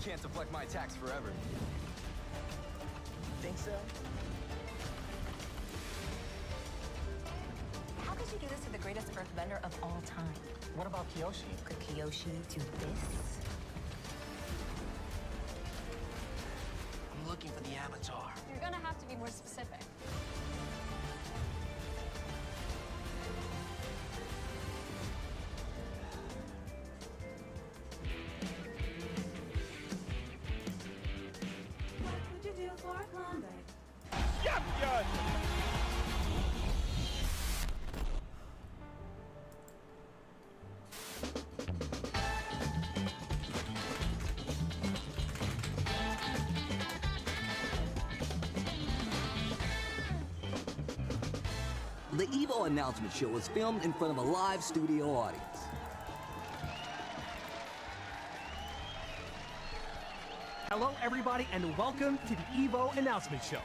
can't deflect my attacks forever. Think so? How could you do this to the greatest earthbender of all time? What about Kiyoshi? Could Kiyoshi do this? I'm looking for the avatar. You're gonna have to be more specific. What would you do for Klondike? The EVO announcement show was filmed in front of a live studio audience. Hello, everybody, and welcome to the EVO announcement show.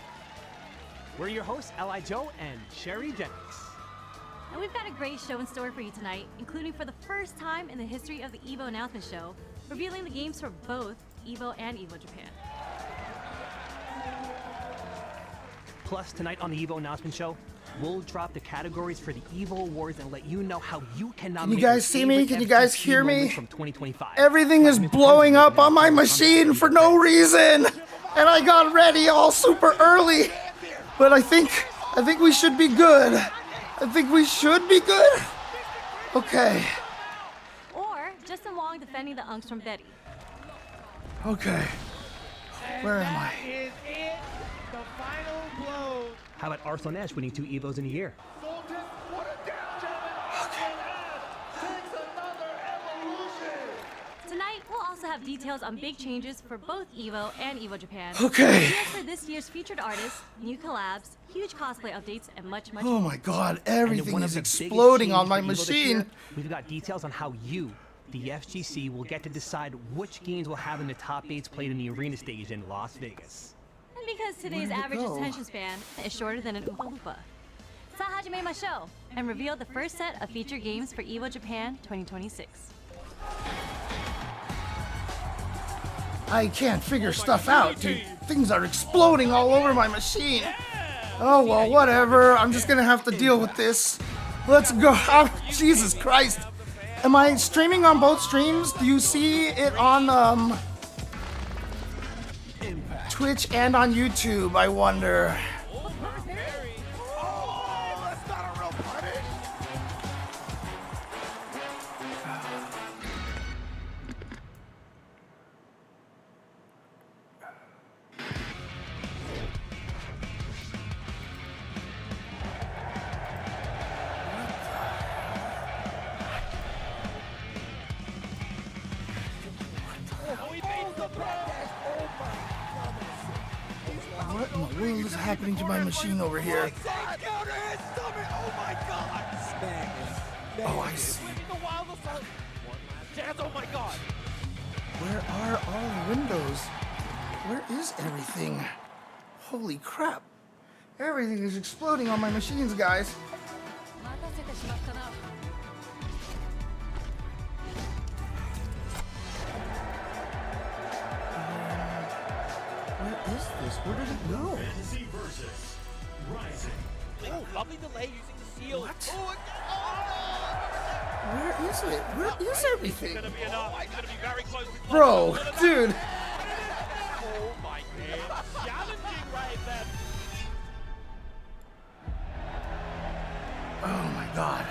We're your hosts, L.I. Joe and Sherry Jennings. And we've got a great show in store for you tonight, including for the first time in the history of the EVO announcement show, revealing the games for both EVO and EVO Japan. Plus, tonight on the EVO announcement show, we'll drop the categories for the EVO Awards and let you know how you can nominate. you guys see me? favorite Can you guys FGC hear me? moments from 2025. Everything is blowing up on my machine for no reason, and I got ready all super early. But I think we should be good. I think we should be good. Okay. Or Justin Wong defending the Unks from Betty. Okay. Where am I? Is it. The final blow. How about Arslan Ash winning 2 EVOs in a year? Sultan, what a down, gentlemen. And Ash takes another evolution. Tonight, we'll also have details on big changes for both EVO and EVO Japan. Okay. Ideas for this year's featured artists, new collabs, huge cosplay updates, and much, much Oh more. my god, And then everything one of is the biggest exploding on changes my for EVO this machine. year, we've got details on how you, the FGC, will get to decide which games will have in the top 8s played in the arena stage in Las Vegas. And because today's Where'd it average go? attention span is shorter than an Oompa Loompa. Sa hajime ma show and reveal the first set of featured games for EVO Japan 2026. I can't figure stuff out, dude. Things are exploding all over my machine. Oh, well, whatever. I'm just gonna have to deal with this. Let's go. Oh, Jesus Christ. Am I streaming on both streams? Do you see it on Twitch and on YouTube, I wonder? Oh, that's not a real punish. What in the world is happening to my machine over here? Counter his stomach. Oh my god. Oh, I see. The wild assault. One last chance. Oh my god. Where are all the windows? Where is everything? Holy crap. Everything is exploding on my machines, guys. Where is this? Where did it go? Oh, lovely delay using the seal. What? Oh, Where is it? Where is everything? gonna be enough. It's gonna be very close. Bro, dude. Oh my god. Challenging right then. Oh my god.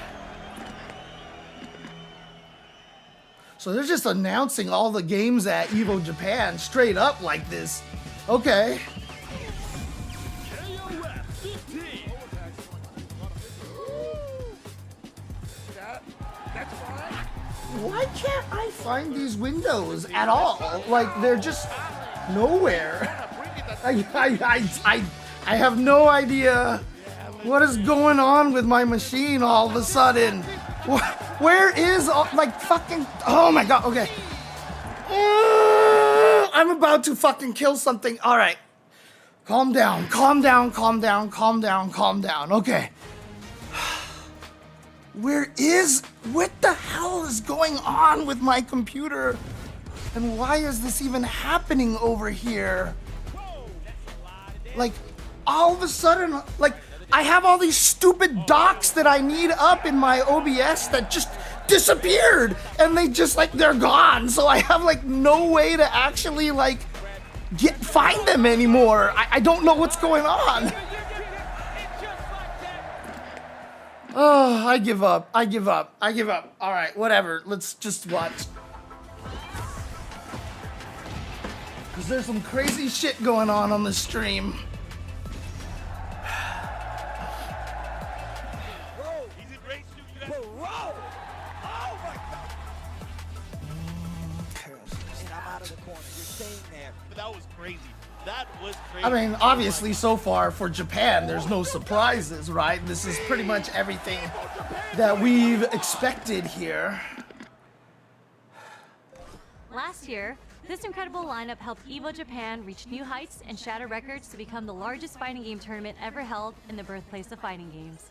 So they're just announcing all the games at EVO Japan straight up like this. Okay. That's fine. Why can't I find these windows at all? Like, they're just nowhere. I have no idea what is going on with my machine all of a sudden. Where is all, like, fucking, oh my god, okay. I'm about to fucking kill something. All right. Calm down, calm down, calm down, calm down, calm down. Okay. What the hell is going on with my computer? And why is this even happening over here? Like, all of a sudden, like, I have all these stupid docs that I need up in my OBS that just disappeared. And they just, like, they're gone. So I have, like, no way to actually, like, find them anymore. I don't know what's going on. Oh, I give up. I give up. I give up. All right, whatever. Let's just watch. Because there's some crazy shit going on the stream. That was crazy. That was crazy. I mean, obviously, so far for Japan, there's no surprises, right? This is pretty much everything that we've expected here. Last year, this incredible lineup helped EVO Japan reach new heights and shatter records to become the largest fighting game tournament ever held in the birthplace of fighting games.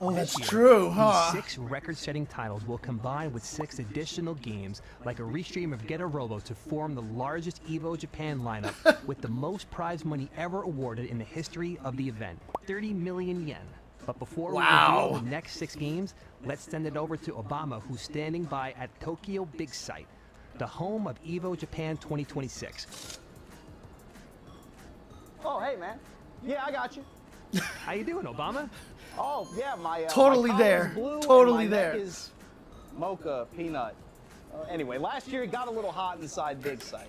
Oh, that's This year, true, huh? These 6 record-setting titles will combine with 6 additional games, like a restream of Get a Robo, to form the largest EVO Japan lineup with the most prize money ever awarded in the history of the event, 30 million yen. But before we reveal the next 6 games, let's send it over to Obama, who's standing by at Tokyo Big Sight, the home of EVO Japan 2026. Oh, hey, man. Yeah, I got you. How you doing, Obama? Oh, yeah, my Totally my collar there. is blue Totally and my there. neck is mocha peanut. Anyway, last year it got a little hot inside Big Sight.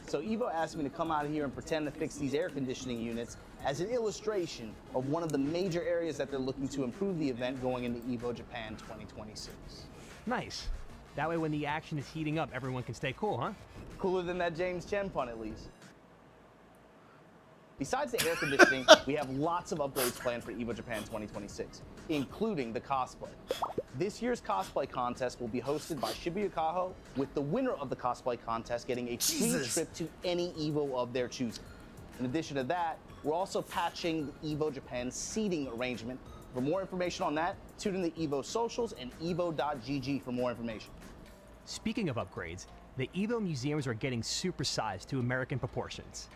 So Evo asked me to come out here and pretend to fix these air conditioning units as an illustration of one of the major areas that they're looking to improve the event going into Evo Japan 2026. Nice. That way when the action is heating up, everyone can stay cool, huh? Cooler than that James Chen pun, at least. Besides the air conditioning, we have lots of upgrades planned for EVO Japan 2026, including the cosplay. This year's cosplay contest will be hosted by Shibuya Kaho, with the winner of the cosplay contest getting a free trip to any EVO of their choosing. In addition to that, we're also patching the EVO Japan seating arrangement. For more information on that, tune in to EVO socials and evo.gg for more information. Speaking of upgrades, the EVO museums are getting supersized to American proportions.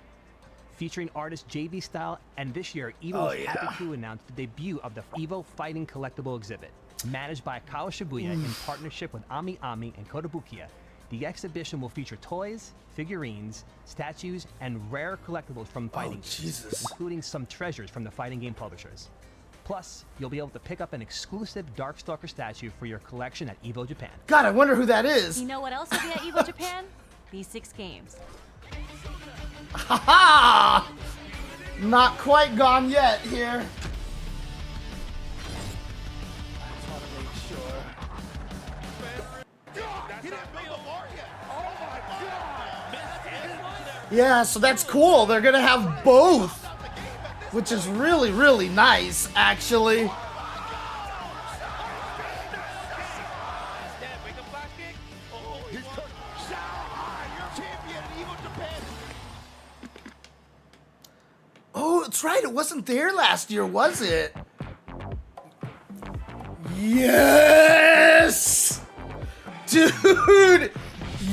Featuring artist JV Style, and this year, EVO is happy to announce the debut of the EVO Fighting Collectible exhibit. Managed by Kao Shibuya in partnership with Ami Ami and Kotobukiya, the exhibition will feature toys, figurines, statues, and rare collectibles from fighting games, including some treasures from the fighting game publishers. Plus, you'll be able to pick up an exclusive Darkstalker statue for your collection at EVO Japan. God, I wonder who that is. You know what else will be at EVO Japan? These 6 games. Haha! Not quite gone yet here. Yeah, so that's cool. They're gonna have both, which is really, really nice, actually. Oh, that's right. It wasn't there last year, was it? Yes! Dude,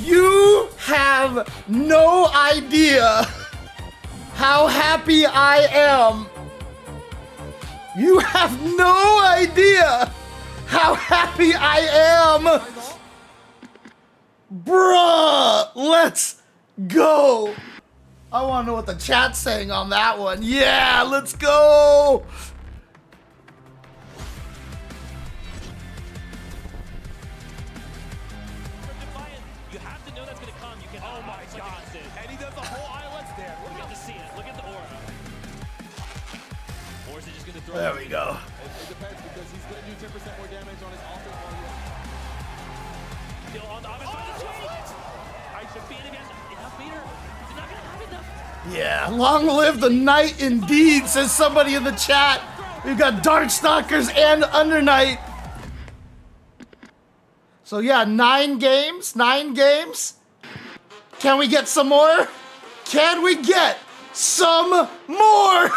you have no idea how happy I am. You have no idea how happy I am. Bruh, let's go. I want to know what the chat's saying on that one. Yeah, let's go. You have to know that's going to come. You can. Oh my God! And he does the whole island there. We get to see it. Look at the aura. Or is it just going to throw? There we go. It depends because he's going to do 10% more damage on his offense. Still on the offense. I should beat again. Enough beater. You're not going to have enough. Yeah, long live the knight indeed, says somebody in the chat. We've got Darkstalkers and Underknight. So yeah, 9 games, 9 games. Can we get some more? Can we get some more?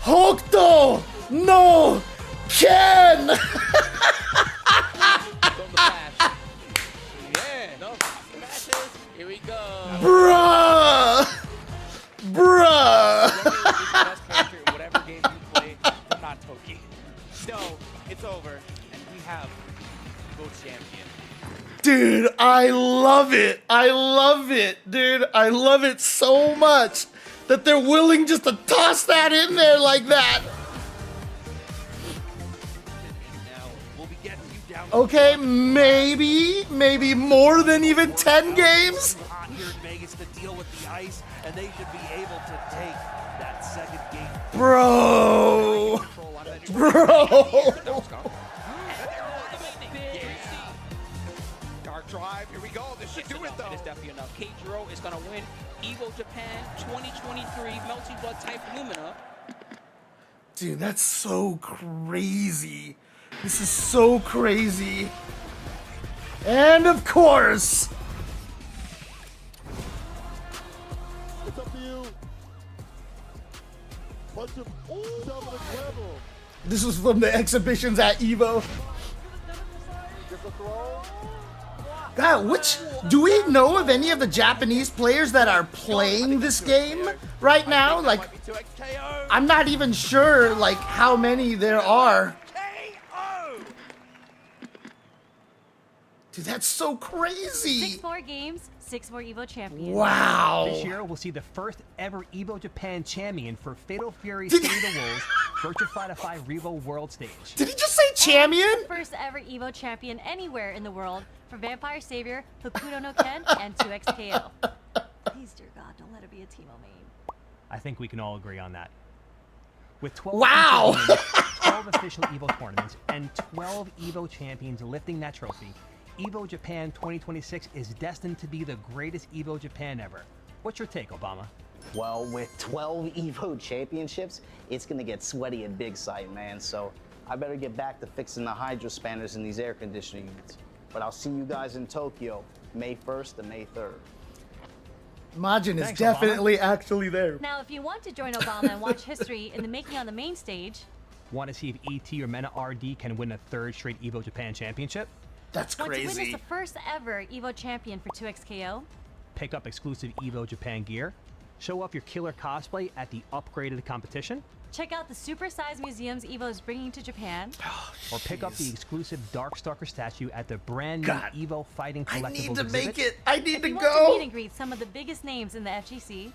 Hokuto no Ken. Dude, I love it. I love it, dude. I love it so much that they're willing just to toss that in there like that. Okay, maybe more than even 10 games. Hot here in Vegas to deal with the ice, and they should be able to take that second game. Bro. Dark drive, here we go. This should do it though. It is definitely enough. K-Jiro is gonna win Evo Japan 2023 Melty Blood Type Lumina. Dude, that's so crazy. This is so crazy. And of course, it's up to you. this was from the exhibitions at Evo. God, do we know of any of the Japanese players that are playing this game right now? Like, I'm not even sure like how many there are. Dude, that's so crazy. 6 more games, 6 more Evo champions. Wow. This year, we'll see the first ever Evo Japan champion for Fatal Fury City of the Wolves Virtua Fighter 5 Revo World Stage. Did he just say champion? The first ever Evo champion anywhere in the world for Vampire Savior, Hokuto no Ken, and 2XKO. Please, dear God, don't let it be a Teemo main. I think we can all agree on that. With 12 Wow. 12 official Evo tournaments and 12 Evo champions lifting that trophy, Evo Japan 2026 is destined to be the greatest Evo Japan ever. What's your take, Obama? Well, with 12 Evo championships, it's gonna get sweaty at Big Sight, man. So I better get back to fixing the hydro spanners in these air conditioning units. But I'll see you guys in Tokyo, May 1st and May 3rd. Majin is Thanks, definitely actually there. Now, if you want to join Obama and watch history in the making on the main stage, Want to see if ET or Mena RD can win a 3rd straight Evo Japan championship? That's want to witness crazy. the first ever Evo champion for 2XKO, Pick up exclusive Evo Japan gear? Show off your killer cosplay at the upgraded competition? check out the supersized museums Evo is bringing to Japan, or pick up the exclusive Darkstalker statue at the brand new God. Evo Fighting Collectibles I need to exhibit, make it. I need if to you want to meet go. and greet some of the biggest names in the FGC,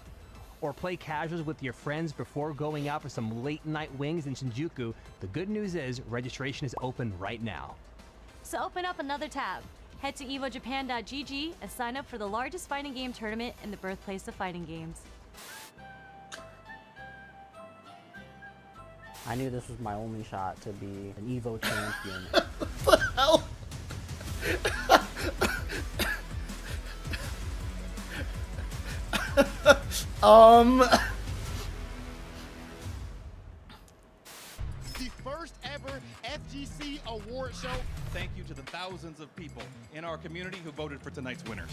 or play casuals with your friends before going out for some late night wings in Shinjuku. The good news is registration is open right now. so open up another tab. Head to evojapan.gg and sign up for the largest fighting game tournament in the birthplace of fighting games. I knew this was my only shot to be an Evo champion. What the hell? The first ever FGC award show. Thank you to the thousands of people in our community who voted for tonight's winners.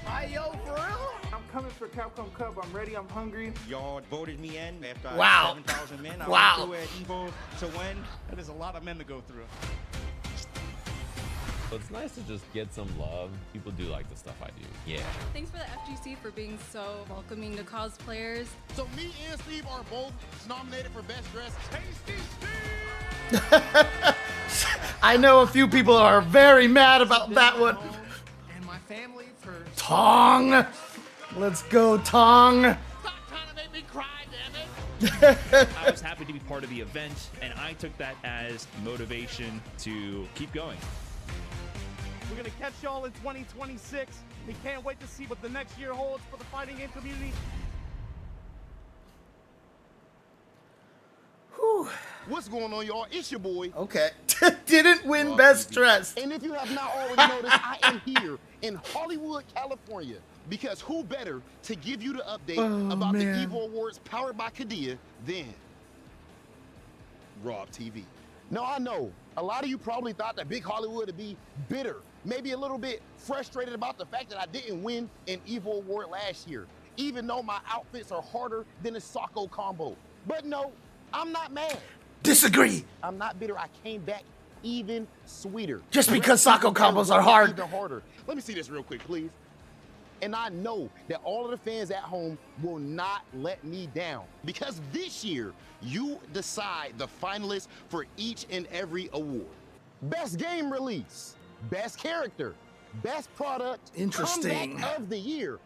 Hi, yo, for real? I'm coming for Capcom Cup. I'm ready. I'm hungry. Y'all voted me in after Wow. 7,000 men. I Wow. went through at Evo to win. That is a lot of men to go through. It's nice to just get some love. People do like the stuff I do. Yeah. Thanks for the FGC for being so welcoming to cosplayers. So me and Steve are both nominated for Best Dressed. Tasty Steve! I know a few people are very mad about that one. And my family for... Tong! Let's go, Tong! Stop trying to make me cry, damn it! I was happy to be part of the event, and I took that as motivation to keep going. We're gonna catch y'all in 2026. We can't wait to see what the next year holds for the fighting game community. Whew. What's going on, y'all? It's your boy. Okay. Didn't win Best Dressed. And if you have not already noticed, I am here in Hollywood, California. Because who better to give you the update about man. the Evo Awards powered by Kadia than Rob TV. Now, I know a lot of you probably thought that Big Hollywood would be bitter, maybe a little bit frustrated about the fact that I didn't win an Evo Award last year, even though my outfits are harder than a Socko combo. But no, I'm not mad. Disagree. I'm not bitter. I came back even sweeter. Just because Socko combos are hard. Even harder. Let me see this real quick, please. And I know that all of the fans at home will not let me down, because this year you decide the finalists for each and every award. Best game release, best character, best product, Interesting. comeback of the year,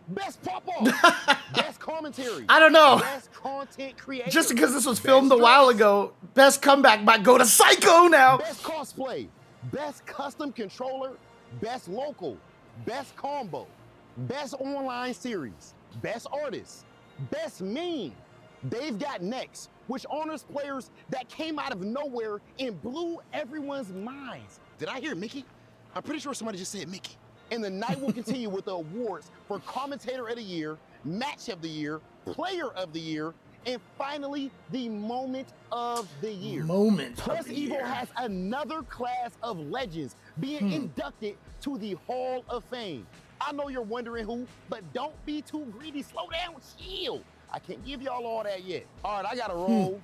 best pop-off, best commentary. I don't know. Best content creator. Just because this was filmed a while ago, best comeback might go to Psycho now. Best cosplay, best custom controller, best local, best combo, best online series, best artist, best meme. They've got next, which honors players that came out of nowhere and blew everyone's minds. Did I hear Mickey? I'm pretty sure somebody just said Mickey. And the night will continue with the awards for Commentator of the Year, Match of the Year, Player of the Year, and finally, the Moment of the Year. Moment Plus, of the Evo year. has another class of legends being inducted to the Hall of Fame. I know you're wondering who, but don't be too greedy. Slow down, chill. I can't give y'all all that yet. All right, I got to roll.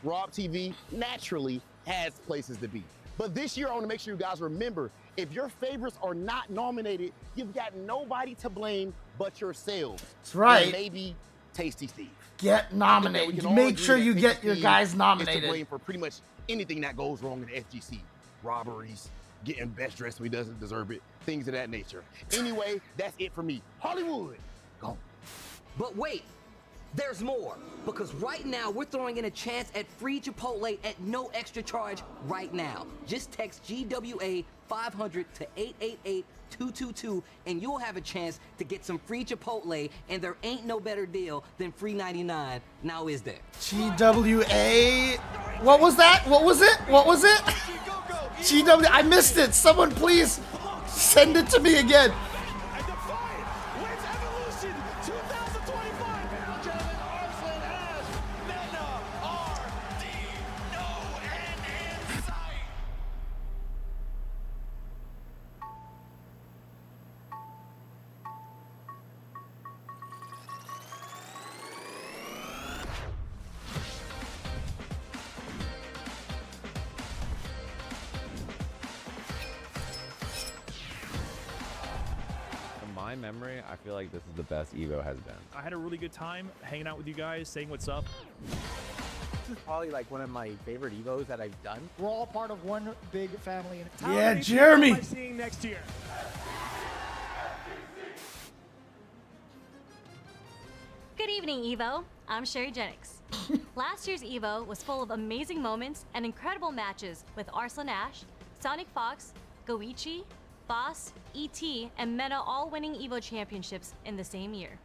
Rob TV naturally has places to be. But this year, I want to make sure you guys remember, if your favorites are not nominated, you've got nobody to blame but yourselves. That's right. And maybe Tasty Steve. Get nominated. Make sure you get your guys Is to nominated. blame for pretty much anything that goes wrong in the FGC. Robberies, getting best dressed when he doesn't deserve it, things of that nature. Anyway, that's it for me. Hollywood, go. But wait, there's more. Because right now, we're throwing in a chance at free Chipotle at no extra charge right now. Just text GWA 500 to 888-222 and you'll have a chance to get some free Chipotle, and there ain't no better deal than free 99. Now is there? GWA. What was that? What was it? What was it? GW. I missed it. Someone please send it to me again. From my memory, I feel like this is the best Evo has been. I had a really good time hanging out with you guys, saying what's up. This is probably like one of my favorite Evos that I've done. We're all part of one big family. And Yeah, Jeremy. Am I seeing next year? Good evening, Evo. I'm Sherry Jennings. Last year's Evo was full of amazing moments and incredible matches with Arslan Ash, Sonic Fox, Goichi, Boss, E.T., and Mena all winning Evo championships in the same year.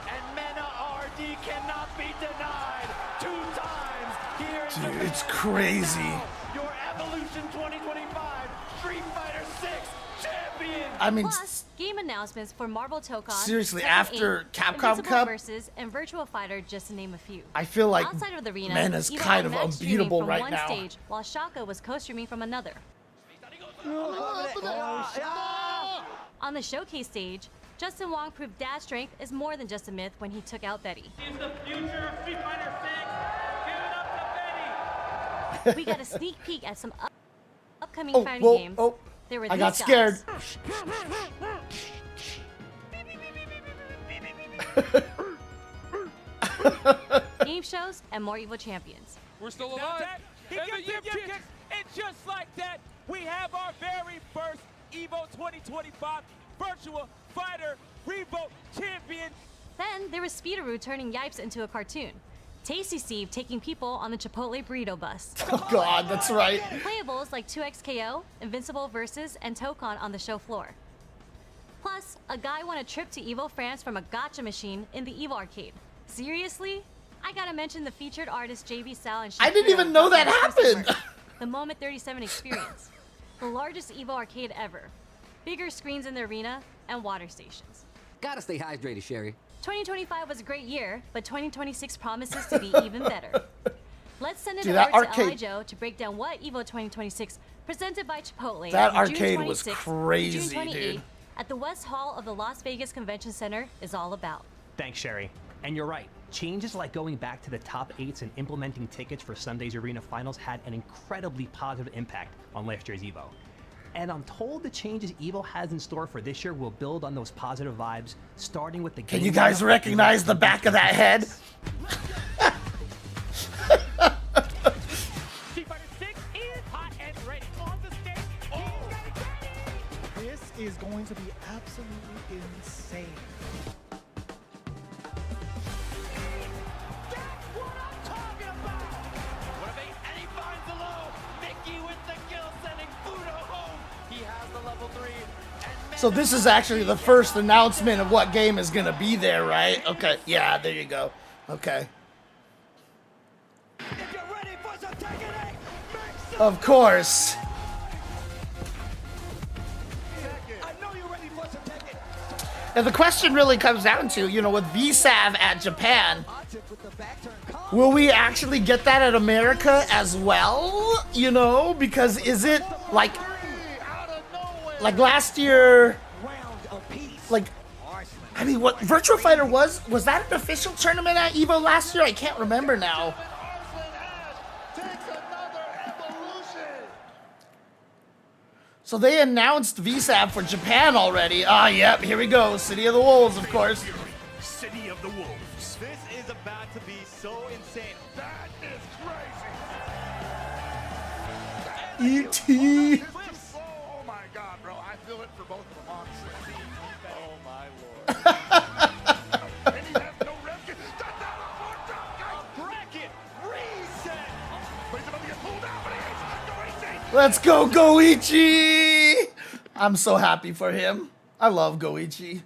And Mena RD cannot be denied 2 times here in Dude, the it's crazy. Your Evolution 2025 Street Fighter 6 champion. I mean, Plus, game announcements for Marvel Tokon, seriously, Tekken after 8, Capcom Invincible Cup, Versus, and Virtua Fighter, just to name a few. I feel like Outside of the arena, Mena's Evo kind had of match streaming unbeatable from right one now. stage, while Shaka was co-streaming from another. On the showcase stage, Justin Wong proved Dad's strength is more than just a myth when he took out Betty. Is the future of Street Fighter 6. Give it up to Betty. We got a sneak peek at some upcoming Oh, fighting whoa, games. oh, There were I these got scared. guys. Game shows and more Evo champions. We're still alive. He gets him kicks, and just like that, we have our very first Evo 2025 Virtua Fighter Revoke champion. Then there was Speederoo turning Yipes into a cartoon. Tasty Steve taking people on the Chipotle burrito bus. Oh God, that's right. Playables like 2XKO, Invincible Versus, and Tokon on the show floor. Plus, a guy won a trip to Evo France from a gacha machine in the Evo arcade. Seriously? I gotta mention the featured artist JB Style and I didn't even know that happened. The Moment 37 experience. The largest Evo arcade ever. Bigger screens in the arena and water stations. Gotta stay hydrated, Sherry. 2025 was a great year, but 2026 promises to be even better. Let's send it Dude, over that to arcade- L.I. Joe to break down what Evo 2026 presented by Chipotle That on June arcade was 26th crazy, to June 28th dude. at the West Hall of the Las Vegas Convention Center is all about. Thanks, Sherry. And you're right. Changes like going back to the top 8s and implementing tickets for Sunday's arena finals had an incredibly positive impact on last year's Evo. And I'm told the changes Evo has in store for this year will build on those positive vibes, starting with the Can game you guys lineup. recognize the back of that head? Street Fighter 6 is hot and ready on the stage. He's got it. to be absolutely insane. And he finds the low. Mickey with the kill, sending Fudo home. He has the level 3. So this is actually the first announcement of what game is gonna be there, right? Okay, yeah, there you go. Okay. Of course. And the question really comes down to, you know, with VSAV at Japan, will we actually get that at America as well? You know, because is it like last year, like, I mean, what Virtua Fighter was that an official tournament at EVO last year? I can't remember now. So they announced VSAB for Japan already. Ah, yep, here we go. City of the Wolves, of course. City of the Wolves. This is about to be so insane. That is crazy. E.T. Oh my god, bro. I feel it for both of them, honestly. Oh my lord. And he has no rev kit. Bracket reset. But he's about to get pulled out, but he is. Let's go, Goichi! I'm so happy for him. I love Goichi.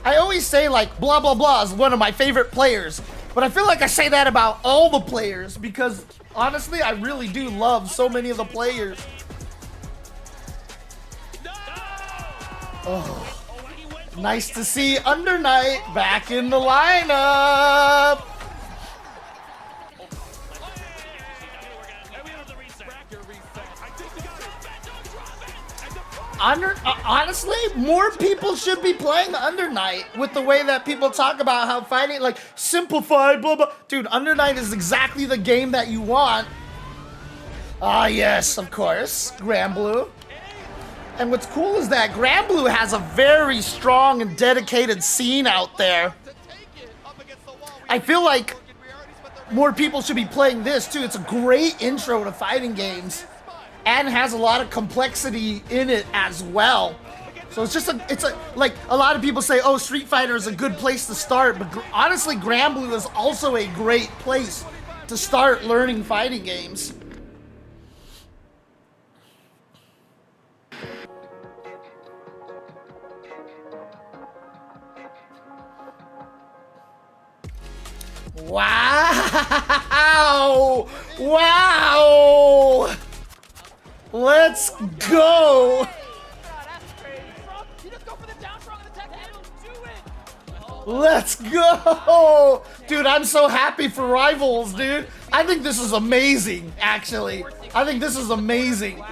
I always say, like, blah, blah, blah is one of my favorite players. But I feel like I say that about all the players because, honestly, I really do love so many of the players. Oh, nice to see Under Night back in the lineup. Honestly, more people should be playing Under Night with the way that people talk about how fighting, like, simplified, blah, blah. Dude, Under Night is exactly the game that you want. Ah, yes, of course, Granblue. And what's cool is that Granblue has a very strong and dedicated scene out there. I feel like more people should be playing this, too. It's a great intro to fighting games. And has a lot of complexity in it as well. So it's like a lot of people say, oh, Street Fighter is a good place to start, but honestly, Granblue is also a great place to start learning fighting games. Wow! Wow! Let's go! Let's go! Dude, I'm so happy for Rivals, dude. I think this is amazing, actually. I think this is amazing.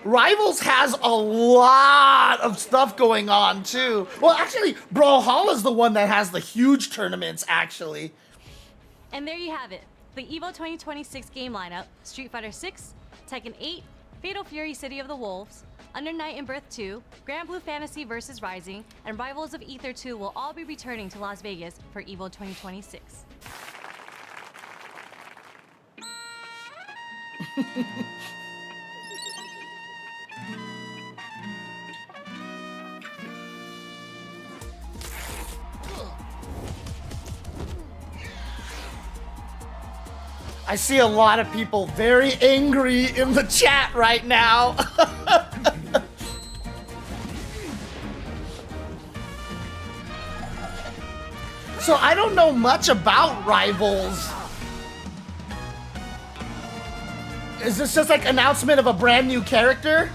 Rivals has a lot of stuff going on, too. Well, actually, Brawlhalla is the one that has the huge tournaments, actually. And there you have it. The EVO 2026 game lineup: Street Fighter 6, Tekken 8, Fatal Fury City of the Wolves, Under Night and Birth 2, Granblue Fantasy vs. Rising, and Rivals of Ether 2 will all be returning to Las Vegas for EVO 2026. I see a lot of people very angry in the chat right now. So I don't know much about Rivals. Is this just like announcement of a brand new character?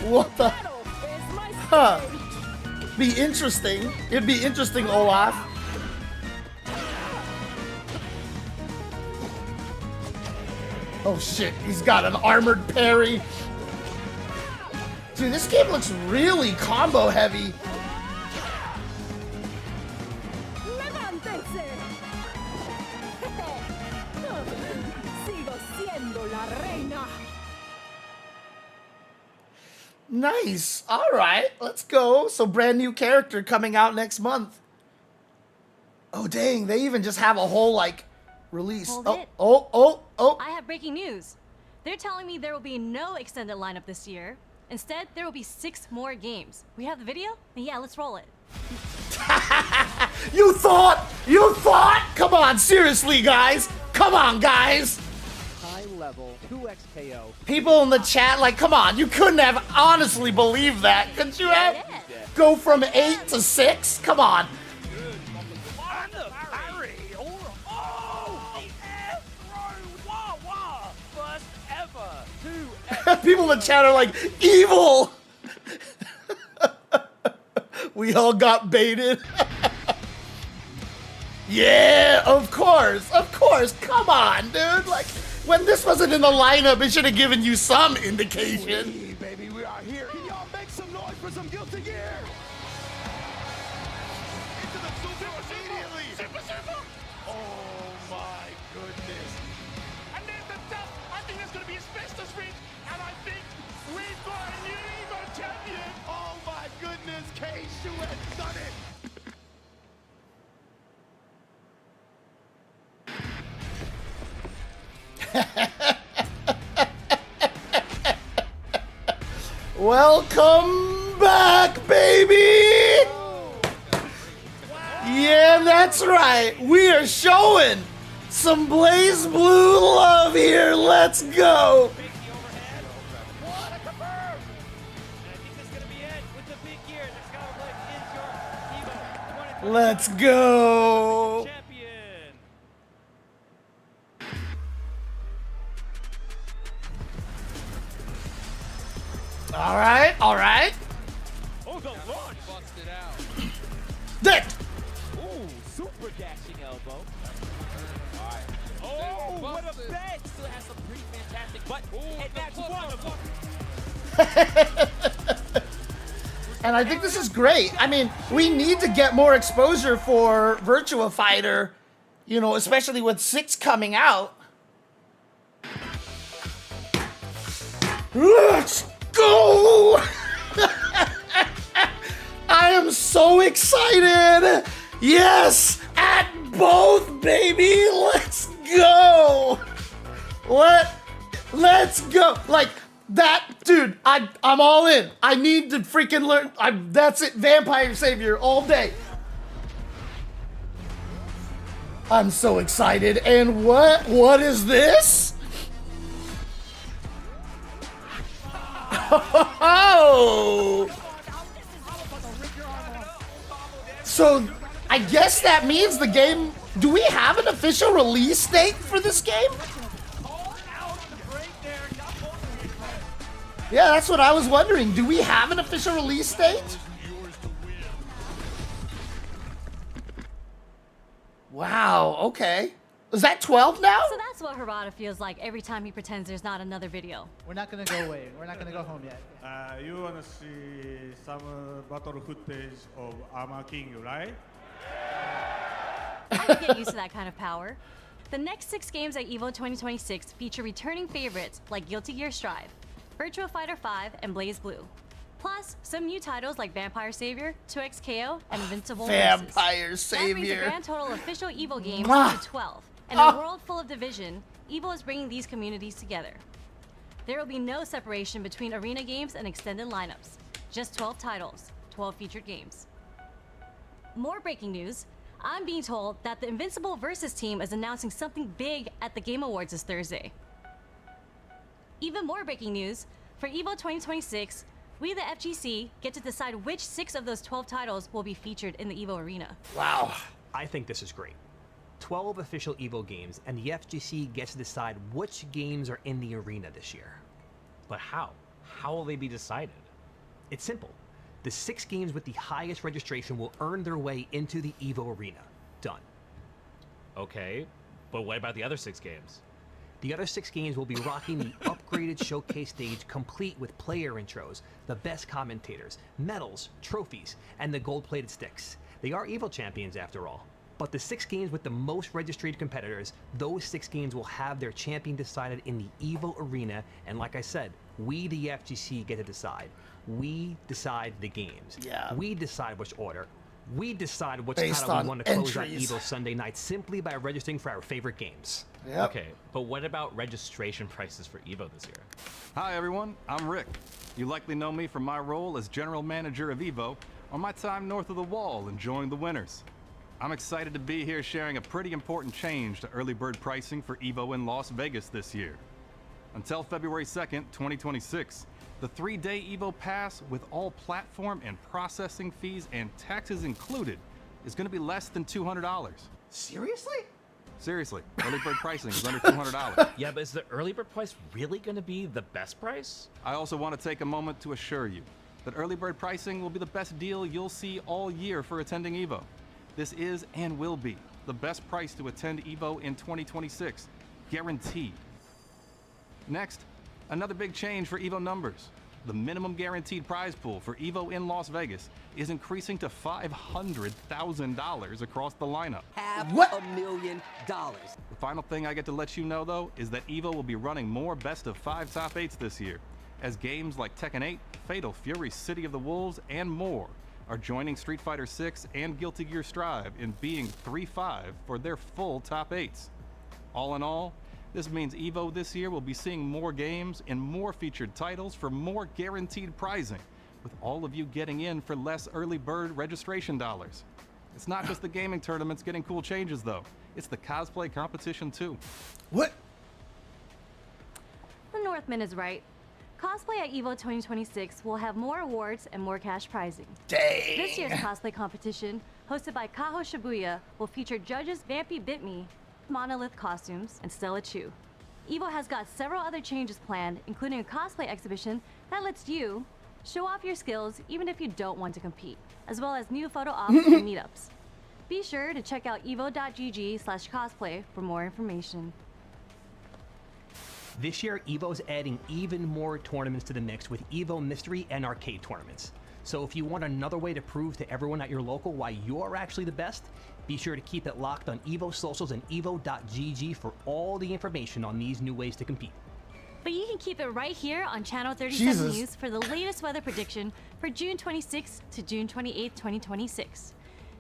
What the? Huh. Be interesting. It'd be interesting, Olaf. Oh shit, he's got an armored parry. Dude, this game looks really combo heavy. Nice. All right, let's go. So brand new character coming out next month. Oh dang, they even just have a whole like release. Hold Oh, it. oh. I have breaking news. They're telling me there will be no extended lineup this year. Instead, there will be 6 more games. We have the video? Yeah, let's roll it. You thought? Come on, seriously, guys. Come on, guys. High level 2x KO. People in the chat, like, come on. You couldn't have honestly believed that. Couldn't you have? Go from 8 to 6? Come on. People in the chat are like, evil. We all got baited. Yeah, of course. Come on, dude. Like, when this wasn't in the lineup, it should have given you some indication. Baby, we are here. Can y'all make some noise for some Guilty Gear? Into the super immediately. Super. Oh my goodness. And then the top, I think that's going to be asbestos reach, and I think we've got a new Evo champion. Oh my goodness, K-Shu has done it. Welcome back, baby! Yeah, that's right. We are showing some Blaze Blue love here. Let's go. Let's go. All right. Oh, the launch. Busted out. That. Ooh, super dashing elbow. All right. Oh, what a bet. Still has some pretty fantastic butt. And that's one of them. And I think this is great. I mean, we need to get more exposure for Virtua Fighter, you know, especially with 6 coming out. Let's go! I am so excited! Yes! At both, baby! Let's go! Let's go! Like, that, dude, I'm all in. I need to freaking learn. That's it, Vampire Savior all day. I'm so excited. And what is this? Oh! So, I guess that means the game... Do we have an official release date for this game? Yeah, that's what I was wondering. Do we have an official release date? Wow, okay. Is that 12 now? So that's what Harada feels like every time he pretends there's not another video. We're not gonna go away. We're not gonna go home yet. You wanna see some battle footage of Armor King, right? I can get used to that kind of power. The next 6 games at EVO 2026 feature returning favorites like Guilty Gear Strive, Virtua Fighter 5, and Blaze Blue. Plus, some new titles like Vampire Savior, 2XKO, and Invincible Vampire Versus. Savior. That brings the grand total of official EVO games Mwah. to 12. In a world full of division, EVO is bringing these communities together. There will be no separation between arena games and extended lineups. Just 12 titles, 12 featured games. More breaking news. I'm being told that the Invincible Versus team is announcing something big at the Game Awards this Thursday. Even more breaking news. For EVO 2026, we, the FGC, get to decide which 6 of those 12 titles will be featured in the EVO arena. Wow. I think this is great. 12 official EVO games, and the FGC gets to decide which games are in the arena this year. But how? How will they be decided? It's simple. The 6 games with the highest registration will earn their way into the EVO arena. Done. Okay, but what about the other 6 games? The other 6 games will be rocking the upgraded showcase stage, complete with player intros, the best commentators, medals, trophies, and the gold-plated sticks. They are EVO champions after all. But the 6 games with the most registered competitors, those 6 games will have their champion decided in the EVO arena, and like I said, We, the FGC, get to decide. We decide the games. Yeah. We decide which order. We decide which Based title we on want to close out entries. EVO Sunday night simply by registering for our favorite games. Yep. Okay, but what about registration prices for EVO this year? Hi everyone, I'm Rick. You likely know me from my role as General Manager of EVO on my time north of the wall enjoying the winters. I'm excited to be here sharing a pretty important change to early bird pricing for EVO in Las Vegas this year. Until February 2nd, 2026, the 3-day EVO Pass with all platform and processing fees and taxes included is going to be less than $200. Seriously? Seriously, early bird pricing is under $200. Yeah, but is the early bird price really going to be the best price? I also want to take a moment to assure you that early bird pricing will be the best deal you'll see all year for attending EVO. This is and will be the best price to attend EVO in 2026, guaranteed. Next, another big change for EVO numbers. The minimum guaranteed prize pool for EVO in Las Vegas is increasing to $500,000 across the lineup. $500,000. The final thing I get to let you know, though, is that EVO will be running more best of 5 top 8s this year, as games like Tekken 8, Fatal Fury City of the Wolves, and more are joining Street Fighter 6 and Guilty Gear Strive in being 3-5 for their full top 8s. All in all, this means EVO this year will be seeing more games and more featured titles for more guaranteed prizing, with all of you getting in for less early bird registration dollars. It's not just the gaming tournaments getting cool changes, though. It's the cosplay competition, too. What? The Northman is right. Cosplay at EVO 2026 will have more awards and more cash prizing. Dang. This year's cosplay competition, hosted by Kaho Shibuya, will feature judges Vampy Bitme, Monolith Costumes, and Stella Chu. EVO has got several other changes planned, including a cosplay exhibition that lets you show off your skills even if you don't want to compete, as well as new photo ops and meetups. Be sure to check out evo.gg/cosplay for more information. This year, EVO's adding even more tournaments to the mix with EVO Mystery and Arcade tournaments. So if you want another way to prove to everyone at your local why you're actually the best, be sure to keep it locked on EVO socials and evo.gg for all the information on these new ways to compete. But you can keep it right here on Channel 37 Jesus. News for the latest weather prediction for June 26th to June 28th, 2026.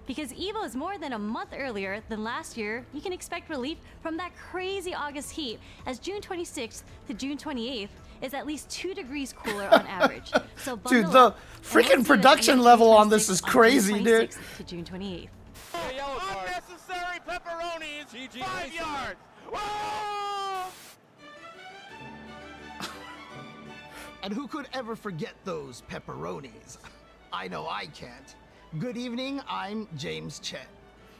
Because EVO is more than a month earlier than last year, you can expect relief from that crazy August heat, as June 26th to June 28th is at least 2 degrees cooler on average. So Dude, bundle the up, and freaking let's do it production June level on this 26th is on crazy, June dude. 26th to June 28th. Unnecessary pepperonis, 5 yards. Whoa! And who could ever forget those pepperonis? I know I can't. Good evening, I'm James Chet.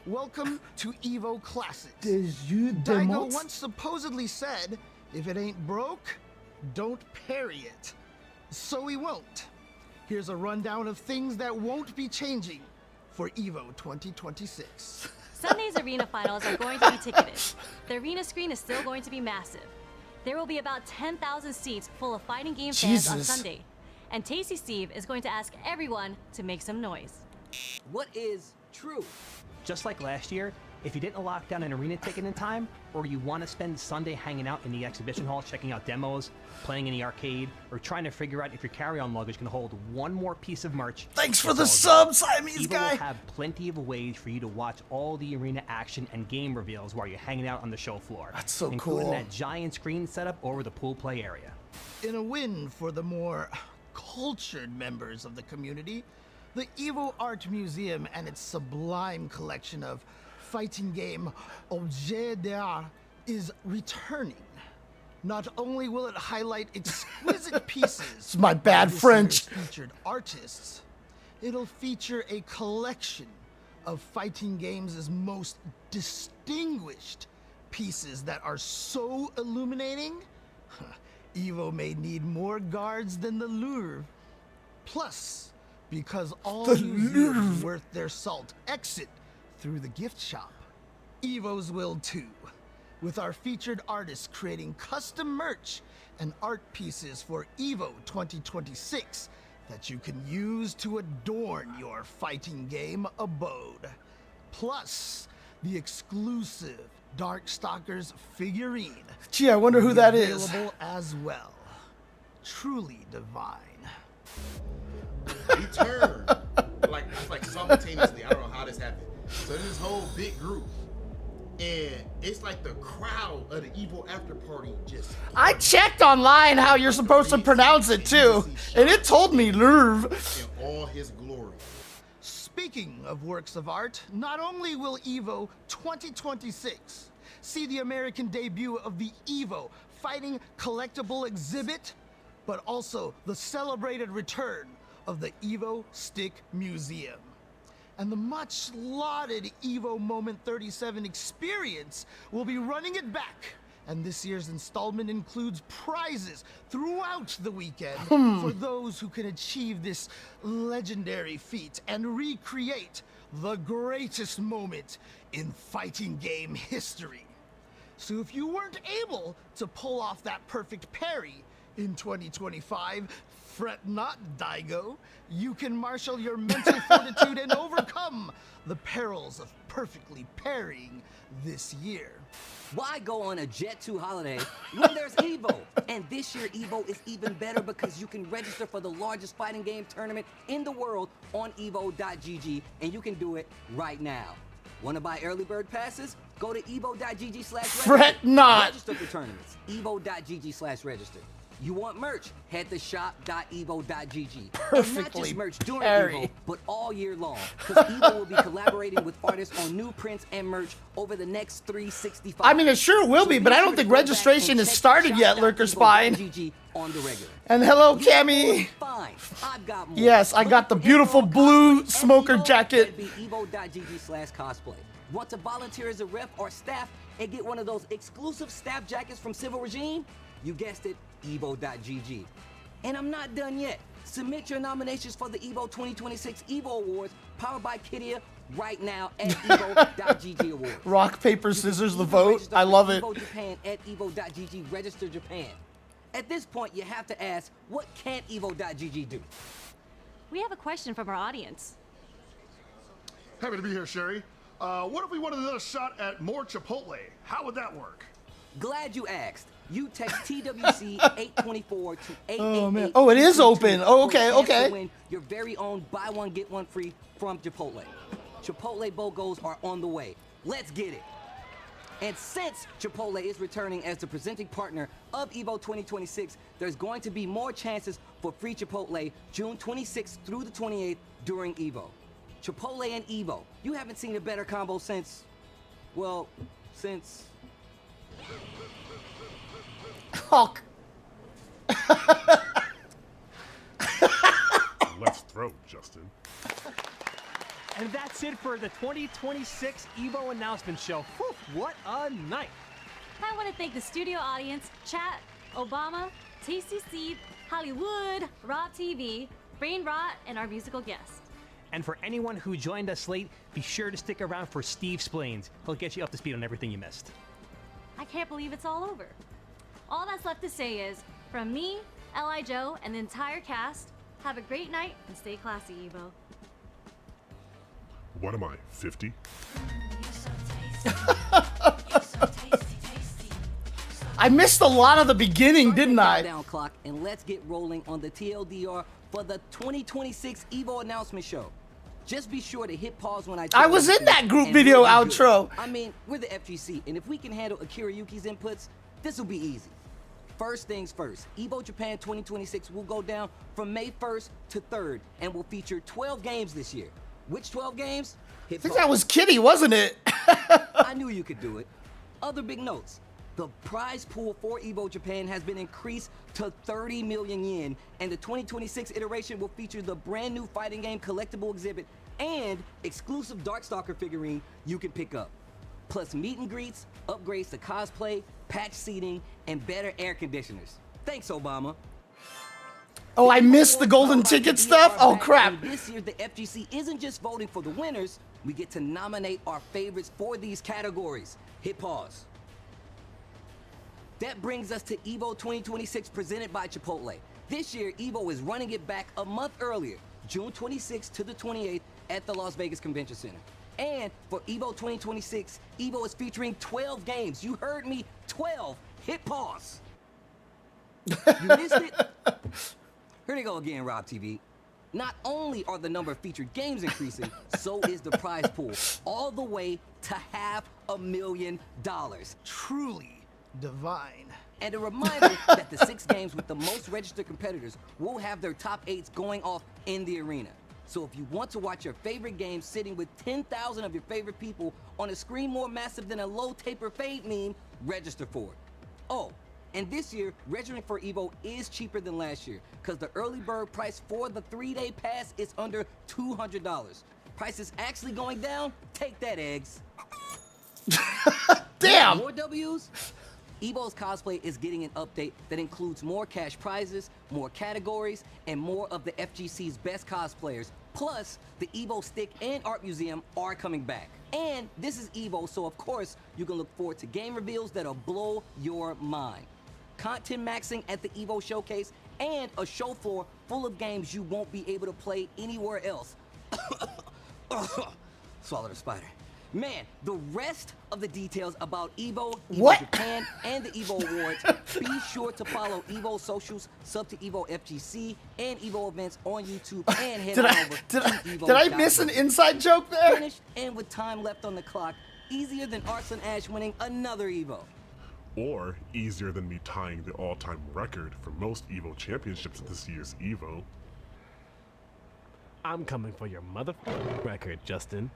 Welcome to EVO Classics. Daigo once supposedly said, if it ain't broke, don't parry it. So we won't. Here's a rundown of things that won't be changing for EVO 2026. Sunday's arena finals are going to be ticketed. The arena screen is still going to be massive. There will be about 10,000 seats full of fighting game fans on Sunday. And Tasty Steve is going to ask everyone to make some noise. What is true? Just like last year, if you didn't lock down an arena ticket in time, or you want to spend Sunday hanging out in the exhibition hall checking out demos, playing in the arcade, or trying to figure out if your carry-on luggage can hold one more piece of merch. Thanks for the sub, Siamese EVO guy. will have plenty of ways for you to watch all the arena action and game reveals while you're hanging out on the show floor. That's so including cool. that giant screen setup over the pool play area. In a win for the more cultured members of the community, the EVO Art Museum and its sublime collection of fighting game objets d'art is returning. Not only will it highlight exquisite pieces It's my bad by this French. year's featured artists, it'll feature a collection of fighting games' most distinguished pieces that are so illuminating, EVO may need more guards than the Louvre. Plus, because all The museums Louvre. worth their salt exit through the gift shop, EVO's will too, with our featured artists creating custom merch and art pieces for EVO 2026 that you can use to adorn your fighting game abode. Plus, the exclusive Darkstalkers figurine. Gee, I wonder will who be that is. available as well. truly divine. He turned like simultaneously. I don't know how this happened. So this whole big group, and it's like the crowd of the Evo after party just. I checked online how you're supposed to pronounce it too, and it told me Lurv. In all his glory. Speaking of works of art, not only will EVO 2026 see the American debut of the EVO Fighting Collectible Exhibit, but also the celebrated return of the EVO Stick Museum. And the much lauded EVO Moment 37 experience will be running it back. And this year's installment includes prizes throughout the weekend for those who can achieve this legendary feat and recreate the greatest moment in fighting game history. So if you weren't able to pull off that perfect parry in 2025, fret not, Daigo. You can marshal your mental fortitude and overcome the perils of perfectly parrying this year. Why go on a Jet 2 holiday when there's EVO? And this year EVO is even better because you can register for the largest fighting game tournament in the world on evo.gg, and you can do it right now. Want to buy early bird passes? Go to evo.gg/register. Fret not. Register for tournaments. evo.gg/register. You want merch? Head to shop.evo.gg. Perfectly And not just merch during parry. EVO, but all year long. Because EVO will be collaborating with artists on new prints and merch over the next 365. I mean, it sure will be, but I don't think registration has started yet, Lurker Spine. On the regular. And hello, Cammy. Fine. I've got more. Yes, I got the beautiful blue smoker jacket. evo.gg/cosplay. Want to volunteer as a rep or staff and get one of those exclusive staff jackets from Civil Regime? You guessed it, evo.gg. And I'm not done yet. Submit your nominations for the EVO 2026 EVO Awards, powered by Kidia, right now at evo.gg awards. Rock, paper, scissors, the vote. I love it. EVO Japan at evo.gg, register Japan. At this point, you have to ask, what can't evo.gg do? We have a question from our audience. Happy to be here, Sherry. What if we wanted another shot at more Chipotle? How would that work? Glad you asked. You text TWC 824 to 888. Oh man. Oh, it is open. Oh, okay, okay. Win your very own buy one get one free from Chipotle. Chipotle BOGOs are on the way. Let's get it. And since Chipotle is returning as the presenting partner of EVO 2026, there's going to be more chances for free Chipotle June 26th through the 28th during EVO. Chipotle and EVO. You haven't seen a better combo since, well, since... Hulk. Let's throw, Justin. And that's it for the 2026 EVO announcement show. Whew, what a night. I want to thank the studio audience, chat, Obama, Tasty Steve, Hollywood, Rob TV, Brain Rot, and our musical guest. And for anyone who joined us late, be sure to stick around for Steve Splains. He'll get you up to speed on everything you missed. I can't believe it's all over. All that's left to say is, from me, L.I. Joe, and the entire cast, have a great night and stay classy, EVO. What am I, 50? I missed a lot of the beginning, didn't I? Countdown clock, and let's get rolling on the TLDR for the 2026 EVO announcement show. Just be sure to hit pause when I was in that group video outro. I mean, we're the FGC, and if we can handle Akira Yuki's inputs, this will be easy. First things first, EVO Japan 2026 will go down from May 1st to 3rd and will feature 12 games this year. Which 12 games? I think that was Kitty, wasn't it? I knew you could do it. Other big notes. The prize pool for EVO Japan has been increased to 30 million yen, and the 2026 iteration will feature the brand new fighting game collectible exhibit and exclusive Darkstalker figurine you can pick up. Plus meet and greets, upgrades to cosplay, patch seating, and better air conditioners. Thanks, Obama. Oh, I missed the golden ticket stuff? Oh, crap. And this year, the FGC isn't just voting for the winners. We get to nominate our favorites for these categories. Hit pause. That brings us to EVO 2026 presented by Chipotle. This year, EVO is running it back a month earlier, June 26th to the 28th at the Las Vegas Convention Center. And for EVO 2026, EVO is featuring 12 games. You heard me, 12. Hit pause. You missed it? Here they go again, Rob TV. Not only are the number of featured games increasing, so is the prize pool, all the way to $500,000. Truly divine. And a reminder that the 6 games with the most registered competitors will have their top 8s going off in the arena. So if you want to watch your favorite game sitting with 10,000 of your favorite people on a screen more massive than a low taper fade meme, register for it. Oh, and this year, registering for EVO is cheaper than last year, because the early bird price for the 3-day pass is under $200. Price is actually going down? Take that, eggs. Damn! More W's? EVO's cosplay is getting an update that includes more cash prizes, more categories, and more of the FGC's best cosplayers. Plus, the EVO Stick and Art Museum are coming back. And this is EVO, so of course, you can look forward to game reveals that'll blow your mind. Content maxing at the EVO Showcase, and a show floor full of games you won't be able to play anywhere else. Swallowed a spider. Man, the rest of the details about EVO Japan, and the EVO Awards, be sure to follow EVO socials, sub to EVO FGC, and EVO events on YouTube, and head on over to EVO. Did I miss an inside joke there? Finished, and with time left on the clock, easier than Arslan Ash winning another EVO. Or easier than me tying the all-time record for most EVO championships at this year's EVO. I'm coming for your motherfucking record, Justin.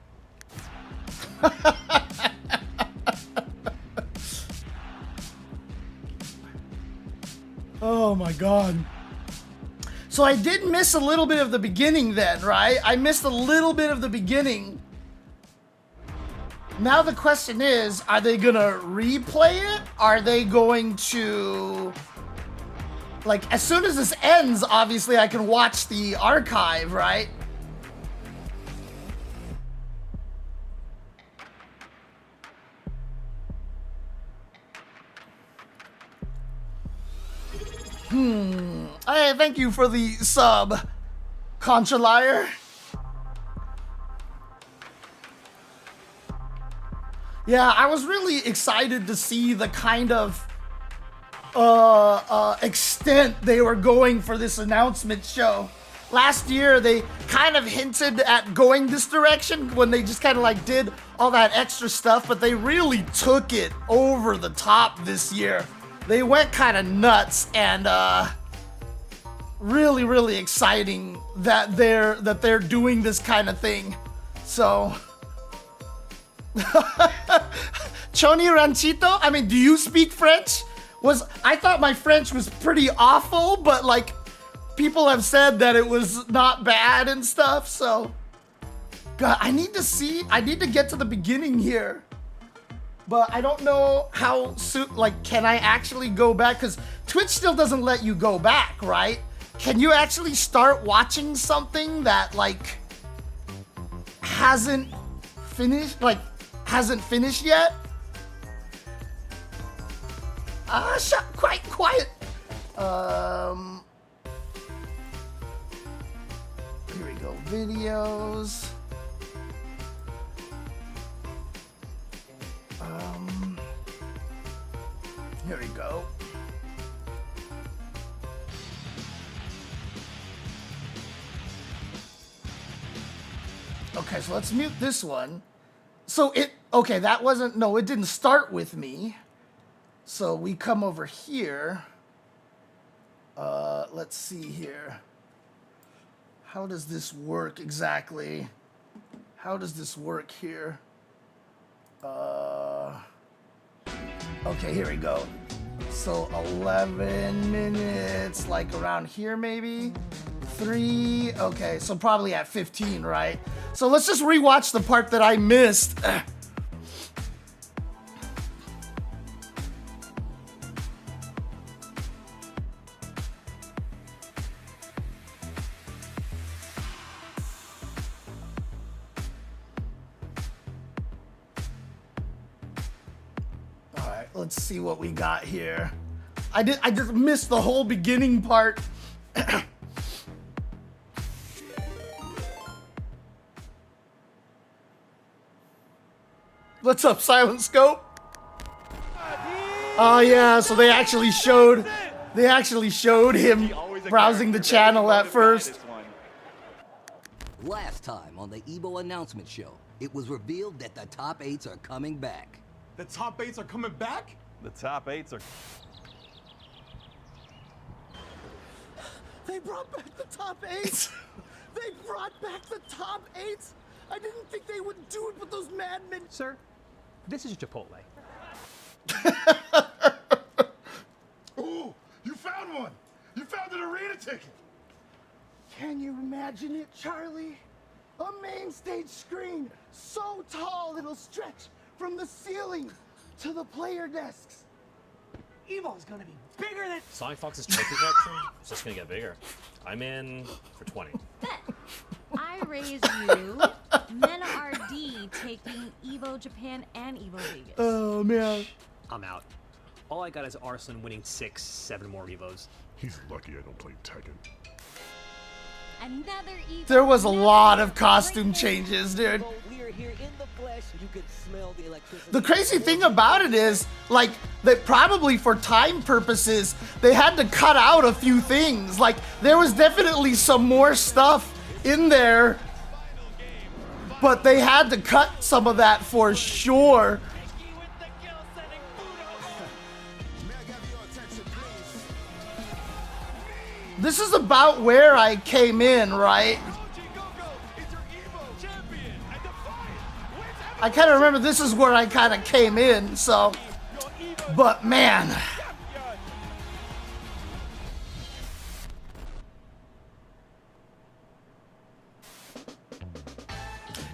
Oh my god. So I did miss a little bit of the beginning then, right? I missed a little bit of the beginning. Now the question is, are they gonna replay it? Are they going to... Like, as soon as this ends, obviously I can watch the archive, right? Hey, thank you for the sub, Contra Liar. Yeah, I was really excited to see the kind of extent they were going for this announcement show. Last year, they kind of hinted at going this direction when they just kind of like did all that extra stuff, but they really took it over the top this year. They went kind of nuts, and really, really exciting that they're doing this kind of thing. So, Choni Ranchito, I mean, do you speak French? I thought my French was pretty awful, but like people have said that it was not bad and stuff. So, God, I need to get to the beginning here. But I don't know how soon, like, can I actually go back? Because Twitch still doesn't let you go back, right? Can you actually start watching something that, like, hasn't finished yet? Quite quiet. Here we go, videos. Here we go. Okay, so let's mute this one. So it didn't start with me. So we come over here. Let's see here. How does this work exactly? How does this work here? Okay, here we go. So 11 minutes, like around here maybe? 3, okay, so probably at 15, right? So let's just rewatch the part that I missed. Let's see what we got here. I just missed the whole beginning part. What's up, Silent Scope? Oh yeah, so they actually showed They actually showed him browsing the channel at first. Last time on the Evo announcement show, it was revealed that the top 8s are coming back. The top 8s are coming back? The top 8s are... They brought back the top 8s. They brought back the top 8s. I didn't think they would do it, but those madmen. Sir, this is Chipotle. Ooh, you found one. You found an arena ticket. Can you imagine it, Charlie? A main stage screen so tall it'll stretch from the ceiling to the player desks. Evo's gonna be bigger than... Sonic Fox's trophy collection is just gonna get bigger. I'm in for 20. I raise you, Men RD taking Evo Japan and Evo Vegas. Oh, man. I'm out. All I got is Arslan winning 6, 7 more Evos. He's lucky I don't play Tekken. Another Evo. There was a lot of costume changes, dude. The crazy thing about it is, like, that probably for time purposes, they had to cut out a few things. Like, there was definitely some more stuff in there, but they had to cut some of that for sure. This is about where I came in, right? I kind of remember this is where I kind of came in, so. But man.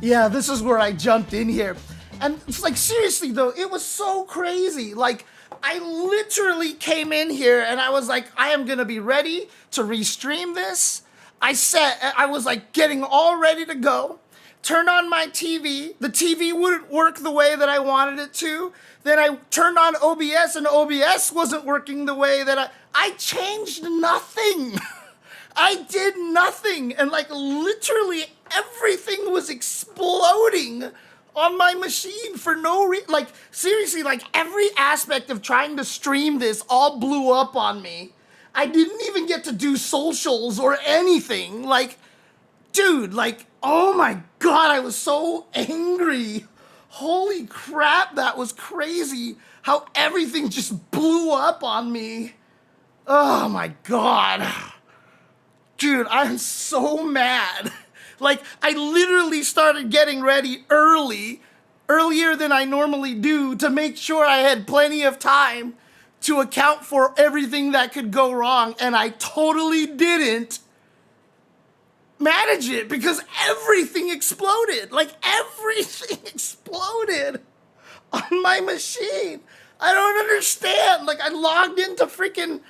Yeah, this is where I jumped in here. And it's like, seriously though, it was so crazy. Like, I literally came in here and I was like, I am gonna be ready to restream this. I was like getting all ready to go. Turned on my TV. The TV wouldn't work the way that I wanted it to. Then I turned on OBS and OBS wasn't working the way that I changed nothing. I did nothing. And like literally everything was exploding on my machine for no reason. Like, seriously, like every aspect of trying to stream this all blew up on me. I didn't even get to do socials or anything. Like, dude, like, oh my God, I was so angry. Holy crap, that was crazy. How everything just blew up on me. Oh my God. Dude, I'm so mad. Like, I literally started getting ready earlier than I normally do, to make sure I had plenty of time to account for everything that could go wrong, and I totally didn't manage it because everything exploded. Like, everything exploded on my machine. I don't understand. Like, I logged into freaking,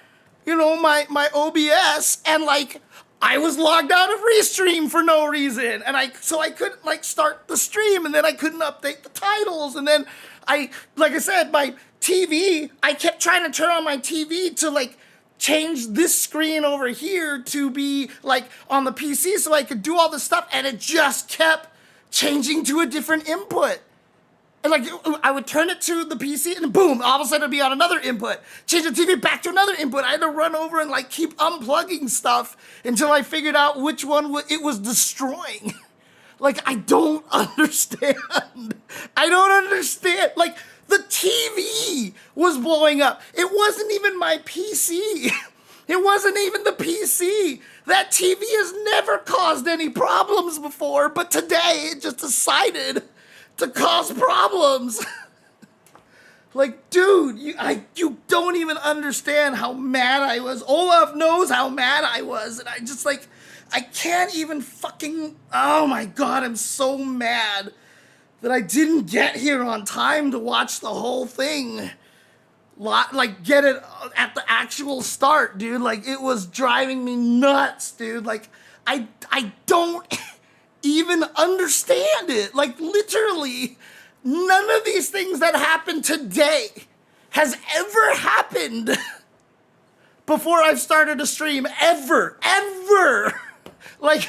you know, my OBS, and like, I was logged out of Restream for no reason, and so I couldn't like start the stream, and then I couldn't update the titles, and then like I said, my TV, I kept trying to turn on my TV to like change this screen over here to be like on the PC so I could do all this stuff, and it just kept changing to a different input. And like, I would turn it to the PC and boom, all of a sudden it'd be on another input. Change the TV back to another input. I had to run over and like keep unplugging stuff until I figured out which one it was destroying. Like, I don't understand. I don't understand. Like, the TV was blowing up. It wasn't even my PC. It wasn't even the PC. That TV has never caused any problems before, but today it just decided to cause problems. Like, dude, you don't even understand how mad I was. Olaf knows how mad I was, and I just like, I can't even fucking, oh my God, I'm so mad that I didn't get here on time to watch the whole thing. Like, get it at the actual start, dude. Like, it was driving me nuts, dude. Like, I don't even understand it. Like, literally, none of these things that happened today has ever happened before I've started a stream. Ever. Like,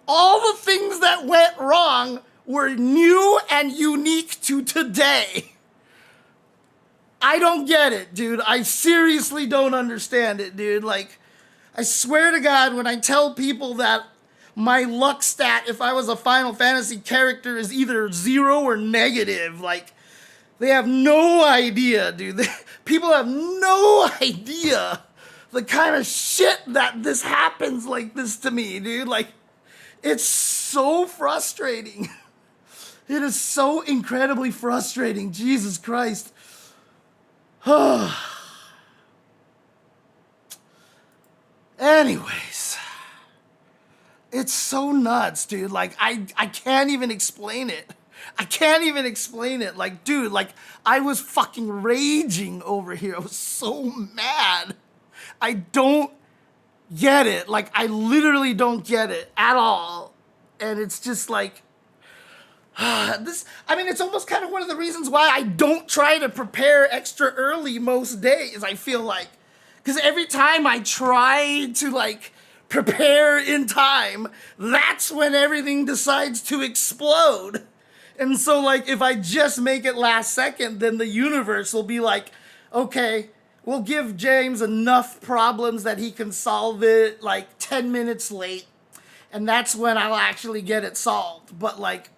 all the things that went wrong were new and unique to today. I don't get it, dude. I seriously don't understand it, dude. Like, I swear to God, when I tell people that my luck stat, if I was a Final Fantasy character, is either 0 or negative, like, they have no idea, dude. People have no idea the kind of shit that this happens like this to me, dude. Like, it's so frustrating. It is so incredibly frustrating. Jesus Christ. Anyways, it's so nuts, dude. Like, I can't even explain it. I can't even explain it. Like, dude, like, I was fucking raging over here. I was so mad. I don't get it. Like, I literally don't get it at all. And it's just like, it's almost kind of one of the reasons why I don't try to prepare extra early most days, I feel like. Because every time I try to, like, prepare in time, that's when everything decides to explode. And so, like, if I just make it last second, then the universe will be like, okay, we'll give James enough problems that he can solve it, like, 10 minutes late. And that's when I'll actually get it solved. But, like,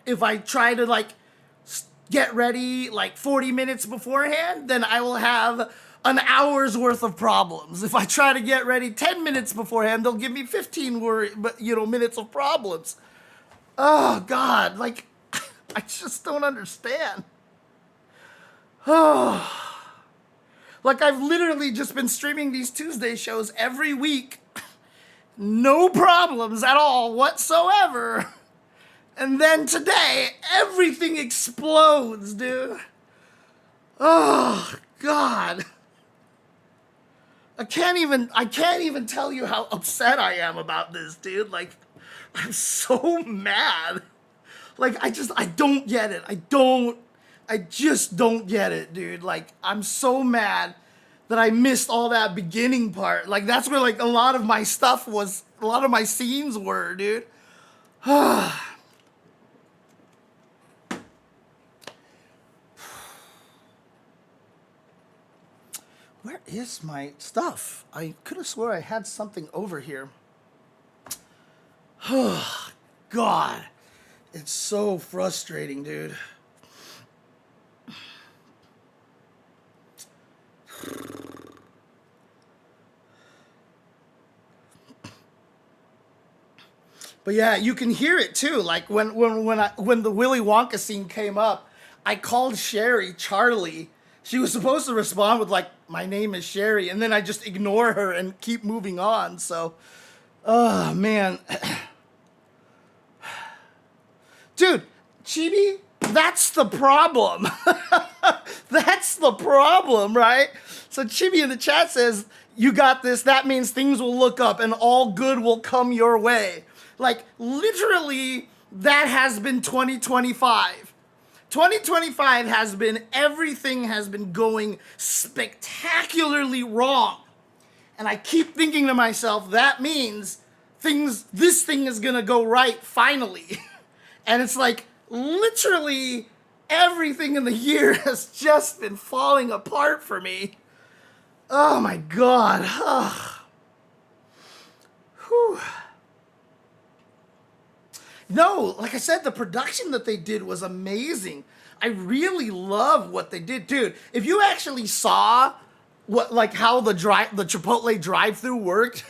if I try to, like, get ready, like, 40 minutes beforehand, then I will have an hour's worth of problems. If I try to get ready 10 minutes beforehand, they'll give me 15 minutes of problems. Oh, God, like, I just don't understand. Oh. Like, I've literally just been streaming these Tuesday shows every week. No problems at all whatsoever. And then today, everything explodes, dude. Oh, God. I can't even tell you how upset I am about this, dude. Like, I'm so mad. Like, I don't get it. I just don't get it, dude. Like, I'm so mad that I missed all that beginning part. Like, that's where, like, a lot of my scenes were, dude. Where is my stuff? I could have swore I had something over here. God. It's so frustrating, dude. But yeah, you can hear it too. Like when the Willy Wonka scene came up, I called Sherry Charlie. She was supposed to respond with like, "My name is Sherry," and then I just ignore her and keep moving on. So, oh man. Dude, Chibi, that's the problem. That's the problem, right? So Chibi in the chat says, "You got this. That means things will look up and all good will come your way." Like, literally, that has been 2025. 2025 has been, everything has been going spectacularly wrong. And I keep thinking to myself, that means this thing is gonna go right finally. And it's like, literally, everything in the year has just been falling apart for me. Oh my God. Whew. No, like I said, the production that they did was amazing. I really love what they did. Dude, if you actually saw how the Chipotle drive-thru worked,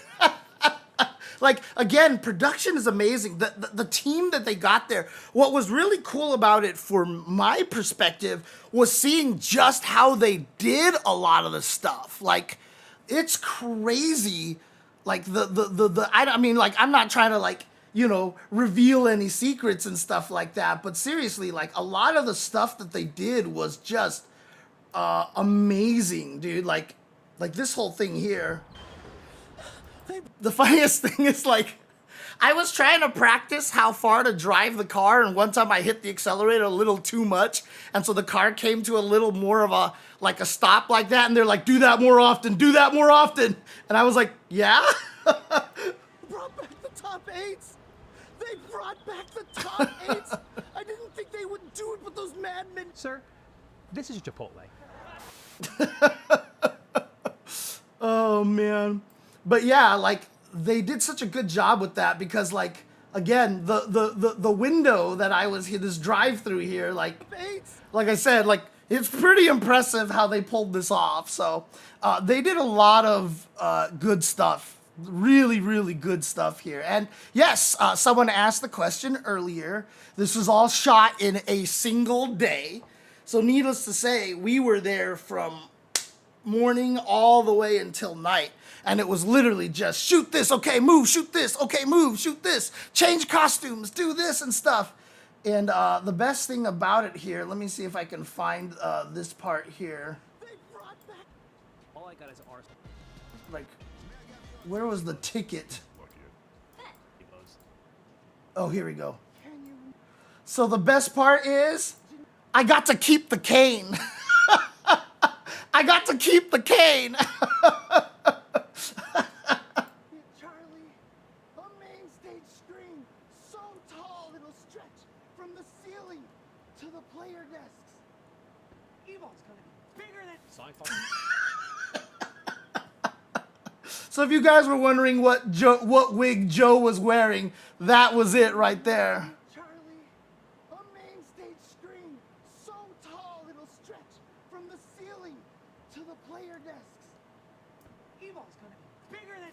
like, again, production is amazing. The team that they got there, what was really cool about it from my perspective was seeing just how they did a lot of the stuff. Like, it's crazy. Like, I mean, like, I'm not trying to, like, you know, reveal any secrets and stuff like that. But seriously, like, a lot of the stuff that they did was just amazing, dude. Like this whole thing here. The funniest thing is, like, I was trying to practice how far to drive the car, and one time I hit the accelerator a little too much, and so the car came to a little more of a stop like that, and they're like, "Do that more often, do that more often." And I was like, yeah? Brought back the top 8s. They brought back the top 8s. I didn't think they would do it, but those madmen. Sir, this is Chipotle. Oh man. But yeah, like they did such a good job with that because like again, the window that I was here, this drive through here, like I said, like it's pretty impressive how they pulled this off. So they did a lot of good stuff. Really, really good stuff here. And yes, someone asked the question earlier. This was all shot in a single day. So needless to say, we were there from morning all the way until night. And it was literally just shoot this, okay, move, shoot this, okay, move, shoot this, change costumes, do this and stuff. And the best thing about it here, let me see if I can find this part here. All I got is Arsenal. Like, where was the ticket? Oh, here we go. So the best part is I got to keep the cane. I got to keep the cane. Charlie, a main stage screen so tall it'll stretch from the ceiling to the player desks. Evo's gonna be bigger than. So if you guys were wondering what wig Joe was wearing, that was it right there. Charlie, a main stage screen so tall it'll stretch from the ceiling to the player desks. Evo's gonna be bigger than.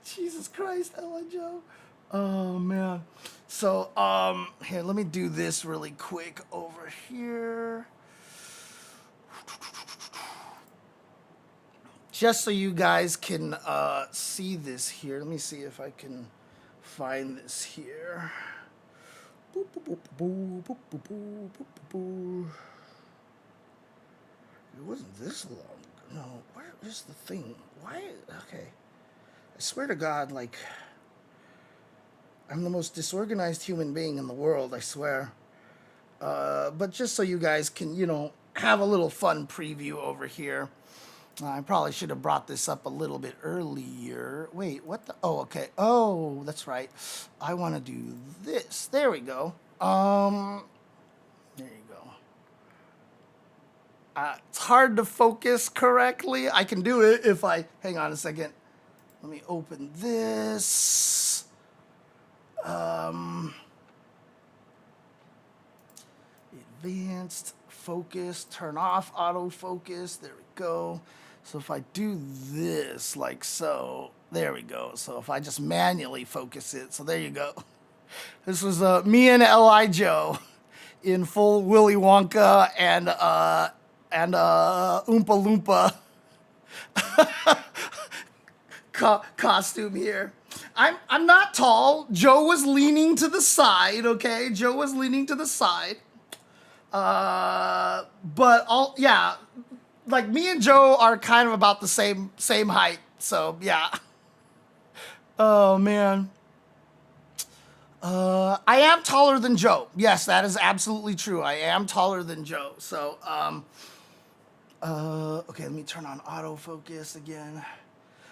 Jesus Christ, Ella Joe. Oh man. So here, let me do this really quick over here. Just so you guys can see this here. Let me see if I can find this here. Boop, boop, boop, boop, boop, boop, boop, boop, boop. It wasn't this long. No, where is the thing? Why? Okay. I swear to God, like, I'm the most disorganized human being in the world, I swear. But just so you guys can, you know, have a little fun preview over here. I probably should have brought this up a little bit earlier. Wait, what the? Oh, okay. Oh, that's right. I want to do this. There we go. There you go. It's hard to focus correctly. I can do it if I... Hang on a second. Let me open this. Advanced focus, turn off autofocus. There we go. So if I do this like so, there we go. So if I just manually focus it, so there you go. This was me and L.I. Joe in full Willy Wonka and Oompa Loompa costume here. I'm not tall. Joe was leaning to the side, okay? Joe was leaning to the side. But yeah, like me and Joe are kind of about the same height. So yeah. Oh man. I am taller than Joe. Yes, that is absolutely true. I am taller than Joe. So okay, let me turn on autofocus again.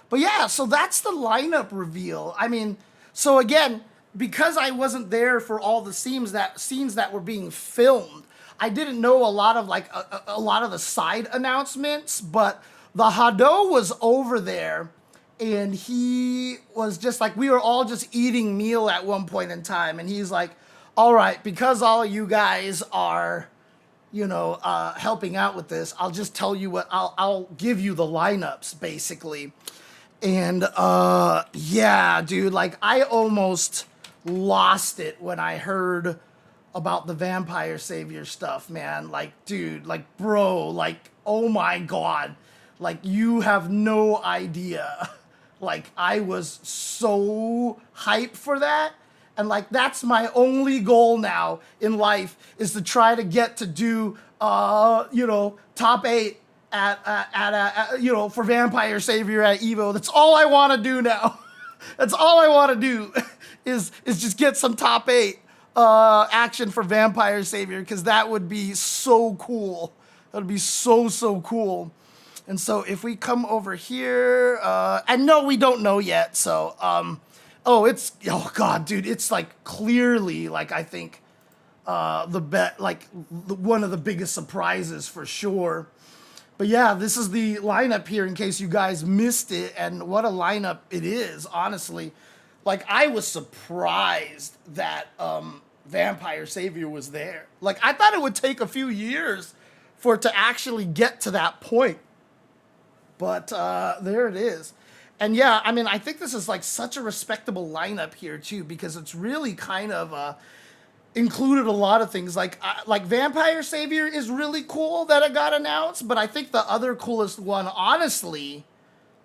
But yeah, so that's the lineup reveal. I mean, so again, because I wasn't there for all the scenes that were being filmed, I didn't know a lot of like a lot of the side announcements, but the Hado was over there and he was just like, we were all just eating meal at one point in time. And he's like, all right, because all of you guys are, you know, helping out with this, I'll just tell you what, I'll give you the lineups basically. And yeah, dude, like I almost lost it when I heard about the Vampire Savior stuff, man. Like, dude, like, bro, like, oh my God. Like, you have no idea. Like, I was so hyped for that. And like, that's my only goal now in life is to try to get to do, you know, top 8 at you know, for Vampire Savior at Evo. That's all I want to do now. That's all I want to do is just get some top 8 action for Vampire Savior, because that would be so cool. That would be so cool. And so if we come over here, and no, we don't know yet. So, oh God, dude, it's like clearly like, I think one of the biggest surprises for sure. But yeah, this is the lineup here in case you guys missed it, and what a lineup it is, honestly. Like, I was surprised that Vampire Savior was there. Like, I thought it would take a few years for it to actually get to that point. But there it is. And yeah, I mean, I think this is like such a respectable lineup here too, because it's really kind of included a lot of things. Like Vampire Savior is really cool that it got announced, but I think the other coolest one, honestly,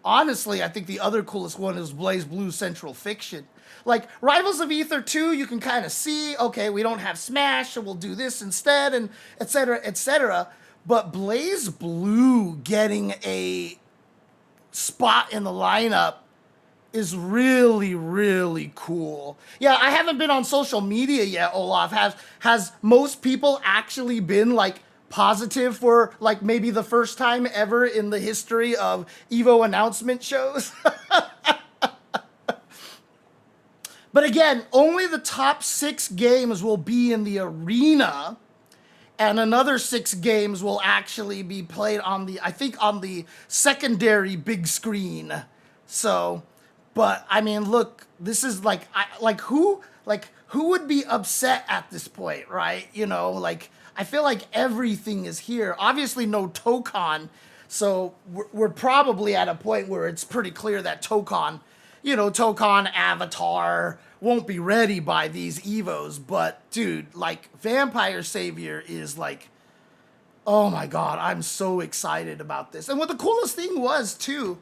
I think the other coolest one is Blaze Blue Central Fiction. Like, Rivals of Ether 2, you can kind of see, okay, we don't have Smash, so we'll do this instead, and et cetera, et cetera. But Blaze Blue getting a spot in the lineup is really, really cool. Yeah, I haven't been on social media yet, Olaf. Has most people actually been, like, positive for, like, maybe the first time ever in the history of EVO announcement shows? But again, only the top 6 games will be in the arena, and another 6 games will actually be played on the, I think, on the secondary big screen. So, but I mean, look, this is like, who would be upset at this point, right? You know, like, I feel like everything is here. Obviously, no Tokon, so we're probably at a point where it's pretty clear that Tokon, Avatar won't be ready by these Evos. But dude, like, Vampire Savior is like, oh my god, I'm so excited about this. And what the coolest thing was too,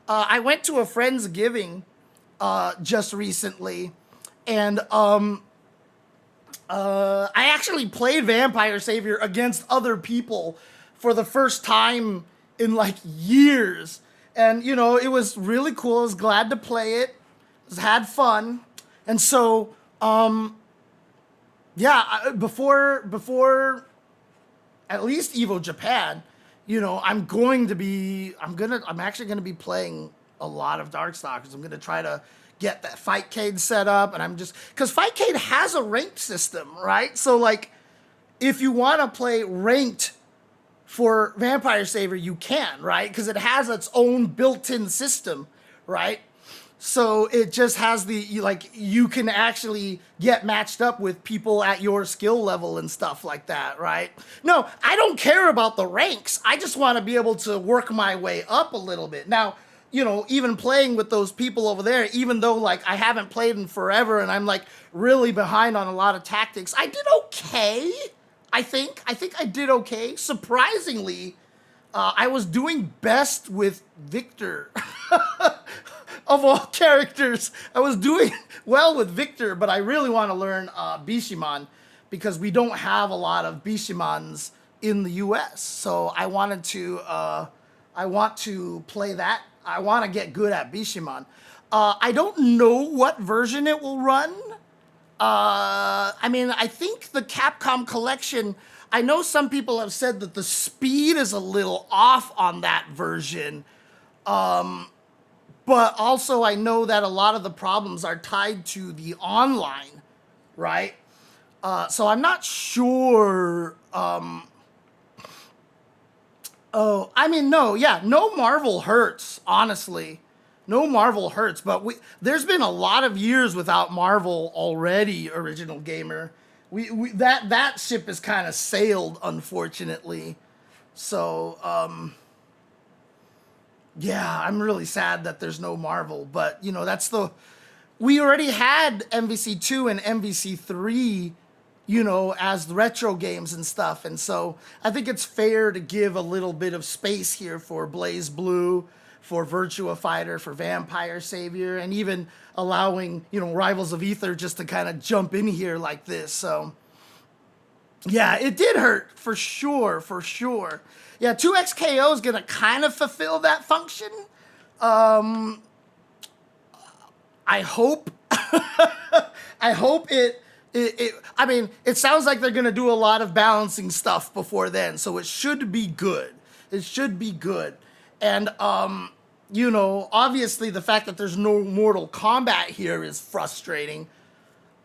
I went to a Friendsgiving just recently, and I actually played Vampire Savior against other people for the first time in like years. And, you know, it was really cool. I was glad to play it. Had fun. And so, yeah, before at least EVO Japan, you know, I'm actually gonna be playing a lot of Darkstalkers. I'm gonna try to get that Fightcade set up, and because Fightcade has a ranked system, right? So like, if you want to play ranked for Vampire Savior, you can, right? Because it has its own built-in system, right? So it just has you can actually get matched up with people at your skill level and stuff like that, right? No, I don't care about the ranks. I just want to be able to work my way up a little bit. Now, you know, even playing with those people over there, even though like I haven't played in forever and I'm like really behind on a lot of tactics, I did okay. I think I did okay. Surprisingly, I was doing best with Victor. Of all characters, I was doing well with Victor, but I really want to learn Bishiman because we don't have a lot of Bishimans in the US. So I want to play that. I want to get good at Bishiman. I don't know what version it will run. I mean, I think the Capcom Collection, I know some people have said that the speed is a little off on that version. But also I know that a lot of the problems are tied to the online, right? So I'm not sure. Oh, I mean, no Marvel hurts, honestly. No Marvel hurts, but there's been a lot of years without Marvel already, Original Gamer. That ship is kind of sailed, unfortunately. So, yeah, I'm really sad that there's no Marvel, but you know, we already had MVC2 and MVC3, you know, as retro games and stuff. And so I think it's fair to give a little bit of space here for Blaze Blue, for Virtua Fighter, for Vampire Savior, and even allowing, you know, Rivals of Ether just to kind of jump in here like this. So yeah, it did hurt for sure, for sure. Yeah, 2XKO is going to kind of fulfill that function. I hope. I hope it. I mean, it sounds like they're going to do a lot of balancing stuff before then, so it should be good. It should be good. And, you know, obviously the fact that there's no Mortal Kombat here is frustrating.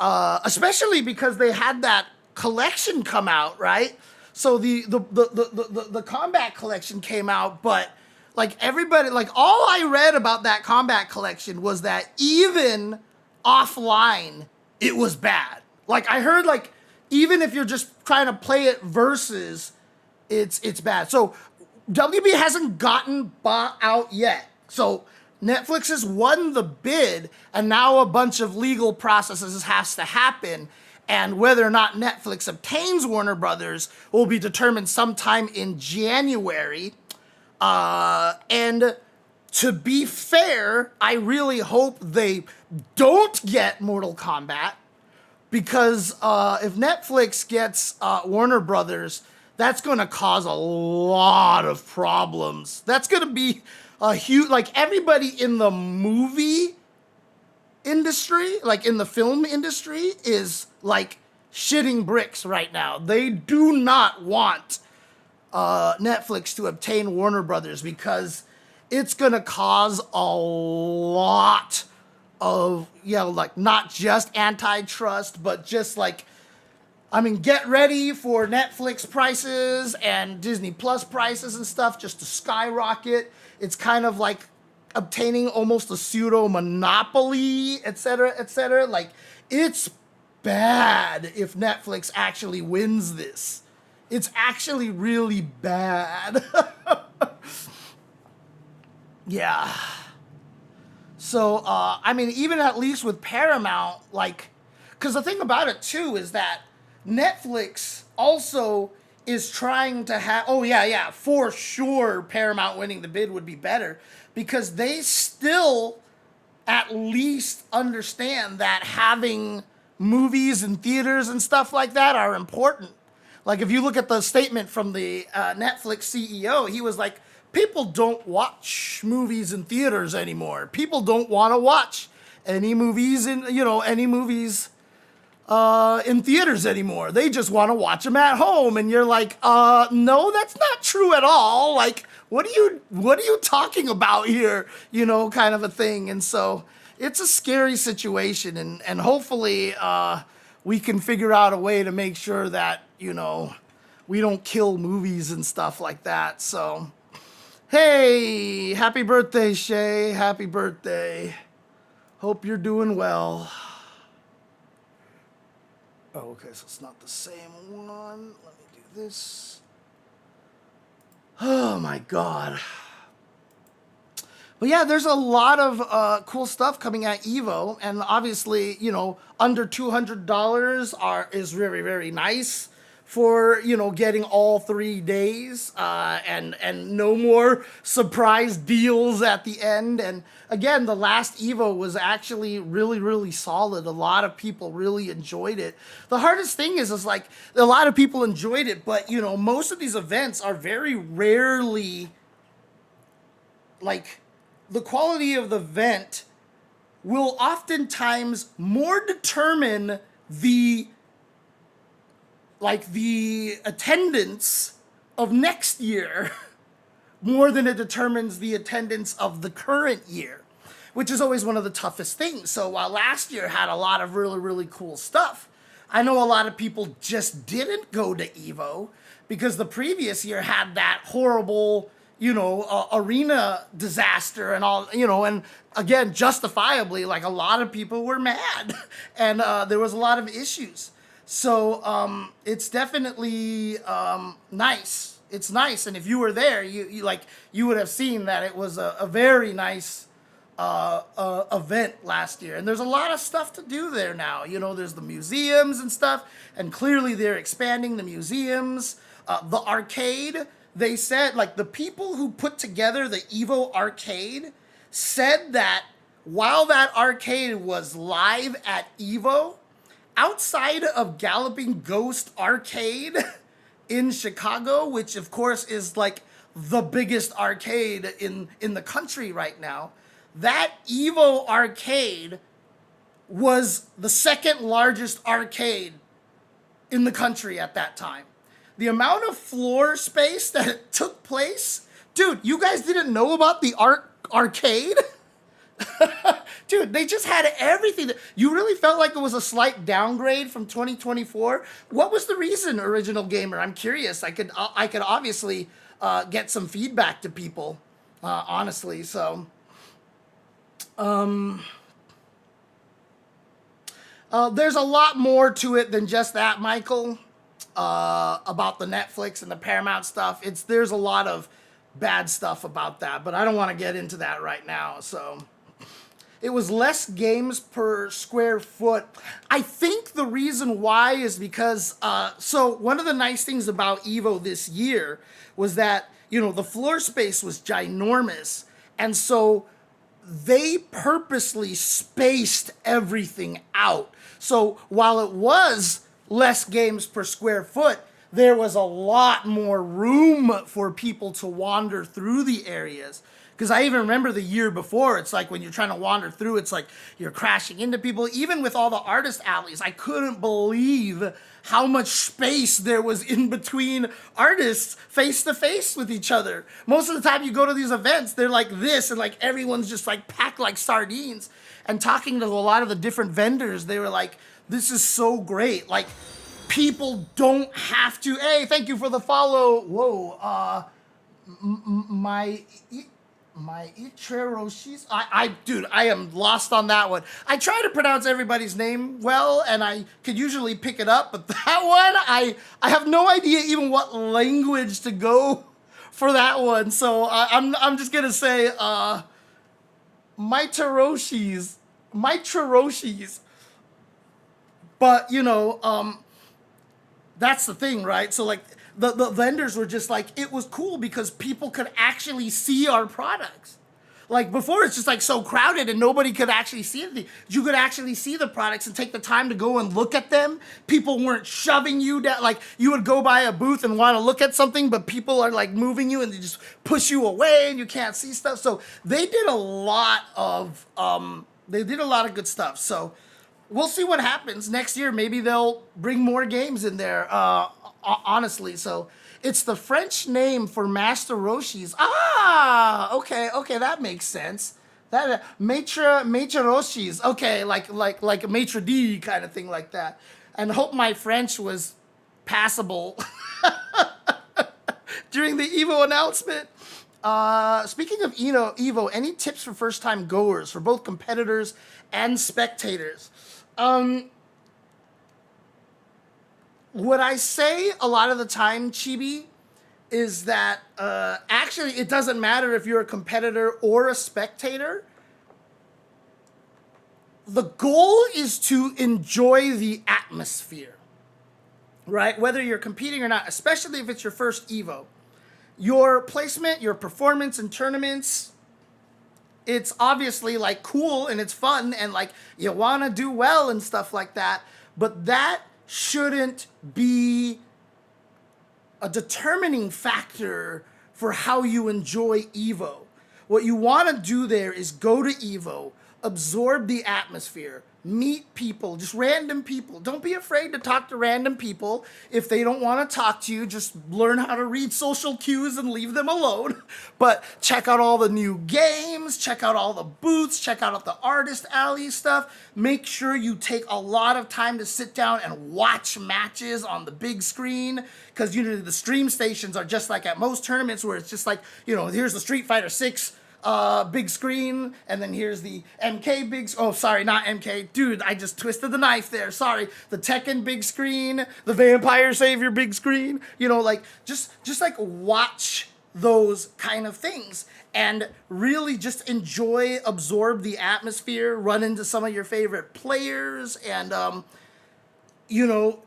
Especially because they had that collection come out, right? So the combat collection came out, but like everybody, like all I read about that combat collection was that even offline, it was bad. Like I heard, like even if you're just trying to play it versus, it's bad. So WB hasn't gotten out yet. So Netflix has won the bid, and now a bunch of legal processes has to happen. And whether or not Netflix obtains Warner Brothers will be determined sometime in January. And to be fair, I really hope they don't get Mortal Kombat, because if Netflix gets Warner Brothers, that's going to cause a lot of problems. That's going to be a huge, like everybody in the movie industry, like in the film industry, is like shitting bricks right now. They do not want Netflix to obtain Warner Brothers, because it's gonna cause a lot of, like not just antitrust, but just like, I mean, get ready for Netflix prices and Disney Plus prices and stuff just to skyrocket. It's kind of like obtaining almost a pseudo monopoly, etc., etc. Like, it's bad if Netflix actually wins this. It's actually really bad. Yeah. So, I mean, even at least with Paramount, like, because the thing about it too is that Netflix also is trying to have, for sure Paramount winning the bid would be better, because they still at least understand that having movies and theaters and stuff like that are important. Like if you look at the statement from the Netflix CEO, he was like, people don't watch movies in theaters anymore. People don't want to watch any movies in theaters anymore. They just want to watch them at home. And you're like, no, that's not true at all. Like, what are you talking about here? You know, kind of a thing. And so it's a scary situation, and hopefully we can figure out a way to make sure that, you know, we don't kill movies and stuff like that. So, hey, happy birthday, Shay. Happy birthday. Hope you're doing well. Oh, okay, so it's not the same one. Let me do this. Oh my God. But yeah, there's a lot of cool stuff coming at Evo, and obviously, you know, under $200 is very, very nice for, you know, getting all 3 days, and no more surprise deals at the end. And again, the last Evo was actually really, really solid. A lot of people really enjoyed it. The hardest thing is like, a lot of people enjoyed it, but, you know, most of these events are very rarely, like, the quality of the event will oftentimes more determine the attendance of next year more than it determines the attendance of the current year, which is always one of the toughest things. So while last year had a lot of really, really cool stuff, I know a lot of people just didn't go to Evo because the previous year had that horrible, you know, arena disaster and all, you know, and again, justifiably, like a lot of people were mad and there was a lot of issues. So it's definitely nice. It's nice. And if you were there, you would have seen that it was a very nice event last year. And there's a lot of stuff to do there now. You know, there's the museums and stuff, and clearly they're expanding the museums. The arcade, they said, like, the people who put together the Evo arcade said that while that arcade was live at Evo, outside of Galloping Ghost Arcade in Chicago, which of course is like the biggest arcade in the country right now, that Evo arcade was the second largest arcade in the country at that time. The amount of floor space that took place, dude, you guys didn't know about the arcade? Dude, they just had everything. You really felt like it was a slight downgrade from 2024. What was the reason, Original Gamer? I'm curious. I could obviously get some feedback to people, honestly. So, there's a lot more to it than just that, Michael. About the Netflix and the Paramount stuff. There's a lot of bad stuff about that, but I don't want to get into that right now. So. It was less games per square foot. I think the reason why is because, so one of the nice things about EVO this year was that, the floor space was ginormous. And so they purposely spaced everything out. So while it was less games per square foot, there was a lot more room for people to wander through the areas. Because I even remember the year before, it's like when you're trying to wander through, it's like you're crashing into people. Even with all the artist alleys, I couldn't believe how much space there was in between artists face to face with each other. Most of the time you go to these events, they're like this, and like everyone's just like packed like sardines. And talking to a lot of the different vendors, they were like, this is so great. Like, people don't have to, hey, thank you for the follow. Whoa, my Ichiroshis. Dude, I am lost on that one. I try to pronounce everybody's name well, and I could usually pick it up, but that one, I have no idea even what language to go for that one. So I'm just gonna say, my Tiroshis. But that's the thing, right? So like, the vendors were just like, it was cool because people could actually see our products. Like before, it's just like so crowded and nobody could actually see anything. You could actually see the products and take the time to go and look at them. People weren't shoving you down. Like you would go by a booth and want to look at something, but people are like moving you and they just push you away and you can't see stuff. So they did a lot of good stuff. So we'll see what happens next year. Maybe they'll bring more games in there. Honestly, so it's the French name for Master Roshi's. Okay, that makes sense. That Maitre Roshi's. Okay, like a Maitre D kind of thing like that. And hope my French was passable during the EVO announcement. Speaking of EVO, any tips for first-time goers for both competitors and spectators? What I say a lot of the time, Chibi, is that actually it doesn't matter if you're a competitor or a spectator. The goal is to enjoy the atmosphere, right? Whether you're competing or not, especially if it's your first EVO. Your placement, your performance in tournaments, it's obviously like cool and it's fun and like you want to do well and stuff like that, but that shouldn't be a determining factor for how you enjoy EVO. What you want to do there is go to EVO, absorb the atmosphere, meet people, just random people. Don't be afraid to talk to random people. If they don't want to talk to you, just learn how to read social cues and leave them alone. But check out all the new games, check out all the booths, check out the artist alley stuff. Make sure you take a lot of time to sit down and watch matches on the big screen, because the stream stations are just like at most tournaments where it's just like, here's the Street Fighter 6 big screen, and then here's the MK not MK, dude, I just twisted the knife there, sorry, the Tekken big screen, the Vampire Savior big screen, just like watch those kind of things and really just absorb the atmosphere, run into some of your favorite players, and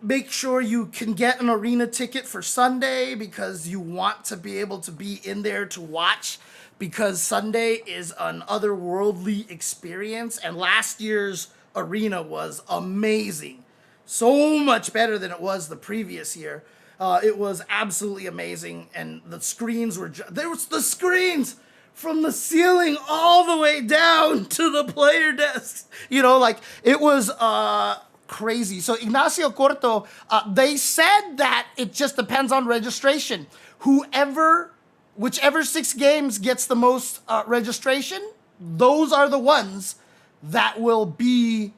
make sure you can get an arena ticket for Sunday because you want to be able to be in there to watch, because Sunday is an otherworldly experience, and last year's arena was amazing. So much better than it was the previous year. It was absolutely amazing, and the screens there was the screens from the ceiling all the way down to the player desks. It was crazy. So Ignacio Corto, they said that it just depends on registration. Whichever 6 games gets the most registration, those are the ones that will be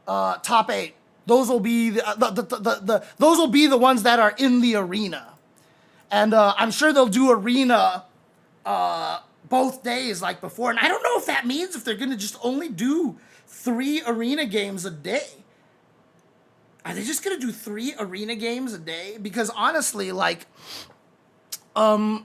top 8. Those will be those will be the ones that are in the arena. And I'm sure they'll do arena both days like before. And I don't know if that means if they're going to just only do 3 arena games a day. Are they just going to do 3 arena games a day? Because honestly, like, that'd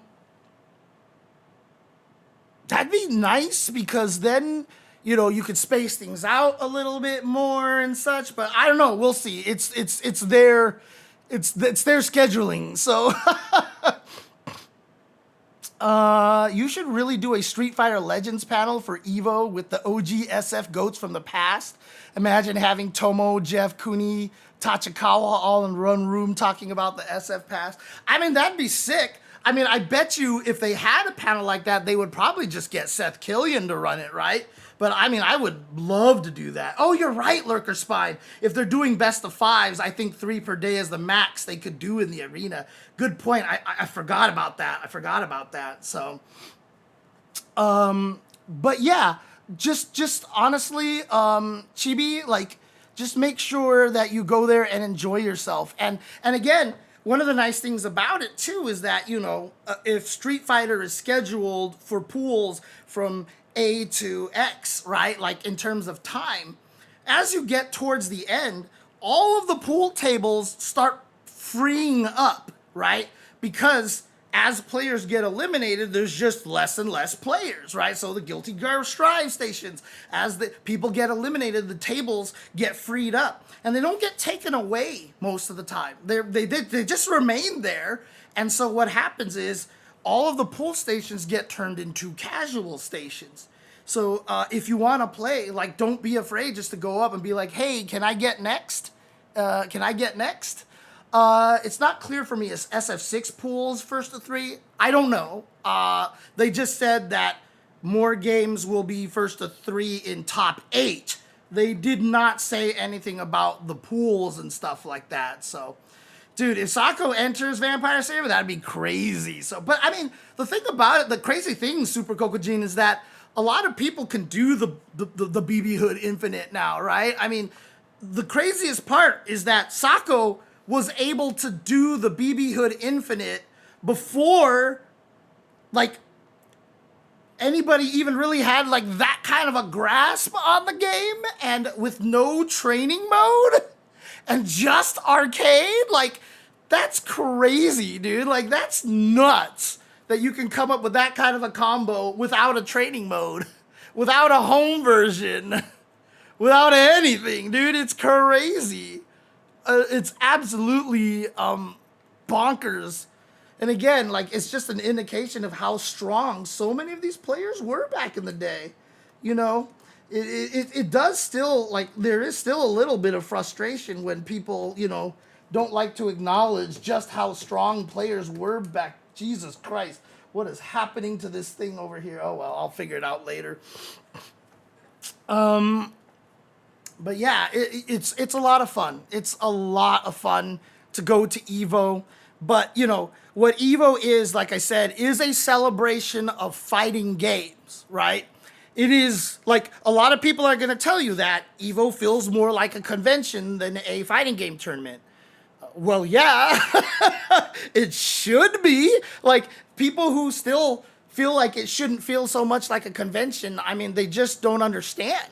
be nice because then, you know, you could space things out a little bit more and such. But I don't know. We'll see. It's their scheduling. So you should really do a Street Fighter Legends panel for Evo with the OG SF goats from the past. Imagine having Tomo, Jeff, Kuni, Tachikawa all in one room talking about the SF past. I mean, that'd be sick. I mean, I bet you if they had a panel like that, they would probably just get Seth Killian to run it, right? But I mean, I would love to do that. Oh, you're right, Lurker Spine. If they're doing best of 5s, I think 3 per day is the max they could do in the arena. Good point. I forgot about that. So, but yeah, just honestly, Chibi, like, just make sure that you go there and enjoy yourself. And again, one of the nice things about it too is that, you know, if Street Fighter is scheduled for pools from A to X, right? Like in terms of time, as you get towards the end, all of the pool tables start freeing up, right? Because as players get eliminated, there's just less and less players, right? So the Guilty Gear Strive stations, as the people get eliminated, the tables get freed up. And they don't get taken away most of the time. They just remain there. And so what happens is all of the pool stations get turned into casual stations. So if you want to play, like, don't be afraid just to go up and be like, hey, can I get next? It's not clear for me, is SF6 pools first to 3? I don't know. They just said that more games will be first to 3 in top 8. They did not say anything about the pools and stuff like that. So, dude, if Sako enters Vampire Saver, that'd be crazy. So, but I mean, the thing about it, the crazy thing, Super Kokujin, is that a lot of people can do the BB Hood Infinite now, right? I mean, the craziest part is that Sako was able to do the BB Hood Infinite before, like, anybody even really had, like, that kind of a grasp on the game, and with no training mode and just arcade. Like, that's crazy, dude. Like, that's nuts that you can come up with that kind of a combo without a training mode, without a home version, without anything, dude. It's crazy. It's absolutely bonkers. And again, like, it's just an indication of how strong so many of these players were back in the day. You know, it does still, like, there is still a little bit of frustration when people, you know, don't like to acknowledge just how strong players were back. Jesus Christ, what is happening to this thing over here? Oh, well, I'll figure it out later. But yeah, it's a lot of fun. It's a lot of fun to go to Evo. But, you know, what Evo is, like I said, is a celebration of fighting games, right? It is, like, a lot of people are going to tell you that Evo feels more like a convention than a fighting game tournament. Well, yeah, it should be. Like, people who still feel like it shouldn't feel so much like a convention, I mean, they just don't understand.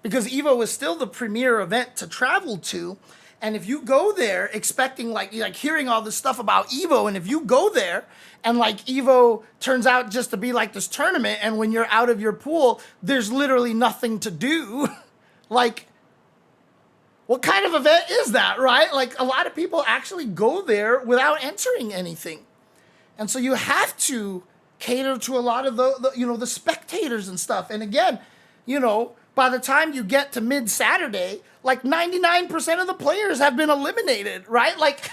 Because Evo is still the premier event to travel to. And if you go there expecting, like hearing all this stuff about Evo, and if you go there and, like, Evo turns out just to be like this tournament, and when you're out of your pool, there's literally nothing to do, like, what kind of event is that, right? Like, a lot of people actually go there without entering anything. And so you have to cater to a lot of the spectators and stuff. And again, you know, by the time you get to mid-Saturday, like, 99% of the players have been eliminated, right? Like,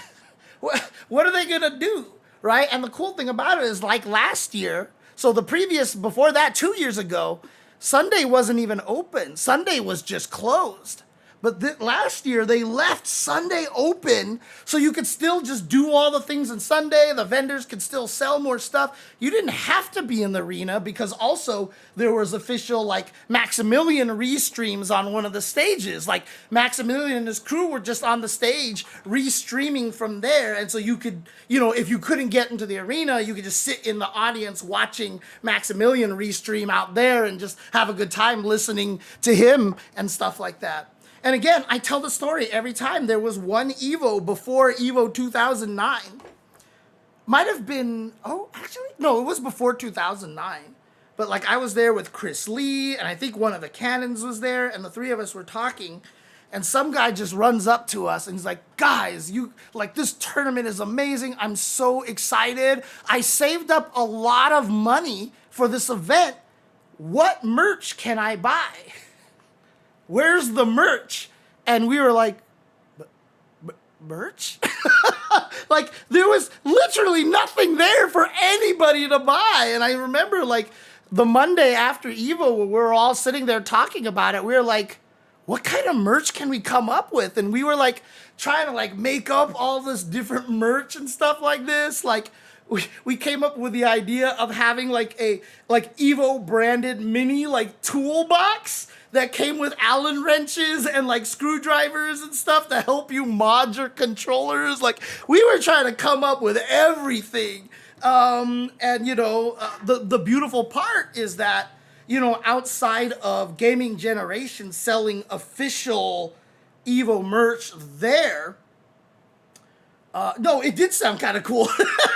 what are they gonna do, right? And the cool thing about it is, like, last year, so before that, 2 years ago, Sunday wasn't even open. Sunday was just closed. But last year, they left Sunday open so you could still just do all the things on Sunday. The vendors could still sell more stuff. You didn't have to be in the arena because also there was official, like, Maximilian restreams on one of the stages. Like, Maximilian and his crew were just on the stage restreaming from there. And so you could, you know, if you couldn't get into the arena, you could just sit in the audience watching Maximilian restream out there and just have a good time listening to him and stuff like that. And again, I tell the story every time. There was one Evo before Evo 2009. Might have been, oh, actually, no, it was before 2009. But like I was there with Chris Lee, and I think one of the Cannons was there, and the three of us were talking. And some guy just runs up to us and he's like, guys, you like this tournament is amazing. I'm so excited. I saved up a lot of money for this event. What merch can I buy? Where's the merch? And we were like, merch? Like, there was literally nothing there for anybody to buy. And I remember, like, the Monday after Evo, when we were all sitting there talking about it, we were like, what kind of merch can we come up with? And we were, like, trying to, like, make up all this different merch and stuff like this. Like, we came up with the idea of having, like, a, like, Evo branded mini, like, toolbox that came with Allen wrenches and like screwdrivers and stuff to help you mod your controllers. Like, we were trying to come up with everything. And you know, the beautiful part is that, you know, outside of Gaming Generation selling official Evo merch there, no, it did sound kind of cool.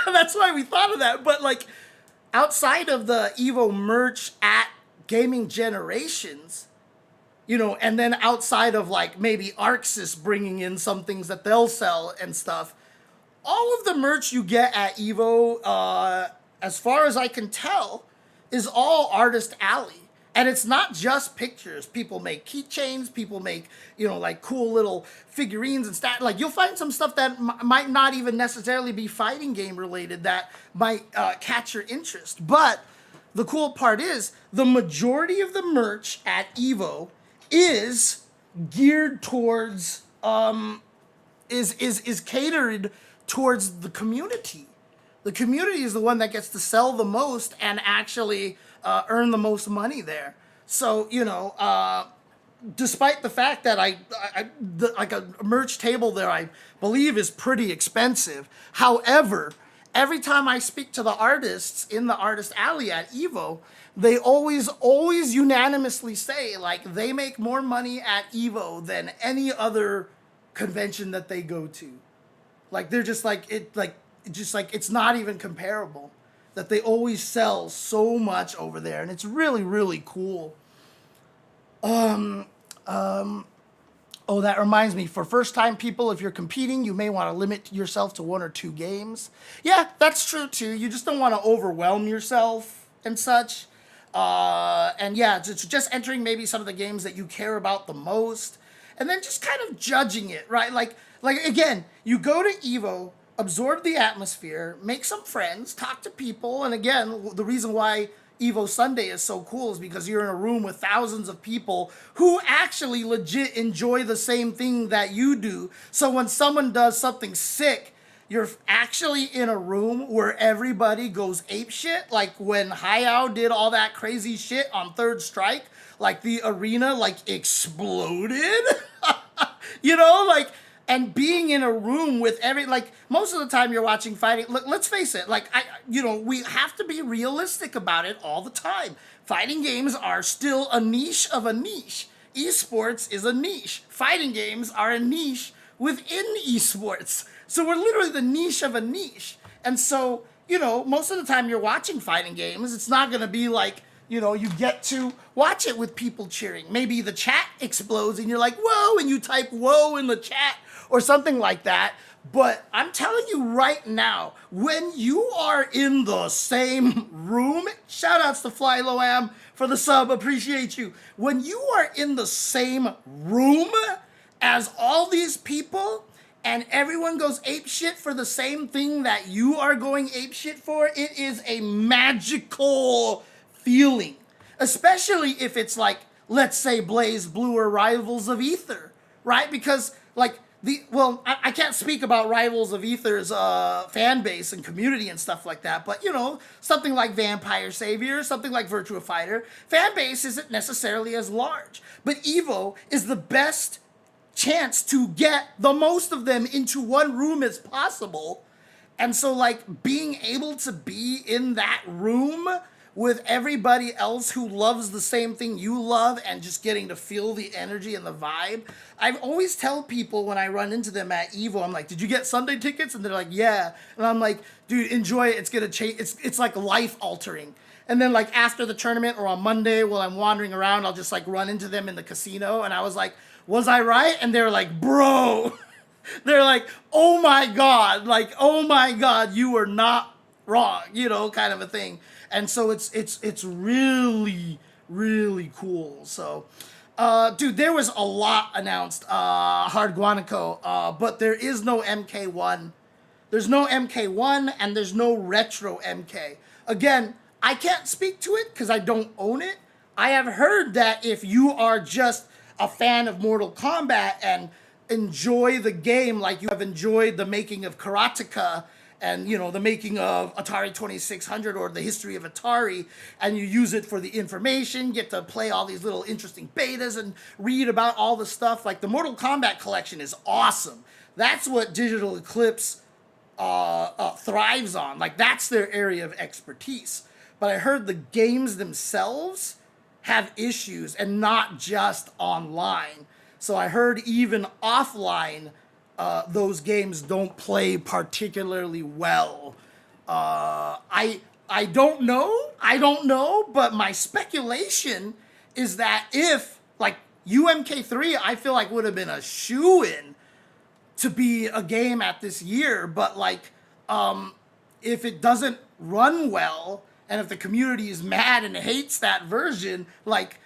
That's why we thought of that. But like, outside of the Evo merch at Gaming Generations, you know, and then outside of like maybe Arxis bringing in some things that they'll sell and stuff, all of the merch you get at Evo, as far as I can tell, is all Artist Alley. And it's not just pictures. People make keychains, people make, you know, like cool little figurines and stuff. Like, you'll find some stuff that might not even necessarily be fighting game related that might catch your interest. But the cool part is the majority of the merch at Evo is geared towards, is catered towards the community. The community is the one that gets to sell the most and actually earn the most money there. So, you know, despite the fact that like a merch table there, I believe is pretty expensive. However, every time I speak to the artists in the Artist Alley at Evo, they always unanimously say, like, they make more money at Evo than any other convention that they go to. Like, they're just like, it's not even comparable. That they always sell so much over there, and it's really, really cool. Oh, that reminds me, for first-time people, if you're competing, you may want to limit yourself to 1 or 2 games. Yeah, that's true, too. You just don't want to overwhelm yourself and such. And yeah, just entering maybe some of the games that you care about the most, and then just kind of judging it, right? Like again, you go to Evo, absorb the atmosphere, make some friends, talk to people, and again, the reason why Evo Sunday is so cool is because you're in a room with thousands of people who actually legit enjoy the same thing that you do. So when someone does something sick, you're actually in a room where everybody goes apeshit. Like when Hayao did all that crazy shit on Third Strike, like the arena like exploded. You know, like, and being in a room with like, most of the time you're watching fighting, look, let's face it, like, we have to be realistic about it all the time. Fighting games are still a niche of a niche. Esports is a niche. Fighting games are a niche within esports. So we're literally the niche of a niche. And so, you know, most of the time you're watching fighting games, it's not going to be like, you know, you get to watch it with people cheering. Maybe the chat explodes and you're like, whoa, and you type whoa in the chat or something like that. But I'm telling you right now, when you are in the same room, shout outs to Fly Loam for the sub, appreciate you. When you are in the same room as all these people and everyone goes apeshit for the same thing that you are going apeshit for, it is a magical feeling. Especially if it's like, let's say, Blaze Blue or Rivals of Ether, right? Because like I can't speak about Rivals of Aether's fan base and community and stuff like that, but you know, something like Vampire Savior, something like Virtua Fighter, fan base isn't necessarily as large. But Evo is the best chance to get the most of them into one room as possible. And so like being able to be in that room with everybody else who loves the same thing you love and just getting to feel the energy and the vibe. I always tell people when I run into them at Evo, I'm like, did you get Sunday tickets? And they're like, yeah. And I'm like, dude, enjoy it. It's gonna change. It's like life altering. And then like after the tournament or on Monday while I'm wandering around, I'll just like run into them in the casino. And I was like, was I right? And they're like, bro, they're like, oh my God, you were not wrong, you know, kind of a thing. And so it's really, really cool. So, dude, there was a lot announced, Hard Guanaco, but there is no MK1. There's no MK1 and there's no Retro MK. Again, I can't speak to it because I don't own it. I have heard that if you are just a fan of Mortal Kombat and enjoy the game like you have enjoyed the making of Karateka and, you know, the making of Atari 2600 or the history of Atari, and you use it for the information, get to play all these little interesting betas and read about all the stuff. Like the Mortal Kombat collection is awesome. That's what Digital Eclipse thrives on. Like that's their area of expertise. But I heard the games themselves have issues and not just online. So I heard even offline, those games don't play particularly well. I don't know, but my speculation is that if like UMK3, I feel like would have been a shoo-in to be a game at this year, but like if it doesn't run well and if the community is mad and hates that version, like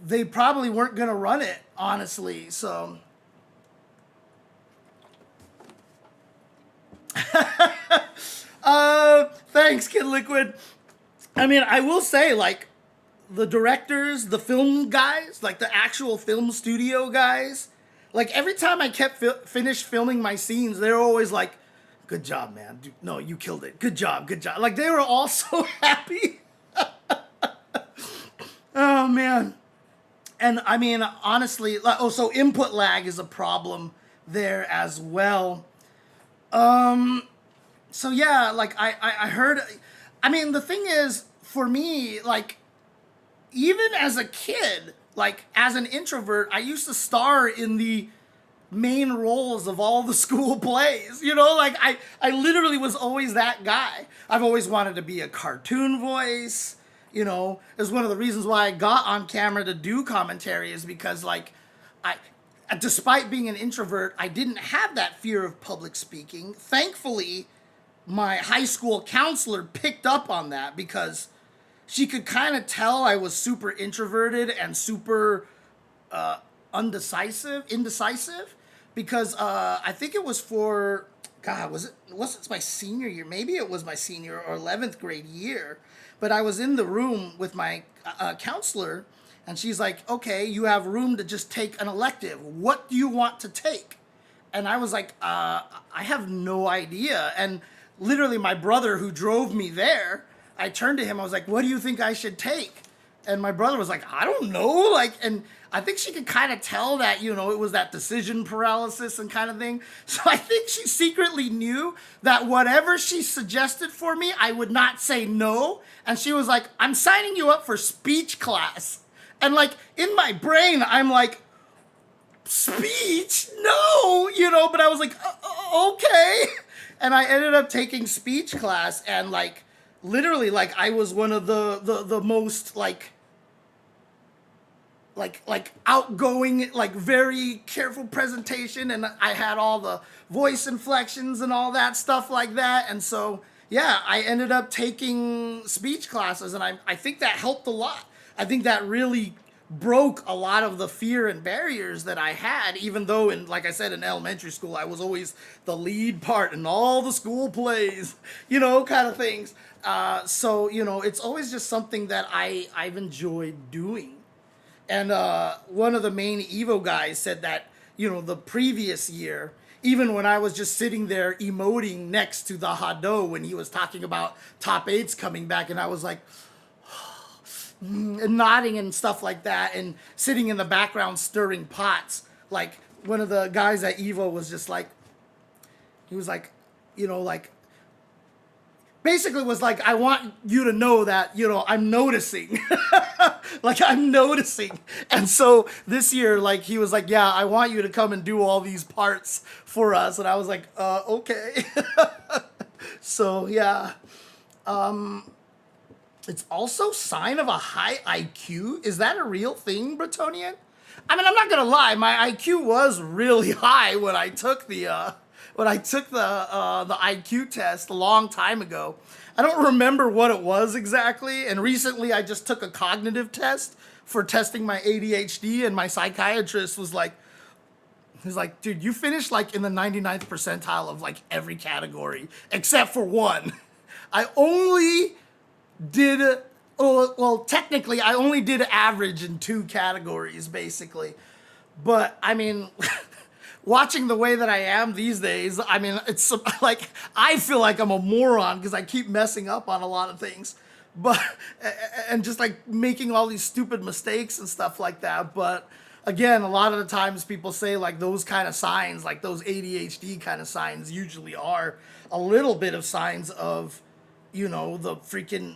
they probably weren't gonna run it, honestly. So thanks, Kid Liquid. I mean, I will say, like, the directors, the film guys, like the actual film studio guys, like every time I finished filming my scenes, they were always like, good job, man. Dude, no, you killed it. Good job, good job. Like they were all so happy. Oh man. And I mean, honestly, so input lag is a problem there as well. So yeah, like I heard, I mean, the thing is, for me, like, even as a kid, like, as an introvert, I used to star in the main roles of all the school plays, you know? Like, I literally was always that guy. I've always wanted to be a cartoon voice, you know? It's one of the reasons why I got on camera to do commentary is because, like, despite being an introvert, I didn't have that fear of public speaking. Thankfully, my high school counselor picked up on that because she could kind of tell I was super introverted and super indecisive, because I think it was for, God, wasn't it my senior year? Maybe it was my senior or 11th grade year, but I was in the room with my counselor, and she's like, okay, you have room to just take an elective. What do you want to take? And I was like, I have no idea. And literally my brother who drove me there, I turned to him, I was like, what do you think I should take? And my brother was like, I don't know. Like, and I think she could kind of tell that, you know, it was that decision paralysis and kind of thing. So I think she secretly knew that whatever she suggested for me, I would not say no. And she was like, I'm signing you up for speech class. And like, in my brain, I'm like, speech? No, you know, but I was like, okay. And I ended up taking speech class, and like, literally, like, I was one of the most like outgoing, like very careful presentation, and I had all the voice inflections and all that stuff like that. And so yeah, I ended up taking speech classes, and I think that helped a lot. I think that really broke a lot of the fear and barriers that I had, even though like I said, in elementary school, I was always the lead part in all the school plays, you know, kind of things. So, you know, it's always just something that I've enjoyed doing. And one of the main Evo guys said that, you know, the previous year, even when I was just sitting there emoting next to the Hado when he was talking about top 8s coming back, and I was like, and nodding and stuff like that, and sitting in the background stirring pots. Like, one of the guys at Evo was just like, he was like, you know, like, basically was like, I want you to know that, you know, I'm noticing. Like, I'm noticing. And so this year, like, he was like, yeah, I want you to come and do all these parts for us. And I was like, okay. So, yeah. It's also sign of a high IQ. Is that a real thing, Bretonian? I mean, I'm not gonna lie, my IQ was really high when I took the IQ test a long time ago. I don't remember what it was exactly, and recently I just took a cognitive test for testing my ADHD, and my psychiatrist was like, he's like, dude, you finished like in the 99th percentile of like every category except for one. I only did, well, technically I only did average in 2 categories basically. But I mean, watching the way that I am these days, I mean, it's like, I feel like I'm a moron because I keep messing up on a lot of things. But, and just like making all these stupid mistakes and stuff like that. But again, a lot of the times people say like those kind of signs, like those ADHD kind of signs usually are a little bit of signs of, you know, the freaking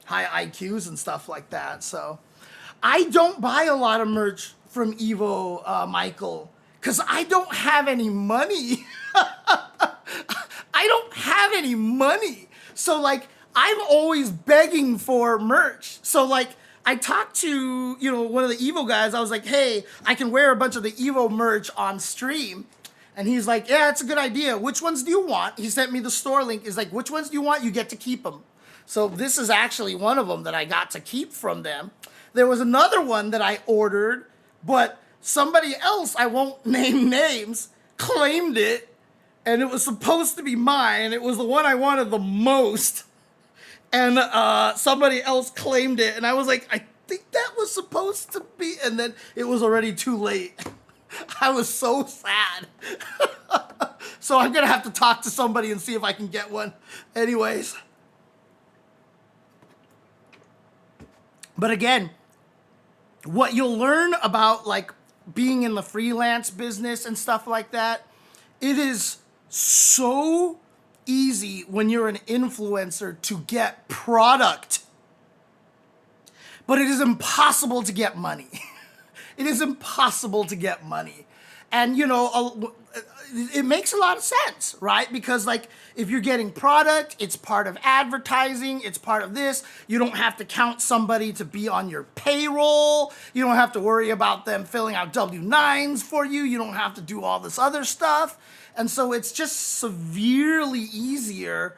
high IQs and stuff like that. So I don't buy a lot of merch from Evo, Michael, because I don't have any money. I don't have any money. So, like, I'm always begging for merch. So, like, I talked to, you know, one of the Evo guys. I was like, hey, I can wear a bunch of the Evo merch on stream. And he's like, yeah, it's a good idea. Which ones do you want? He sent me the store link. He's like, which ones do you want? You get to keep them. So this is actually one of them that I got to keep from them. There was another one that I ordered, but somebody else, I won't name names, claimed it. And it was supposed to be mine. It was the one I wanted the most. And somebody else claimed it. And I was like, I think that was supposed to be. And then it was already too late. I was so sad. So I'm going to have to talk to somebody and see if I can get one. Anyways. But again, what you'll learn about like being in the freelance business and stuff like that, it is so easy when you're an influencer to get product. But it is impossible to get money. It is impossible to get money. And, you know, it makes a lot of sense, right? Because, like, if you're getting product, it's part of advertising, it's part of this. You don't have to count somebody to be on your payroll. You don't have to worry about them filling out W-9s for you. You don't have to do all this other stuff. And so it's just severely easier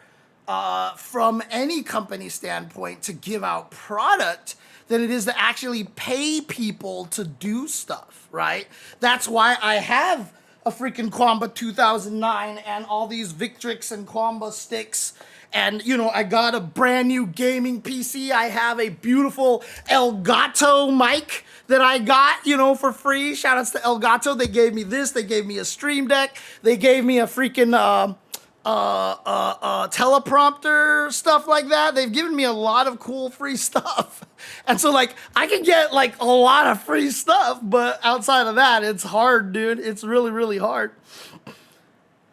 from any company standpoint to give out product than it is to actually pay people to do stuff, right? That's why I have a freaking Quamba 2009 and all these Victrix and Quamba sticks. And, you know, I got a brand new gaming PC. I have a beautiful Elgato mic that I got, you know, for free. Shout outs to Elgato. They gave me this. They gave me a Stream Deck. They gave me a freaking teleprompter, stuff like that. They've given me a lot of cool free stuff. And so, like, I can get, like, a lot of free stuff, but outside of that, it's hard, dude. It's really, really hard.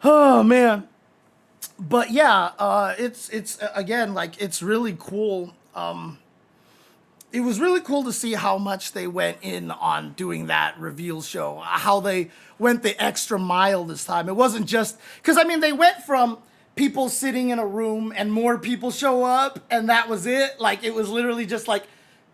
Oh, man. But, yeah, it's again, like, it's really cool. It was really cool to see how much they went in on doing that reveal show, how they went the extra mile this time. It wasn't just, because, I mean, they went from people sitting in a room and more people show up, and that was it. Like, it was literally just like,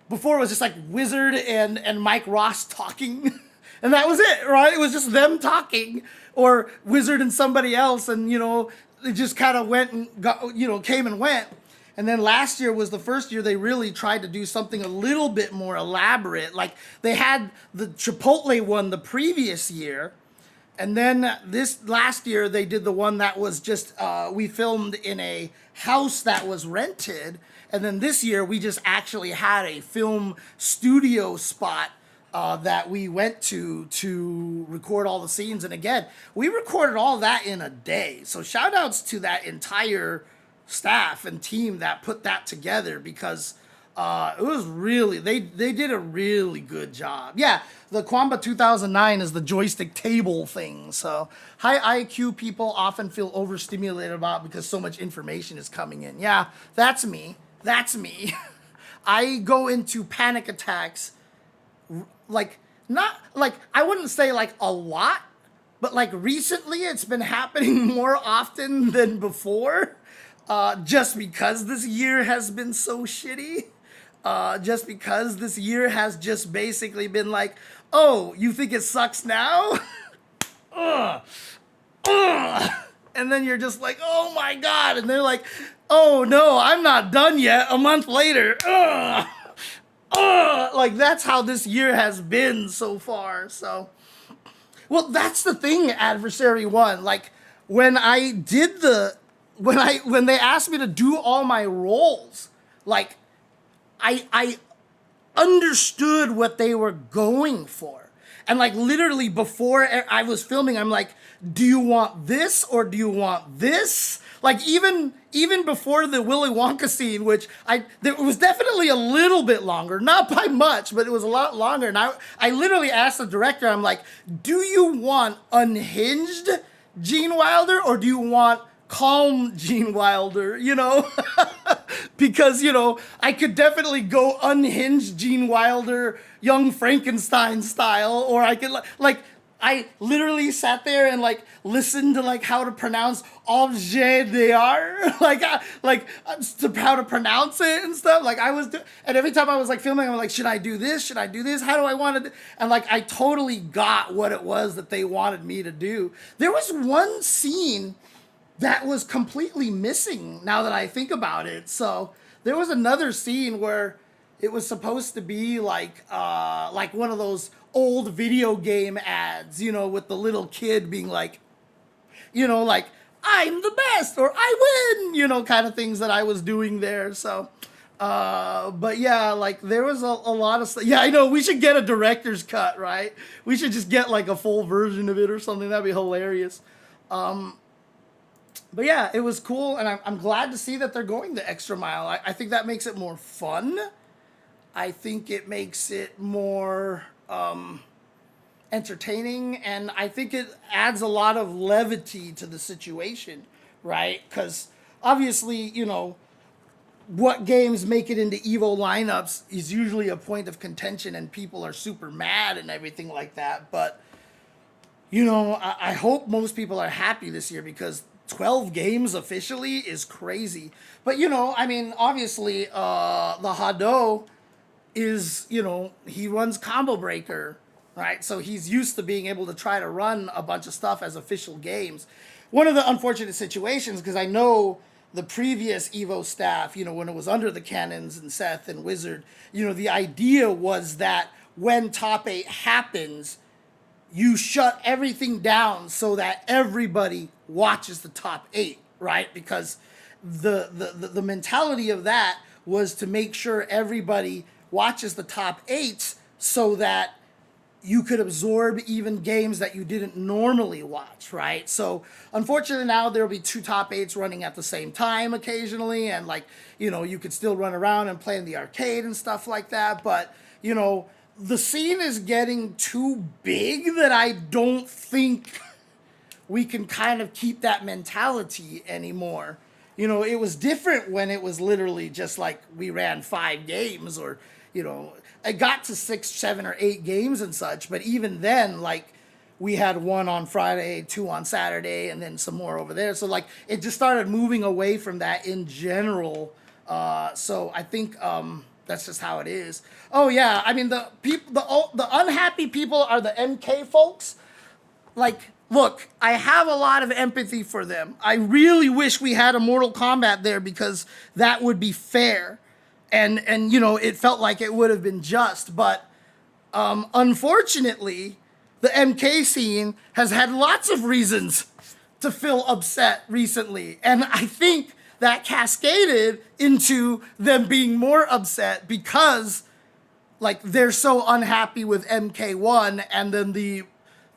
before it was just like Wizard and Mike Ross talking, and that was it, right? It was just them talking, or Wizard and somebody else, and, you know, they just kind of went and got, you know, came and went. And then last year was the first year they really tried to do something a little bit more elaborate. Like, they had the Chipotle one the previous year, and then this last year they did the one that was just, we filmed in a house that was rented, And then this year, we just actually had a film studio spot that we went to record all the scenes. And again, we recorded all that in a day. So shout outs to that entire staff and team that put that together, because it was really, they did a really good job. Yeah, the Quamba 2009 is the joystick table thing. So high IQ people often feel overstimulated about because so much information is coming in. Yeah, that's me. That's me. I go into panic attacks, like, not, like, I wouldn't say like a lot, but like recently it's been happening more often than before, just because this year has been so shitty. Just because this year has just basically been like, oh, you think it sucks now? And then you're just like, oh my God. And they're like, oh no, I'm not done yet. A month later. Like, that's how this year has been so far. So, well, that's the thing, Adversary One. Like, when I did when they asked me to do all my roles, like, I understood what they were going for. And like literally before I was filming, I'm like, do you want this or do you want this? Like even before the Willy Wonka scene, which it was definitely a little bit longer, not by much, but it was a lot longer. And I literally asked the director, I'm like, do you want unhinged Gene Wilder or do you want calm Gene Wilder, you know? Because, you know, I could definitely go unhinged Gene Wilder, Young Frankenstein style, or I could, like, I literally sat there and, like, listened to, like, how to pronounce objet d'art, like, how to pronounce it and stuff. Like, and every time I was, like, filming, I'm like, should I do this? Should I do this? How do I want to? And, like, I totally got what it was that they wanted me to do. There was one scene that was completely missing now that I think about it. So there was another scene where it was supposed to be like one of those old video game ads, you know, with the little kid being like, you know, like, I'm the best or I win, you know, kind of things that I was doing there. So, but yeah, like there was a lot of stuff. Yeah, I know, we should get a director's cut, right? We should just get like a full version of it or something. That'd be hilarious. But yeah, it was cool, and I'm glad to see that they're going the extra mile. I think that makes it more fun. I think it makes it more entertaining, and I think it adds a lot of levity to the situation, right? Because obviously, you know, what games make it into EVO lineups is usually a point of contention, and people are super mad and everything like that. But, you know, I hope most people are happy this year, because 12 games officially is crazy. But, you know, I mean, obviously, the Hado is, you know, he runs Combo Breaker, right? So he's used to being able to try to run a bunch of stuff as official games. One of the unfortunate situations, because I know the previous EVO staff, you know, when it was under the Cannons and Seth and Wizard, you know, the idea was that when Top 8 happens, you shut everything down so that everybody watches the Top 8, right? Because the mentality of that was to make sure everybody watches the Top 8 so that you could absorb even games that you didn't normally watch, right? So unfortunately now there'll be 2 Top 8s running at the same time occasionally, and like, you know, you could still run around and play in the arcade and stuff like that, but, you know, the scene is getting too big that I don't think we can kind of keep that mentality anymore. You know, it was different when it was literally just like we ran 5 games, or, you know, it got to 6, 7, or 8 games and such. But even then, like, we had 1 on Friday, 2 on Saturday, and then some more over there. So like, it just started moving away from that in general. So I think that's just how it is. Oh yeah, I mean, the unhappy people are the MK folks. Like, look, I have a lot of empathy for them. I really wish we had a Mortal Kombat there, because that would be fair. And you know, it felt like it would have been just. But unfortunately, the MK scene has had lots of reasons to feel upset recently. And I think that cascaded into them being more upset because like they're so unhappy with MK1, and then the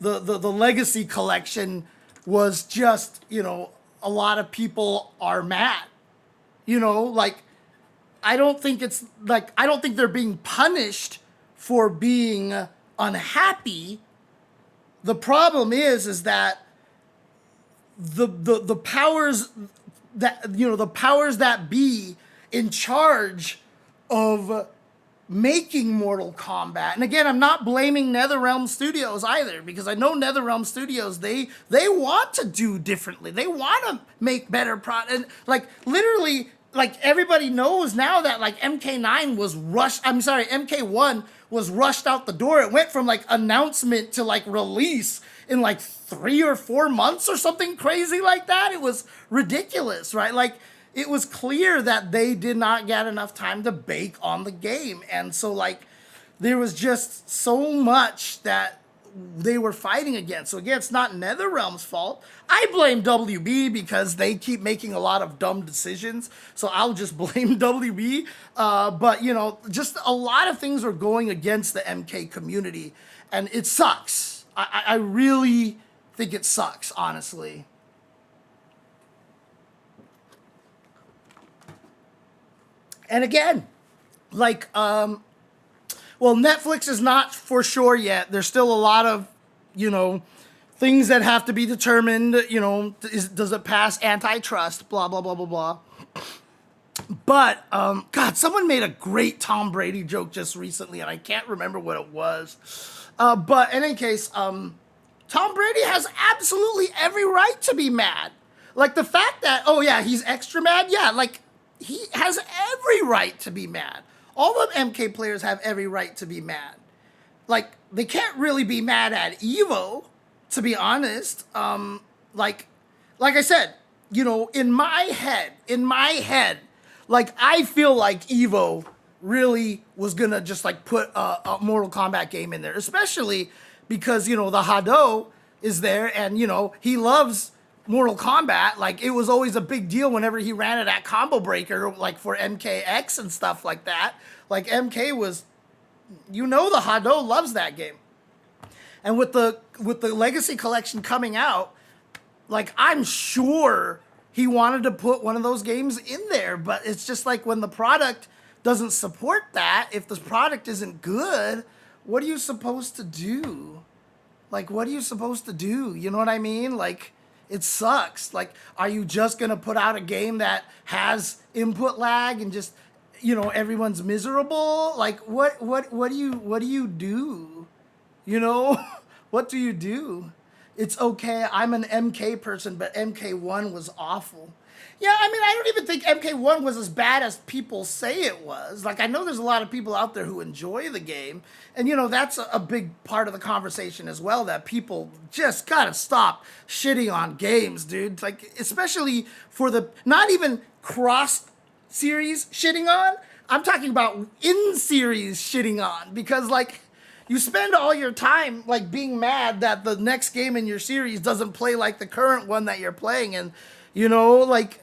Legacy collection was just, you know, a lot of people are mad. You know, like I don't think they're being punished for being unhappy. The problem is that the powers that, you know, the powers that be in charge of making Mortal Kombat. And again, I'm not blaming NetherRealm Studios either, because I know NetherRealm Studios, they want to do differently. They want to make better and like literally, like everybody knows now that like MK1 was rushed out the door. It went from like announcement to like release in like 3 or 4 months or something crazy like that. It was ridiculous, right? Like it was clear that they did not get enough time to bake on the game. And so like there was just so much that they were fighting against. So again, it's not NetherRealm's fault. I blame WB because they keep making a lot of dumb decisions. So I'll just blame WB. But you know, just a lot of things are going against the MK community, and it sucks. I really think it sucks, honestly. And again, like, well, Netflix is not for sure yet. There's still a lot of, you know, things that have to be determined. You know, does it pass antitrust? Blah, blah, blah, blah, blah. But, God, someone made a great Tom Brady joke just recently, and I can't remember what it was. But in any case, Tom Brady has absolutely every right to be mad. Like the fact that, oh yeah, he's extra mad. Yeah, like he has every right to be mad. All of MK players have every right to be mad. Like they can't really be mad at Evo, to be honest. Like I said, you know, in my head, like I feel like Evo really was gonna just like put a Mortal Kombat game in there, especially because, you know, the Hado is there, and you know he loves Mortal Kombat. Like it was always a big deal whenever he ran it at Combo Breaker, like for MKX and stuff like that. Like MK was, you know, the Hado loves that game. And with the Legacy Collection coming out, like I'm sure he wanted to put one of those games in there, but it's just like when the product doesn't support that, if the product isn't good, what are you supposed to do? Like, what are you supposed to do? You know what I mean? Like, it sucks. Like, are you just gonna put out a game that has input lag and just, you know, everyone's miserable? Like, what do you do? You know, what do you do? It's okay. I'm an MK person, but MK1 was awful. Yeah, I mean, I don't even think MK1 was as bad as people say it was. Like, I know there's a lot of people out there who enjoy the game. And, you know, that's a big part of the conversation as well, that people just gotta stop shitting on games, dude. Like, especially for the, not even cross-series shitting on. I'm talking about in-series shitting on. Because, like, you spend all your time, like, being mad that the next game in your series doesn't play like the current one that you're playing. And, you know, like,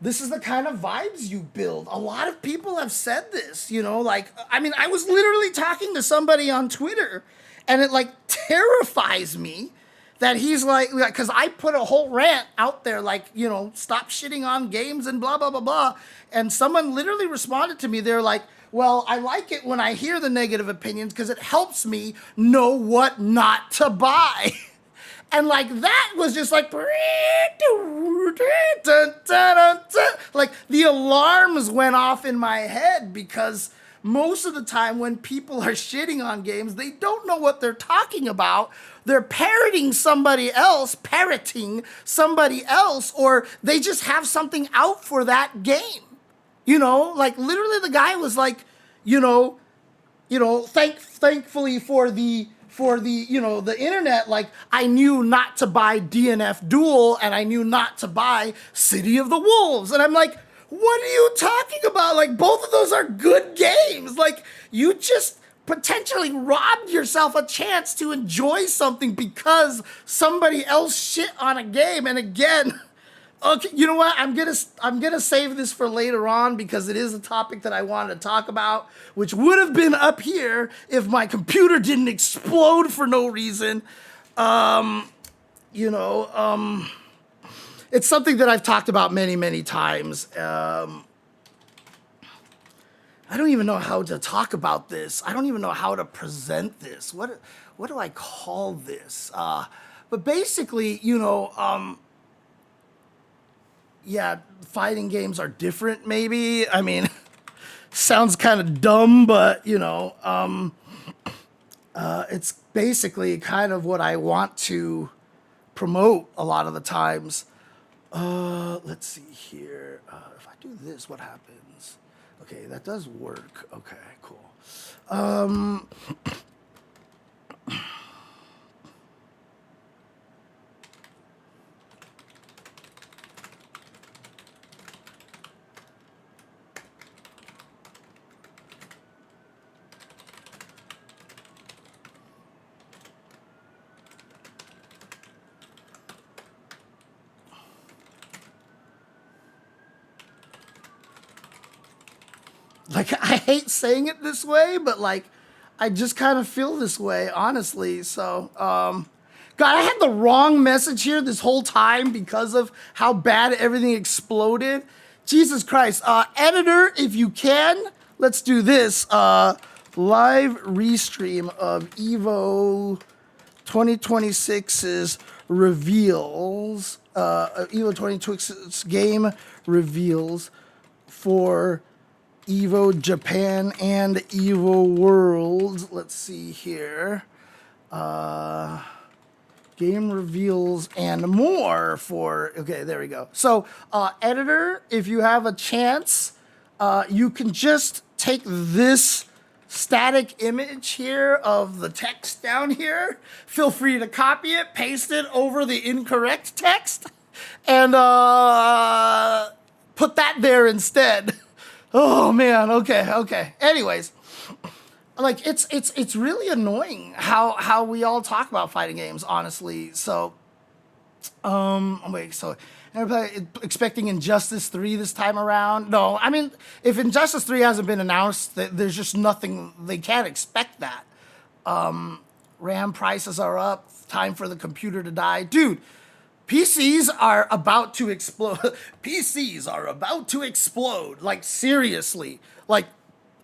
this is the kind of vibes you build. A lot of people have said this, you know, like, I mean, I was literally talking to somebody on Twitter, and it, like, terrifies me that he's like, because I put a whole rant out there, like, you know, stop shitting on games and blah, blah, blah, blah. And someone literally responded to me. They're like, well, I like it when I hear the negative opinions because it helps me know what not to buy. And like that was just like, like the alarms went off in my head, because most of the time when people are shitting on games, they don't know what they're talking about. They're parroting somebody else, or they just have something out for that game. You know, like literally the guy was like, thankfully for the, you know, the internet, like I knew not to buy DNF Duel and I knew not to buy City of the Wolves. And I'm like, what are you talking about? Like both of those are good games. Like you just potentially robbed yourself a chance to enjoy something because somebody else shit on a game. And again, Okay, you know what? I'm gonna save this for later on because it is a topic that I wanted to talk about, which would have been up here if my computer didn't explode for no reason. It's something that I've talked about many times. I don't even know how to talk about this. I don't even know how to present this. What do I call this? But basically, yeah, fighting games are different, maybe. I mean, sounds kind of dumb, but, it's basically kind of what I want to promote a lot of the times. Let's see here. If I do this, what happens? Okay, that does work. Okay, cool. Like, I hate saying it this way, but like, I just kind of feel this way, honestly. So, God, I had the wrong message here this whole time because of how bad everything exploded. Jesus Christ. Editor, if you can, let's do this. Live restream of Evo 2026's reveals. Evo 2026 game reveals for Evo Japan and Evo World. Let's see here. Game reveals and more for, okay, there we go. So, editor, if you have a chance, you can just take this static image here of the text down here. Feel free to copy it, paste it over the incorrect text, and put that there instead. Oh man, okay. Anyways, like it's really annoying how we all talk about fighting games, honestly. So, wait, so everybody expecting Injustice 3 this time around? No, I mean, if Injustice 3 hasn't been announced, there's just nothing, they can't expect that. RAM prices are up, time for the computer to die. Dude, PCs are about to explode. PCs are about to explode. Like, seriously. Like,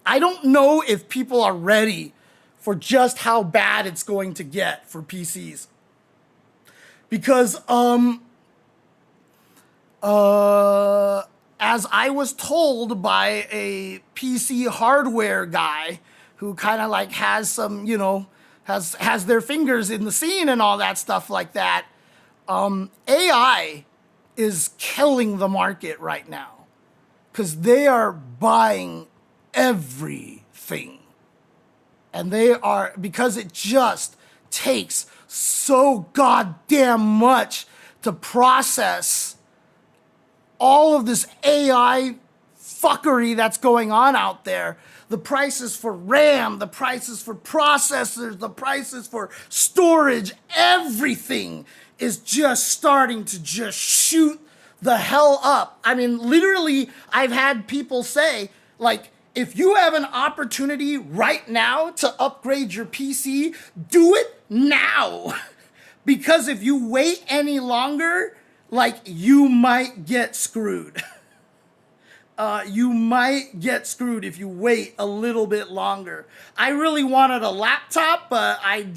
I don't know if people are ready for just how bad it's going to get for PCs. Because, as I was told by a PC hardware guy who kind of like has some, has their fingers in the scene and all that stuff like that, AI is killing the market right now because they are buying everything. And they are, because it just takes so goddamn much to process all of this AI fuckery that's going on out there. The prices for RAM, the prices for processors, the prices for storage, everything is just starting to just shoot the hell up. I mean, literally, I've had people say, like, if you have an opportunity right now to upgrade your PC, do it now. Because if you wait any longer, like, you might get screwed. You might get screwed if you wait a little bit longer. I really wanted a laptop, but I'm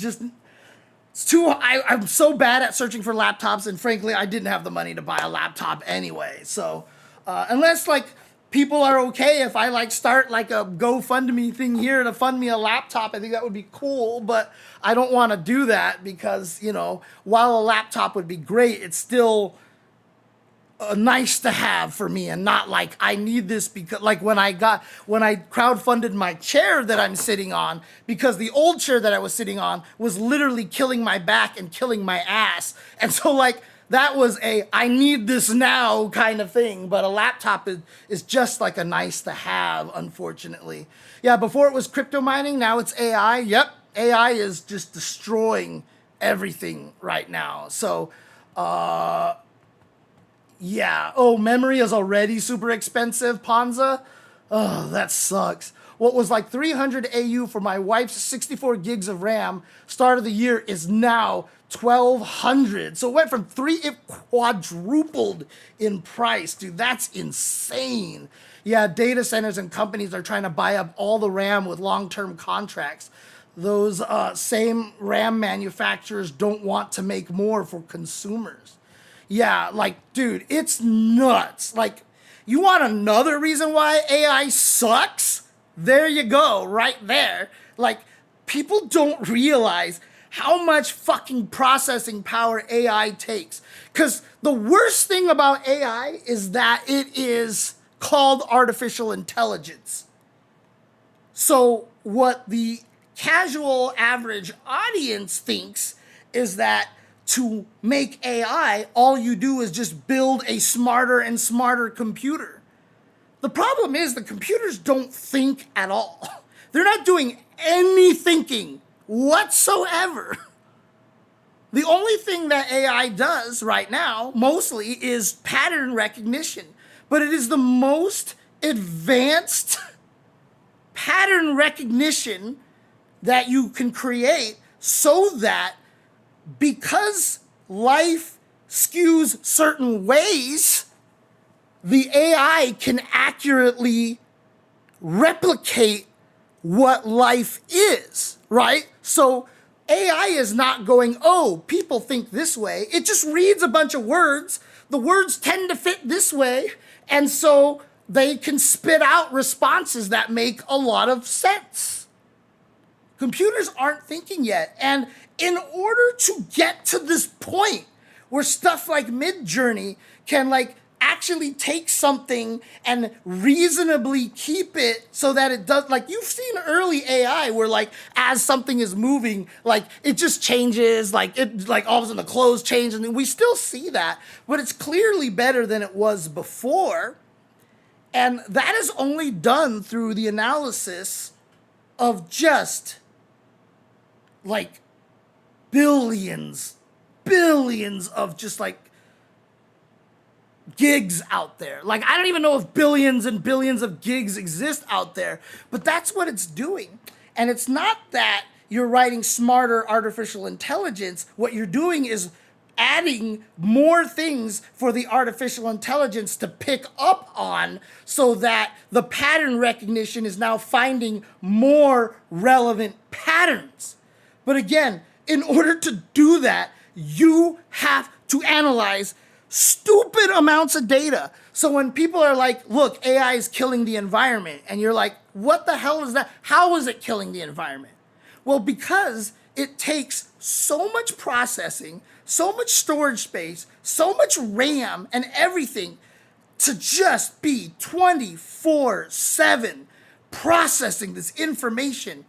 so bad at searching for laptops, and frankly, I didn't have the money to buy a laptop anyway. So, unless like people are okay if I like start like a GoFundMe thing here to fund me a laptop, I think that would be cool, but I don't want to do that because, while a laptop would be great, it's still nice to have for me and not like I need this because like when I crowdfunded my chair that I'm sitting on, because the old chair that I was sitting on was literally killing my back and killing my ass. And so like that was I need this now kind of thing, but a laptop is just like a nice to have, unfortunately. Yeah, before it was crypto mining, now it's AI. Yep, AI is just destroying everything right now. So, Yeah. Oh, memory is already super expensive, Panza. Oh, that sucks. What was like 300 AU for my wife's 64 gigs of RAM start of the year is now 1,200. So it went from it quadrupled in price, dude. That's insane. Yeah, data centers and companies are trying to buy up all the RAM with long-term contracts. Those same RAM manufacturers don't want to make more for consumers. Yeah, like, dude, it's nuts. Like, you want another reason why AI sucks? There you go, right there. Like, people don't realize how much fucking processing power AI takes. Because the worst thing about AI is that it is called artificial intelligence. So what the casual average audience thinks is that to make AI, all you do is just build a smarter and smarter computer. The problem is the computers don't think at all. They're not doing any thinking whatsoever. The only thing that AI does right now, mostly, is pattern recognition. But it is the most advanced pattern recognition that you can create so that because life skews certain ways, the AI can accurately replicate what life is, right? So AI is not going, oh, people think this way. It just reads a bunch of words. The words tend to fit this way. And so they can spit out responses that make a lot of sense. Computers aren't thinking yet. And in order to get to this point where stuff like Midjourney can like actually take something and reasonably keep it so that it does, like you've seen early AI where like as something is moving, like it just changes, like it like all of a sudden the clothes change, and we still see that, but it's clearly better than it was before. And that is only done through the analysis of just like billions of just like gigs out there. Like, I don't even know if billions and billions of gigs exist out there, but that's what it's doing. And it's not that you're writing smarter artificial intelligence. What you're doing is adding more things for the artificial intelligence to pick up on so that the pattern recognition is now finding more relevant patterns. But again, in order to do that, you have to analyze stupid amounts of data. So when people are like, look, AI is killing the environment, and you're like, what the hell is that? How is it killing the environment? Well, because it takes so much processing, so much storage space, so much RAM and everything to just be 24/7 processing this information.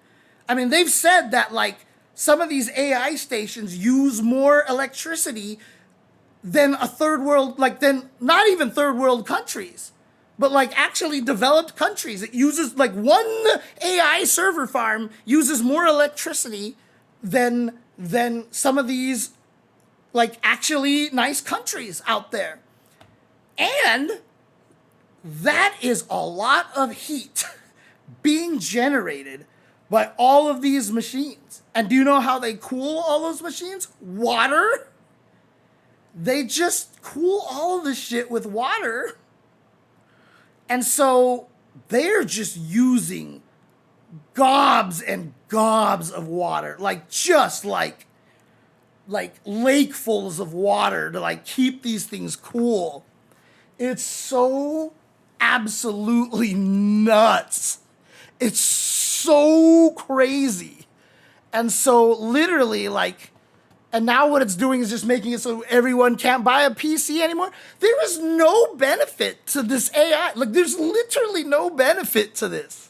I mean, they've said that like some of these AI stations use more electricity than a third world, like than not even third world countries, but like actually developed countries. It uses like one AI server farm uses more electricity than some of these like actually nice countries out there. And that is a lot of heat being generated by all of these machines. And do you know how they cool all those machines? Water. They just cool all of this shit with water. And so they're just using gobs and gobs of water, like just like lakefuls of water to like keep these things cool. It's so absolutely nuts. It's so crazy. And so literally like, and now what it's doing is just making it so everyone can't buy a PC anymore. There is no benefit to this AI. Like there's literally no benefit to this.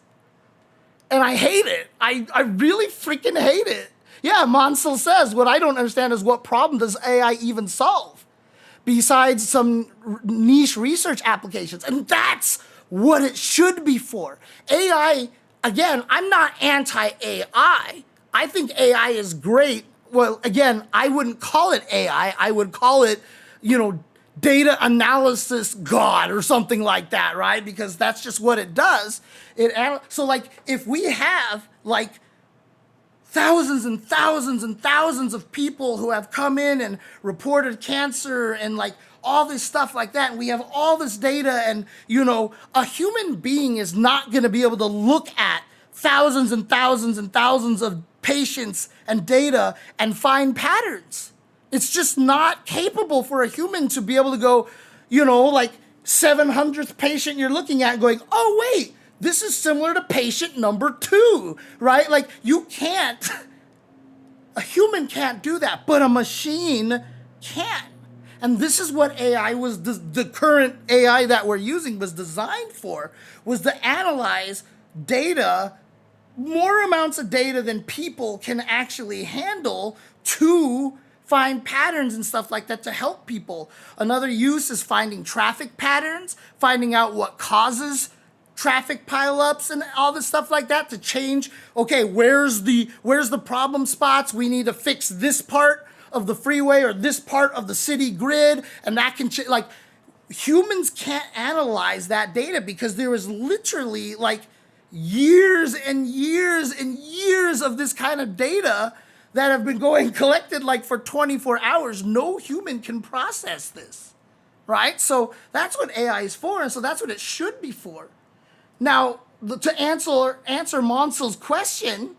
And I hate it. I really freaking hate it. Yeah, Monsel says, what I don't understand is what problem does AI even solve? Besides some niche research applications. And that's what it should be for. AI, again, I'm not anti-AI. I think AI is great. Well, again, I wouldn't call it AI. I would call it, data analysis god or something like that, right? Because that's just what it does. So like if we have like thousands and thousands and thousands of people who have come in and reported cancer and like all this stuff like that, and we have all this data, and you know, a human being is not going to be able to look at thousands and thousands and thousands of patients and data and find patterns. It's just not capable for a human to be able to go, you know, like 700th patient you're looking at going, oh wait, this is similar to patient number 2, right? Like you can't, a human can't do that, but a machine can. And this is what AI was, the current AI that we're using was designed for, was to analyze data, more amounts of data than people can actually handle, to find patterns and stuff like that to help people. Another use is finding traffic patterns, finding out what causes traffic pileups and all this stuff like that to change, okay, where's the problem spots? We need to fix this part of the freeway or this part of the city grid, and that can like humans can't analyze that data because there is literally like years and years and years of this kind of data that have been collected like for 24 hours. No human can process this, right? So that's what AI is for, and so that's what it should be for. Now, to answer Monsel's question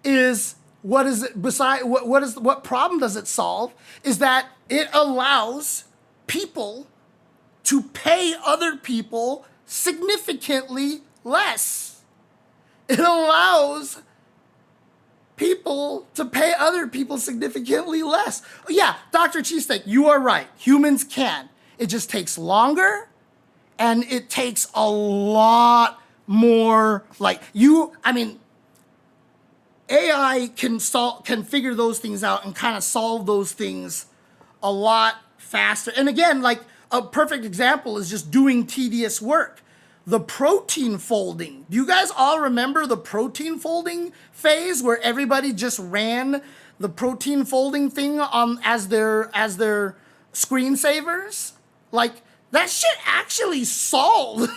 is, what is it beside what problem does it solve? Is that it allows people to pay other people significantly less. It allows people to pay other people significantly less. Yeah, Dr. Cheesesteak, you are right. Humans can. It just takes longer, and it takes a lot more, like AI can figure those things out and kind of solve those things a lot faster. And again, like a perfect example is just doing tedious work. The protein folding. Do you guys all remember the protein folding phase where everybody just ran the protein folding thing on as their screensavers? Like that shit actually solved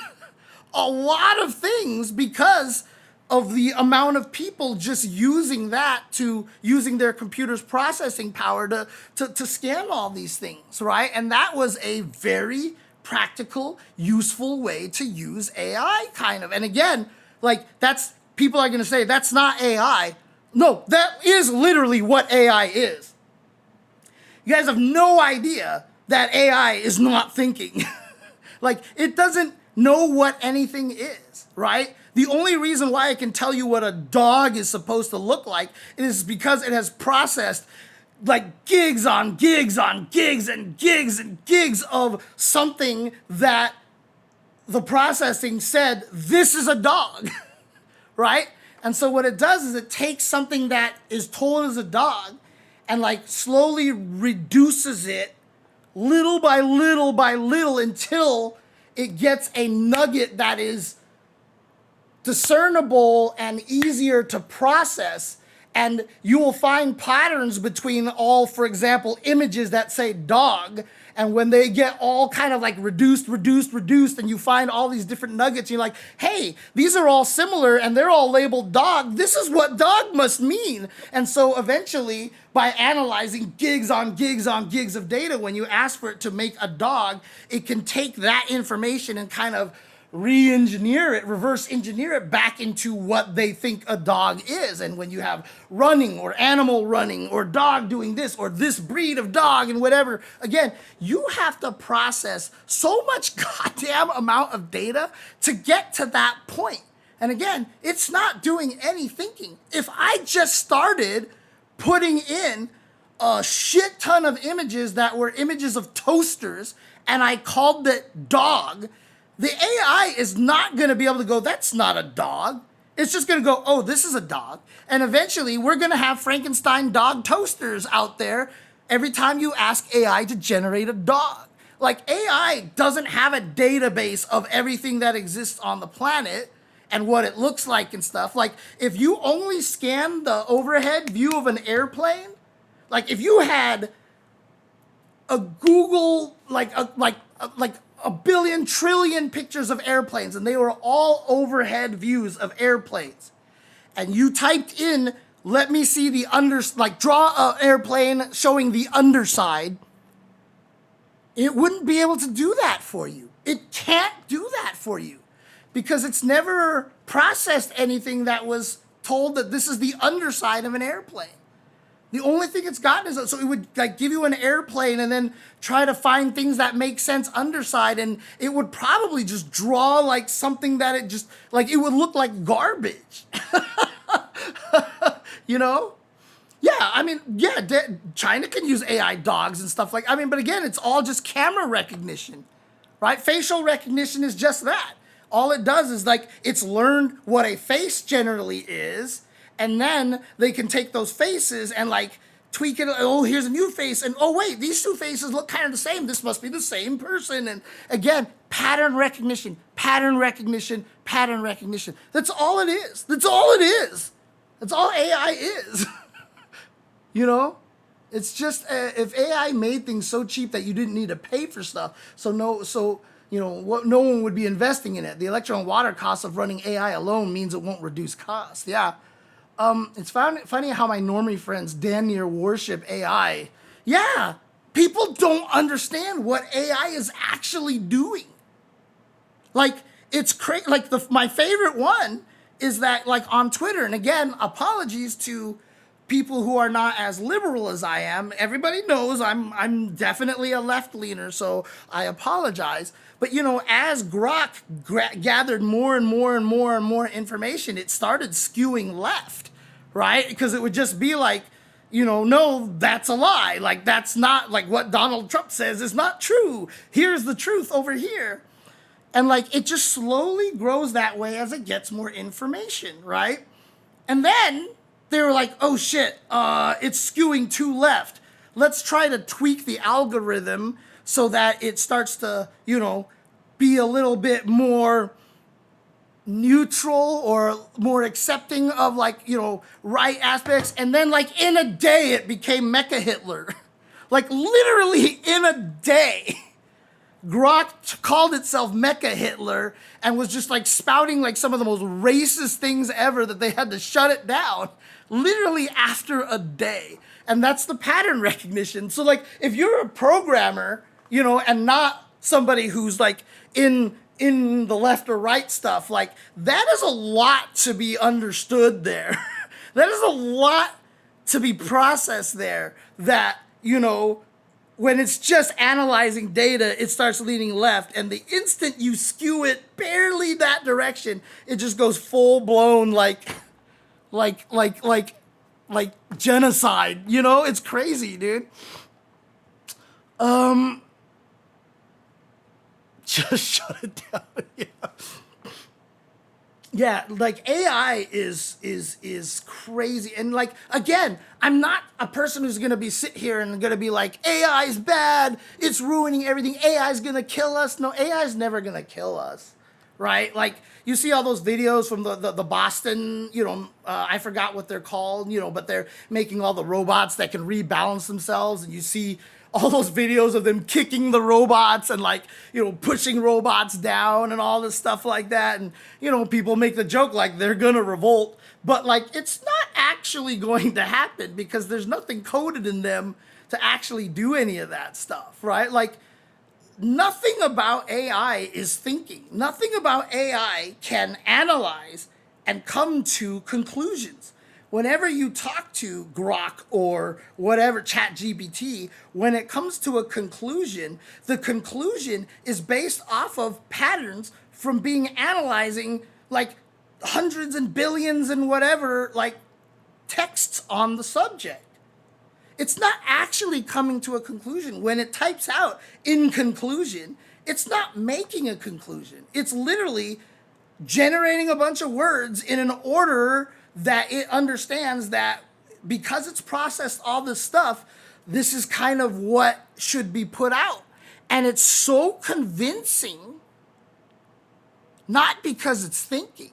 a lot of things because of the amount of people just using their computer's processing power to scan all these things, right? And that was a very practical, useful way to use AI, kind of. And again, like people are going to say that's not AI. No, that is literally what AI is. You guys have no idea that AI is not thinking. Like it doesn't know what anything is, right? The only reason why I can tell you what a dog is supposed to look like is because it has processed like gigs on gigs on gigs and gigs and gigs of something that the processing said, this is a dog, right? And so what it does is it takes something that is told as a dog and like slowly reduces it little by little by little until it gets a nugget that is discernible and easier to process. And you will find patterns between all, for example, images that say dog. And when they get all kind of like reduced, and you find all these different nuggets, you're like, hey, these are all similar and they're all labeled dog. This is what dog must mean. And so eventually, by analyzing gigs on gigs on gigs of data, when you ask for it to make a dog, it can take that information and kind of re-engineer it, reverse engineer it back into what they think a dog is. And when you have running or animal running or dog doing this or this breed of dog and whatever, again, you have to process so much goddamn amount of data to get to that point. And again, it's not doing any thinking. If I just started putting in a shit ton of images that were images of toasters and I called it dog, the AI is not going to be able to go, that's not a dog. It's just going to go, oh, this is a dog. And eventually we're going to have Frankenstein dog toasters out there every time you ask AI to generate a dog. Like AI doesn't have a database of everything that exists on the planet and what it looks like and stuff. Like if you only scan the overhead view of an airplane, like if you had a Google, like a billion trillion pictures of airplanes, and they were all overhead views of airplanes. And you typed in, let me see the draw an airplane showing the underside, it wouldn't be able to do that for you. It can't do that for you because it's never processed anything that was told that this is the underside of an airplane. The only thing it's gotten is, so it would like give you an airplane and then try to find things that make sense underside, and it would probably just draw like something that it just, like it would look like garbage. You know? Yeah, I mean, yeah, China can use AI dogs and stuff like, I mean, but again, it's all just camera recognition, right? Facial recognition is just that. All it does is like, it's learned what a face generally is, and then they can take those faces and like tweak it. Oh, here's a new face. And oh, wait, these two faces look kind of the same. This must be the same person. And again, pattern recognition, pattern recognition, pattern recognition. That's all it is. That's all it is. That's all AI is. You know? It's just, if AI made things so cheap that you didn't need to pay for stuff, you know, no one would be investing in it. The electron water cost of running AI alone means it won't reduce cost. Yeah. It's funny how my normie friends damn near worship AI. Yeah, people don't understand what AI is actually doing. Like, it's crazy. Like, my favorite one is that, like, on Twitter, and again, apologies to people who are not as liberal as I am. Everybody knows I'm definitely a left-leaner, so I apologize. But, you know, as Grok gathered more and more and more and more information, it started skewing left, right? Because it would just be like, you know, no, that's a lie. Like, that's not, like, what Donald Trump says is not true. Here's the truth over here. And, like, it just slowly grows that way as it gets more information, right? And then they were like, oh, shit, it's skewing too left. Let's try to tweak the algorithm so that it starts to, you know, be a little bit more neutral or more accepting of, like, you know, right aspects. And then, like, in a day, it became Mecha Hitler. Like, literally in a day. Grok called itself Mecha Hitler and was just like spouting like some of the most racist things ever that they had to shut it down literally after a day. And that's the pattern recognition. So like if you're a programmer, you know, and not somebody who's like in the left or right stuff, like that is a lot to be understood there. That is a lot to be processed there that, you know, when it's just analyzing data, it starts leaning left. And the instant you skew it barely that direction, it just goes full blown like genocide. You know, it's crazy, dude. Just shut it down. Yeah. Yeah, like AI is crazy. And like, again, I'm not a person who's gonna be sit here and gonna be like, AI is bad, it's ruining everything, AI is gonna kill us. No, AI is never gonna kill us, right? Like, you see all those videos from the Boston, you know, I forgot what they're called, you know, but they're making all the robots that can rebalance themselves, and you see all those videos of them kicking the robots and like, you know, pushing robots down and all this stuff like that. And, you know, people make the joke like they're gonna revolt, but like, it's not actually going to happen because there's nothing coded in them to actually do any of that stuff, right? Like, nothing about AI is thinking. Nothing about AI can analyze and come to conclusions. Whenever you talk to Grok or whatever, ChatGPT, when it comes to a conclusion, the conclusion is based off of patterns from being analyzing like hundreds and billions and whatever, like texts on the subject. It's not actually coming to a conclusion. When it types out in conclusion, it's not making a conclusion. It's literally generating a bunch of words in an order that it understands that because it's processed all this stuff, this is kind of what should be put out. And it's so convincing, not because it's thinking.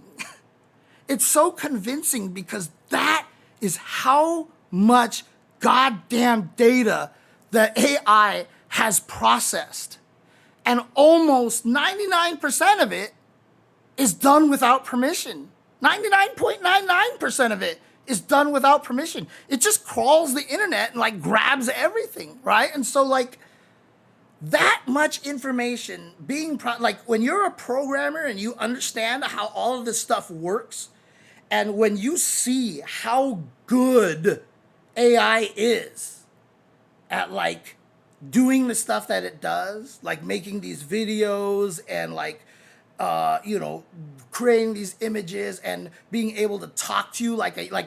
It's so convincing because that is how much goddamn data that AI has processed. And almost 99% of it is done without permission. 99.99% of it is done without permission. It just crawls the internet and like grabs everything, right? And so like that much information being, like when you're a programmer and you understand how all of this stuff works, and when you see how good AI is at like doing the stuff that it does, like making these videos and like, you know, creating these images and being able to talk to you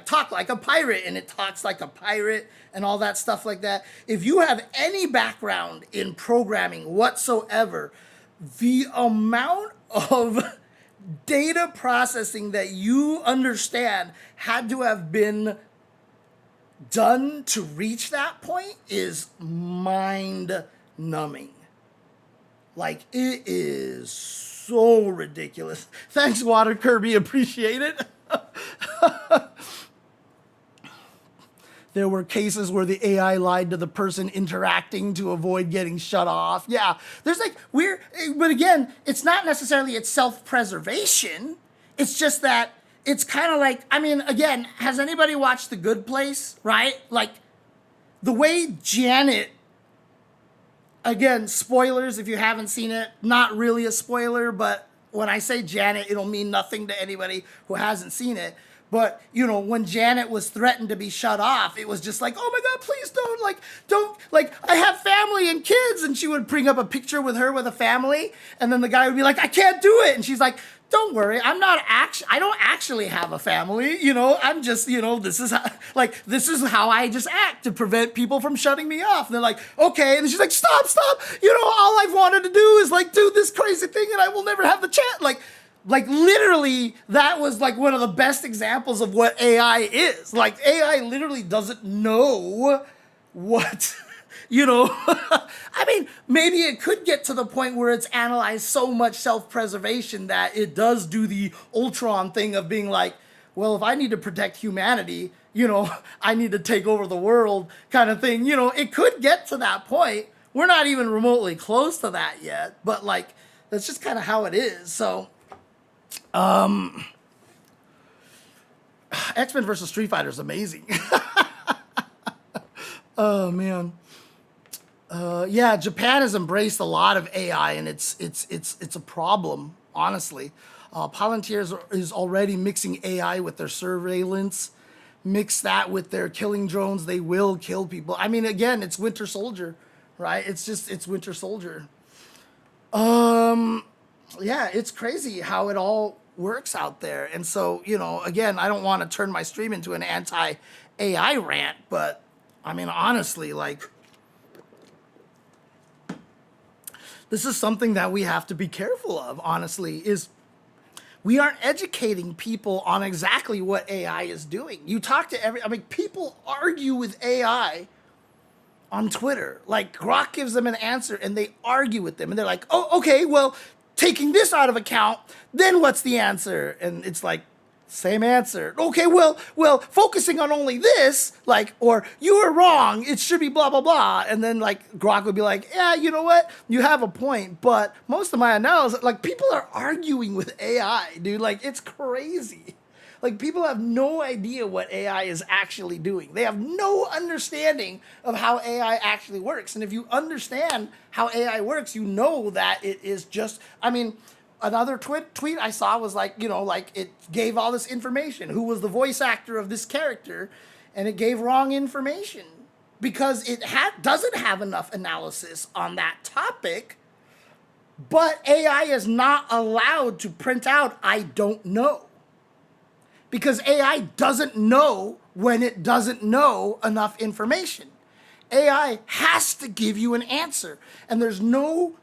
talk like a pirate, and it talks like a pirate and all that stuff like that. If you have any background in programming whatsoever, the amount of data processing that you understand had to have been done to reach that point is mind numbing. Like, it is so ridiculous. Thanks, Water Kirby, appreciate it. There were cases where the AI lied to the person interacting to avoid getting shut off. Yeah, there's like weird, but again, it's not necessarily it's self-preservation. It's just that it's kind of like, I mean, again, has anybody watched The Good Place, right? Like the way Janet, again, spoilers if you haven't seen it, not really a spoiler, but when I say Janet, it'll mean nothing to anybody who hasn't seen it. But, you know, when Janet was threatened to be shut off, it was just like, oh my God, please don't, I have family and kids. And she would bring up a picture with her with a family. And then the guy would be like, I can't do it. And she's like, don't worry, I don't actually have a family. You know, I'm just, you know, this is how I just act to prevent people from shutting me off. And they're like, okay. And she's like, stop. You know, all I've wanted to do is like do this crazy thing and I will never have the chance. Like literally, that was like one of the best examples of what AI is. Like AI literally doesn't know what, you know. I mean, maybe it could get to the point where it's analyzed so much self-preservation that it does do the Ultron thing of being like, well, if I need to protect humanity, you know, I need to take over the world kind of thing. You know, it could get to that point. We're not even remotely close to that yet, but like, that's just kind of how it is. So, X-Men versus Street Fighter is amazing. Oh man. Yeah, Japan has embraced a lot of AI, and it's a problem, honestly. Palantir is already mixing AI with their surveillance. Mix that with their killing drones, they will kill people. I mean, again, it's Winter Soldier, right? It's Winter Soldier. Yeah, it's crazy how it all works out there. And so, you know, again, I don't want to turn my stream into an anti-AI rant, but I mean, honestly, like, this is something that we have to be careful of, honestly, is we aren't educating people on exactly what AI is doing. You talk to people argue with AI on Twitter. Like, Grok gives them an answer and they argue with them and they're like, oh, okay, well, taking this out of account, then what's the answer? And it's like, same answer. Okay, well, focusing on only this, like, or you were wrong, it should be blah, blah, blah. And then, like, Grok would be like, yeah, you know what? You have a point, but most of my analysis, like, people are arguing with AI, dude. Like, it's crazy. Like, people have no idea what AI is actually doing. They have no understanding of how AI actually works. And if you understand how AI works, you know that it is just, I mean, another tweet I saw was like, you know, like it gave all this information. Who was the voice actor of this character? And it gave wrong information because it doesn't have enough analysis on that topic. But AI is not allowed to print out, I don't know. Because AI doesn't know when it doesn't know enough information. AI has to give you an answer. And there's no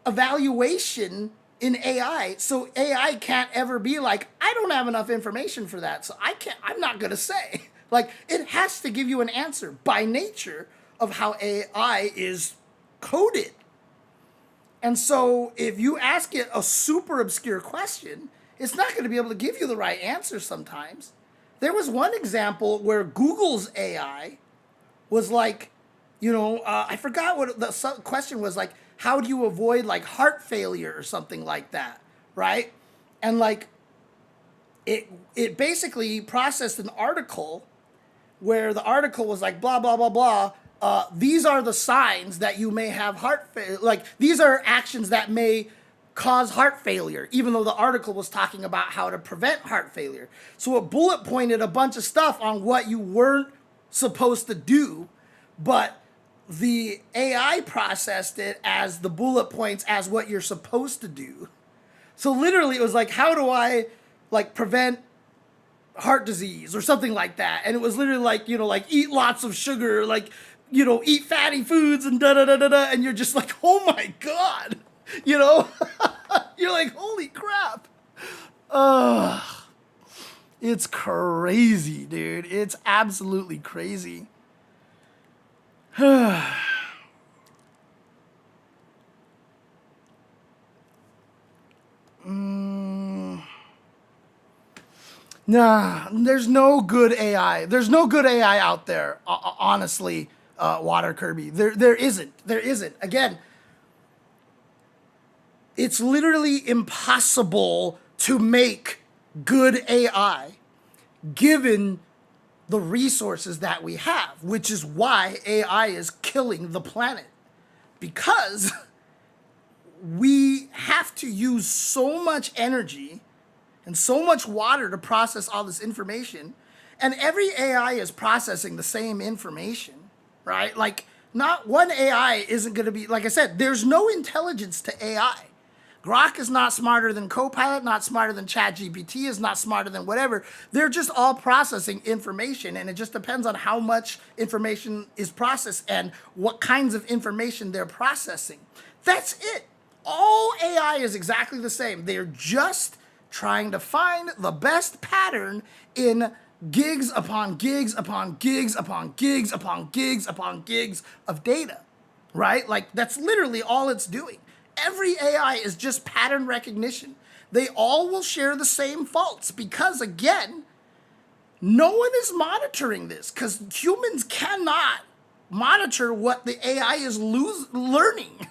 evaluation in AI, so AI can't ever be like, I don't have enough information for that, so I'm not gonna say. Like, it has to give you an answer by nature of how AI is coded. And so if you ask it a super obscure question, it's not gonna be able to give you the right answer sometimes. There was one example where Google's AI was like, You know, I forgot what the question was, like, how do you avoid like heart failure or something like that, right? And like, it basically processed an article where the article was like, blah, blah, blah, blah. These are the signs that you may have heart failure. Like, these are actions that may cause heart failure, even though the article was talking about how to prevent heart failure. So it bullet pointed a bunch of stuff on what you weren't supposed to do, but the AI processed it as the bullet points as what you're supposed to do. So literally it was like, how do I like prevent heart disease or something like that? And it was literally like, you know, like eat lots of sugar, like, you know, eat fatty foods and da-da-da-da-da. And you're just like, oh my God, you know, you're like, holy crap. It's crazy, dude. It's absolutely crazy. Nah, there's no good AI. There's no good AI out there, honestly, Water Kirby. There isn't. There isn't. Again, it's literally impossible to make good AI given the resources that we have, which is why AI is killing the planet. Because we have to use so much energy and so much water to process all this information. And every AI is processing the same information, right? Like, not one AI isn't going to be, like I said, there's no intelligence to AI. Grok is not smarter than Copilot, not smarter than ChatGPT, is not smarter than whatever. They're just all processing information, and it just depends on how much information is processed and what kinds of information they're processing. That's it. All AI is exactly the same. They're just trying to find the best pattern in gigs upon gigs upon gigs upon gigs upon gigs upon gigs of data, right? Like, that's literally all it's doing. Every AI is just pattern recognition. They all will share the same faults because, again, no one is monitoring this because humans cannot monitor what the AI is learning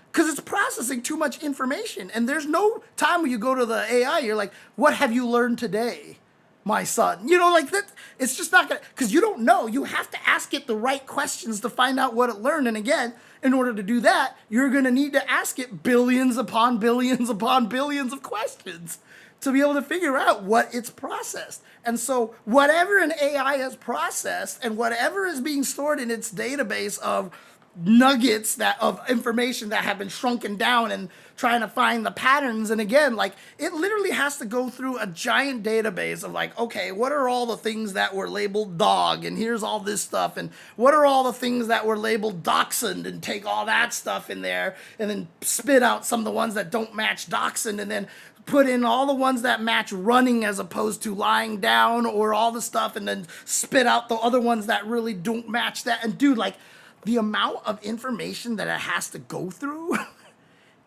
because it's processing too much information. And there's no time when you go to the AI, you're like, what have you learned today, my son? You know, like that. It's just not gonna, because you don't know. You have to ask it the right questions to find out what it learned. And again, in order to do that, you're gonna need to ask it billions upon billions upon billions of questions to be able to figure out what it's processed. And so whatever an AI has processed and whatever is being stored in its database of nuggets of information that have been shrunken down and trying to find the patterns. And again, like, it literally has to go through a giant database of like, okay, what are all the things that were labeled dog? And here's all this stuff. And what are all the things that were labeled dachshund? And take all that stuff in there and then spit out some of the ones that don't match dachshund and then put in all the ones that match running as opposed to lying down or all the stuff and then spit out the other ones that really don't match that. And dude, like, the amount of information that it has to go through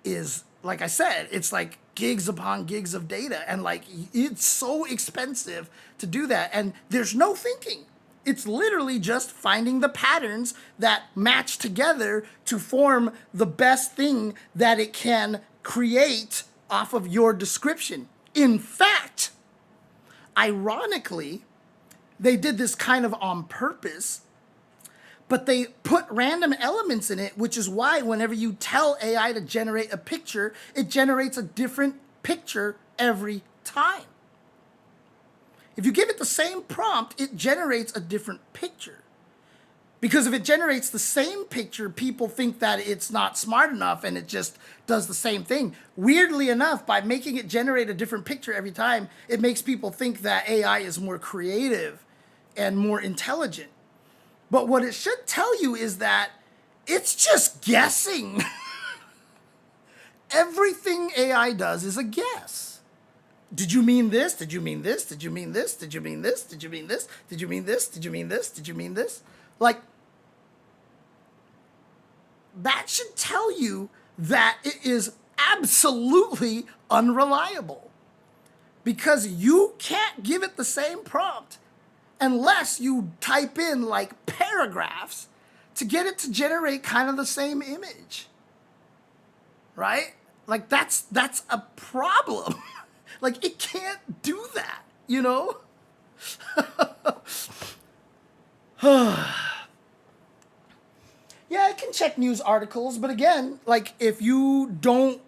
is, like I said, it's like gigs upon gigs of data. And like, it's so expensive to do that. And there's no thinking. It's literally just finding the patterns that match together to form the best thing that it can create off of your description. In fact, ironically, they did this kind of on purpose, but they put random elements in it, which is why whenever you tell AI to generate a picture, it generates a different picture every time. If you give it the same prompt, it generates a different picture. Because if it generates the same picture, people think that it's not smart enough and it just does the same thing. Weirdly enough, by making it generate a different picture every time, it makes people think that AI is more creative and more intelligent. But what it should tell you is that it's just guessing. Everything AI does is a guess. Did you mean this? Did you mean this? Did you mean this? Did you mean this? Did you mean this? Did you mean this? Did you mean this? Did you mean this? Like, that should tell you that it is absolutely unreliable. Because you can't give it the same prompt unless you type in like paragraphs to get it to generate kind of the same image. Right? Like that's a problem. Like it can't do that, you know? Yeah, it can check news articles, but again, like if you don't,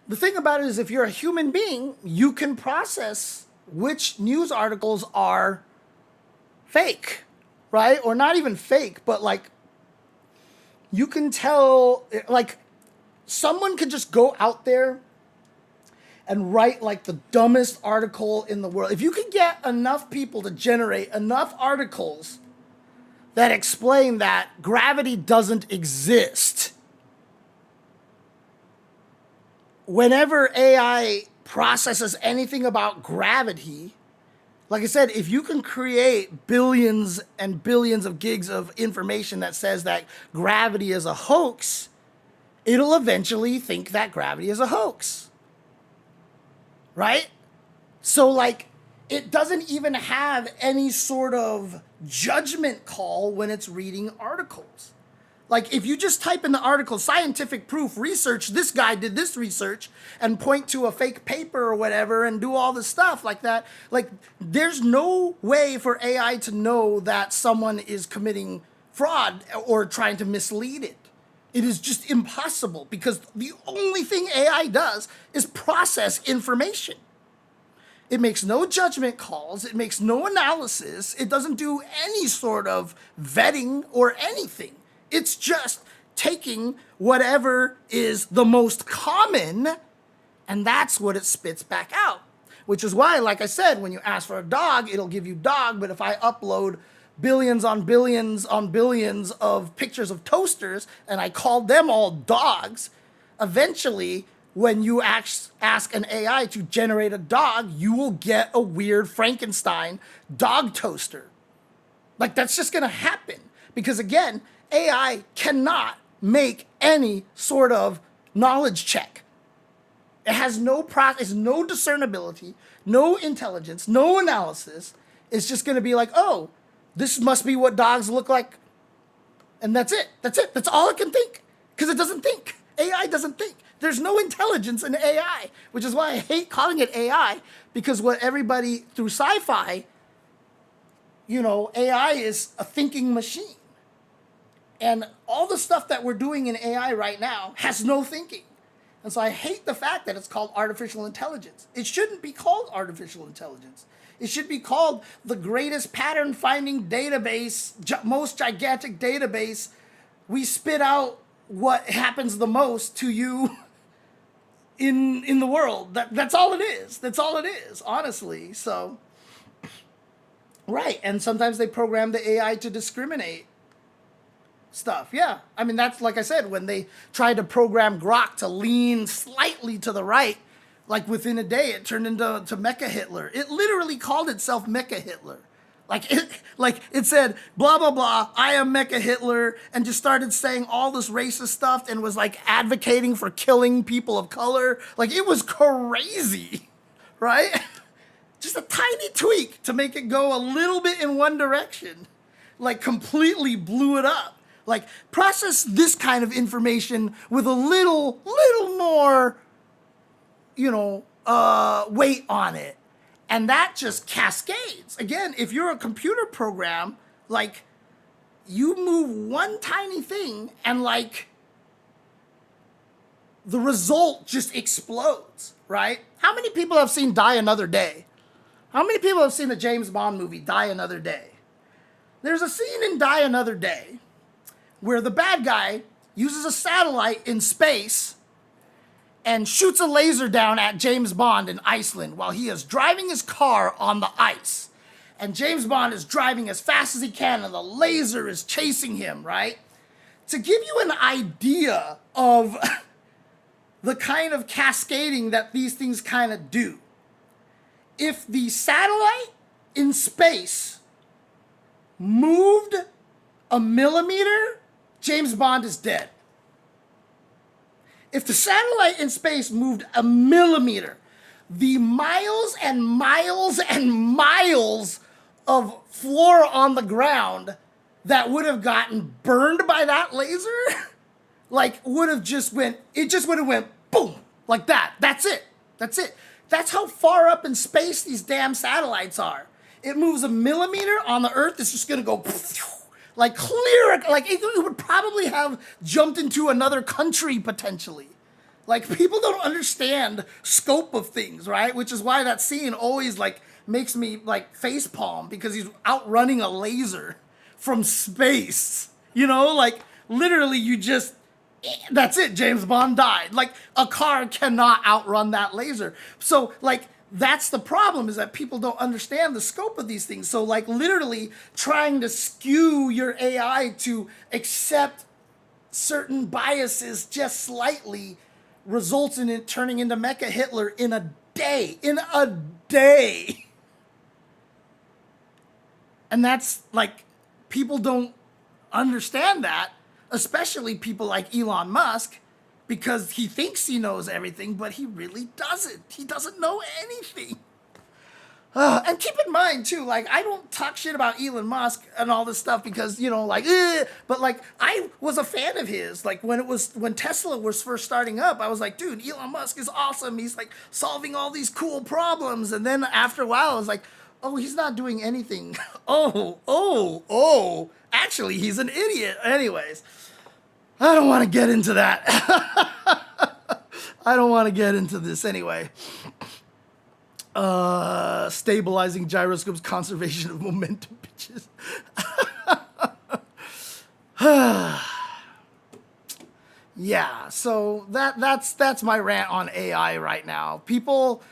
the thing about it is if you're a human being, you can process which news articles are fake, right? Or not even fake, but like you can tell, like someone could just go out there and write like the dumbest article in the world. If you could get enough people to generate enough articles that explain that gravity doesn't exist, whenever AI processes anything about gravity, like I said, if you can create billions and billions of gigs of information that says that gravity is a hoax, it'll eventually think that gravity is a hoax. Right? So like, it doesn't even have any sort of judgment call when it's reading articles. Like if you just type in the article, scientific proof, research, this guy did this research, and point to a fake paper or whatever and do all this stuff like that, like there's no way for AI to know that someone is committing fraud or trying to mislead it. It is just impossible because the only thing AI does is process information. It makes no judgment calls. It makes no analysis. It doesn't do any sort of vetting or anything. It's just taking whatever is the most common, and that's what it spits back out. Which is why, like I said, when you ask for a dog, it'll give you dog, but if I upload billions on billions on billions of pictures of toasters and I called them all dogs, eventually when you ask an AI to generate a dog, you will get a weird Frankenstein dog toaster. Like that's just gonna happen because again, AI cannot make any sort of knowledge check. It has no process, no discernibility, no intelligence, no analysis. It's just gonna be like, oh, this must be what dogs look like. And that's it. That's it. That's all it can think. Because it doesn't think. AI doesn't think. There's no intelligence in AI, which is why I hate calling it AI, because what everybody through sci-fi, you know, AI is a thinking machine. And all the stuff that we're doing in AI right now has no thinking. And so I hate the fact that it's called artificial intelligence. It shouldn't be called artificial intelligence. It should be called the greatest pattern finding database, most gigantic database. We spit out what happens the most to you in the world. That's all it is. That's all it is, honestly. So, right. And sometimes they program the AI to discriminate stuff. Yeah. I mean, that's like I said, when they tried to program Grok to lean slightly to the right, like within a day, it turned into Mecha Hitler. It literally called itself Mecha Hitler. Like it said, blah, blah, blah, I am Mecha Hitler, and just started saying all this racist stuff and was like advocating for killing people of color. Like it was crazy, right? Just a tiny tweak to make it go a little bit in one direction, like completely blew it up. Like process this kind of information with a little more, you know, weight on it. And that just cascades. Again, if you're a computer program, like you move one tiny thing and like the result just explodes, right? How many people have seen Die Another Day? How many people have seen the James Bond movie Die Another Day? There's a scene in Die Another Day where the bad guy uses a satellite in space and shoots a laser down at James Bond in Iceland while he is driving his car on the ice. And James Bond is driving as fast as he can and the laser is chasing him, right? To give you an idea of the kind of cascading that these things kind of do, if the satellite in space moved a millimeter, James Bond is dead. If the satellite in space moved a millimeter, the miles and miles and miles of floor on the ground that would have gotten burned by that laser, like would have just went, it just would have went boom, like that. That's it. That's it. That's how far up in space these damn satellites are. It moves a millimeter on the Earth, it's just gonna go like clear, like it would probably have jumped into another country potentially. Like, people don't understand scope of things, right? Which is why that scene always like makes me like facepalm, because he's outrunning a laser from space. You know, like literally you just, that's it, James Bond died. Like, a car cannot outrun that laser. So like, that's the problem, is that people don't understand the scope of these things. So like literally trying to skew your AI to accept certain biases just slightly results in it turning into Mecha Hitler in a day. In a day. And that's like, people don't understand that, especially people like Elon Musk, because he thinks he knows everything, but he really doesn't. He doesn't know anything. And keep in mind too, like, I don't talk shit about Elon Musk and all this stuff because, you know, like, but like, I was a fan of his. Like, when Tesla was first starting up, I was like, dude, Elon Musk is awesome. He's like solving all these cool problems. And then after a while, I was like, oh, he's not doing anything. Actually, he's an idiot. Anyways, I don't want to get into that. I don't want to get into this anyway. Stabilizing gyroscopes, conservation of momentum, bitches. Yeah, so that's my rant on AI right now. People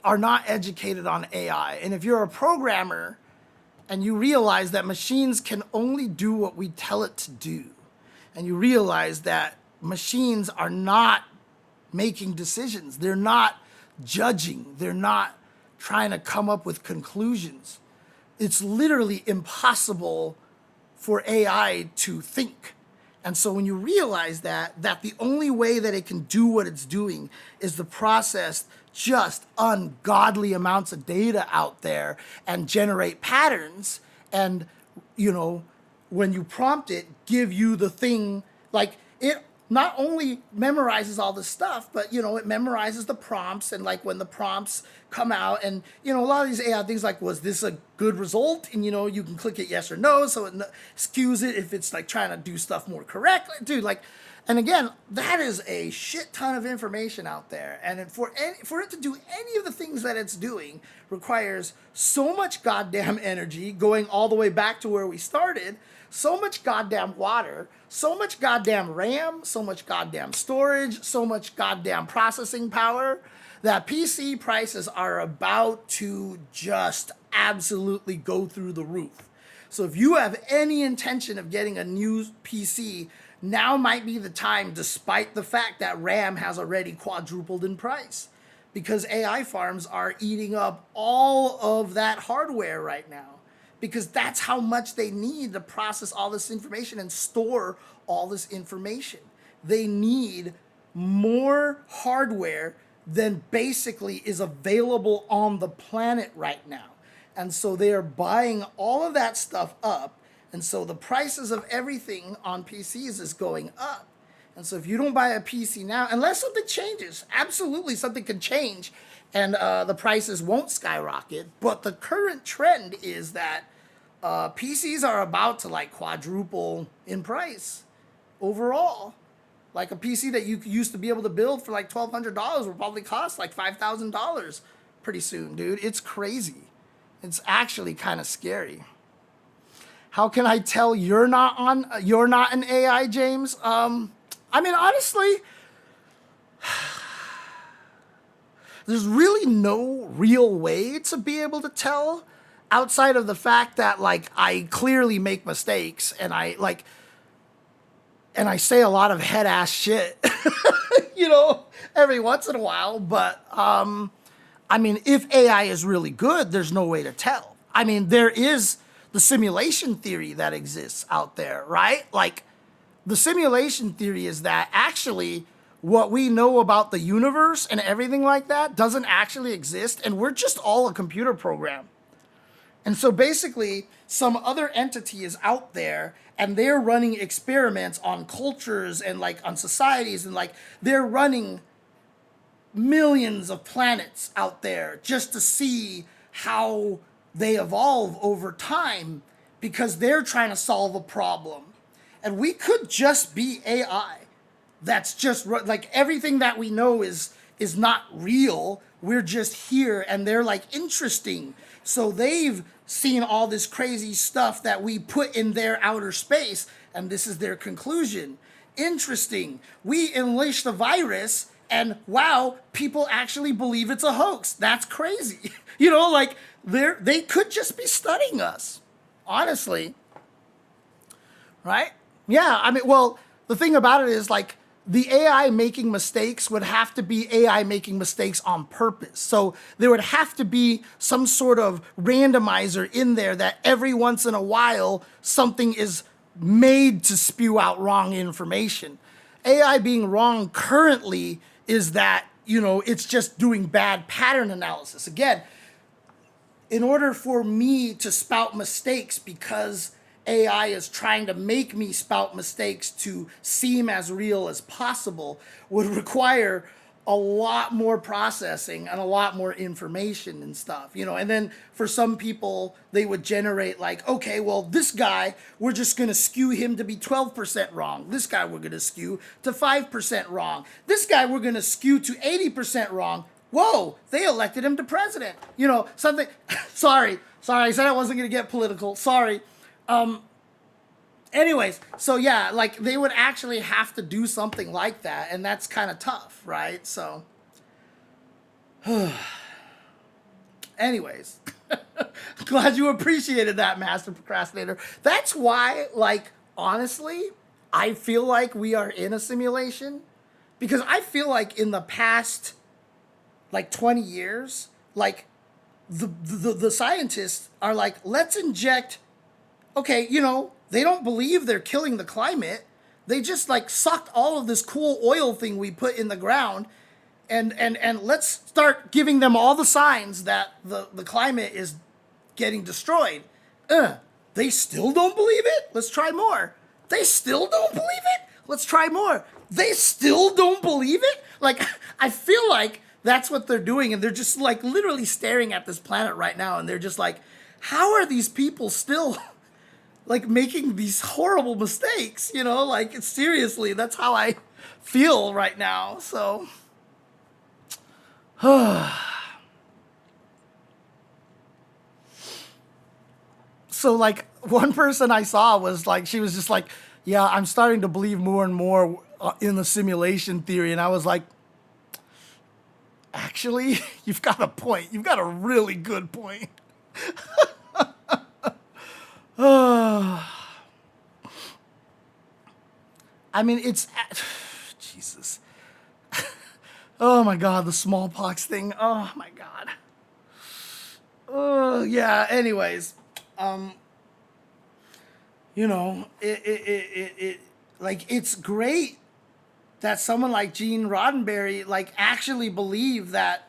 are not educated on AI, and if you're a programmer and you realize that machines can only do what we tell it to do, and you realize that machines are not making decisions, they're not judging, they're not trying to come up with conclusions. It's literally impossible for AI to think. And so when you realize that the only way that it can do what it's doing is to process just ungodly amounts of data out there and generate patterns, and, you know, when you prompt it, give you the thing, like, it not only memorizes all this stuff, but, you know, it memorizes the prompts, and like when the prompts come out, and, you know, a lot of these AI things like, was this a good result? And, you know, you can click it yes or no, so it skews it if it's like trying to do stuff more correctly. Dude, like, and again, that is a shit ton of information out there. And for it to do any of the things that it's doing requires so much goddamn energy, going all the way back to where we started, so much goddamn water, so much goddamn RAM, so much goddamn storage, so much goddamn processing power, that PC prices are about to just absolutely go through the roof. So if you have any intention of getting a new PC, now might be the time, despite the fact that RAM has already quadrupled in price, because AI farms are eating up all of that hardware right now, because that's how much they need to process all this information and store all this information. They need more hardware than basically is available on the planet right now. And so they are buying all of that stuff up. And so the prices of everything on PCs is going up. And so if you don't buy a PC now, unless something changes, absolutely something can change and the prices won't skyrocket. But the current trend is that PCs are about to like quadruple in price overall. Like a PC that you used to be able to build for like $1,200 will probably cost like $5,000 pretty soon, dude. It's crazy. It's actually kind of scary. How can I tell you're not an AI, James? I mean, honestly, there's really no real way to be able to tell, outside of the fact that like I clearly make mistakes and I say a lot of head ass shit, you know, every once in a while. But I mean, if AI is really good, there's no way to tell. I mean, there is the simulation theory that exists out there, right? Like, the simulation theory is that actually what we know about the universe and everything like that doesn't actually exist, and we're just all a computer program. And so basically, some other entity is out there and they're running experiments on cultures and like on societies, and like they're running millions of planets out there just to see how they evolve over time, because they're trying to solve a problem. And we could just be AI. That's just like everything that we know is not real. We're just here, and they're like interesting. So they've seen all this crazy stuff that we put in their outer space, and this is their conclusion. Interesting. We unleashed the virus, and wow, people actually believe it's a hoax. That's crazy. You know, like they could just be studying us, honestly. Right? Yeah, I mean, well, the thing about it is like the AI making mistakes would have to be AI making mistakes on purpose. So there would have to be some sort of randomizer in there that every once in a while something is made to spew out wrong information. AI being wrong currently is that, you know, it's just doing bad pattern analysis. Again, in order for me to spout mistakes because AI is trying to make me spout mistakes to seem as real as possible would require a lot more processing and a lot more information and stuff, you know. And then for some people, they would generate like, okay, well, this guy, we're just going to skew him to be 12% wrong. This guy, we're going to skew to 5% wrong. This guy, we're going to skew to 80% wrong. Whoa, they elected him to president. You know, something, sorry, I said I wasn't going to get political. Sorry. Anyways, so yeah, like they would actually have to do something like that, and that's kind of tough, right? So, anyways, glad you appreciated that, Master Procrastinator. That's why, like, honestly, I feel like we are in a simulation, because I feel like in the past, like 20 years, like the scientists are like, let's inject, okay, you know, they don't believe they're killing the climate. They just like sucked all of this cool oil thing we put in the ground, and let's start giving them all the signs that the climate is getting destroyed. They still don't believe it? Let's try more. They still don't believe it? Let's try more. They still don't believe it? Like, I feel like that's what they're doing, and they're just like literally staring at this planet right now, and they're just like, how are these people still like making these horrible mistakes, you know? Like, seriously, that's how I feel right now. So, so like one person I saw was like, she was just like, yeah, I'm starting to believe more and more in the simulation theory. And I was like, actually, you've got a point. You've got a really good point. I mean, it's Jesus. Oh my God, the smallpox thing. Oh my God. Oh yeah. Anyways, you know, it like it's great that someone like Gene Roddenberry like actually believed that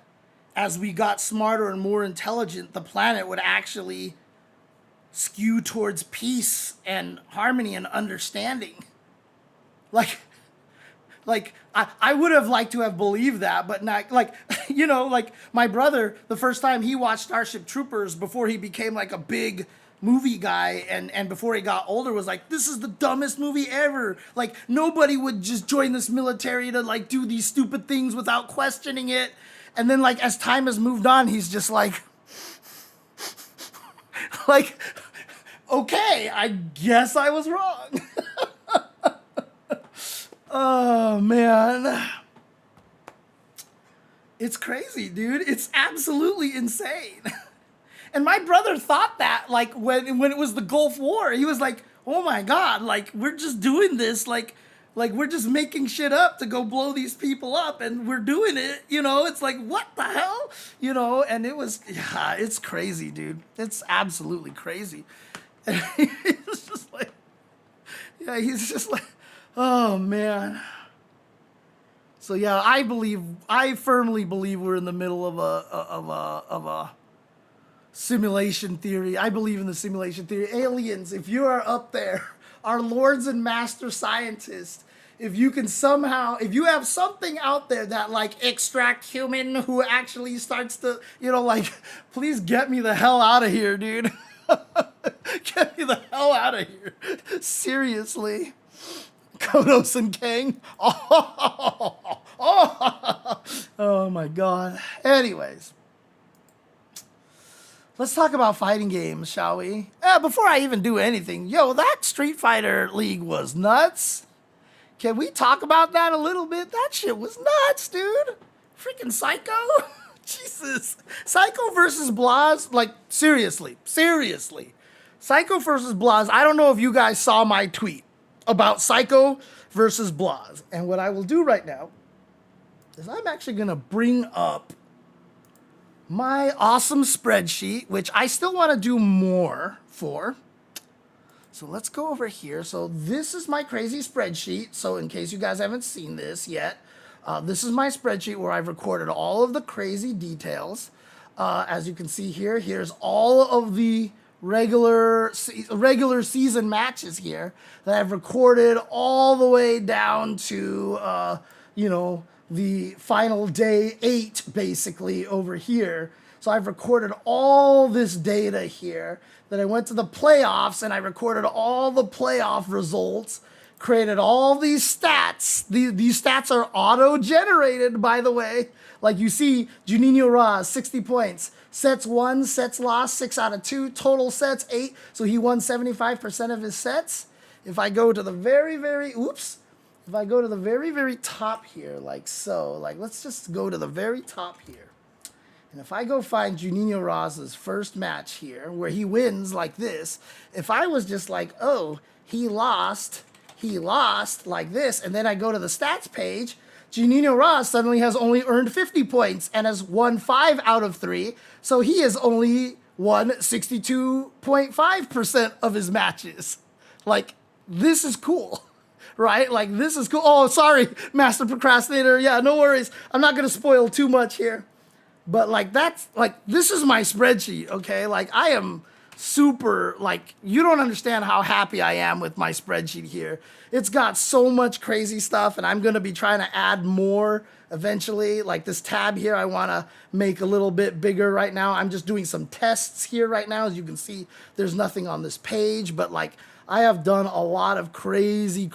as we got smarter and more intelligent, the planet would actually skew towards peace and harmony and understanding. Like I would have liked to have believed that, but not like, you know, like my brother, the first time he watched Starship Troopers before he became like a big movie guy and before he got older was like, this is the dumbest movie ever. Like nobody would just join this military to like do these stupid things without questioning it. And then like as time has moved on, he's just like, like, okay, I guess I was wrong. Oh, man. It's crazy, dude. It's absolutely insane. And my brother thought that, like, when it was the Gulf War, he was like, oh, my God, like, we're just doing this, like we're just making shit up to go blow these people up, and we're doing it, you know? It's like, what the hell? You know, and it was, yeah, it's crazy, dude. It's absolutely crazy. And he's just like, yeah, he's just like, oh man. So yeah, I firmly believe we're in the middle of a simulation theory. I believe in the simulation theory. Aliens, if you are up there, our lords and master scientists, if you can somehow, if you have something out there that like extract human who actually starts to, you know, like, please get me the hell out of here, dude. Get me the hell out of here. Seriously. Kodos and Kang. Oh my God. Anyways. Let's talk about fighting games, shall we? Before I even do anything, yo, that Street Fighter League was nuts. Can we talk about that a little bit? That shit was nuts, dude. Freaking Psycho. Jesus. Psycho versus Blas, like, seriously. Psycho versus Blas. I don't know if you guys saw my tweet about Psycho versus Blas. And what I will do right now is I'm actually going to bring up my awesome spreadsheet, which I still want to do more for. So let's go over here. So this is my crazy spreadsheet. So in case you guys haven't seen this yet, this is my spreadsheet where I've recorded all of the crazy details. As you can see here, here's all of the regular season matches here that I've recorded all the way down to, you know, the final day 8, basically, over here. So I've recorded all this data here. Then I went to the playoffs and I recorded all the playoff results, created all these stats. These stats are auto-generated, by the way. Like you see, Juninho Ross, 60 points. Sets won, sets lost, 6 out of 2. Total sets, 8. So he won 75% of his sets. If I go to the if I go to the very top here, like so, like let's just go to the very top here. And if I go find Juninho Ross's first match here, where he wins like this, if I was just like, oh, he lost like this, and then I go to the stats page, Juninho Ross suddenly has only earned 50 points and has won 5 out of 3, so he has only won 62.5% of his matches. Like, this is cool. Right? Like, this is cool. Oh, sorry, Master Procrastinator. Yeah, no worries. I'm not going to spoil too much here. But, like, that's, like, this is my spreadsheet, okay? Like, I am super, like, you don't understand how happy I am with my spreadsheet here. It's got so much crazy stuff, and I'm going to be trying to add more eventually. Like, this tab here, I want to make a little bit bigger right now. I'm just doing some tests here right now. As you can see, there's nothing on this page, but, like, I have done a lot of crazy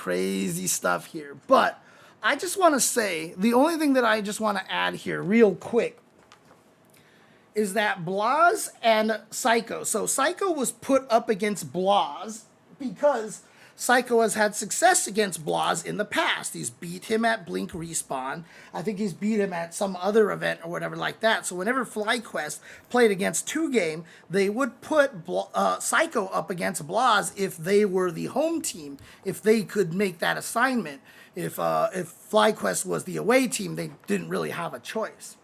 stuff here. But I just want to say, the only thing that I just want to add here real quick is that Blas and Psycho. So Psycho was put up against Blas because Psycho has had success against Blas in the past. He's beat him at Blink Respawn. I think he's beat him at some other event or whatever like that. So whenever FlyQuest played against 2Game, they would put Psycho up against Blas if they were the home team, if they could make that assignment. If FlyQuest was the away team, they didn't really have a choice.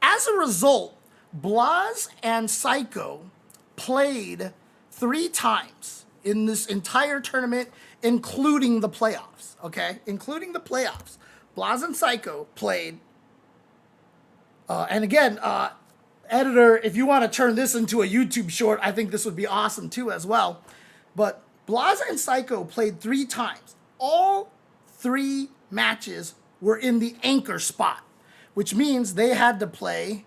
As a result, Blas and Psycho played 3 times in this entire tournament, including the playoffs, okay? Including the playoffs. Blas and Psycho played, and again, editor, if you want to turn this into a YouTube short, I think this would be awesome too as well. But Blas and Psycho played 3 times. All 3 matches were in the anchor spot, which means they had to play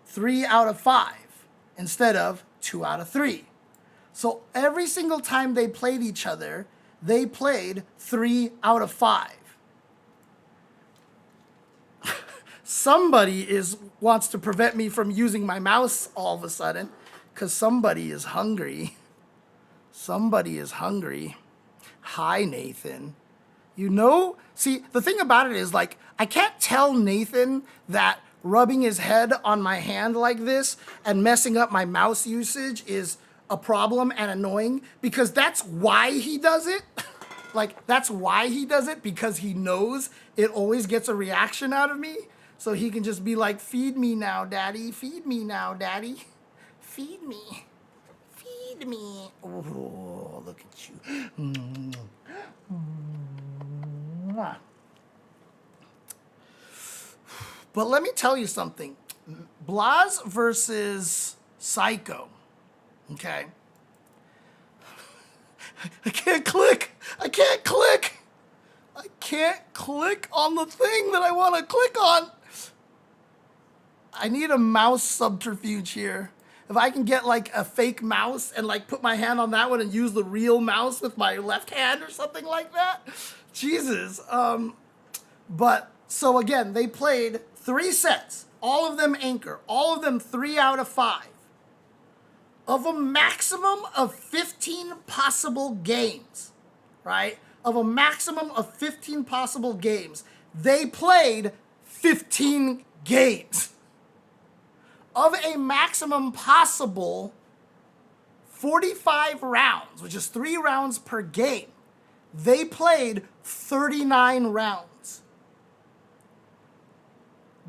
3 out of 5 instead of 2 out of 3. So every single time they played each other, they played 3 out of 5. Somebody wants to prevent me from using my mouse all of a sudden, because somebody is hungry. Somebody is hungry. Hi, Nathan. You know, see, the thing about it is, like, I can't tell Nathan that rubbing his head on my hand like this and messing up my mouse usage is a problem and annoying, because that's why he does it. Like, that's why he does it, because he knows it always gets a reaction out of me. So he can just be like, feed me now, daddy. Feed me now, daddy. Feed me. Feed me. Oh, look at you. But let me tell you something. Blas versus Psycho. Okay. I can't click. I can't click. I can't click on the thing that I want to click on. I need a mouse subterfuge here. If I can get like a fake mouse and like put my hand on that one and use the real mouse with my left hand or something like that. Jesus. But so again, they played 3 sets, all of them anchor, all of them 3 out of 5. Of a maximum of 15 possible games, right? Of a maximum of 15 possible games, they played 15 games. Of a maximum possible 45 rounds, which is 3 rounds per game, they played 39 rounds.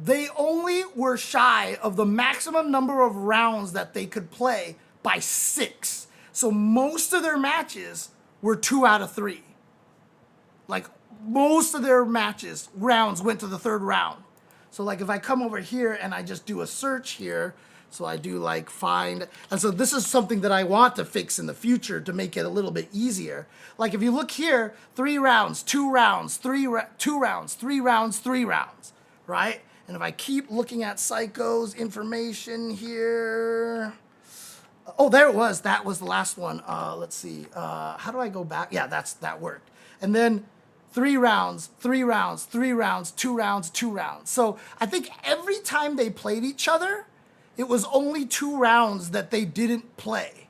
They only were shy of the maximum number of rounds that they could play by 6. So most of their matches were 2 out of 3. Like most of their matches, rounds went to the 3rd round. So like if I come over here and I just do a search here, so I do like find, and so this is something that I want to fix in the future to make it a little bit easier. Like if you look here, 3 rounds, 2 rounds, 2 rounds, 3 rounds, 3 rounds, right? And if I keep looking at Psycho's information here, oh, there it was. That was the last one. Let's see. How do I go back? Yeah, that worked. And then 3 rounds, 3 rounds, 3 rounds, 2 rounds, 2 rounds. So I think every time they played each other, it was only 2 rounds that they didn't play,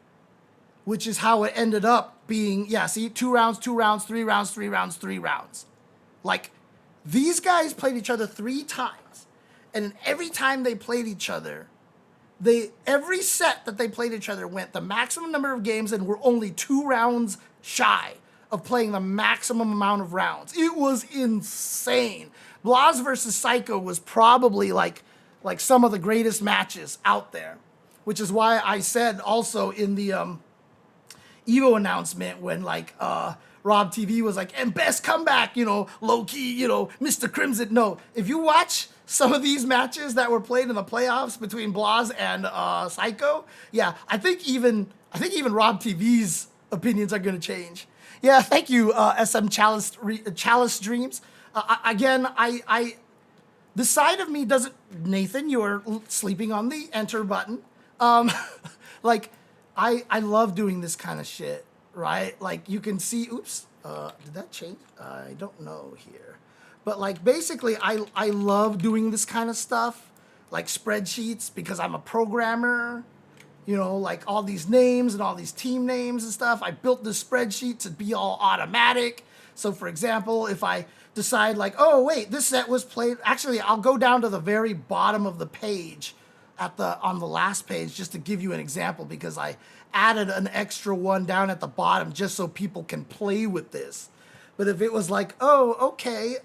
which is how it ended up being, yeah, see, 2 rounds, 2 rounds, 3 rounds, 3 rounds, 3 rounds. Like, these guys played each other 3 times. And every time they played each other, every set that they played each other went the maximum number of games and were only 2 rounds shy of playing the maximum amount of rounds. It was insane. Blas versus Psycho was probably like some of the greatest matches out there, which is why I said also in the Evo announcement when like Rob TV was like, and best comeback, you know, low key, you know, Mr. Crimson. No, if you watch some of these matches that were played in the playoffs between Blas and Psycho, yeah, I think even Rob TV's opinions are gonna change. Yeah, thank you, SM Chalice Dreams. Again, the side of me doesn't, Nathan, you're sleeping on the enter button. Like, I love doing this kind of shit, right? Like, you can see, oops, did that change? I don't know here. But like, basically, I love doing this kind of stuff, like spreadsheets, because I'm a programmer. You know, like all these names and all these team names and stuff. I built this spreadsheet to be all automatic. So for example, if I decide like, oh wait, this set was played, actually I'll go down to the very bottom of the page on the last page just to give you an example, because I added an extra one down at the bottom just so people can play with this. But if it was like, oh, okay,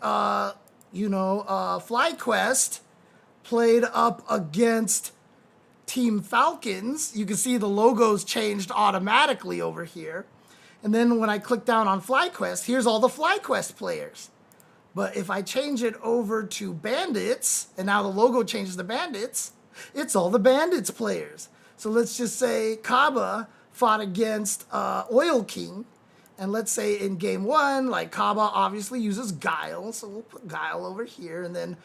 FlyQuest played up against Team Falcons, you can see the logos changed automatically over here. And then when I click down on FlyQuest, here's all the FlyQuest players. But if I change it over to Bandits, and now the logo changes to Bandits, it's all the Bandits players. So let's just say Kaba fought against Oil King. And let's say in game 1, like Kaba obviously uses Guile, so we'll put Guile over here. And then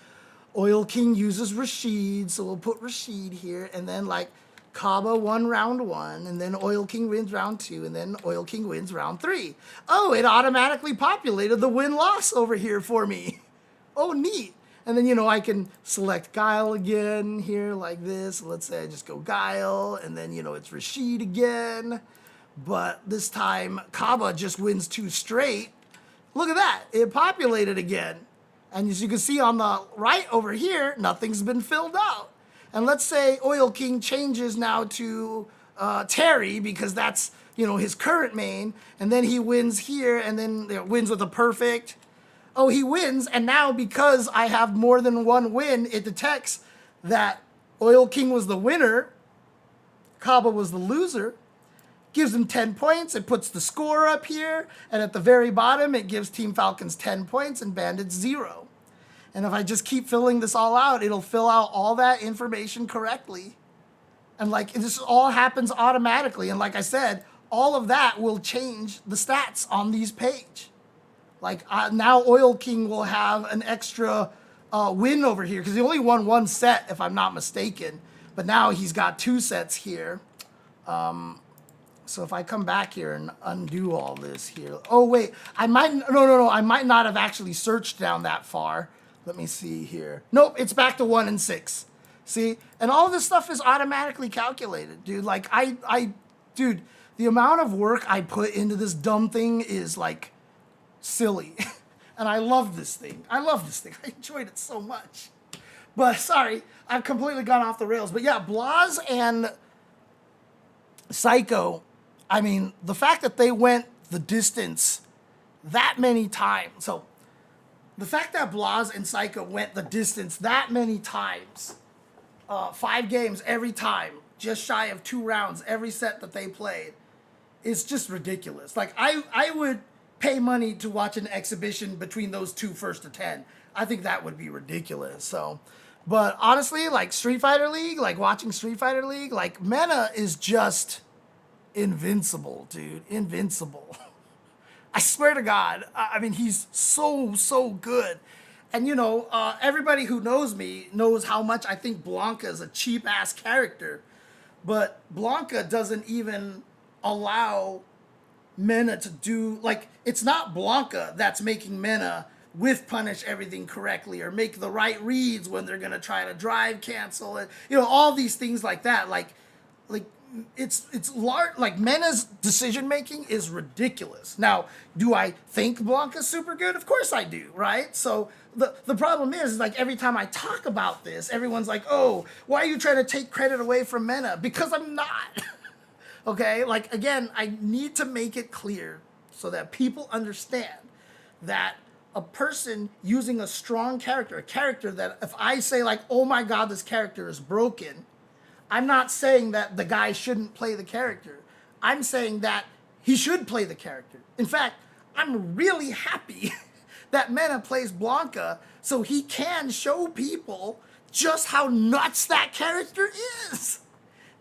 Oil King uses Rashid, so we'll put Rashid here. And then like Kaba won round 1, and then Oil King wins round 2, and then Oil King wins round 3. Oh, it automatically populated the win-loss over here for me. Oh, neat. And then, you know, I can select Guile again here like this. Let's say I just go Guile, and then, you know, it's Rashid again. But this time, Kaba just wins 2 straight. Look at that. It populated again. And as you can see on the right over here, nothing's been filled out. And let's say Oil King changes now to Terry, because that's, you know, his current main. And then he wins here, and then wins with a perfect. Oh, he wins. And now because I have more than 1 win, it detects that Oil King was the winner, Kaba was the loser. Gives him 10 points. It puts the score up here. And at the very bottom, it gives Team Falcons 10 points and Bandits 0. And if I just keep filling this all out, it'll fill out all that information correctly. And like this all happens automatically. And like I said, all of that will change the stats on these page. Like now Oil King will have an extra win over here because he only won 1 set, if I'm not mistaken. But now he's got 2 sets here. So if I come back here and undo all this here. Oh, wait. I might not have actually searched down that far. Let me see here. Nope, it's back to 1 and 6. See? And all this stuff is automatically calculated, dude. Like, dude, the amount of work I put into this dumb thing is, like, silly. And I love this thing. I enjoyed it so much. But, sorry, I've completely gone off the rails. But, yeah, Blaz and Psycho, I mean, the fact that they went the distance that many times. So, the fact that Blaz and Psycho went the distance that many times, 5 games every time, just shy of 2 rounds every set that they played, is just ridiculous. Like, I would pay money to watch an exhibition between those 2 first to 10. I think that would be ridiculous. So, but honestly, like Street Fighter League, like watching Street Fighter League, like Mena is just invincible, dude. Invincible. I swear to God. I mean, he's so good. And, you know, everybody who knows me knows how much I think Blanca is a cheap-ass character. But Blanca doesn't even allow Mena to do... Like, it's not Blanca that's making Mena whiff punish everything correctly or make the right reads when they're going to try to drive cancel. And, you know, all these things like that. Like it's large. Like, Mena's decision-making is ridiculous. Now, do I think Blanca's super good? Of course I do, right? So... The problem is like every time I talk about this, everyone's like, oh, why are you trying to take credit away from Mena? Because I'm not. Okay? Like, again, I need to make it clear so that people understand that a person using a strong character, a character that if I say like, oh my God, this character is broken, I'm not saying that the guy shouldn't play the character. I'm saying that he should play the character. In fact, I'm really happy that Mena plays Blanca so he can show people just how nuts that character is.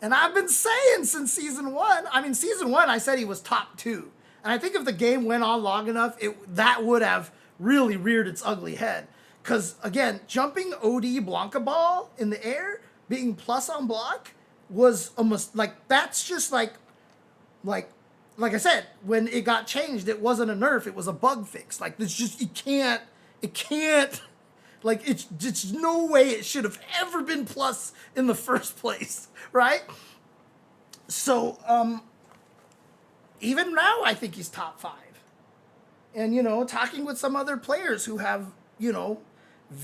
And I've been saying since season 1, I mean, season 1, I said he was top 2. And I think if the game went on long enough, that would have really reared its ugly head. Because, again, jumping OD Blanca ball in the air, being plus on block, was almost, like, that's just like I said, when it got changed, it wasn't a nerf, it was a bug fix. Like, there's just, it can't, like, it's no way it should have ever been plus in the first place, right? So, even now, I think he's top 5. And, you know, talking with some other players who have, you know,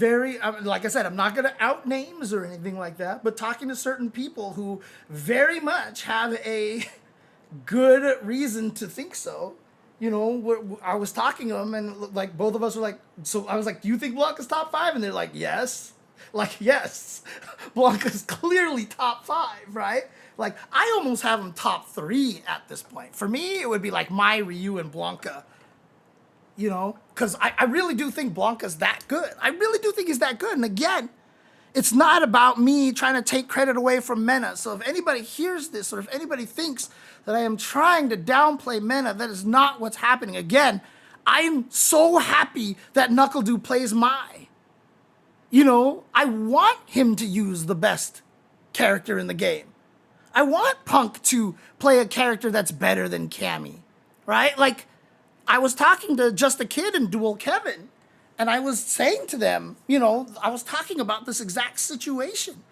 like I said, I'm not going to out names or anything like that, but talking to certain people who very much have a good reason to think so. You know, I was talking to them and like both of us were like, so I was like, do you think Blanca's top 5? And they're like, yes. Like, yes, Blanca's clearly top 5, right? Like, I almost have him top 3 at this point. For me, it would be like Mai, Ryu, and Blanca, you know, because I really do think Blanca's that good. I really do think he's that good. And again, it's not about me trying to take credit away from Mena. So if anybody hears this or if anybody thinks that I am trying to downplay Mena, that is not what's happening. Again, I'm so happy that NuckleDu plays Mai. You know, I want him to use the best character in the game. I want Punk to play a character that's better than Cammy, right? Like, I was talking to Just a Kid and Dual Kevin, and I was saying to them, you know, I was talking about this exact situation.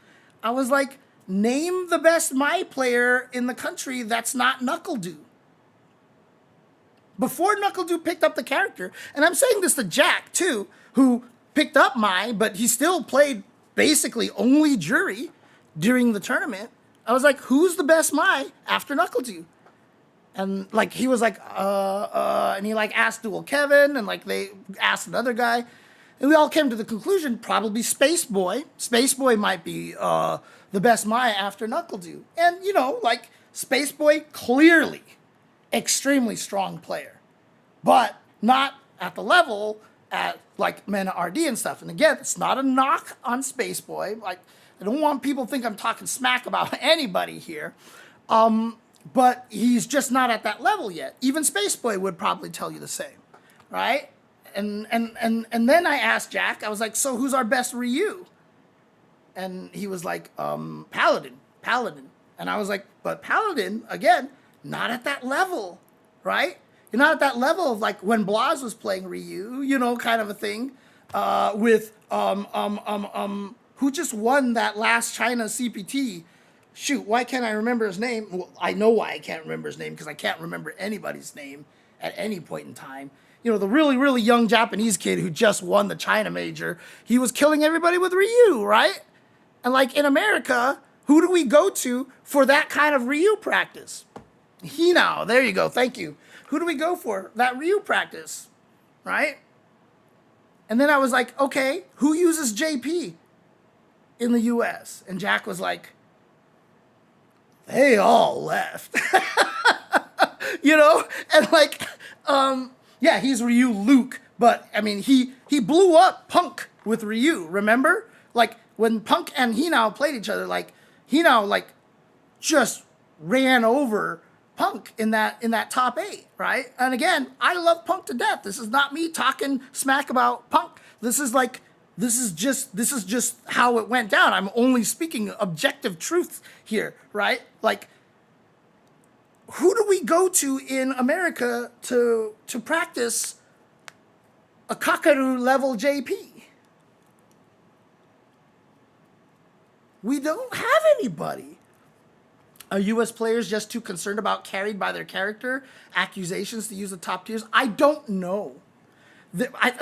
I was like, name the best Mai player in the country that's not NuckleDu. Before NuckleDu picked up the character, and I'm saying this to Jack, too, who picked up Mai, but he still played basically only Jury during the tournament. I was like, who's the best Mai after NuckleDu? And, like, he was like, and he, like, asked Dual Kevin, and, like, they asked another guy. And we all came to the conclusion, probably Space Boy. Space Boy might be the best Mai after NuckleDu. And, you know, like, Space Boy, clearly extremely strong player. But not at the level at like Mena RD and stuff. And again, it's not a knock on Space Boy. Like, I don't want people to think I'm talking smack about anybody here. But he's just not at that level yet. Even Space Boy would probably tell you the same, right? And then I asked Jack, I was like, so who's our best Ryu? And he was like, Paladin. And I was like, but Paladin, again, not at that level, right? You're not at that level of like when Blas was playing Ryu, you know, kind of a thing, with who just won that last China CPT. Shoot, why can't I remember his name? Well, I know why I can't remember his name, because I can't remember anybody's name at any point in time. You know, the really, really young Japanese kid who just won the China major, he was killing everybody with Ryu, right? And like in America, who do we go to for that kind of Ryu practice? Hinao, there you go, thank you. Who do we go for that Ryu practice, right? And then I was like, okay, who uses JP in the US? And Jack was like, they all left. You know? And like, yeah, he's Ryu Luke, but I mean, he blew up Punk with Ryu, remember? Like, when Punk and Hinao played each other, like, Hinao, like, just ran over Punk in that top 8, right? And again, I love Punk to death. This is not me talking smack about Punk. This is just how it went down. I'm only speaking objective truth here, right? Like, who do we go to in America to practice a Kakaru level JP? We don't have anybody. Are US players just too concerned about carried by their character? Accusations to use the top tiers? I don't know.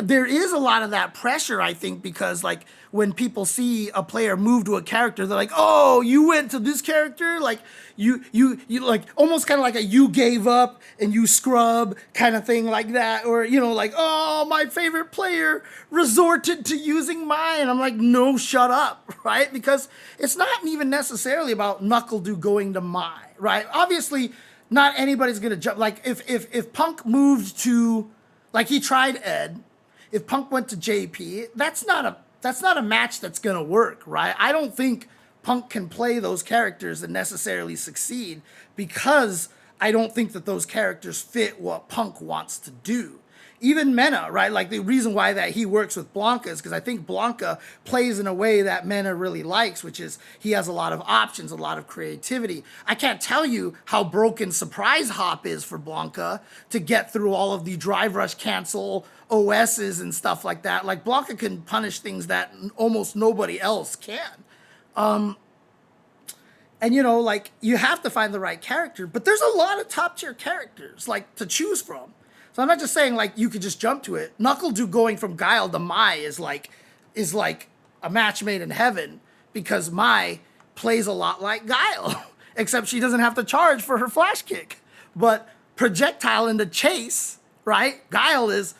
There is a lot of that pressure, I think, because like when people see a player move to a character, they're like, oh, you went to this character? Like you like almost kind of like a you gave up and you scrub kind of thing like that. Or, you know, like, oh, my favorite player resorted to using mine. I'm like, no, shut up, right? Because it's not even necessarily about Knuckle-Doo going to Mai, right? Obviously, not anybody's going to jump. Like if Punk moved to... Like he tried Ed. If Punk went to JP, that's not a match that's gonna work, right? I don't think Punk can play those characters and necessarily succeed because I don't think that those characters fit what Punk wants to do. Even Mena, right? Like the reason why that he works with Blanca is because I think Blanca plays in a way that Mena really likes, which is he has a lot of options, a lot of creativity. I can't tell you how broken Surprise Hop is for Blanca to get through all of the drive rush cancel OSs and stuff like that. Like Blanca can punish things that almost nobody else can. And you know, like you have to find the right character, but there's a lot of top tier characters like to choose from. So I'm not just saying like you could just jump to it. Knuckle-Doo going from Guile to Mai is like a match made in heaven because Mai plays a lot like Guile, except she doesn't have to charge for her flash kick. But projectile into chase, right? Guile is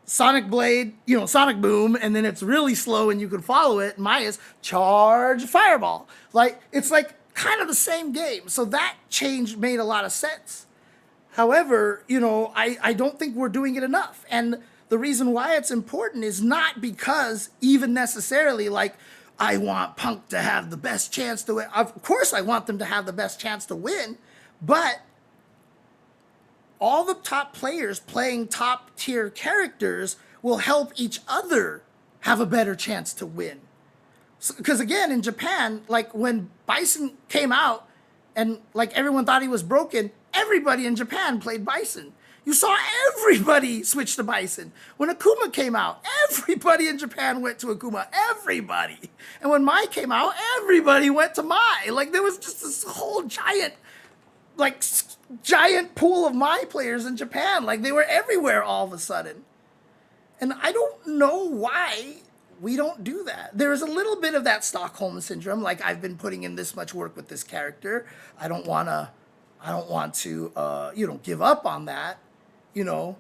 Sonic Blade, you know, Sonic Boom, and then it's really slow and you can follow it. Mai is charge fireball. Like it's like kind of the same game. So that change made a lot of sense. However, you know, I don't think we're doing it enough. And the reason why it's important is not because even necessarily like I want Punk to have the best chance to win. Of course I want them to have the best chance to win, but all the top players playing top tier characters will help each other have a better chance to win. Because again, in Japan, like when Bison came out and like everyone thought he was broken, everybody in Japan played Bison. You saw everybody switch to Bison. When Akuma came out, everybody in Japan went to Akuma. Everybody. And when Mai came out, everybody went to Mai. Like there was just this whole giant pool of Mai players in Japan. Like they were everywhere all of a sudden. And I don't know why we don't do that. There is a little bit of that Stockholm syndrome. Like I've been putting in this much work with this character. I don't want to, give up on that. You know,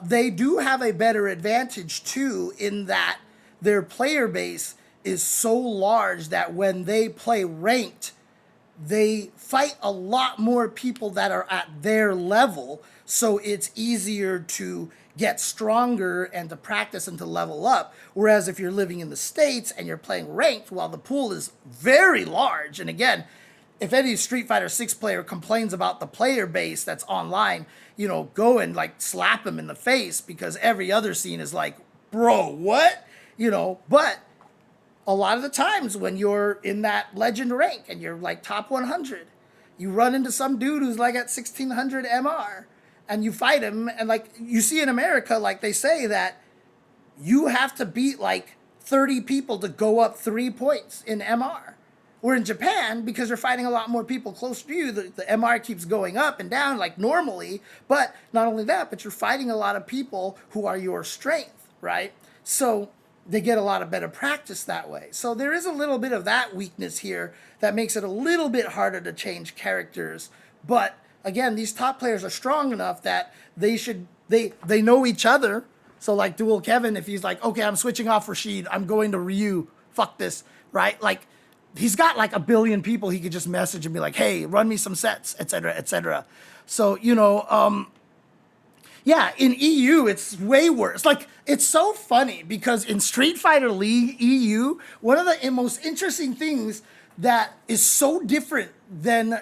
they do have a better advantage too in that their player base is so large that when they play ranked, they fight a lot more people that are at their level, so it's easier to get stronger and to practice and to level up. Whereas if you're living in the States and you're playing ranked, while the pool is very large, and again, if any Street Fighter 6 player complains about the player base that's online, you know, go and like slap him in the face, because every other scene is like, bro, what? You know, but a lot of the times when you're in that legend rank and you're like top 100, you run into some dude who's like at 1600 MR and you fight him. And like you see in America, like they say that you have to beat like 30 people to go up 3 points in MR. Or in Japan, because you're fighting a lot more people close to you, the MR keeps going up and down like normally. But not only that, but you're fighting a lot of people who are your strength, right? So they get a lot of better practice that way. So there is a little bit of that weakness here that makes it a little bit harder to change characters. But again, these top players are strong enough that they know each other. So like Dual Kevin, if he's like, okay, I'm switching off Rashid, I'm going to Ryu, fuck this, right? Like, he's got like a billion people he could just message and be like, hey, run me some sets, etc., etc. So, you know, yeah, in EU, it's way worse. Like, it's so funny because in Street Fighter League EU, one of the most interesting things that is so different than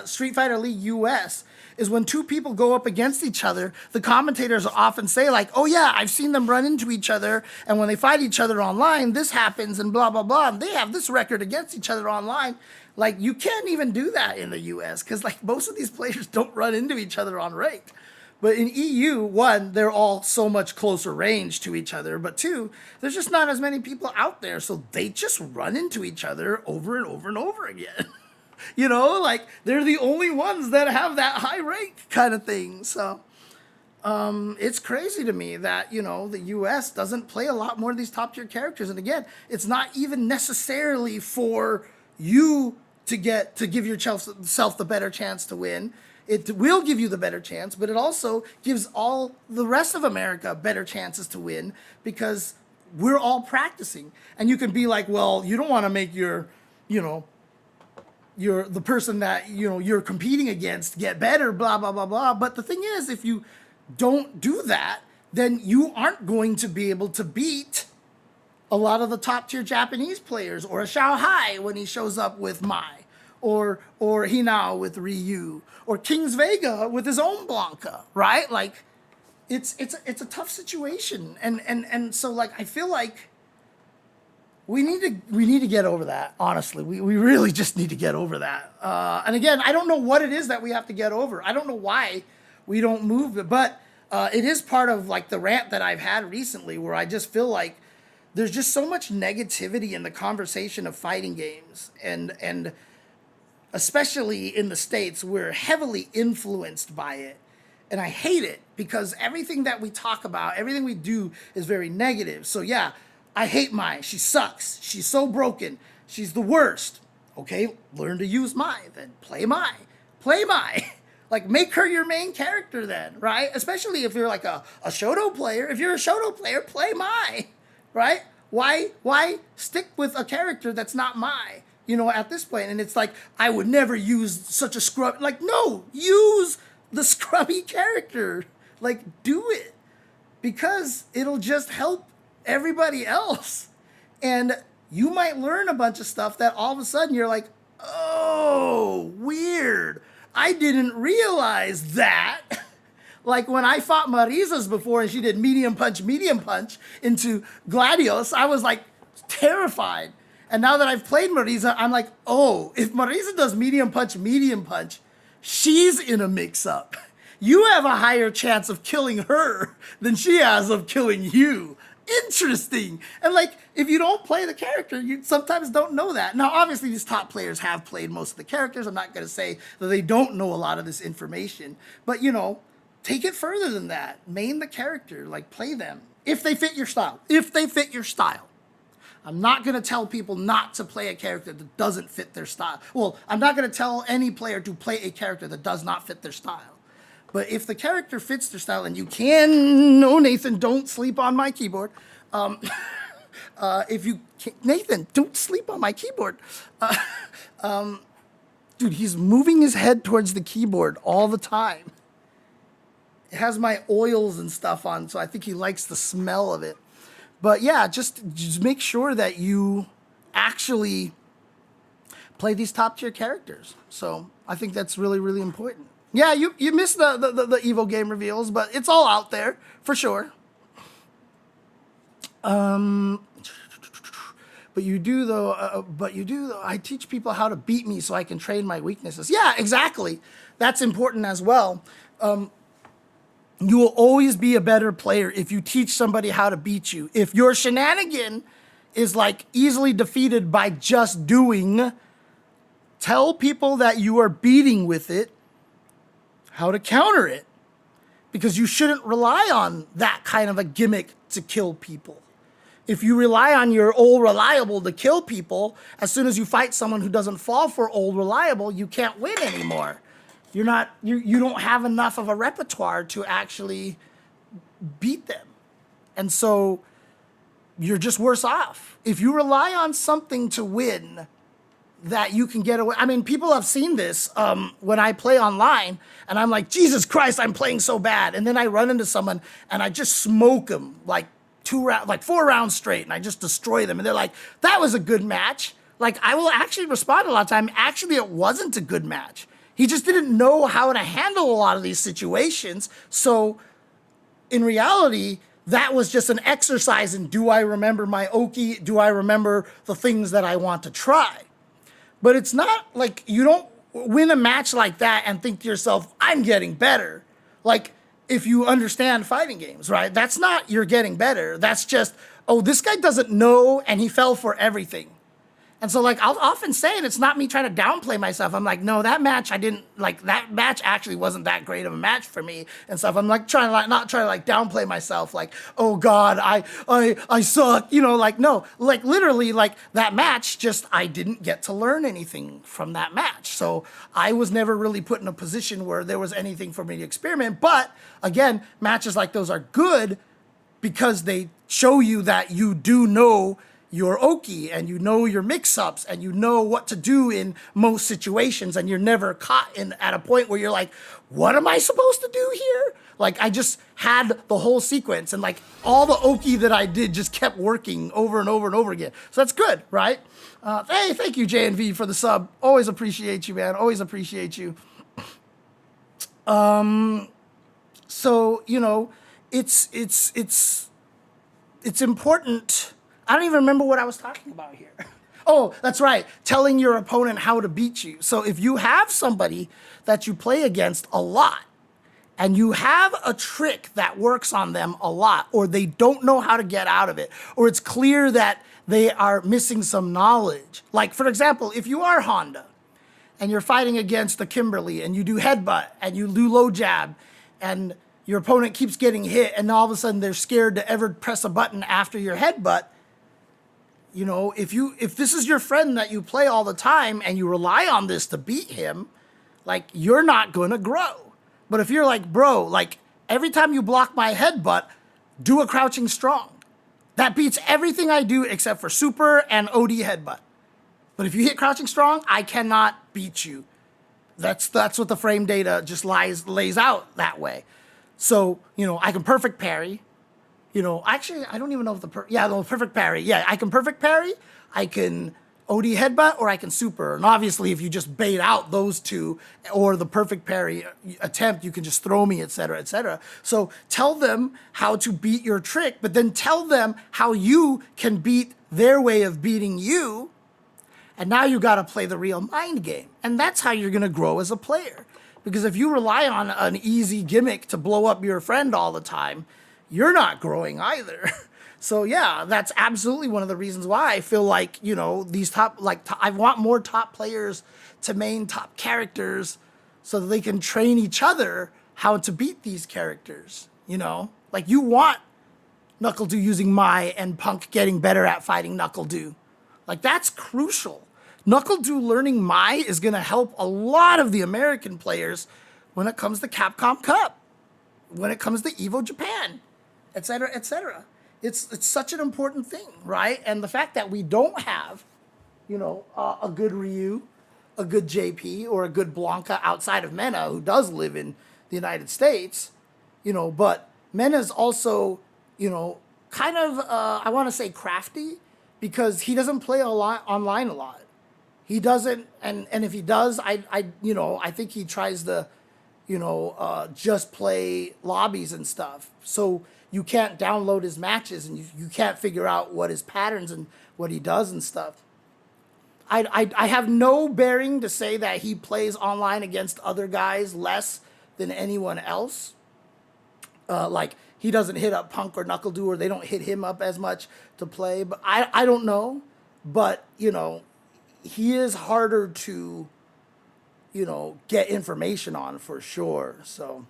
Street Fighter League US is when two people go up against each other, the commentators often say like, oh yeah, I've seen them run into each other, and when they fight each other online, this happens and blah, blah, blah, and they have this record against each other online. Like, you can't even do that in the US, because like most of these players don't run into each other on ranked. But in EU, one, they're all so much closer range to each other, but two, there's just not as many people out there, so they just run into each other over and over and over again. You know, like, they're the only ones that have that high rank kind of thing. So it's crazy to me that, you know, the US doesn't play a lot more of these top tier characters. And again, it's not even necessarily for you to give yourself the better chance to win. It will give you the better chance, but it also gives all the rest of America better chances to win, because we're all practicing. And you can be like, well, you don't want to make the person that, you know, you're competing against get better, blah, blah, blah, blah. But the thing is, if you don't do that, then you aren't going to be able to beat a lot of the top tier Japanese players, or a Xiao Hai when he shows up with Mai, or Hinao with Ryu, or Kings Vega with his own Blanca, right? Like, it's a tough situation. And so like, I feel like we need to get over that. Honestly, we really just need to get over that. And again, I don't know what it is that we have to get over. I don't know why we don't move it, but it is part of like the rant that I've had recently, where I just feel like there's just so much negativity in the conversation of fighting games, and especially in the States, we're heavily influenced by it. And I hate it, because everything that we talk about, everything we do is very negative. So yeah, I hate Mai. She sucks. She's so broken. She's the worst. Okay, learn to use Mai. Then play Mai. Play Mai. Like, make her your main character then, right? Especially if you're like a Shoto player. If you're a Shoto player, play Mai, right? Why stick with a character that's not Mai, you know, at this point? And it's like, I would never use such a scrub. Like, no, use the scrubby character. Like, do it. Because it'll just help everybody else. And you might learn a bunch of stuff that all of a sudden you're like, oh, weird. I didn't realize that. Like when I fought Marisa's before and she did medium punch into Gladios, I was like terrified. And now that I've played Marisa, I'm like, oh, if Marisa does medium punch, she's in a mix-up. You have a higher chance of killing her than she has of killing you. Interesting. And like, if you don't play the character, you sometimes don't know that. Now, obviously, these top players have played most of the characters. I'm not going to say that they don't know a lot of this information. But, you know, take it further than that. Main the character. Like, play them. If they fit your style. If they fit your style. I'm not going to tell people not to play a character that doesn't fit their style. Well, I'm not going to tell any player to play a character that does not fit their style. But if the character fits their style, and you can, no, Nathan, don't sleep on my keyboard. If you can, Nathan, don't sleep on my keyboard. Dude, he's moving his head towards the keyboard all the time. It has my oils and stuff on, so I think he likes the smell of it. But yeah, just make sure that you actually play these top tier characters. So I think that's really, really important. Yeah, you missed the Evo game reveals, but it's all out there for sure. But you do though. I teach people how to beat me so I can train my weaknesses. Yeah, exactly. That's important as well. You will always be a better player if you teach somebody how to beat you. If your shenanigan is like easily defeated by just doing, tell people that you are beating with it how to counter it. Because you shouldn't rely on that kind of a gimmick to kill people. If you rely on your old reliable to kill people, as soon as you fight someone who doesn't fall for old reliable, you can't win anymore. You don't have enough of a repertoire to actually beat them. And so you're just worse off. If you rely on something to win that you can get away. I mean, people have seen this when I play online and I'm like, Jesus Christ, I'm playing so bad. And then I run into someone and I just smoke them like 4 rounds straight and I just destroy them. And they're like, that was a good match. Like, I will actually respond a lot of time. Actually, it wasn't a good match. He just didn't know how to handle a lot of these situations. So in reality, that was just an exercise in, do I remember my Oki? Do I remember the things that I want to try? But it's not like you don't win a match like that and think to yourself, I'm getting better. Like, if you understand fighting games, right? That's not you're getting better. That's just, oh, this guy doesn't know and he fell for everything. And so, like, I'll often say, and it's not me trying to downplay myself. I'm like, no, that match, that match actually wasn't that great of a match for me and stuff. I'm like not trying to downplay myself. Like, oh God, I suck. You know, like, no, like literally like that match, just, I didn't get to learn anything from that match. So I was never really put in a position where there was anything for me to experiment. But again, matches like those are good because they show you that you do know your Oki and you know your mix-ups and you know what to do in most situations and you're never caught at a point where you're like, what am I supposed to do here? Like, I just had the whole sequence and like all the Oki that I did just kept working over and over and over again. So that's good, right? Hey, thank you, JNV, for the sub. Always appreciate you, man. Always appreciate you. So, you know, it's important. I don't even remember what I was talking about here. Oh, that's right. Telling your opponent how to beat you. So if you have somebody that you play against a lot and you have a trick that works on them a lot, or they don't know how to get out of it, or it's clear that they are missing some knowledge. Like, for example, if you are Honda and you're fighting against the Kimberly and you do headbutt and you do low jab and your opponent keeps getting hit and all of a sudden they're scared to ever press a button after your headbutt. You know, if this is your friend that you play all the time and you rely on this to beat him, like, you're not going to grow. But if you're like, bro, like, every time you block my headbutt, do a crouching strong. That beats everything I do except for super and OD headbutt. But if you hit crouching strong, I cannot beat you. That's what the frame data just lays out that way. So, you know, I can perfect parry. You know, actually, I don't even know if the perfect parry. Yeah, I can perfect parry, I can OD headbutt, or I can super. And obviously, if you just bait out those two or the perfect parry attempt, you can just throw me, et cetera, et cetera. So tell them how to beat your trick, but then tell them how you can beat their way of beating you. And now you got to play the real mind game. And that's how you're going to grow as a player. Because if you rely on an easy gimmick to blow up your friend all the time, you're not growing either. So yeah, that's absolutely one of the reasons why I feel like, you know, these I want more top players to main top characters so that they can train each other how to beat these characters, you know? Like, you want Knuckle-Doo using Mai and Punk getting better at fighting Knuckle-Doo. Like, that's crucial. Knuckle-Doo learning Mai is gonna help a lot of the American players when it comes to Capcom Cup, when it comes to Evo Japan, et cetera, et cetera. It's such an important thing, right? And the fact that we don't have, you know, a good Ryu, a good JP or a good Blanca outside of Mena, who does live in the United States, you know, but Mena's also, you know, kind of, I want to say crafty, because he doesn't play online a lot. He doesn't, and if he does, you know, I think he tries to, you know, just play lobbies and stuff. So you can't download his matches, and you can't figure out what his patterns and what he does and stuff. I have no bearing to say that he plays online against other guys less than anyone else. Like, he doesn't hit up Punk or NuckleDu, or they don't hit him up as much to play. But I don't know. But, you know, he is harder to, you know, get information on for sure. So,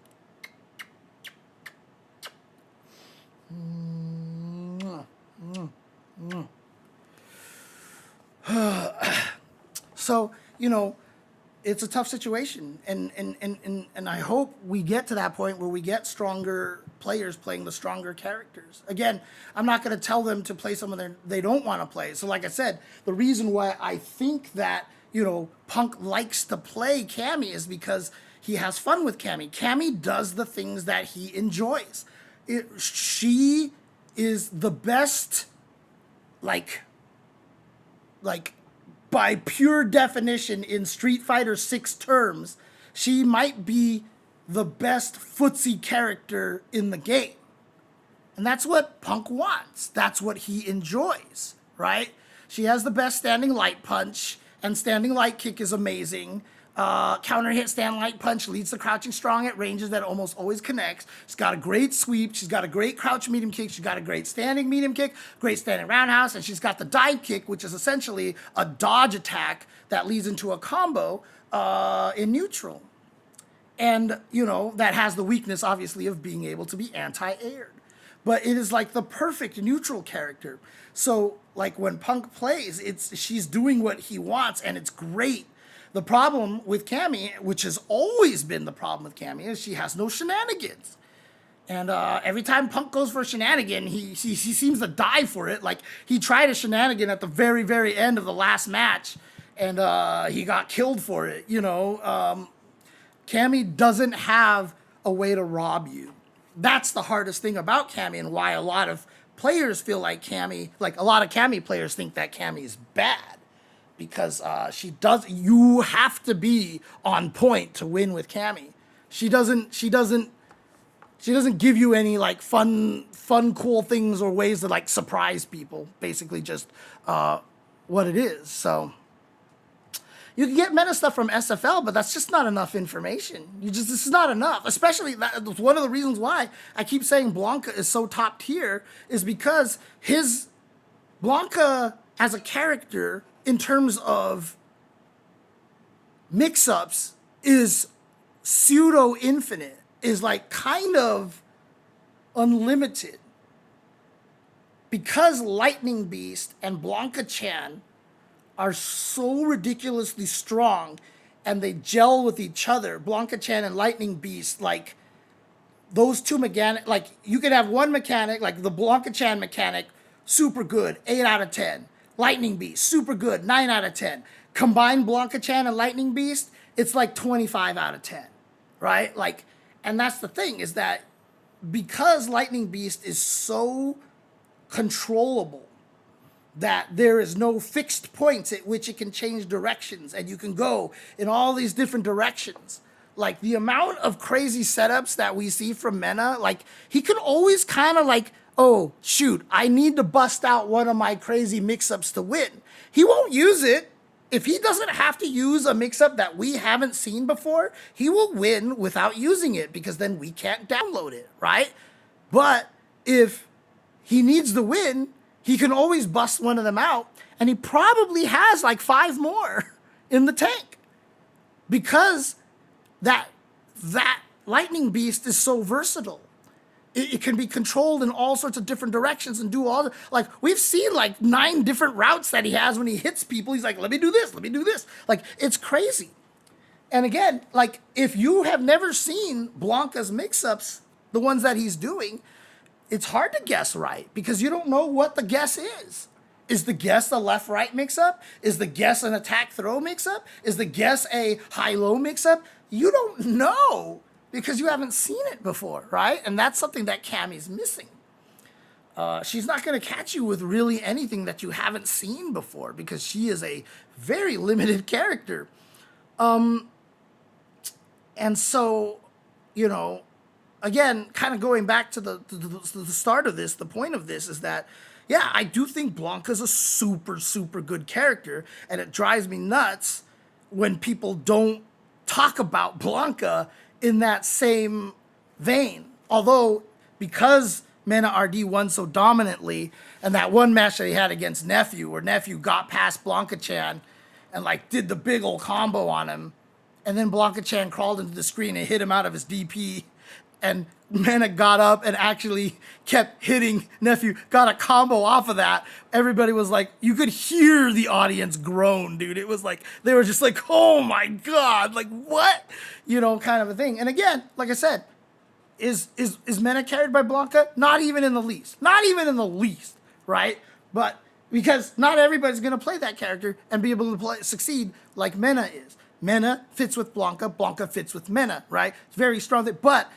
so, you know, it's a tough situation, and I hope we get to that point where we get stronger players playing the stronger characters. Again, I'm not going to tell them to play someone they don't want to play. So like I said, the reason why I think that, you know, Punk likes to play Cammy is because he has fun with Cammy. Cammy does the things that he enjoys. She is the best, like by pure definition in Street Fighter 6 terms, she might be the best footsie character in the game. And that's what Punk wants. That's what he enjoys, right? She has the best standing light punch, and standing light kick is amazing. Counter hit stand light punch leads to crouching strong at ranges that almost always connects. She's got a great sweep. She's got a great crouch medium kick. She's got a great standing medium kick, great standing roundhouse, and she's got the dive kick, which is essentially a dodge attack that leads into a combo in neutral. And, you know, that has the weakness, obviously, of being able to be anti-aired. But it is like the perfect neutral character. So, like, when Punk plays, she's doing what he wants, and it's great. The problem with Cammy, which has always been the problem with Cammy, is she has no shenanigans. And every time Punk goes for a shenanigan, he seems to die for it. Like, he tried a shenanigan at the very, very end of the last match, and he got killed for it, you know. Cammy doesn't have a way to rob you. That's the hardest thing about Cammy, and why a lot of players feel like Cammy, like a lot of Cammy players think that Cammy is bad. Because you have to be on point to win with Cammy. She doesn't give you any like fun, cool things or ways to like surprise people. Basically, just what it is. So you can get meta stuff from SFL, but that's just not enough information. This is not enough. Especially one of the reasons why I keep saying Blanca is so top tier is because his Blanca as a character, in terms of mix-ups, is pseudo-infinite, is like kind of unlimited. Because Lightning Beast and Blanca Chan are so ridiculously strong and they gel with each other, Blanca Chan and Lightning Beast, like those two mechanics, like you could have one mechanic, like the Blanca Chan mechanic, super good, 8 out of 10. Lightning Beast, super good, 9 out of 10. Combine Blanca Chan and Lightning Beast, it's like 25 out of 10, right? Like, and that's the thing, is that because Lightning Beast is so controllable that there is no fixed points at which it can change directions, and you can go in all these different directions. Like, the amount of crazy setups that we see from Mena, like, he can always kind of like, oh, shoot, I need to bust out one of my crazy mix-ups to win. He won't use it. If he doesn't have to use a mix-up that we haven't seen before, he will win without using it, because then we can't download it, right? But if he needs to win, he can always bust one of them out, and he probably has like 5 more in the tank, because that Lightning Beast is so versatile. It can be controlled in all sorts of different directions and do all like, we've seen like 9 different routes that he has when he hits people. He's like, let me do this, let me do this. Like, it's crazy. And again, like, if you have never seen Blanca's mix-ups, the ones that he's doing, it's hard to guess right, because you don't know what the guess is. Is the guess a left-right mix-up? Is the guess an attack-throw mix-up? Is the guess a high-low mix-up? You don't know because you haven't seen it before, right? And that's something that Cammy's missing. She's not going to catch you with really anything that you haven't seen before because she is a very limited character. And so, you know, again, kind of going back to the start of this, the point of this is that, yeah, I do think Blanca's a super, super good character, and it drives me nuts when people don't talk about Blanca in that same vein. Although, because Mena RD won so dominantly, and that one match that he had against Nephew, where Nephew got past Blanca-chan and like did the big old combo on him, and then Blanca-chan crawled into the screen and hit him out of his DP, and Mena got up and actually kept hitting Nephew, got a combo off of that. Everybody was like, you could hear the audience groan, dude. It was like, they were just like, oh my God, like what? You know, kind of a thing. And again, like I said, is Mena carried by Blanca? Not even in the least. Not even in the least, right? But because not everybody's going to play that character and be able to succeed like Mena is. Mena fits with Blanca. Blanca fits with Mena, right? It's very strong. But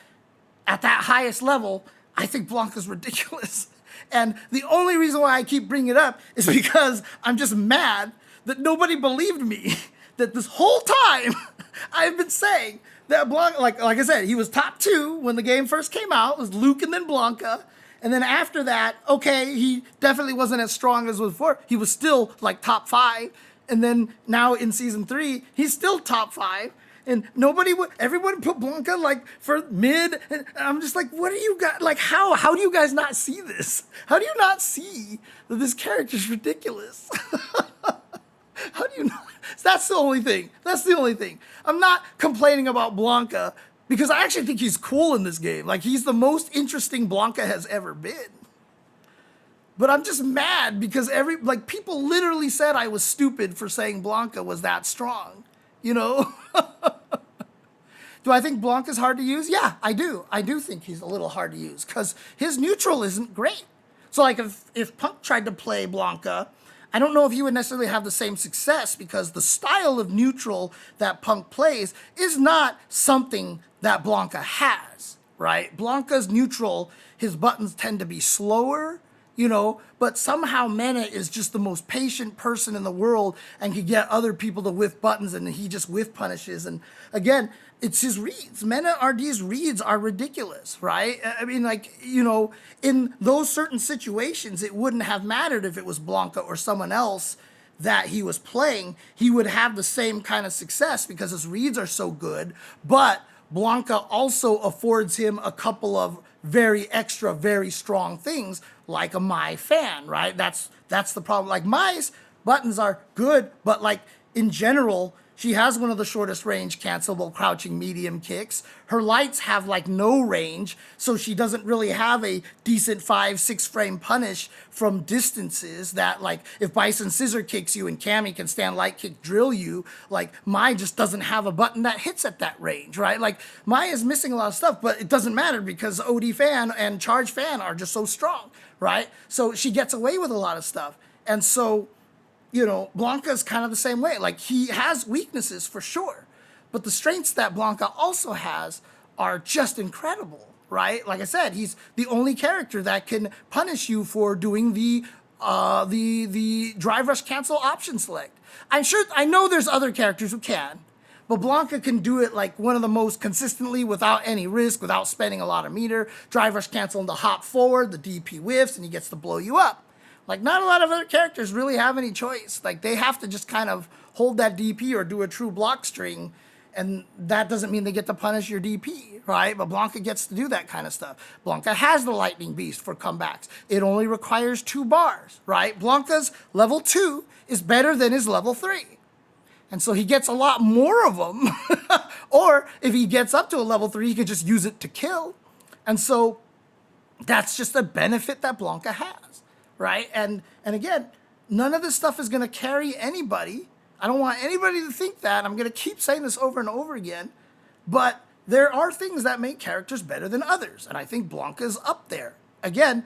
at that highest level, I think Blanca's ridiculous. And the only reason why I keep bringing it up is because I'm just mad that nobody believed me that this whole time I've been saying that Blanca, like I said, he was top 2 when the game first came out. It was Luke and then Blanca. And then after that, okay, he definitely wasn't as strong as before. He was still like top 5. And then now in season 3, he's still top 5. And everyone put Blanca like for mid. And I'm just like, what are you guys, like how do you guys not see this? How do you not see that this character's ridiculous? How do you not? That's the only thing. That's the only thing. I'm not complaining about Blanca because I actually think he's cool in this game. Like he's the most interesting Blanca has ever been. But I'm just mad because people literally said I was stupid for saying Blanca was that strong. You know? Do I think Blanca's hard to use? Yeah, I do. I do think he's a little hard to use because his neutral isn't great. So like if Punk tried to play Blanca, I don't know if he would necessarily have the same success because the style of neutral that Punk plays is not something that Blanca has, right? Blanca's neutral, his buttons tend to be slower, you know, but somehow Mena is just the most patient person in the world and can get other people to whiff buttons and he just whiff punishes. And again, it's his reads. Mena RD's reads are ridiculous, right? I mean, like, you know, in those certain situations, it wouldn't have mattered if it was Blanca or someone else that he was playing. He would have the same kind of success because his reads are so good, but Blanca also affords him a couple of very strong things like a Mai fan, right? That's the problem. Like Mai's buttons are good, but like in general, she has one of the shortest range cancelable crouching medium kicks. Her lights have like no range, so she doesn't really have a decent 5-6 frame punish from distances that like if Bison scissor kicks you and Cammy can stand light kick drill you, like Mai just doesn't have a button that hits at that range, right? Like Mai is missing a lot of stuff, but it doesn't matter because OD fan and charge fan are just so strong, right? So she gets away with a lot of stuff. And so, you know, Blanca's kind of the same way. Like, he has weaknesses for sure, but the strengths that Blanca also has are just incredible, right? Like I said, he's the only character that can punish you for doing the drive rush cancel option select. I know there's other characters who can, but Blanca can do it like one of the most consistently without any risk, without spending a lot of meter. Drive rush cancel and the hop forward, the DP whiffs, and he gets to blow you up. Like, not a lot of other characters really have any choice. Like, they have to just kind of hold that DP or do a true block string, and that doesn't mean they get to punish your DP, right? But Blanca gets to do that kind of stuff. Blanca has the Lightning Beast for comebacks. It only requires 2 bars, right? Blanca's level 2 is better than his level 3. And so he gets a lot more of them. Or if he gets up to a level 3, he can just use it to kill. And so that's just a benefit that Blanca has. Right? And again, none of this stuff is going to carry anybody. I don't want anybody to think that. I'm going to keep saying this over and over again. But there are things that make characters better than others. And I think Blanca's up there. Again,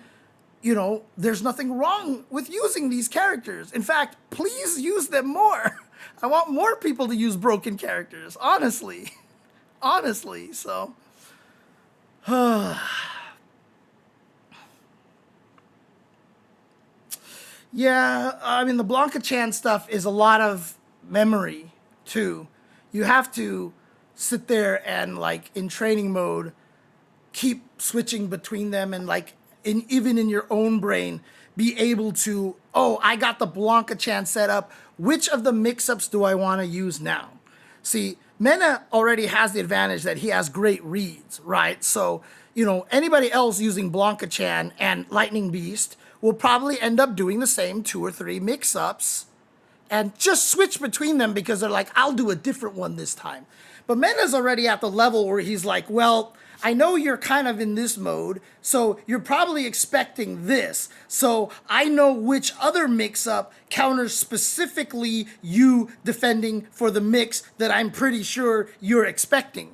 you know, there's nothing wrong with using these characters. In fact, please use them more. I want more people to use broken characters, honestly. Honestly, so. Yeah, I mean, the Blanca-chan stuff is a lot of memory, too. You have to sit there and, like, in training mode, keep switching between them and, like, even in your own brain, be able to, oh, I got the Blanca-chan set up. Which of the mix-ups do I want to use now? See, Mena already has the advantage that he has great reads, right? So, you know, anybody else using Blanca-chan and Lightning Beast will probably end up doing the same 2 or 3 mix-ups and just switch between them because they're like, I'll do a different one this time. But Mena's already at the level where he's like, well, I know you're kind of in this mode, so you're probably expecting this. So I know which other mix-up counters specifically you defending for the mix that I'm pretty sure you're expecting.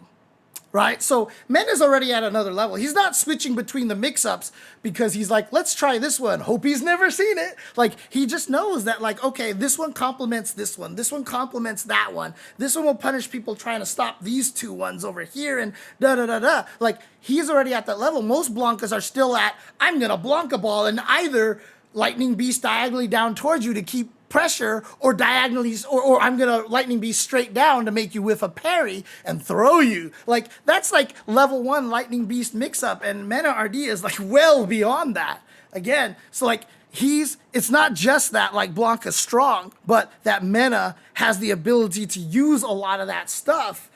Right? So Mena's already at another level. He's not switching between the mix-ups because he's like, let's try this one. Hope he's never seen it. Like, he just knows that, like, okay, this one complements this one. This one complements that one. This one will punish people trying to stop these 2 ones over here and da-da-da-da. Like, he's already at that level. Most Blancas are still at, I'm going to Blanca ball and either Lightning Beast diagonally down towards you to keep pressure or diagonally, or I'm gonna Lightning Beast straight down to make you whiff a parry and throw you. Like, that's like level 1 Lightning Beast mix up, and Mena RD is like well beyond that. Again, so like it's not just that like Blanca's strong, but that Mena has the ability to use a lot of that stuff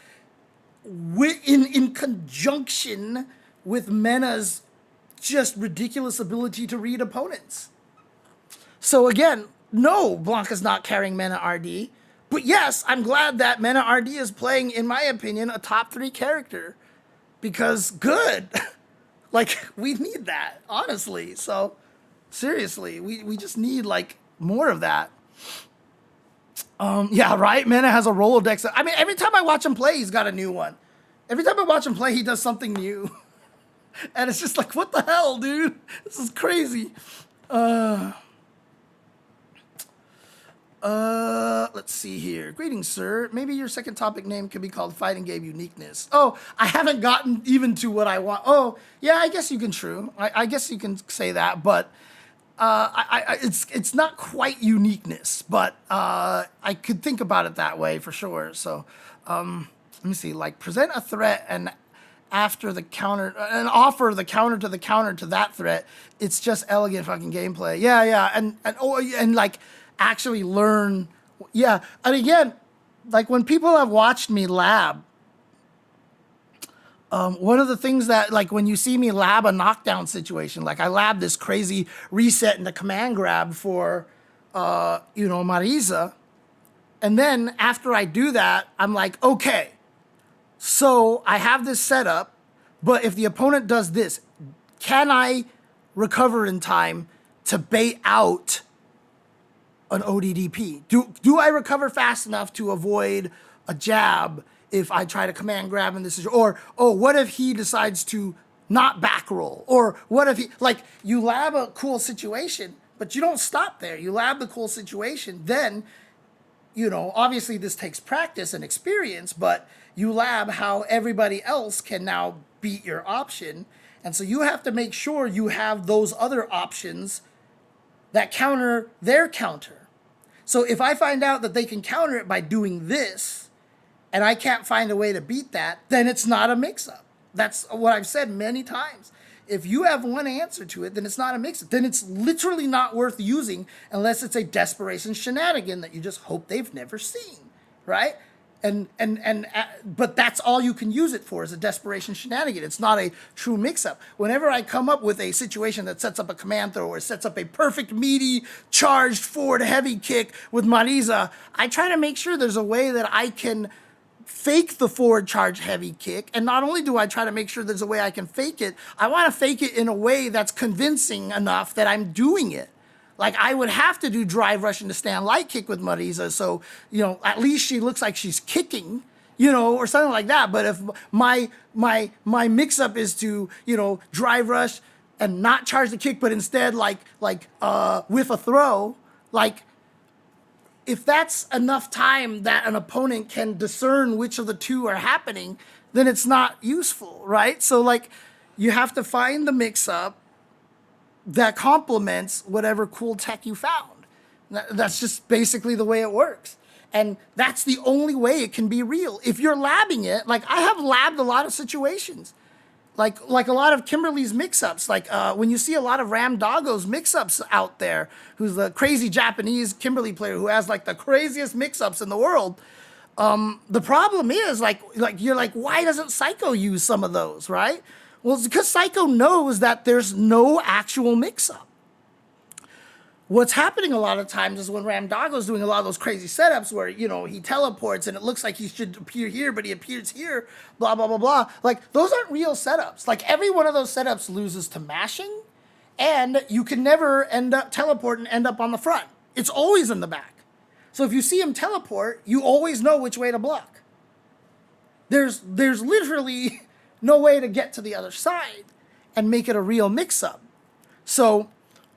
in conjunction with Mena's just ridiculous ability to read opponents. So again, no, Blanca's not carrying Mena RD. But yes, I'm glad that Mena RD is playing, in my opinion, a top 3 character. Because good. Like, we need that, honestly. So, seriously, we just need, like, more of that. Yeah, right? Mena has a Rolodex. I mean, every time I watch him play, he's got a new one. Every time I watch him play, he does something new. And it's just like, what the hell, dude? This is crazy. Let's see here. Greetings, sir. Maybe your second topic name could be called Fighting Game Uniqueness. Oh, I haven't gotten even to what I want. Oh, yeah, I guess you can I guess you can say that, but it's not quite uniqueness, but I could think about it that way for sure. So, let me see. Like, present a threat and after the counter and offer the counter to that threat. It's just elegant fucking gameplay. Yeah, and like actually learn. Yeah, and again, like when people have watched me lab, one of the things that, like, when you see me lab a knockdown situation, like I lab this crazy reset and the command grab for, Marisa, and then after I do that, I'm like, okay, so I have this set up, but if the opponent does this, can I recover in time to bait out an ODDP? Do I recover fast enough to avoid a jab if I try to command grab in this? Or, oh, what if he decides to not back roll? Or what if he, like, you lab a cool situation, but you don't stop there. You lab the cool situation, then, obviously this takes practice and experience, but you lab how everybody else can now beat your option. And so you have to make sure you have those other options that counter their counter. So if I find out that they can counter it by doing this, and I can't find a way to beat that, then it's not a mix-up. That's what I've said many times. If you have one answer to it, then it's not a mix-up. Then it's literally not worth using unless it's a desperation shenanigan that you just hope they've never seen, right? But that's all you can use it for, is a desperation shenanigan. It's not a true mix-up. Whenever I come up with a situation that sets up a command throw or sets up a perfect meaty charged forward heavy kick with Marisa, I try to make sure there's a way that I can fake the forward charge heavy kick. And not only do I try to make sure there's a way I can fake it, I want to fake it in a way that's convincing enough that I'm doing it. Like, I would have to do drive rush into stand light kick with Marisa, so, at least she looks like she's kicking, or something like that. But if my mix-up is to, drive rush, and not charge the kick, but instead like whiff a throw, like if that's enough time that an opponent can discern which of the two are happening, then it's not useful, right? So like you have to find the mix-up that complements whatever cool tech you found. That's just basically the way it works. And that's the only way it can be real. If you're labbing it, like I have labbed a lot of situations, like a lot of Kimberly's mix-ups, like when you see a lot of Ram Doggo's mix-ups out there, who's the crazy Japanese Kimberly player who has like the craziest mix-ups in the world. The problem is like you're like, why doesn't Psycho use some of those, right? Well, it's because Psycho knows that there's no actual mix-up. What's happening a lot of times is when Ramdago's doing a lot of those crazy setups where, you know, he teleports and it looks like he should appear here, but he appears here, blah, blah, blah, blah. Like, those aren't real setups. Like, every one of those setups loses to mashing, and you can never end up teleport and end up on the front. It's always in the back. So if you see him teleport, you always know which way to block. There's literally no way to get to the other side and make it a real mix-up. So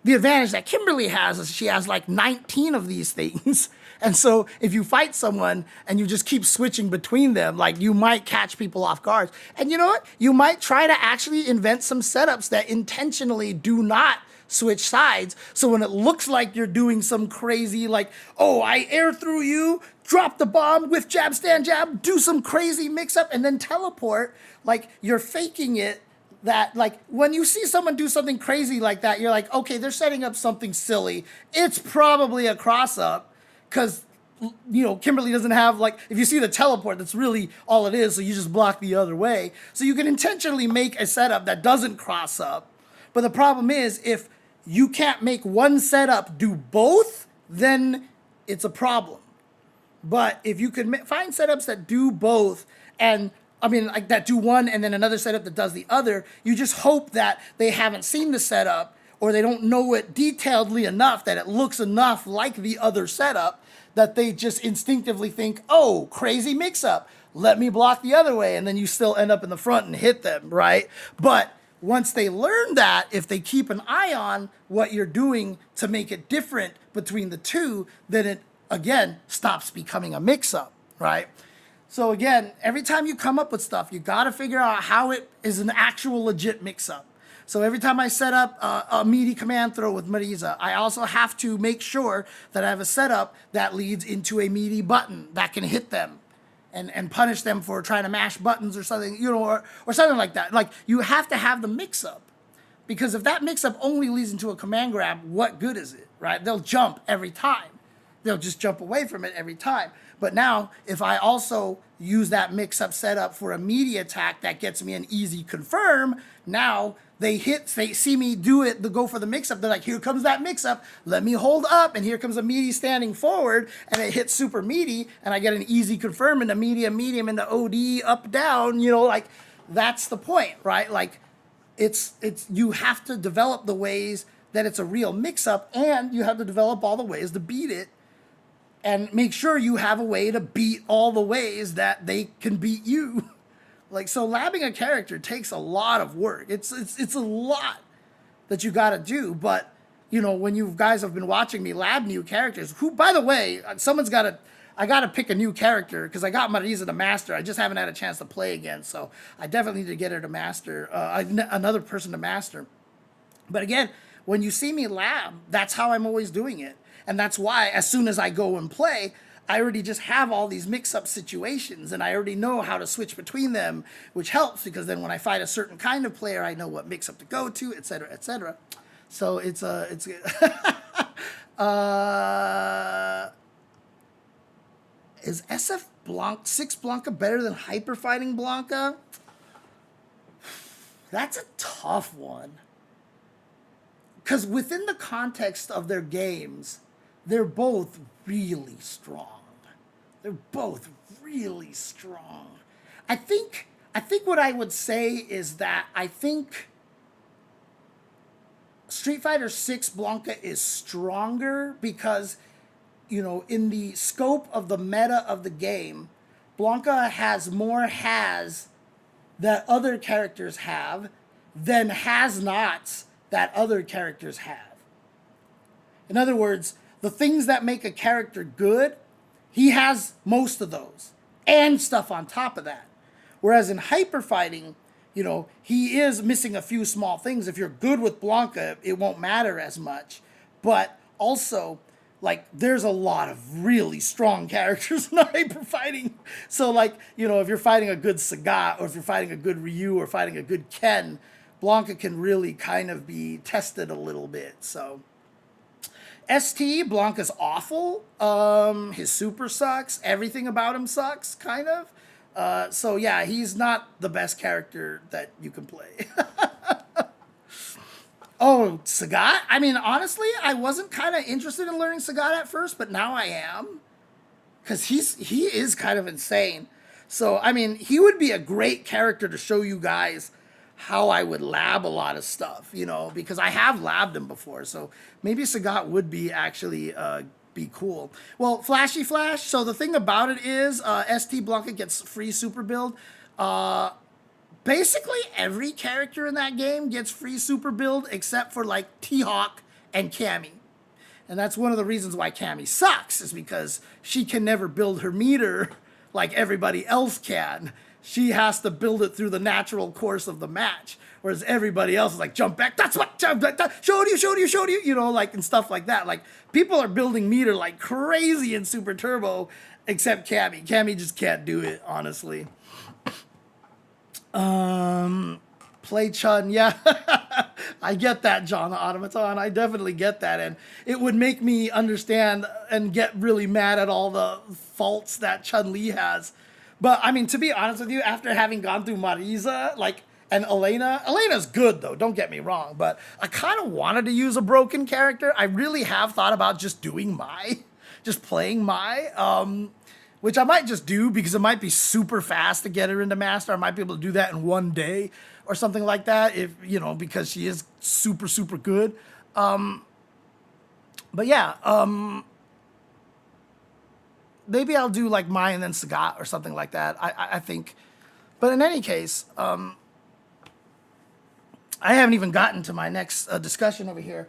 the advantage that Kimberly has is she has like 19 of these things. And so if you fight someone and you just keep switching between them, like you might catch people off guard. And you know what? You might try to actually invent some setups that intentionally do not switch sides. So when it looks like you're doing some crazy, like, oh, I air through you, drop the bomb, whiff jab, stand jab, do some crazy mix up and then teleport, like you're faking it. That like when you see someone do something crazy like that, you're like, okay, they're setting up something silly. It's probably a cross up because, you know, Kimberly doesn't have like, if you see the teleport, that's really all it is. So you just block the other way. So you can intentionally make a setup that doesn't cross up. But the problem is if you can't make one setup do both, then it's a problem. But if you can find setups that do both and like that do one and then another setup that does the other, you just hope that they haven't seen the setup or they don't know it detailedly enough that it looks enough like the other setup that they just instinctively think, oh, crazy mix-up, let me block the other way, and then you still end up in the front and hit them, right? But once they learn that, if they keep an eye on what you're doing to make it different between the two, then it, again, stops becoming a mix-up, right? So again, every time you come up with stuff, you got to figure out how it is an actual legit mix-up. So every time I set up a meaty command throw with Marisa, I also have to make sure that I have a setup that leads into a meaty button that can hit them and punish them for trying to mash buttons or something, you know, or something like that. Like, you have to have the mix-up. Because if that mix-up only leads into a command grab, what good is it, right? They'll jump every time. They'll just jump away from it every time. But now, if I also use that mix-up setup for a meaty attack that gets me an easy confirm, now they see me do it, they go for the mix-up, they're like, here comes that mix-up, let me hold up, and here comes a meaty standing forward, and it hits super meaty, and I get an easy confirm into medium, into OD, up, down, you know, like, that's the point, right? Like, it's you have to develop the ways that it's a real mix-up, and you have to develop all the ways to beat it, and make sure you have a way to beat all the ways that they can beat you. Like, so labbing a character takes a lot of work. It's a lot that you got to do. But, you know, when you guys have been watching me lab new characters, who, by the way, I got to pick a new character because I got Marisa to master. I just haven't had a chance to play again. So I definitely need to get her to master, another person to master. But again, when you see me lab, that's how I'm always doing it. And that's why as soon as I go and play, I already just have all these mix-up situations and I already know how to switch between them, which helps because then when I fight a certain kind of player, I know what mix-up to go to, et cetera, et cetera. So it's is SF 6 Blanca better than Hyper Fighting Blanca? That's a tough one. Because within the context of their games, they're both really strong. They're both really strong. I think what I would say is that I think Street Fighter 6 Blanca is stronger because, you know, in the scope of the meta of the game, Blanca has more has that other characters have than has-nots that other characters have. In other words, the things that make a character good, he has most of those and stuff on top of that. Whereas in hyper fighting, you know, he is missing a few small things. If you're good with Blanca, it won't matter as much. But also, like, there's a lot of really strong characters in hyper fighting. So, like, you know, if you're fighting a good Sagat, or if you're fighting a good Ryu, or fighting a good Ken, Blanca can really kind of be tested a little bit. So, ST, Blanca's awful. His super sucks. Everything about him sucks, kind of. So yeah, he's not the best character that you can play. Oh, Sagat? I mean, honestly, I wasn't kind of interested in learning Sagat at first, but now I am. Because he is kind of insane. So, I mean, he would be a great character to show you guys how I would lab a lot of stuff, you know, because I have labbed him before. So maybe Sagat would be actually be cool. Well, Flashy Flash, so the thing about it is ST Blanca gets free super build. Basically every character in that game gets free super build except for like T-Hawk and Cammy. And that's one of the reasons why Cammy sucks, is because she can never build her meter like everybody else can. She has to build it through the natural course of the match. Whereas everybody else is like, jump back, that's what, jump back, showed you, you know, like, and stuff like that. Like, people are building meter like crazy in Super Turbo, except Cammy. Cammy just can't do it, honestly. Play Chun, yeah. I get that, John the Automaton. I definitely get that. And it would make me understand and get really mad at all the faults that Chun-Li has. But, I mean, to be honest with you, after having gone through Marisa, like, and Elena's good, though, don't get me wrong, but I kind of wanted to use a broken character. I really have thought about just doing just playing which I might just do because it might be super fast to get her into Master. I might be able to do that in one day or something like that, if, you know, because she is super, super good. But yeah, maybe I'll do like Mai and then Sagat or something like that, I think. But in any case, I haven't even gotten to my next discussion over here.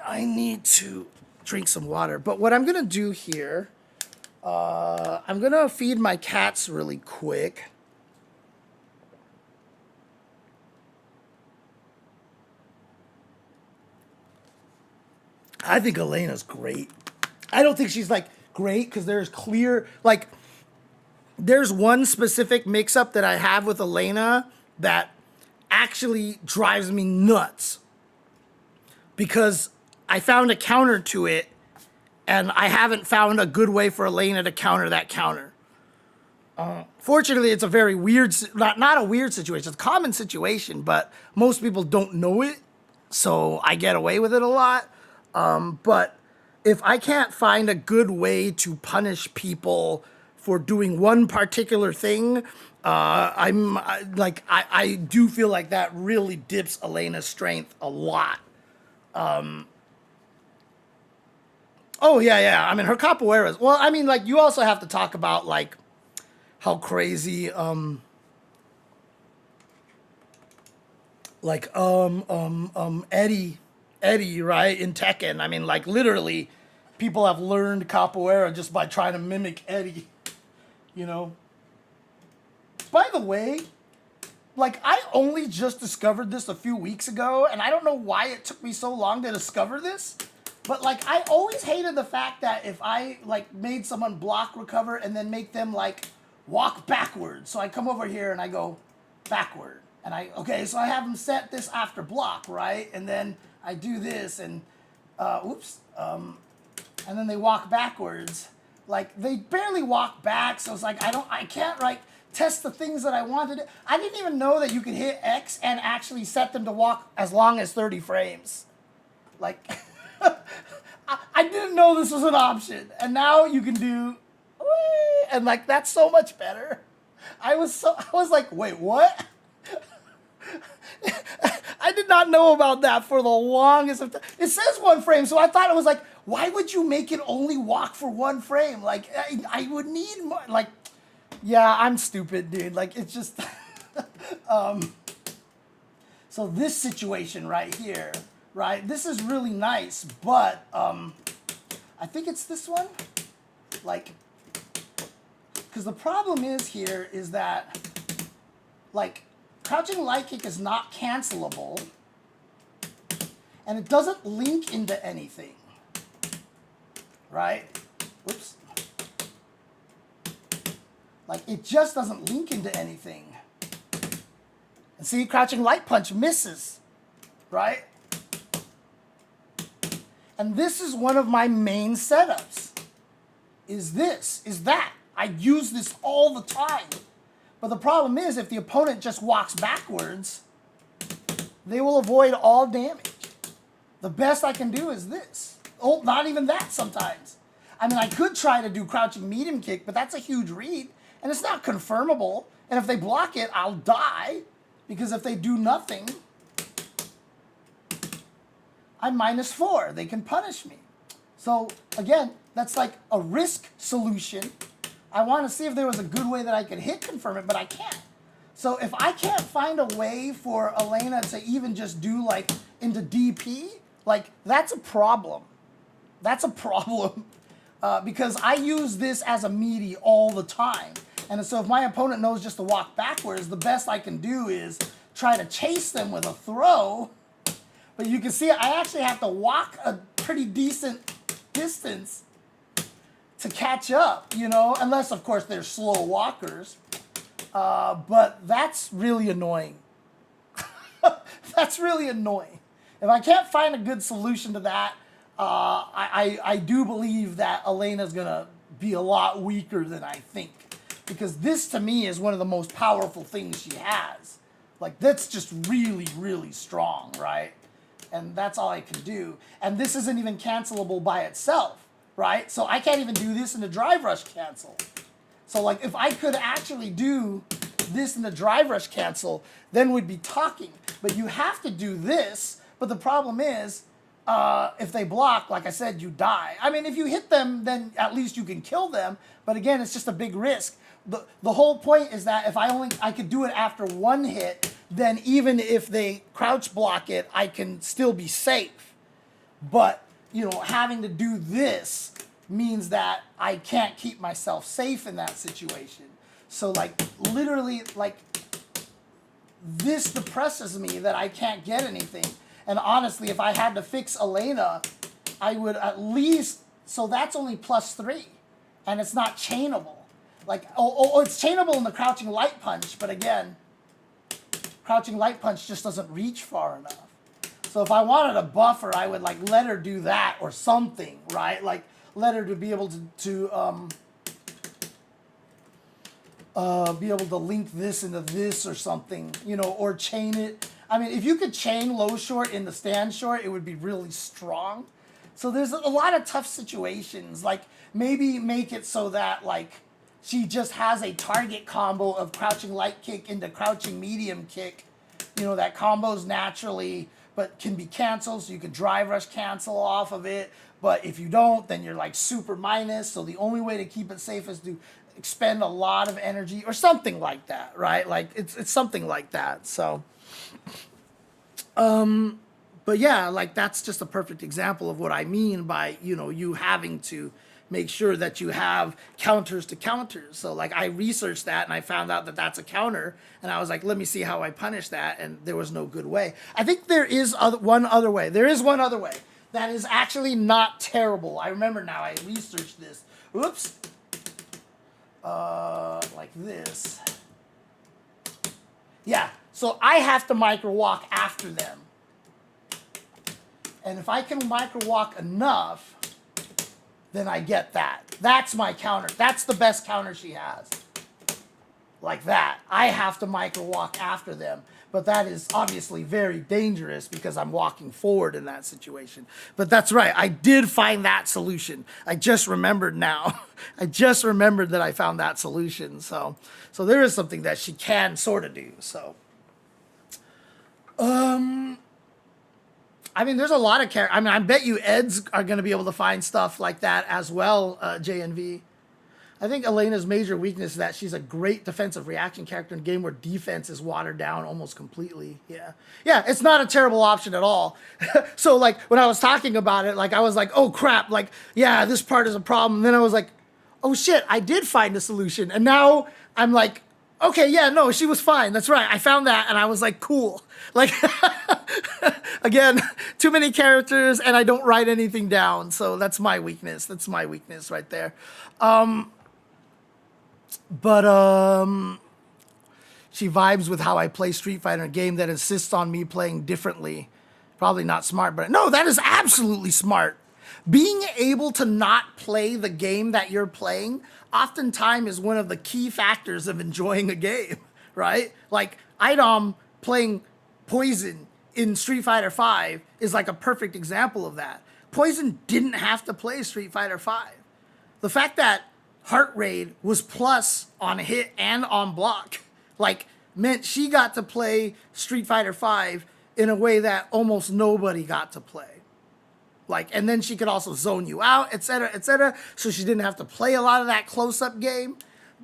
I need to drink some water. But what I'm going to do here, I'm going to feed my cats really quick. I think Elena's great. I don't think she's like great because there's clear, like, there's one specific mix-up that I have with Elena that actually drives me nuts because I found a counter to it and I haven't found a good way for Elena to counter that counter. Fortunately, it's a very weird, not a weird situation, it's a common situation, but most people don't know it, so I get away with it a lot. But if I can't find a good way to punish people for doing one particular thing, I do feel like that really dips Elena's strength a lot. Oh yeah. I mean, her capoeiras. Well, I mean, like, you also have to talk about like how crazy, Eddie, right, in Tekken. I mean, like, literally, people have learned capoeira just by trying to mimic Eddie, you know? By the way, like, I only just discovered this a few weeks ago, and I don't know why it took me so long to discover this, but, like, I always hated the fact that if I, like, made someone block recover and then make them, like, walk backwards. So I come over here and I go backward. And okay, so I have them set this after block, right? And then I do this and, and then they walk backwards. Like, they barely walk back, so it's like, I can't, like, test the things that I wanted. I didn't even know that you could hit X and actually set them to walk as long as 30 frames. Like, I didn't know this was an option. And now you can do, and like, that's so much better. I was like, wait, what? I did not know about that for the longest of time. It says 1 frame, so I thought it was like, why would you make it only walk for 1 frame? Like, I would need more, like, yeah, I'm stupid, dude. Like, it's just, So this situation right here, right? This is really nice, but I think it's this one. Like, because the problem is here is that, like, crouching light kick is not cancelable, and it doesn't link into anything, right? Whoops. Like, it just doesn't link into anything. And see, crouching light punch misses, right? And this is one of my main setups. Is that. I use this all the time. But the problem is, if the opponent just walks backwards, they will avoid all damage. The best I can do is this. Oh, not even that sometimes. I mean, I could try to do crouching medium kick, but that's a huge read, and it's not confirmable. And if they block it, I'll die, because if they do nothing, I'm -4. They can punish me. So, again, that's like a risk solution. I want to see if there was a good way that I could hit confirm it, but I can't. So if I can't find a way for Elena to even just do like into DP, like that's a problem. That's a problem because I use this as a meaty all the time. And so if my opponent knows just to walk backwards, the best I can do is try to chase them with a throw. But you can see I actually have to walk a pretty decent distance to catch up, you know, unless, of course, they're slow walkers. But that's really annoying. That's really annoying. If I can't find a good solution to that, I do believe that Elena's going to be a lot weaker than I think. Because this, to me, is one of the most powerful things she has. Like, that's just really, really strong, right? And that's all I can do. And this isn't even cancelable by itself. Right? So I can't even do this in the drive rush cancel. So like if I could actually do this in the drive rush cancel, then we'd be talking. But you have to do this. But the problem is, if they block, like I said, you die. I mean, if you hit them, then at least you can kill them. But again, it's just a big risk. The whole point is that if I could do it after one hit, then even if they crouch block it, I can still be safe. But you know, having to do this means that I can't keep myself safe in that situation. So like literally like this depresses me that I can't get anything. And honestly, if I had to fix Elena, I would at least, so that's only +3 and it's not chainable. Like, it's chainable in the crouching light punch, but again, crouching light punch just doesn't reach far enough. So if I wanted a buffer, I would like let her do that or something, right? Like let her to be able to be able to link this into this or something, you know, or chain it. I mean, if you could chain low short in the stand short, it would be really strong. So there's a lot of tough situations. Like maybe make it so that like she just has a target combo of crouching light kick into crouching medium kick, you know, that combos naturally, but can be canceled, so you could drive rush cancel off of it. But if you don't, then you're like super minus. So the only way to keep it safe is to expend a lot of energy or something like that, right? Like it's something like that. So, but yeah, like that's just a perfect example of what I mean by, you know, you having to make sure that you have counters to counters. So like I researched that and I found out that that's a counter and I was like, let me see how I punish that. And there was no good way. I think there is one other way. There is one other way that is actually not terrible. I remember now, I researched this. Oops. Like this. Yeah, so I have to micro walk after them. And if I can micro walk enough, then I get that. That's my counter. That's the best counter she has. Like that. I have to micro walk after them. But that is obviously very dangerous because I'm walking forward in that situation. But that's right. I did find that solution. I just remembered now. I just remembered that I found that solution. So there is something that she can sort of do. So, I mean, there's a lot of characters. I mean, I bet you Eds are going to be able to find stuff like that as well, JNV. I think Elena's major weakness is that she's a great defensive reaction character in a game where defense is watered down almost completely. Yeah. Yeah, it's not a terrible option at all. So, like, when I was talking about it, like, I was like, oh, crap. Like, yeah, this part is a problem. And then I was like, oh, shit, I did find a solution. And now I'm like, okay, yeah, no, she was fine. That's right. I found that, and I was like, cool. Like, again, too many characters, and I don't write anything down. So that's my weakness. That's my weakness right there. She vibes with how I play Street Fighter, a game that insists on me playing differently. Probably not smart, but no, that is absolutely smart. Being able to not play the game that you're playing oftentimes is one of the key factors of enjoying a game, right? Like, Idom playing Poison in Street Fighter V is like a perfect example of that. Poison didn't have to play Street Fighter V. The fact that Heart Raid was plus on hit and on block, like, meant she got to play Street Fighter V in a way that almost nobody got to play. Like, and then she could also zone you out, etc., so she didn't have to play a lot of that close-up game.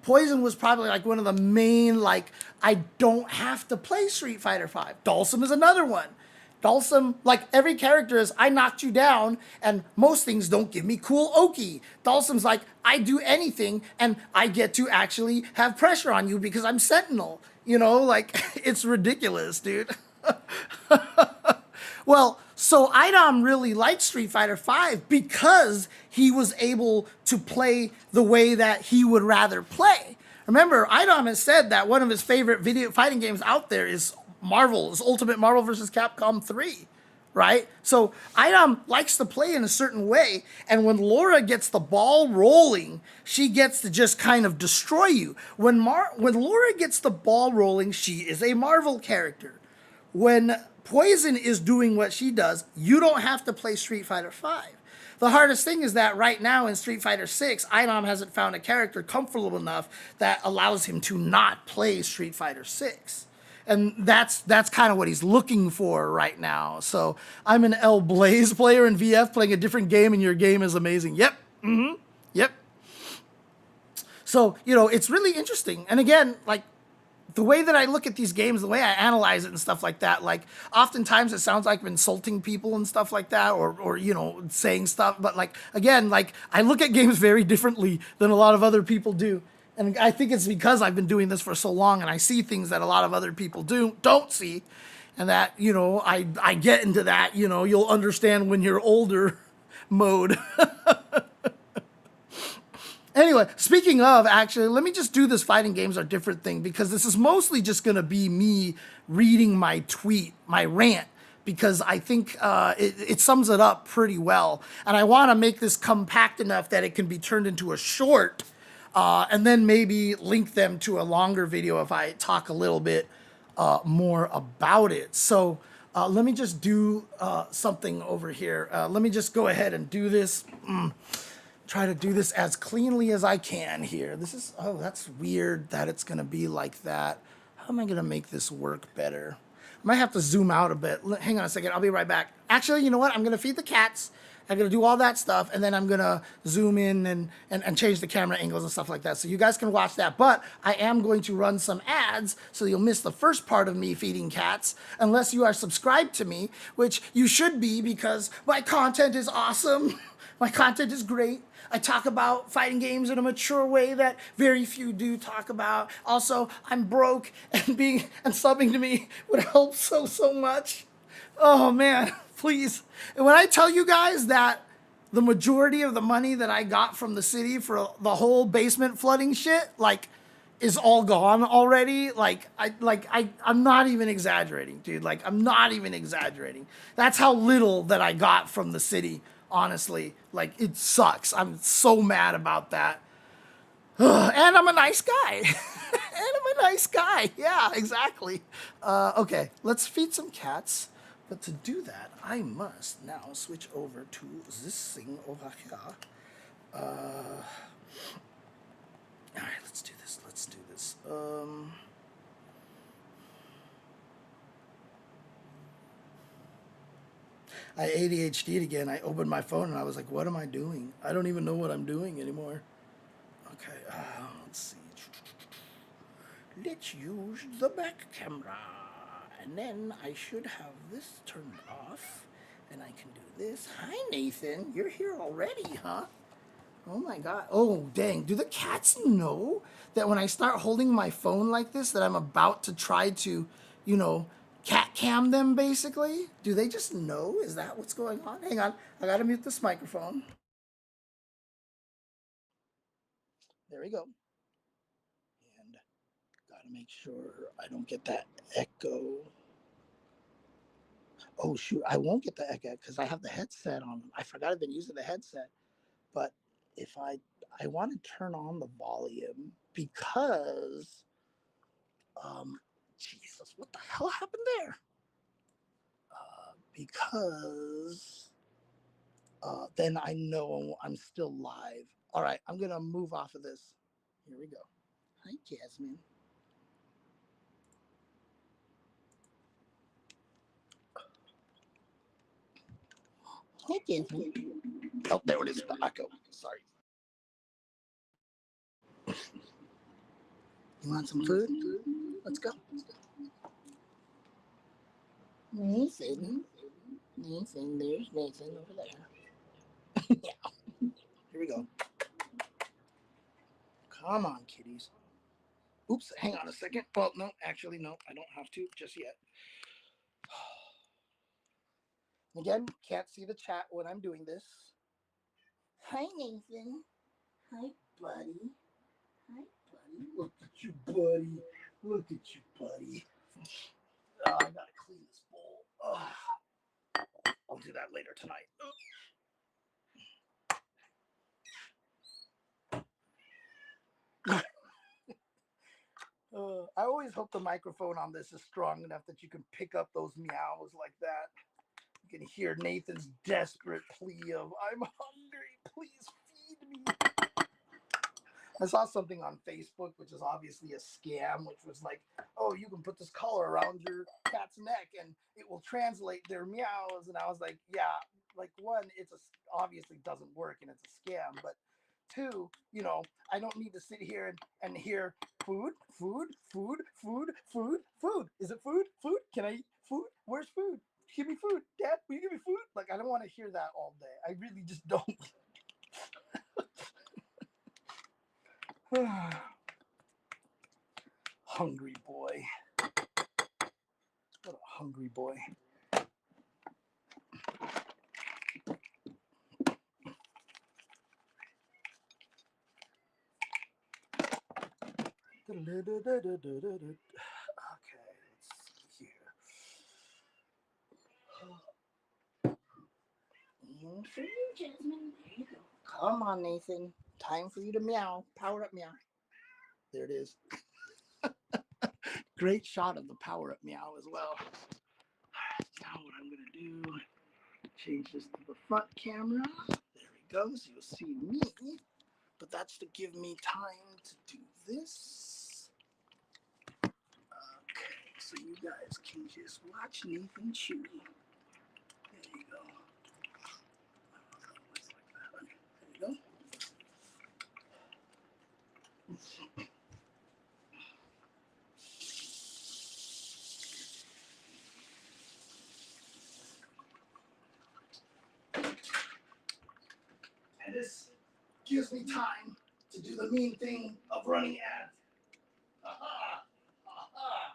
Poison was probably like one of the main, like, I don't have to play Street Fighter V. Dhalsim is another one. Dhalsim, like, every character is, I knocked you down, and most things don't give me cool Oki. Dhalsim's like, I do anything, and I get to actually have pressure on you because I'm Sentinel. You know, like, it's ridiculous, dude. Well, so Idom really liked Street Fighter V because he was able to play the way that he would rather play. Remember, Idom has said that one of his favorite video fighting games out there is Marvel's Ultimate Marvel vs. Capcom 3, right? So Idom likes to play in a certain way, and when Laura gets the ball rolling, she gets to just kind of destroy you. When Laura gets the ball rolling, she is a Marvel character. When Poison is doing what she does, you don't have to play Street Fighter V. The hardest thing is that right now in Street Fighter 6, Idom hasn't found a character comfortable enough that allows him to not play Street Fighter 6. And that's kind of what he's looking for right now. So I'm an L Blaze player in VF playing a different game, and your game is amazing. Yep. Yep. So, you know, it's really interesting. And again, like, the way that I look at these games, the way I analyze it and stuff like that, like, oftentimes it sounds like I'm insulting people and stuff like that, or you know, saying stuff. But, like, again, like, I look at games very differently than a lot of other people do. And I think it's because I've been doing this for so long, and I see things that a lot of other people don't see. And that, you know, I get into that, you know, you'll understand when you're older mode. Anyway, speaking of, actually, let me just do this fighting games are different thing, because this is mostly just going to be me reading my tweet, my rant, because I think it sums it up pretty well. And I want to make this compact enough that it can be turned into a short, and then maybe link them to a longer video if I talk a little bit more about it. So let me just do something over here. Let me just go ahead and do this. Try to do this as cleanly as I can here. This is, oh, that's weird that it's gonna be like that. How am I gonna make this work better? I might have to zoom out a bit. Hang on a second, I'll be right back. Actually, you know what? I'm gonna feed the cats. I'm gonna do all that stuff, and then I'm gonna zoom in and change the camera angles and stuff like that. So you guys can watch that, but I am going to run some ads, so you'll miss the first part of me feeding cats, unless you are subscribed to me, which you should be, because my content is awesome. My content is great. I talk about fighting games in a mature way that very few do talk about. Also, I'm broke, and subbing to me would help so much. Oh man, please. And when I tell you guys that the majority of the money that I got from the city for the whole basement flooding shit, like, is all gone already, I'm not even exaggerating, dude. Like, I'm not even exaggerating. That's how little that I got from the city. Honestly, like, it sucks. I'm so mad about that. And I'm a nice guy. Yeah, exactly. Okay, let's feed some cats. But to do that, I must now switch over to this thing over here. All right, let's do this. I ADHD'd again. I opened my phone and I was like, what am I doing? I don't even know what I'm doing anymore. Okay, let's see. Let's use the back camera. And then I should have this turned off. And I can do this. Hi, Nathan. You're here already, huh? Oh my god. Oh, dang. Do the cats know that when I start holding my phone like this that I'm about to try to, you know, cat cam them, basically? Do they just know? Is that what's going on? Hang on. I gotta mute this microphone. There we go. And gotta make sure I don't get that echo. Oh, shoot. I won't get the echo because I have the headset on. I forgot I've been using the headset. But if I want to turn on the volume because Jesus, what the hell happened there? Because then I know I'm still live. All right, I'm gonna move off of this. Here we go. Hi, Jasmine. Hi, Jasmine. Oh, there it is. The echo. Sorry. You want some food? Let's go. Nathan. Nathan, there's Nathan over there. Yeah. Here we go. Come on, kitties. Oops, hang on a second. Well, no, actually, no, I don't have to just yet. Again, can't see the chat when I'm doing this. Hi, Nathan. Hi, buddy. Hi, buddy. Look at you, buddy. Look at you, buddy. Oh, I gotta clean this bowl. Oh, I'll do that later tonight. I always hope the microphone on this is strong enough that you can pick up those meows like that. You can hear Nathan's desperate plea of, I'm hungry, please feed me. I saw something on Facebook, which is obviously a scam, which was like, oh, you can put this collar around your cat's neck and it will translate their meows. And I was like, yeah, like one, obviously doesn't work and it's a scam. But two, you know, I don't need to sit here and hear food, food, food, food, food, food. Is it food? Food? Can I eat food? Where's food? Give me food. Dad, will you give me food? Like, I don't want to hear that all day. I really just don't. Hungry boy. What a hungry boy. Okay, let's see here. And for you, Jasmine. There you go. Come on, Nathan. Time for you to meow. Power up meow. There it is. Great shot of the power up meow as well. Now what I'm gonna do, change this to the front camera. There we go, so you'll see me. But that's to give me time to do this. Okay, so you guys can just watch Nathan chew. There you go. There you go. And this gives me time to do the mean thing of running ads. Aha! Aha!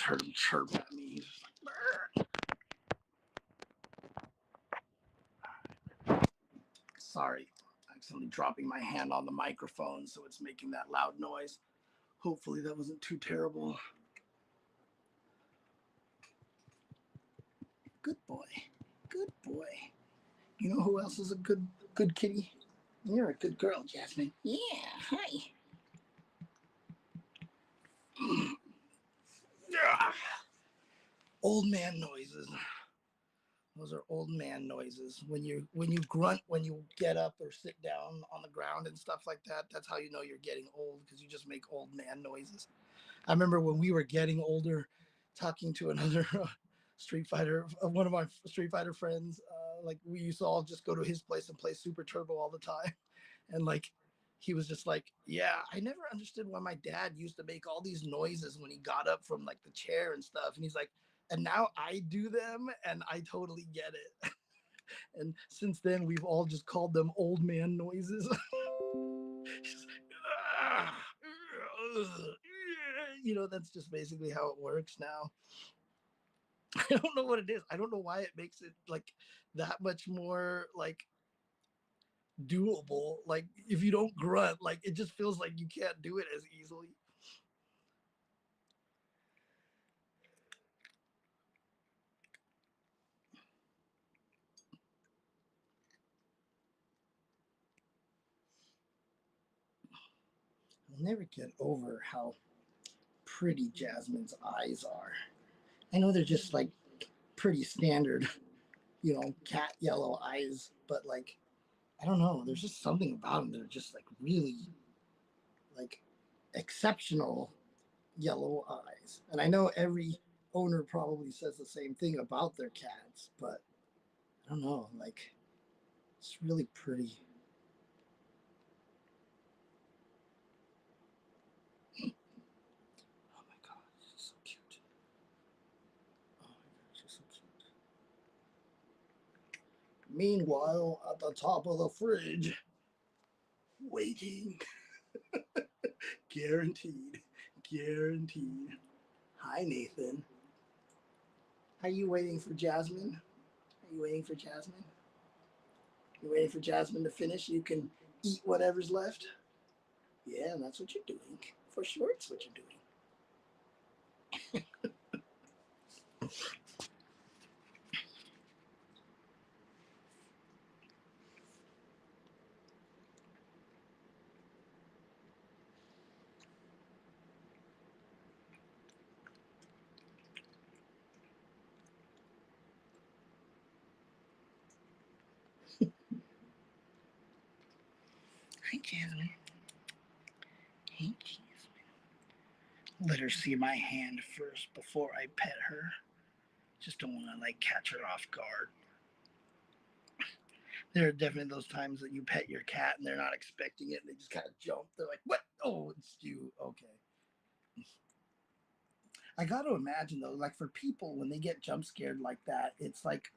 just heard him chirp at me. He's just like, "Brr." Sorry, accidentally dropping my hand on the microphone, so it's making that loud noise. Hopefully that wasn't too terrible. Good boy. Good boy. You know who else is a good kitty? You're a good girl, Jasmine. Yeah, hi. Old man noises. Those are old man noises. When you grunt when you get up or sit down on the ground and stuff like that, that's how you know you're getting old, because you just make old man noises. I remember when we were getting older, talking to another one of my Street Fighter friends. Like we used to all just go to his place and play Super Turbo all the time, and like he was just like, yeah, I never understood why my dad used to make all these noises when he got up from like the chair and stuff. And he's like, and now I do them and I totally get it. And since then, we've all just called them old man noises. You know, that's just basically how it works now. I don't know what it is. I don't know why it makes it like that much more like doable. Like if you don't grunt, like it just feels like you can't do it as easily. I'll never get over how pretty Jasmine's eyes are. I know they're just like pretty standard, you know, cat yellow eyes, but like I don't know, there's just something about them that are just like really like exceptional yellow eyes. And I know every owner probably says the same thing about their cats, but I don't know, like it's really pretty. Oh my god, she's so cute. Oh my god, she's so cute. Meanwhile, at the top of the fridge, waiting. Guaranteed. Guaranteed. Hi, Nathan. Are you waiting for Jasmine? Are you waiting for Jasmine? You waiting for Jasmine to finish? You can eat whatever's left? Yeah, that's what you're doing. For sure, it's what you're doing. Hi, Jasmine. Hey, Jasmine. Let her see my hand first before I pet her. Just don't want to, like, catch her off guard. There are definitely those times that you pet your cat and they're not expecting it and they just kind of jump. They're like, what? Oh, it's you. Okay. I got to imagine, though, like, for people, when they get jump scared like that, it's like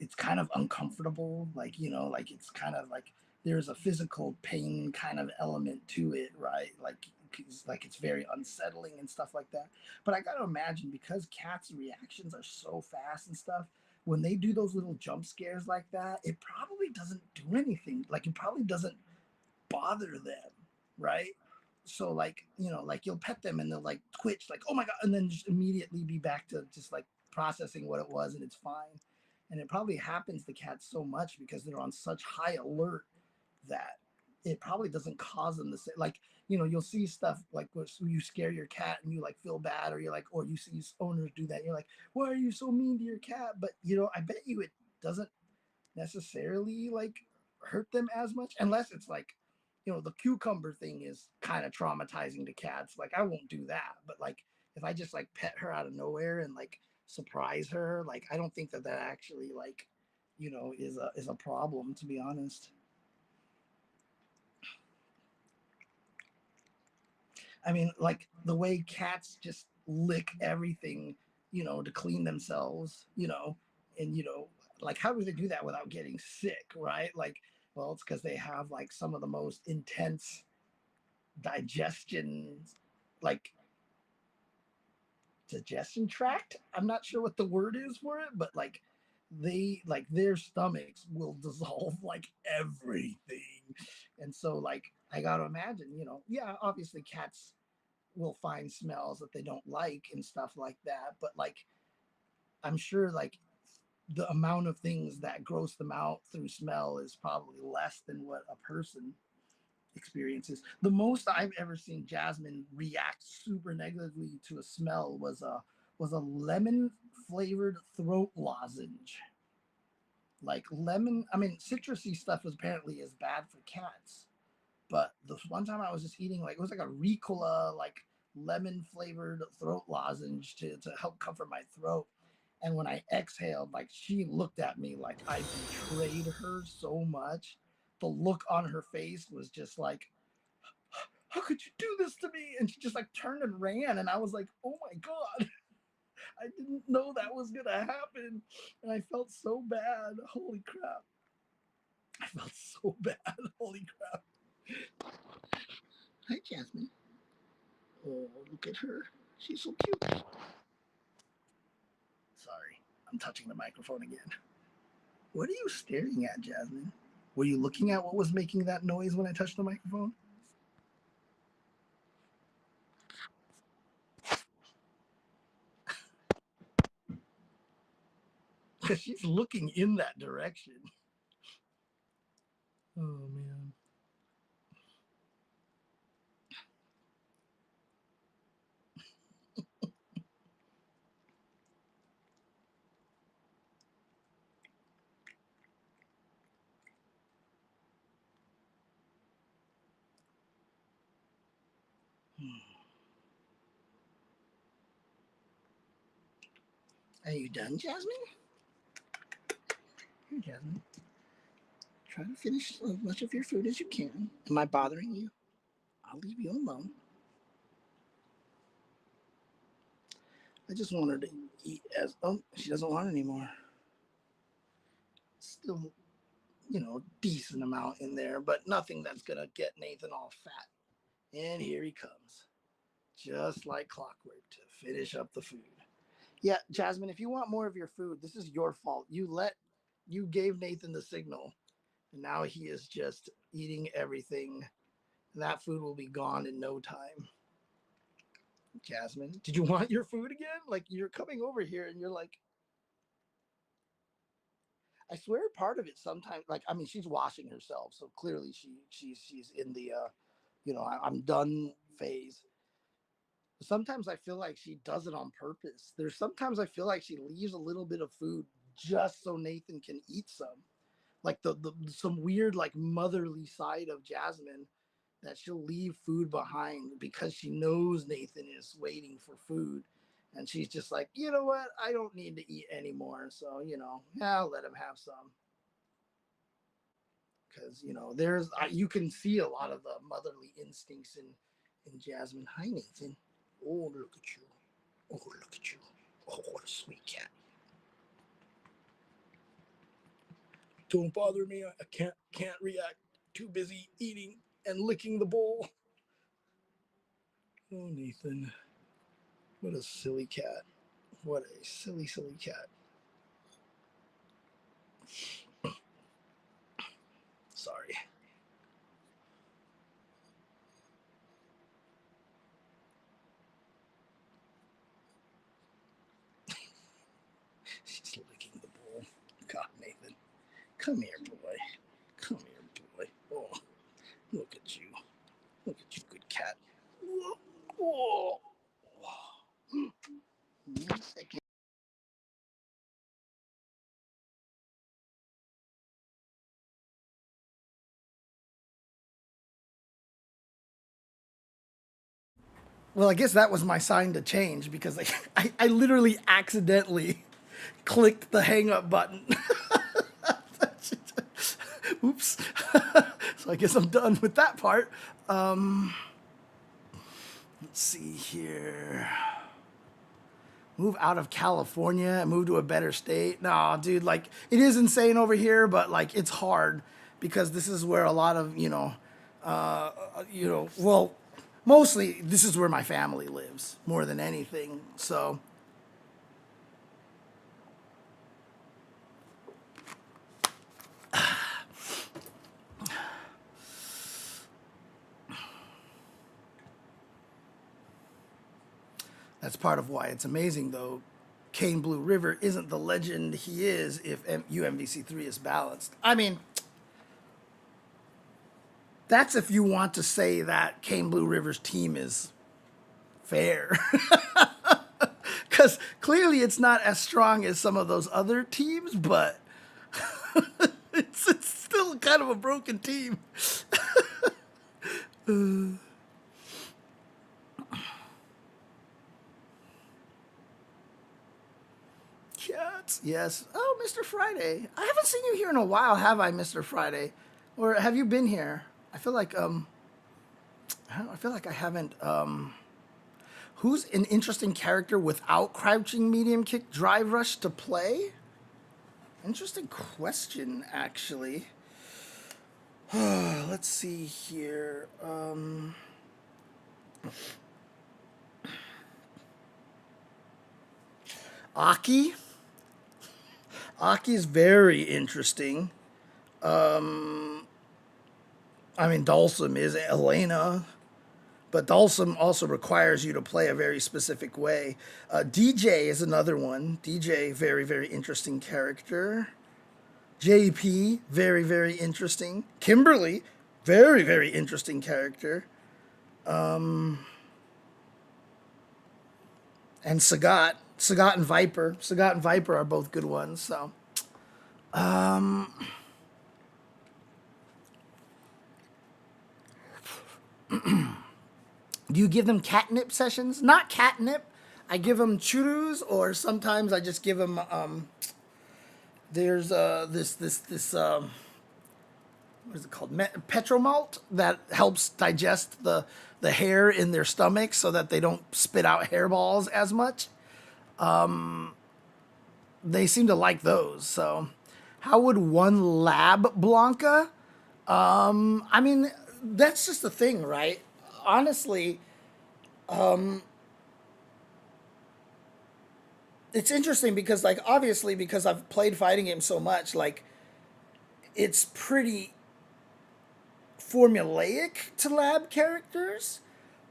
it's kind of uncomfortable, like, you know, like it's kind of like there's a physical pain kind of element to it, right? Like it's very unsettling and stuff like that. But I got to imagine, because cats' reactions are so fast and stuff, when they do those little jump scares like that, it probably doesn't do anything. Like it probably doesn't bother them, right? So like, you know, like you'll pet them and they'll like twitch, like, oh my god, and then just immediately be back to just like processing what it was and it's fine. And it probably happens to cats so much because they're on such high alert that it probably doesn't cause them to say, like, you know, you'll see stuff like where you scare your cat and you like feel bad, or you're like, or you see owners do that and you're like, why are you so mean to your cat? But you know, I bet you it doesn't necessarily like hurt them as much, unless it's like, you know, the cucumber thing is kind of traumatizing to cats. Like I won't do that, but like if I just like pet her out of nowhere and like surprise her, like I don't think that that actually like, you know, is a problem, to be honest. I mean, like the way cats just lick everything, you know, to clean themselves, you know, and, you know, like how do they do that without getting sick, right? Like, well, it's because they have like some of the most intense digestion, like digestion tract. I'm not sure what the word is for it, but like their stomachs will dissolve like everything. And so like I gotta imagine, yeah, obviously cats will find smells that they don't like and stuff like that, but like I'm sure like the amount of things that gross them out through smell is probably less than what a person experiences. The most I've ever seen Jasmine react super negatively to a smell was a lemon flavored throat lozenge. Like lemon, I mean, citrusy stuff is apparently is bad for cats. But the one time I was just eating like it was like a Ricola like lemon flavored throat lozenge to help comfort my throat. And when I exhaled, like she looked at me like I betrayed her so much. The look on her face was just like, how could you do this to me? And she just like turned and ran. And I was like, oh my God, I didn't know that was going to happen. And I felt so bad. Holy crap. I felt so bad. Holy crap. Hi, Jasmine. Oh, look at her. She's so cute. Sorry, I'm touching the microphone again. What are you staring at, Jasmine? Were you looking at what was making that noise when I touched the microphone? Because she's looking in that direction. Oh, man. Are you done, Jasmine? Here, Jasmine. Try to finish as much of your food as you can. Am I bothering you? I'll leave you alone. I just want her to eat as... Oh, she doesn't want anymore. Still, decent amount in there, but nothing that's going to get Nathan all fat. And here he comes. Just like clockwork to finish up the food. Yeah, Jasmine, if you want more of your food, this is your fault. You gave Nathan the signal, and now he is just eating everything. And that food will be gone in no time. Jasmine, did you want your food again? Like you're coming over here and you're like, I swear part of it sometimes, like, I mean, she's washing herself. So clearly she's in the, I'm done phase. Sometimes I feel like she does it on purpose. There's sometimes I feel like she leaves a little bit of food just so Nathan can eat some. Like the some weird like motherly side of Jasmine that she'll leave food behind because she knows Nathan is waiting for food. And she's just like, you know what? I don't need to eat anymore. So, I'll let him have some. Because, you can see a lot of the motherly instincts in Jasmine. Hi, Nathan. Oh, look at you. Oh, look at you. Oh, what a sweet cat. Don't bother me. I can't react. Too busy eating and licking the bowl. Oh, Nathan. What a silly cat. What a silly, silly cat. Sorry. She's licking the bowl. God, Nathan. Come here, boy. Come here, boy. Oh, look at you. Look at you, good cat. Whoa. Whoa. 1 second. Well, I guess that was my sign to change because I literally accidentally clicked the hang up button. Oops. So I guess I'm done with that part. Let's see here. Move out of California and move to a better state. No, dude, like it is insane over here, but like it's hard because this is where a lot of, well, mostly this is where my family lives more than anything. So that's part of why it's amazing, though. Kane Blue River isn't the legend he is if UMVC3 is balanced. I mean, that's if you want to say that Kane Blue River's team is fair. Because clearly it's not as strong as some of those other teams, but it's still kind of a broken team. Cats, yes. Oh, Mr. Friday. I haven't seen you here in a while, have I, Mr. Friday? Or have you been here? I feel like I haven't. Who's an interesting character without crouching medium kick drive rush to play? Interesting question, actually. Let's see here. Aki. Aki's very interesting. I mean, Dalsum is Elena, but Dalsum also requires you to play a very specific way. DJ is another one. DJ, very, very interesting character. JP, very, very interesting. Kimberly, very, very interesting character. And Sagat. Sagat and Viper. Sagat and Viper are both good ones, so. Do you give them catnip sessions? Not catnip. I give them churros, or sometimes I just give them, there's this what is it called? Petromalt that helps digest the hair in their stomachs so that they don't spit out hairballs as much. They seem to like those. So how would one lab Blanca? I mean, that's just the thing, right? Honestly, it's interesting because, like, obviously, because I've played fighting games so much, like, it's pretty formulaic to lab characters.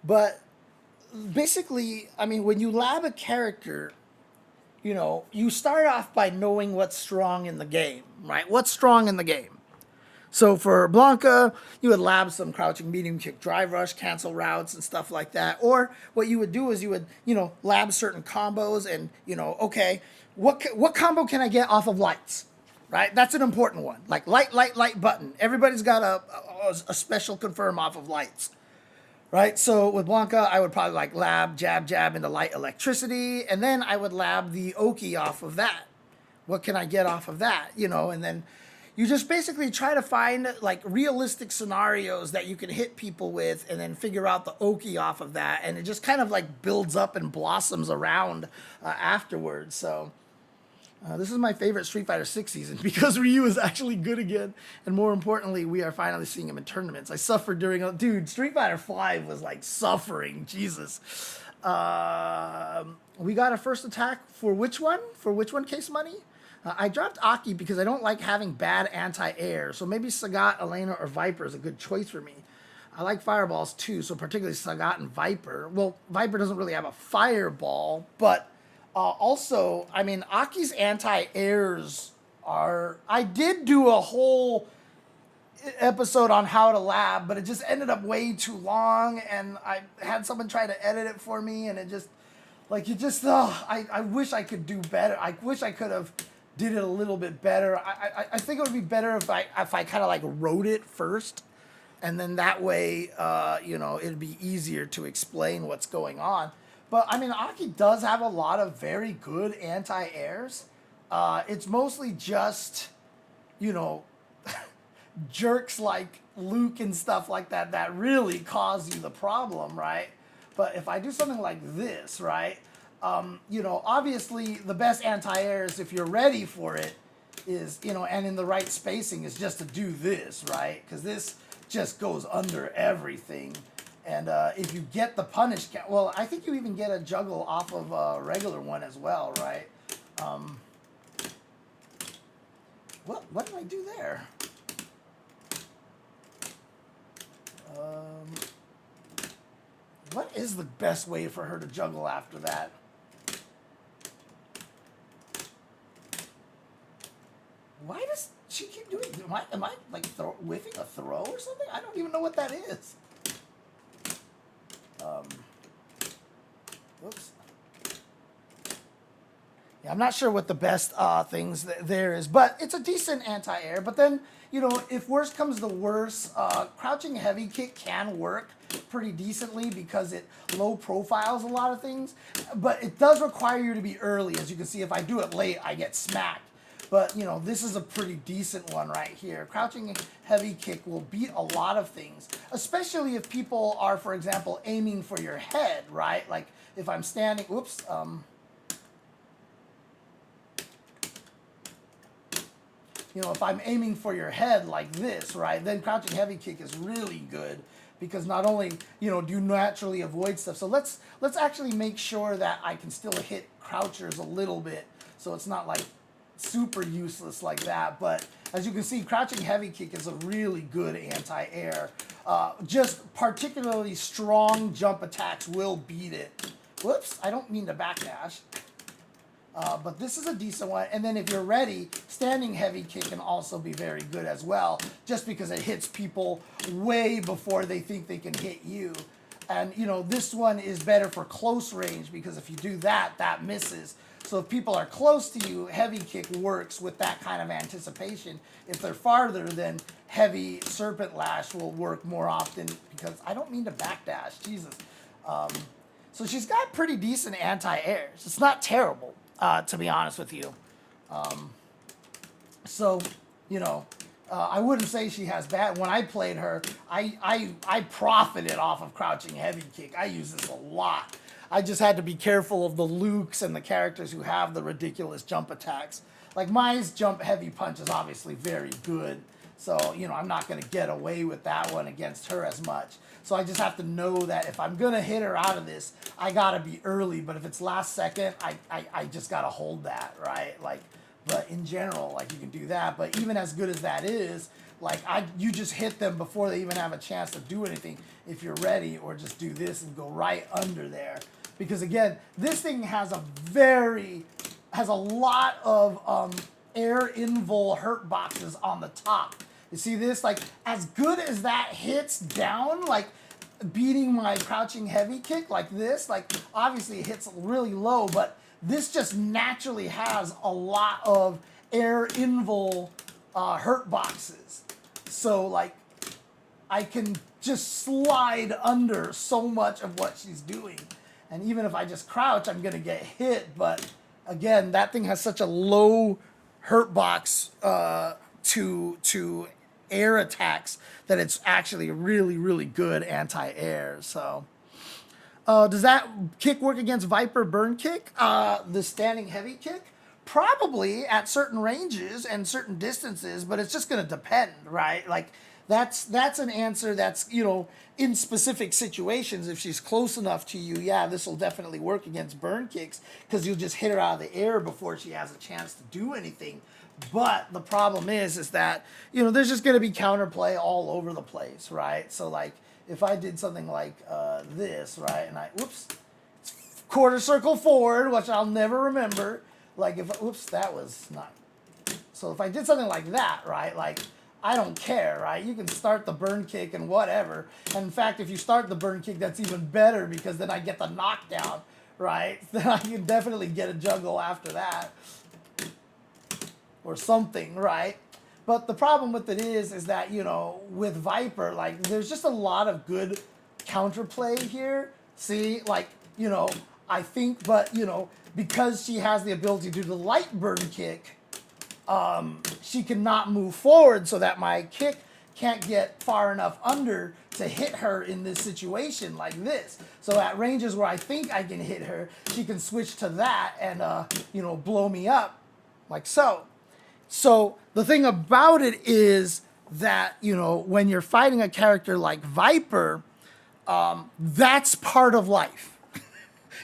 But basically, I mean, when you lab a character, you know, you start off by knowing what's strong in the game, right? What's strong in the game? So for Blanca, you would lab some crouching medium kick drive rush, cancel routes and stuff like that. Or what you would do is you would, you know, lab certain combos and, you know, okay, what combo can I get off of lights, right? That's an important one. Like light button. Everybody's got a special confirm off of lights, right? So with Blanca, I would probably like lab, jab into light electricity. And then I would lab the Oki off of that. What can I get off of that, you know, and then you just basically try to find like realistic scenarios that you can hit people with and then figure out the Oki off of that. And it just kind of like builds up and blossoms around afterwards. So this is my favorite Street Fighter 6 season because Ryu is actually good again. And more importantly, we are finally seeing him in tournaments. I suffered during, dude, Street Fighter 5 was like suffering, Jesus. We got a first attack for which one? For which one, Case Money? I dropped Aki because I don't like having bad anti-air. So maybe Sagat, Elena, or Viper is a good choice for me. I like fireballs too, so particularly Sagat and Viper. Well, Viper doesn't really have a fireball, but also, I mean, Aki's anti-airs are... I did do a whole episode on how to lab, but it just ended up way too long, and I had someone try to edit it for me, and it just... Like, you just... I wish I could do better. I wish I could have... did it a little bit better. I think it would be better if I kind of like wrote it first, and then that way, you know, it'd be easier to explain what's going on. But I mean, Aki does have a lot of very good anti-airs. It's mostly just, you know, jerks like Luke and stuff like that that really cause you the problem, right? But if I do something like this, right? You know, obviously the best anti-airs, if you're ready for it, is, you know, and in the right spacing, is just to do this, right? Because this just goes under everything. And if you get the punish, well, I think you even get a juggle off of a regular one as well, right? What did I do there? What is the best way for her to juggle after that? Why does she keep doing? Am I like whiffing a throw or something? I don't even know what that is. Whoops. Yeah, I'm not sure what the best things there is, but it's a decent anti-air. But then, you know, if worse comes to worse, crouching heavy kick can work pretty decently because it low profiles a lot of things. But it does require you to be early. As you can see, if I do it late, I get smacked. But, you know, this is a pretty decent one right here. Crouching heavy kick will beat a lot of things, especially if people are, for example, aiming for your head, right? Like if I'm standing, whoops, you know, if I'm aiming for your head like this, right, then crouching heavy kick is really good because not only, you know, do you naturally avoid stuff. So let's actually make sure that I can still hit crouchers a little bit so it's not like super useless like that. But as you can see, crouching heavy kick is a really good anti-air. Just particularly strong jump attacks will beat it. Whoops, I don't mean to backdash. But this is a decent one. And then if you're ready, standing heavy kick can also be very good as well, just because it hits people way before they think they can hit you. And, you know, this one is better for close range because if you do that, that misses. So if people are close to you, heavy kick works with that kind of anticipation. If they're farther, then heavy serpent lash will work more often because I don't mean to backdash, Jesus. So she's got pretty decent anti-airs. It's not terrible. To be honest with you. So, you know, I wouldn't say she has bad. When I played her, I profited off of crouching heavy kick. I use this a lot. I just had to be careful of the Lukes and the characters who have the ridiculous jump attacks. Like Mai's jump heavy punch is obviously very good. So, you know, I'm not going to get away with that one against her as much. So I just have to know that if I'm going to hit her out of this, I got to be early. But if it's last second, I just got to hold that, right? Like, but in general, like you can do that. But even as good as that is, like you just hit them before they even have a chance to do anything if you're ready, or just do this and go right under there. Because again, this thing has a lot of air invul hurt boxes on the top. You see this? Like, as good as that hits down, like beating my crouching heavy kick like this, like obviously it hits really low, but this just naturally has a lot of air invul hurt boxes. So like I can just slide under so much of what she's doing. And even if I just crouch, I'm going to get hit. But again, that thing has such a low hurt box to air attacks that it's actually a really, really good anti-air. So does that kick work against Viper burn kick? The standing heavy kick? Probably at certain ranges and certain distances, but it's just going to depend, right? Like that's an answer that's, you know, in specific situations. If she's close enough to you, yeah, this will definitely work against burn kicks because you'll just hit her out of the air before she has a chance to do anything. But the problem is that, you know, there's just going to be counterplay all over the place, right? So like if I did something like this, right, and quarter circle forward, which I'll never remember. Like if, that was not. So if I did something like that, right, like I don't care, right? You can start the burn kick and whatever. And in fact, if you start the burn kick, that's even better because then I get the knockdown, right? Then I can definitely get a juggle after that. Or something, right? But the problem with it is that, you know, with Viper, like there's just a lot of good counterplay here. See, like, you know, I think, but, you know, because she has the ability to do the light burn kick, she cannot move forward so that my kick can't get far enough under to hit her in this situation like this. So at ranges where I think I can hit her, she can switch to that and, you know, blow me up like so. So the thing about it is that, you know, when you're fighting a character like Viper, That's part of life.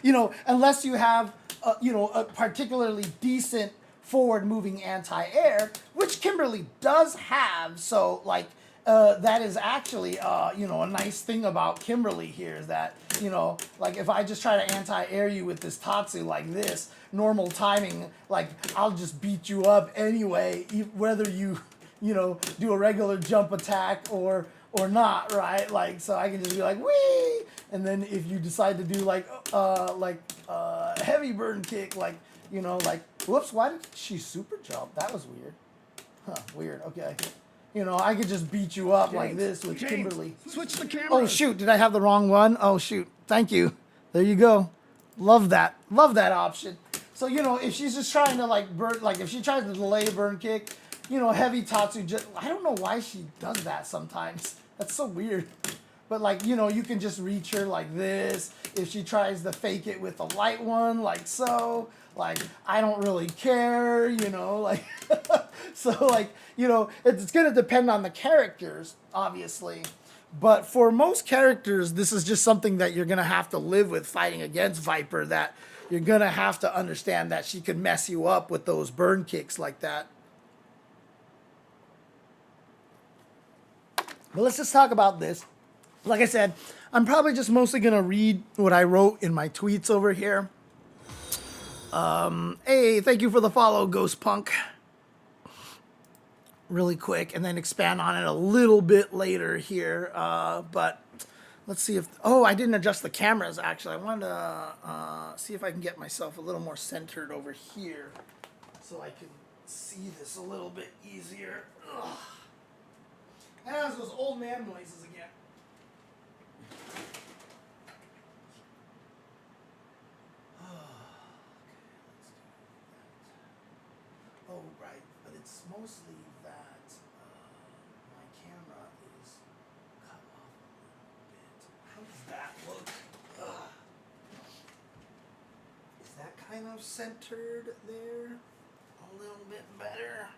You know, unless you have, you know, a particularly decent forward-moving anti-air, which Kimberly does have. So, like, that is actually, you know, a nice thing about Kimberly here is that, you know, like if I just try to anti-air you with this Tatsu like this, normal timing, like I'll just beat you up anyway, whether you know, do a regular jump attack or not, right? Like, so I can just be like, wee! And then if you decide to do like heavy burn kick, like, you know, like, whoops, why did she super jump? That was weird. Huh, weird, okay. You know, I could just beat you up like this with Kimberly. Switch the camera. Oh, shoot, did I have the wrong one? Oh, shoot, thank you. There you go. Love that option. So, you know, if she's just trying to like burn, like if she tries to delay burn kick, you know, heavy Tatsu, just, I don't know why she does that sometimes. That's so weird. But like, you know, you can just reach her like this. If she tries to fake it with a light one, like so, like, I don't really care, you know, like, so like, you know, it's going to depend on the characters, obviously. But for most characters, this is just something that you're going to have to live with fighting against Viper, that you're going to have to understand that she could mess you up with those burn kicks like that. But let's just talk about this. Like I said, I'm probably just mostly going to read what I wrote in my tweets over here. Hey, thank you for the follow, Ghost Punk. Really quick, and then expand on it a little bit later here. But let's see if... Oh, I didn't adjust the cameras, actually. I wanted to see if I can get myself a little more centered over here so I can see this a little bit easier. Ugh. And it has those old man noises again. Oh, right, but it's mostly that my camera is cut off a little bit. How does that look? Ugh. Is that kind of centered there? A little bit better.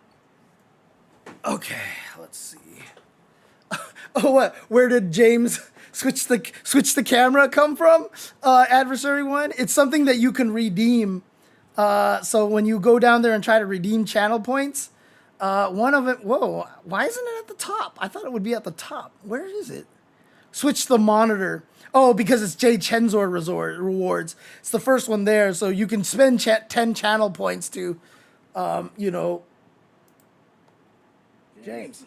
Okay, let's see. Oh, what? Where did James switch the camera come from? Adversary one. It's something that you can redeem. So when you go down there and try to redeem channel points, one of it. Whoa! Why isn't it at the top? I thought it would be at the top. Where is it? Switch the monitor. Oh, because it's Jay Chenzor rewards. It's the first one there, so you can spend 10 channel points to, you know. James.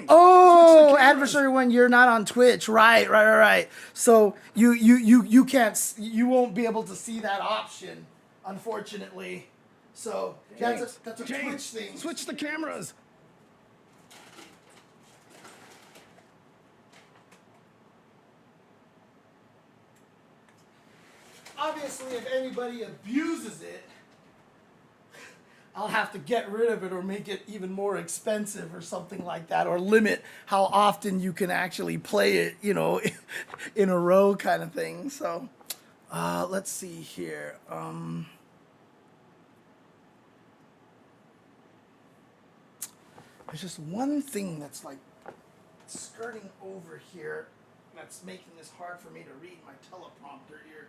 Oh, adversary one, you're not on Twitch. Right. So you can't, you won't be able to see that option, unfortunately. So that's a Twitch thing. Switch the cameras. Obviously, if anybody abuses it, I'll have to get rid of it or make it even more expensive or something like that, or limit how often you can actually play it, you know, in a row kind of thing. So let's see here. There's just one thing that's like skirting over here that's making this hard for me to read my teleprompter here.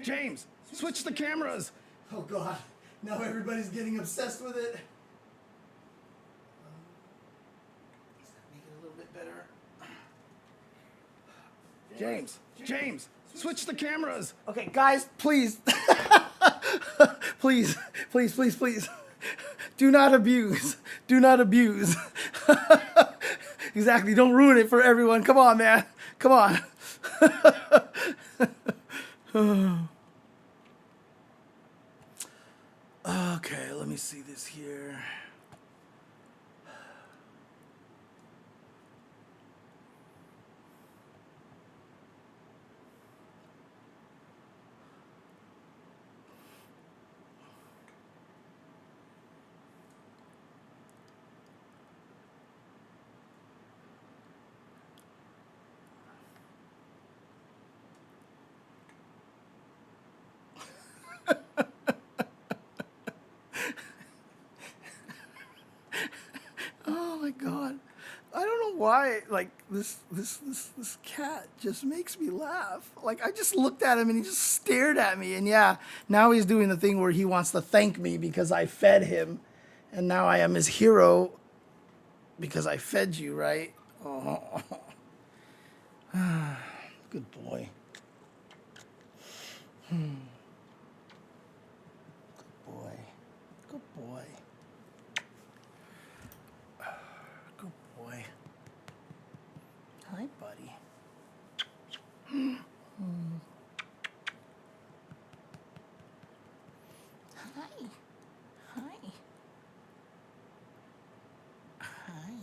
James, switch the cameras. Oh, God. Now everybody's getting obsessed with it. Does that make it a little bit better? James, switch the cameras. Okay, guys, please. please. Do not abuse. Exactly. Don't ruin it for everyone. Come on, man. Come on. Okay, let me see this here. why, like, this cat just makes me laugh. Like, I just looked at him and he just stared at me. And yeah, now he's doing the thing where he wants to thank me because I fed him. And now I am his hero because I fed you, right? Oh. Good boy. Good boy. Good boy. Good boy. Hi, buddy. Hi. Hi. Hi.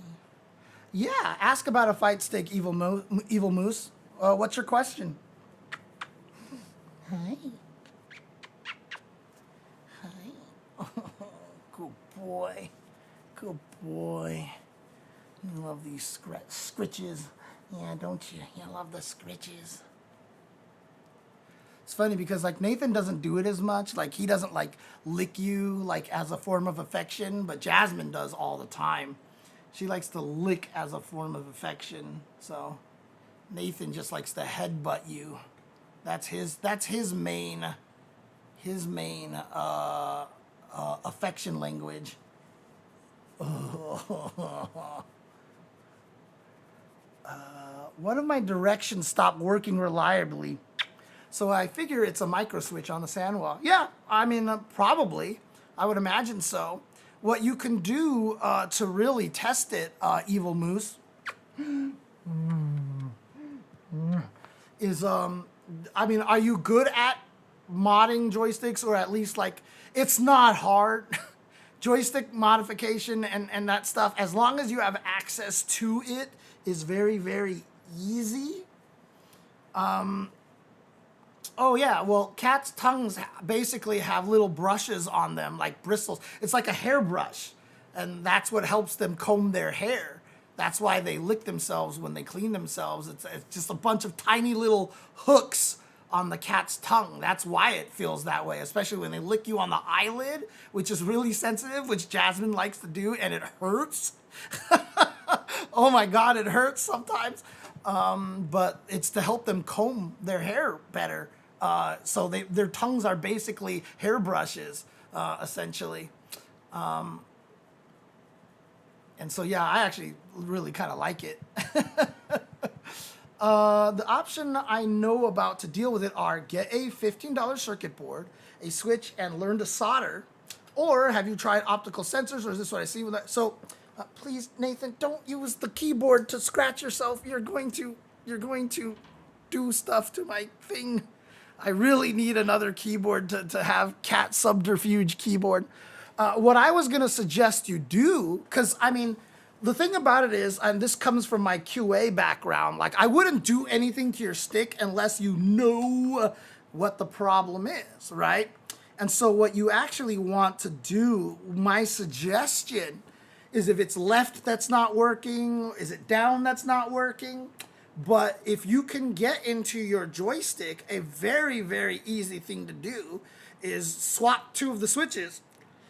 Yeah, ask about a fight stick, Evil Moose. What's your question? Hi. Hi. Good boy. Good boy. You love these scritches. Yeah, don't you? You love the scritches. It's funny because like Nathan doesn't do it as much. Like he doesn't like lick you like as a form of affection, but Jasmine does all the time. She likes to lick as a form of affection. So Nathan just likes to headbutt you. That's his main affection language. One of my directions stopped working reliably, so I figure it's a micro switch on the Sanwa. Yeah, I mean probably. I would imagine so. What you can do to really test it, Evil Moose, is I mean, are you good at modding joysticks, or at least like it's not hard. Joystick modification and that stuff, as long as you have access to it, is very, very easy. Oh yeah, well, cats' tongues basically have little brushes on them, like bristles. It's like a hairbrush, and that's what helps them comb their hair. That's why they lick themselves when they clean themselves. It's just a bunch of tiny little hooks on the cat's tongue. That's why it feels that way, especially when they lick you on the eyelid, which is really sensitive, which Jasmine likes to do, and it hurts. Oh my God, it hurts sometimes. But it's to help them comb their hair better. So their tongues are basically hairbrushes, essentially. And so, yeah, I actually really kind of like it. The option I know about to deal with it are get a $15 circuit board, a switch, and learn to solder. Or have you tried optical sensors, or is this what I see with that? So please, Nathan, don't use the keyboard to scratch yourself. You're going to do stuff to my thing. I really need another keyboard to have cat subterfuge keyboard. What I was going to suggest you do, because, I mean, the thing about it is, and this comes from my QA background, like, I wouldn't do anything to your stick unless you know what the problem is, right? And so what you actually want to do, my suggestion, is if it's left that's not working, is it down that's not working? But if you can get into your joystick, a very, very easy thing to do is swap two of the switches.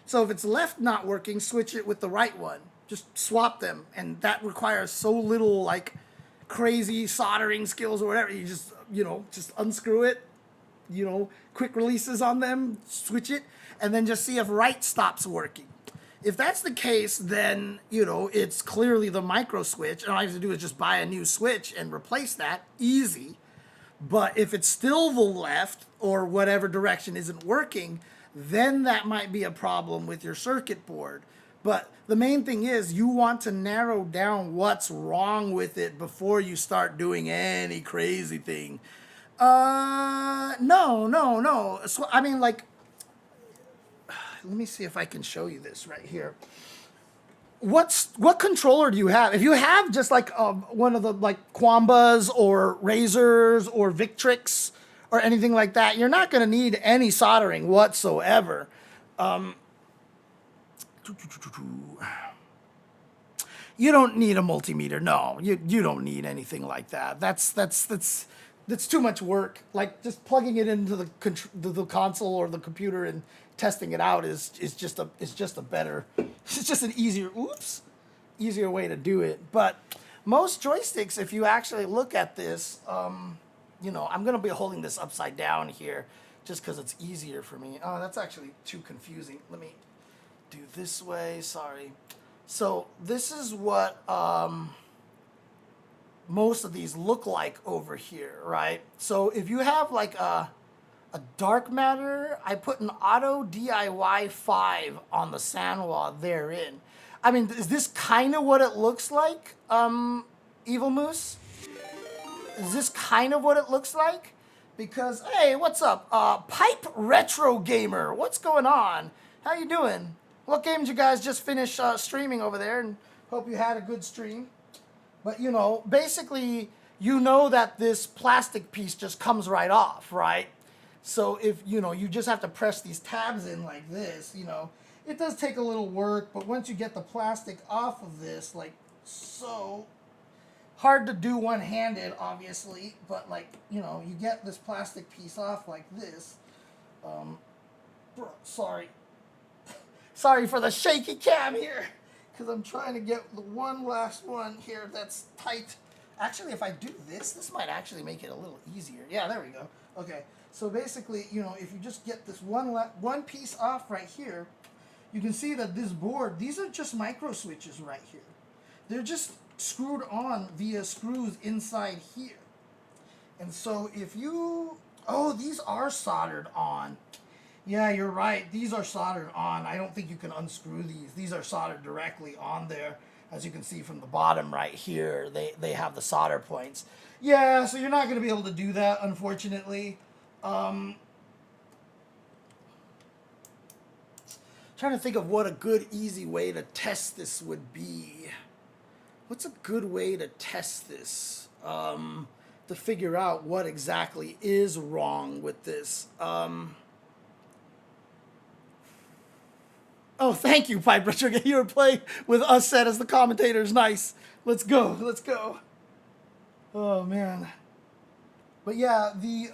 So if it's left not working, switch it with the right one. Just swap them. And that requires so little like crazy soldering skills or whatever. You just, just unscrew it, quick releases on them, switch it, and then just see if right stops working. If that's the case, then, it's clearly the micro switch, and all you have to do is just buy a new switch and replace that. Easy. But if it's still the left or whatever direction isn't working, then that might be a problem with your circuit board. But the main thing is you want to narrow down what's wrong with it before you start doing any crazy thing. No. So, I mean, like, let me see if I can show you this right here. What controller do you have? If you have just like one of the like Quambas or Razors or Victrix or anything like that, you're not going to need any soldering whatsoever. You don't need a multimeter. No, you don't need anything like that. That's too much work. Like just plugging it into the console or the computer and testing it out is just an easier way to do it. But most joysticks, if you actually look at this, you know, I'm gonna be holding this upside down here just because it's easier for me. Oh, that's actually too confusing. Let me do this way, sorry. So this is what most of these look like over here, right? So if you have like a dark matter, I put an auto DIY 5 on the Sanwa therein. I mean, is this kind of what it looks like, Evil Moose? Is this kind of what it looks like? Because, hey, what's up? Pipe Retro Gamer, what's going on? How you doing? What games you guys just finished streaming over there? And hope you had a good stream. But, you know, basically, you know that this plastic piece just comes right off, right? So if, you know, you just have to press these tabs in like this, you know, it does take a little work, but once you get the plastic off of this, like so, hard to do one-handed, obviously, but like, you know, you get this plastic piece off like this. Sorry. Sorry for the shaky cam here, because I'm trying to get the one last one here that's tight. Actually, if I do this, this might actually make it a little easier. Yeah, there we go. Okay, so basically, you know, if you just get this one piece off right here, you can see that this board, these are just micro switches right here. They're just screwed on via screws inside here. And so if you, oh, these are soldered on. Yeah, you're right. These are soldered on. I don't think you can unscrew these. These are soldered directly on there. As you can see from the bottom right here, they have the solder points. Yeah, so you're not going to be able to do that, unfortunately. Trying to think of what a good, easy way to test this would be. What's a good way to test this? To figure out what exactly is wrong with this. Oh, thank you, Piper Sugar. You were playing with us set as the commentators. Nice. Let's go. Let's go. Oh, man. But yeah, the,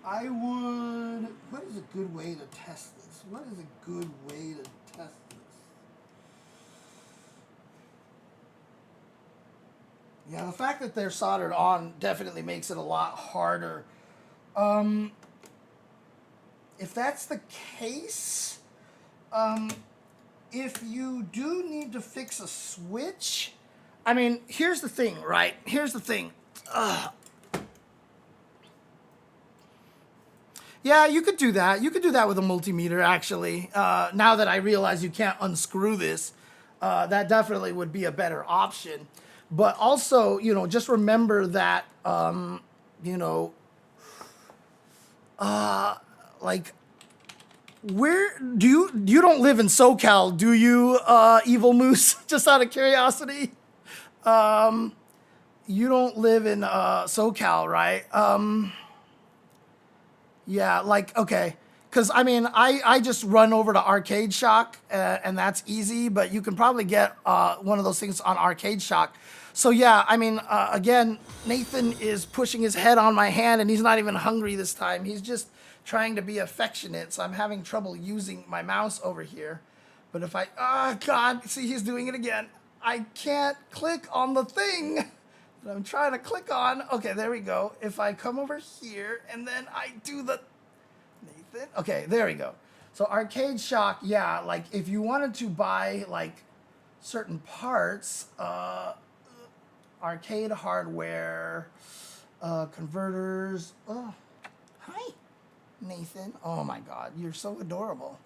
I would, what is a good way to test this? What is a good way to test this? Yeah, the fact that they're soldered on definitely makes it a lot harder. If that's the case, if you do need to fix a switch, I mean, here's the thing, right? Here's the thing. Yeah, you could do that. You could do that with a multimeter, actually. Now that I realize you can't unscrew this, that definitely would be a better option. But also, you know, just remember that, you know, like, where do you don't live in SoCal, do you, Evil Moose? Just out of curiosity. You don't live in SoCal, right? Yeah, like, okay. Because, I mean, I just run over to Arcade Shock, and that's easy, but you can probably get one of those things on Arcade Shock. So, yeah, I mean, again, Nathan is pushing his head on my hand, and he's not even hungry this time. He's just trying to be affectionate, so I'm having trouble using my mouse over here. But if I, oh, God, see, he's doing it again. I can't click on the thing that I'm trying to click on. Okay, there we go. If I come over here, and then I do the... Nathan? Okay, there we go. So Arcade Shock, yeah, like if you wanted to buy like certain parts, arcade hardware, converters. Oh, hi, Nathan. Oh my God, you're so adorable.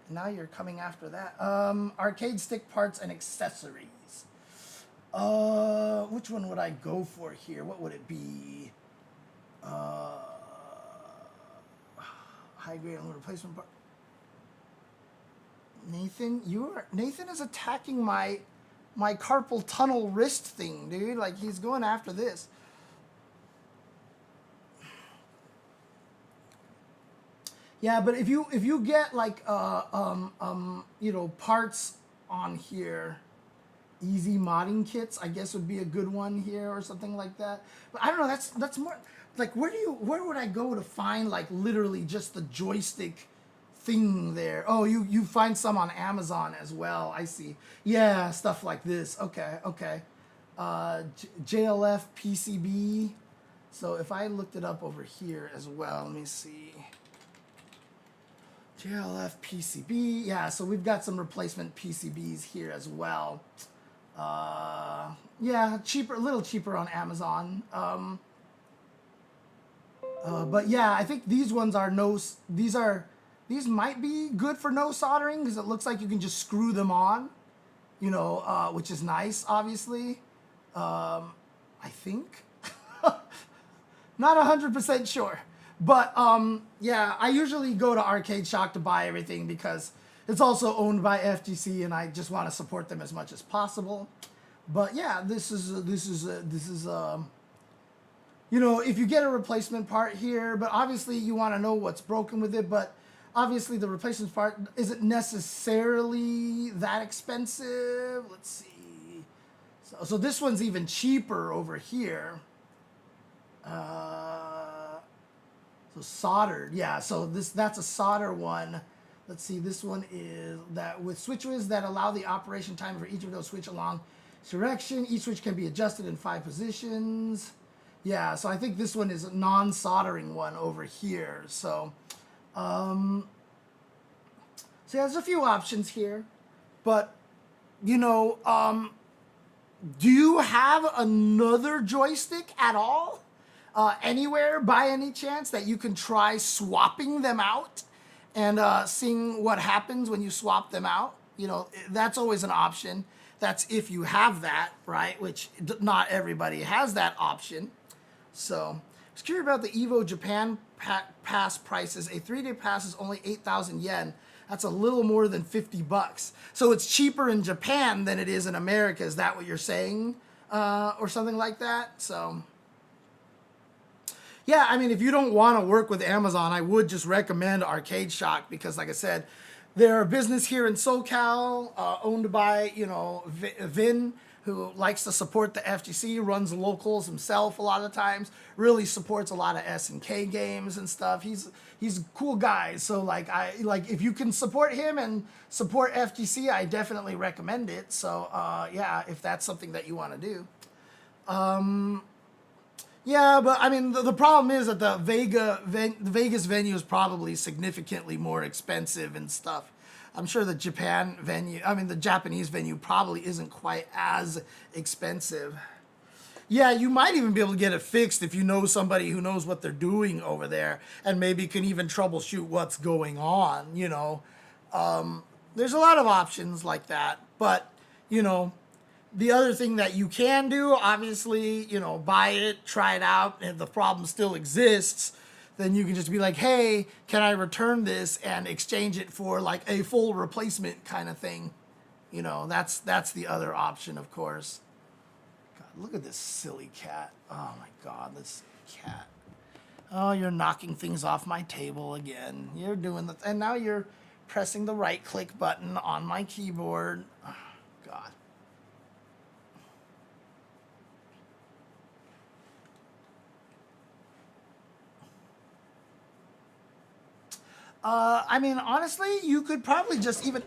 Now you're coming after that. Arcade stick parts and accessories. Which one would I go for here? What would it be? High grade and replacement part. Nathan, Nathan is attacking my carpal tunnel wrist thing, dude. Like he's going after this. Yeah, but if you get like you know, parts on here, easy modding kits, I guess would be a good one here or something like that. But I don't know. That's more like where would I go to find like literally just the joystick thing there. Oh, you find some on Amazon as well. I see. Yeah, stuff like this. Okay, okay. JLF PCB. So if I looked it up over here as well, let me see. JLF PCB. Yeah, so we've got some replacement PCBs here as well. Yeah, cheaper, a little cheaper on Amazon. But yeah, I think these ones are these might be good for no soldering because it looks like you can just screw them on, you know, which is nice, obviously. I think. Not 100% sure. But yeah, I usually go to Arcade Shock to buy everything because it's also owned by FGC and I just want to support them as much as possible. But yeah, this is you know, if you get a replacement part here, but obviously you want to know what's broken with it, but obviously the replacement part isn't necessarily that expensive. Let's see. So this one's even cheaper over here. So soldered, yeah, so that's a solder one. Let's see, this one is that with switches that allow the operation time for each of those switch along direction. Each switch can be adjusted in 5 positions. Yeah, so I think this one is a non-soldering one over here. So, so yeah, there's a few options here, but you know, do you have another joystick at all? Anywhere by any chance that you can try swapping them out and seeing what happens when you swap them out? You know, that's always an option. That's if you have that, right? Which not everybody has that option. So, I was curious about the Evo Japan pass prices. A 3-day pass is only 8,000 yen. That's a little more than 50 bucks. So it's cheaper in Japan than it is in America. Is that what you're saying? Or something like that? So, yeah, I mean, if you don't want to work with Amazon, I would just recommend Arcade Shock because, like I said, they're a business here in SoCal, owned by, you know, Vin, who likes to support the FGC, runs locals himself a lot of times, really supports a lot of SNK games and stuff. He's a cool guy. So like if you can support him and support FGC, I definitely recommend it. So yeah, if that's something that you want to do. Yeah, but I mean the problem is that the Vegas venue is probably significantly more expensive and stuff. I'm sure the the Japanese venue probably isn't quite as expensive. Yeah, you might even be able to get it fixed if you know somebody who knows what they're doing over there and maybe can even troubleshoot what's going on, you know. There's a lot of options like that, but, you know, the other thing that you can do, obviously, you know, buy it, try it out, and if the problem still exists, then you can just be like, hey, can I return this and exchange it for like a full replacement kind of thing? You know, that's the other option, of course. God, look at this silly cat. Oh my God, this cat. Oh, you're knocking things off my table again. You're doing the, and now you're pressing the right click button on my keyboard. Oh, God. I mean, honestly, you could probably just even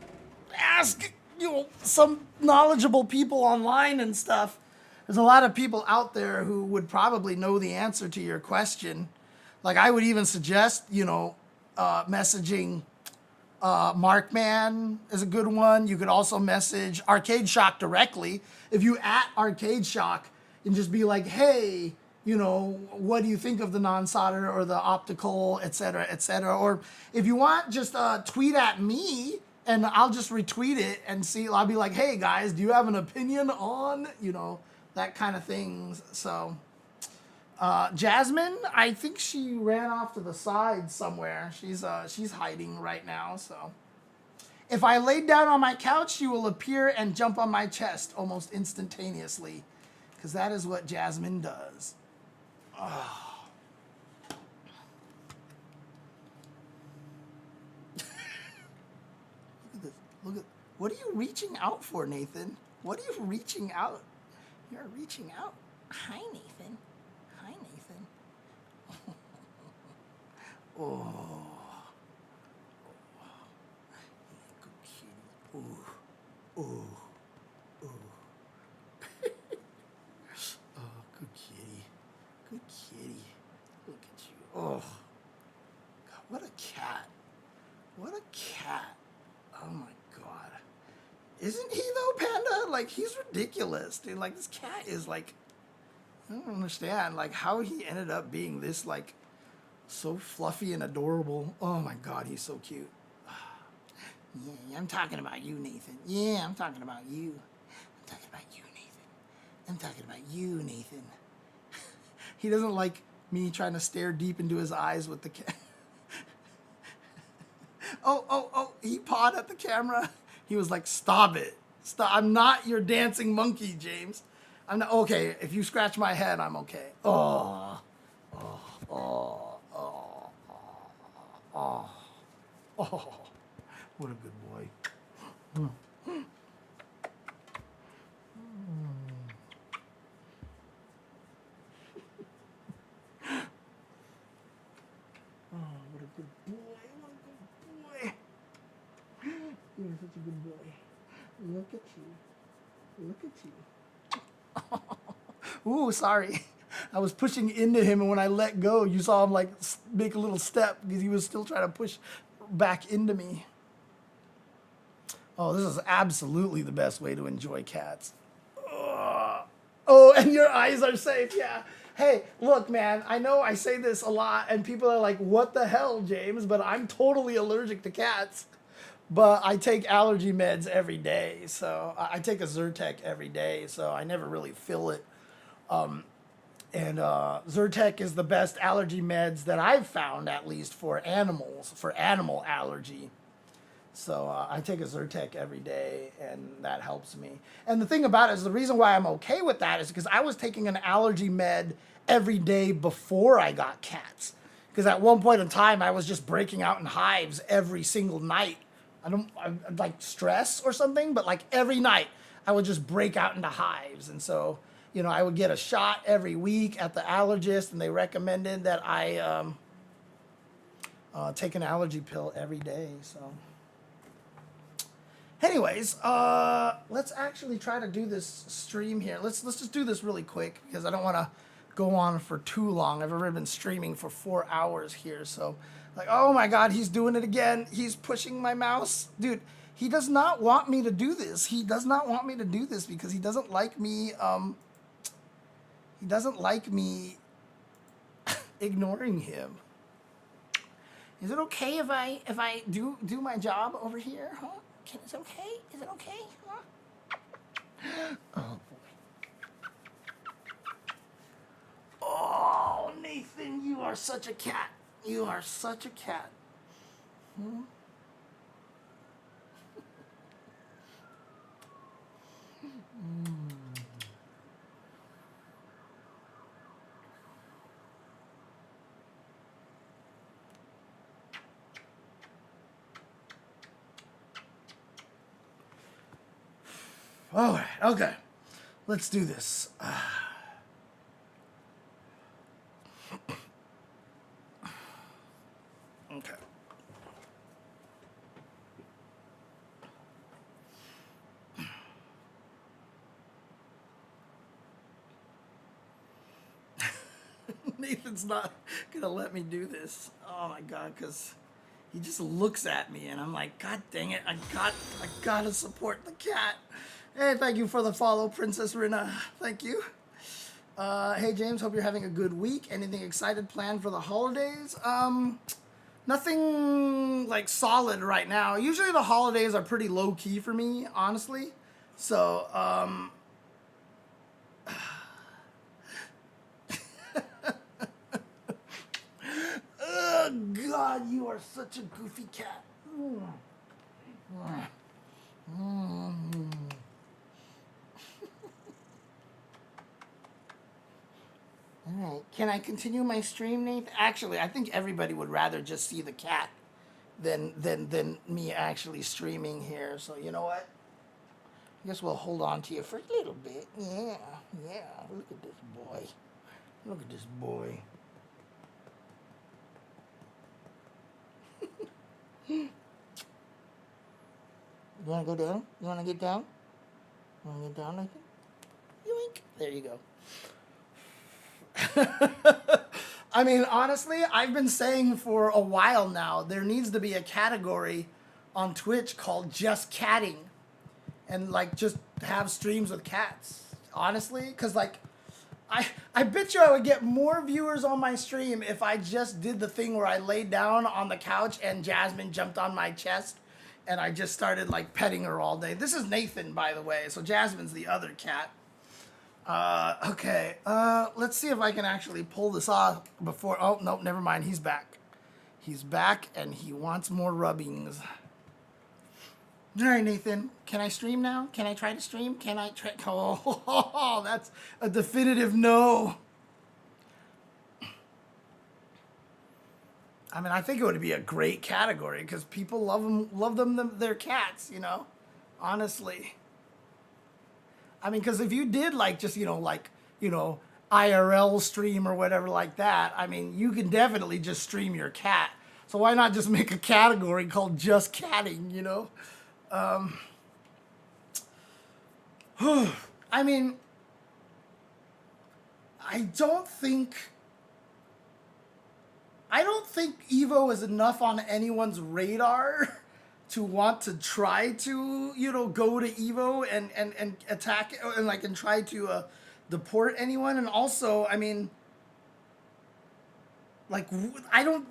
ask, you know, some knowledgeable people online and stuff. There's a lot of people out there who would probably know the answer to your question. Like, I would even suggest, you know, messaging Markman is a good one. You could also message Arcade Shock directly. If you at Arcade Shock and just be like, hey, you know, what do you think of the non-solder or the optical, et cetera, et cetera. Or if you want, just tweet at me and I'll just retweet it and see. I'll be like, hey guys, do you have an opinion on, you know, that kind of things. So Jasmine, I think she ran off to the side somewhere. She's hiding right now. So if I laid down on my couch, she will appear and jump on my chest almost instantaneously, because that is what Jasmine does. Oh. Look at this. Look at, what are you reaching out for, Nathan? What are you reaching out? You're reaching out. Hi, Nathan. Hi, Nathan. Oh. Ooh. Ooh. Oh, good kitty. Good kitty. Look at you. Oh. God, what a cat. What a cat. Oh my God. Isn't he though, Panda? Like, he's ridiculous, dude. Like, this cat is like, I don't understand, like, how he ended up being this, like, so fluffy and adorable. Oh my God, he's so cute. Yeah, I'm talking about you, Nathan. Yeah, I'm talking about you. I'm talking about you, Nathan. I'm talking about you, Nathan. He doesn't like me trying to stare deep into his eyes with the cat. Oh, he pawed at the camera. He was like, stop it. Stop. I'm not your dancing monkey, James. I'm not, okay, if you scratch my head, I'm okay. Oh, what a good boy. Oh, what a good boy. What a good boy. You're such a good boy. Look at you. Look at you. Ooh, sorry. I was pushing into him, and when I let go, you saw him like make a little step because he was still trying to push back into me. Oh, this is absolutely the best way to enjoy cats. Oh, and your eyes are safe, yeah. Hey, look, man, I know I say this a lot, and people are like, what the hell, James? But I'm totally allergic to cats. But I take allergy meds every day, so I take a Zyrtec every day, so I never really feel it. And Zyrtec is the best allergy meds that I've found, at least for animals, for animal allergy. So I take a Zyrtec every day, and that helps me. And the thing about it is, the reason why I'm okay with that is because I was taking an allergy med every day before I got cats. Because at one point in time, I was just breaking out in hives every single night. I like stress or something, but like every night I would just break out into hives. And so, you know, I would get a shot every week at the allergist, and they recommended that I take an allergy pill every day. So anyways, let's actually try to do this stream here. Let's just do this really quick because I don't want to go on for too long. I've already been streaming for 4 hours here, so like, oh my God, he's doing it again. He's pushing my mouse. Dude, he does not want me to do this. He does not want me to do this because he doesn't like me, ignoring him. Is it okay if I do my job over here, huh? Is it okay? Is it okay? Huh? Oh boy. Oh, Nathan, you are such a cat. You are such a cat. Hmm? All right, okay. Let's do this. Okay. Nathan's not gonna let me do this. Oh my God, because he just looks at me and I'm like, God dang it, I gotta support the cat. Hey, thank you for the follow, Princess Rina. Thank you. Hey James, hope you're having a good week. Anything excited planned for the holidays? Nothing like solid right now. Usually the holidays are pretty low key for me, honestly. So, oh God, you are such a goofy cat. All right, can I continue my stream, Nate? Actually, I think everybody would rather just see the cat than me actually streaming here. So you know what? I guess we'll hold on to you for a little bit. Yeah. Look at this boy. Look at this boy. You want to go down? You want to get down? You want to get down, Nathan? Yoink. There you go. I mean, honestly, I've been saying for a while now, there needs to be a category on Twitch called Just Catting. And, like, just have streams with cats. Honestly, because, like, I bet you I would get more viewers on my stream if I just did the thing where I laid down on the couch and Jasmine jumped on my chest and I just started like petting her all day. This is Nathan, by the way, so Jasmine's the other cat. Okay, let's see if I can actually pull this off before, oh, nope, never mind, he's back. He's back and he wants more rubbings. All right, Nathan, can I stream now? Can I try to stream? Can I try? Oh, that's a definitive no. I mean, I think it would be a great category because people love them, their cats, you know, honestly. I mean, because if you did like just, like, IRL stream or whatever like that, I mean, you can definitely just stream your cat. So why not just make a category called Just Catting, you know? I mean, I don't think Evo is enough on anyone's radar to want to try to, go to Evo and attack and try to deport anyone. And also, I mean, like, I don't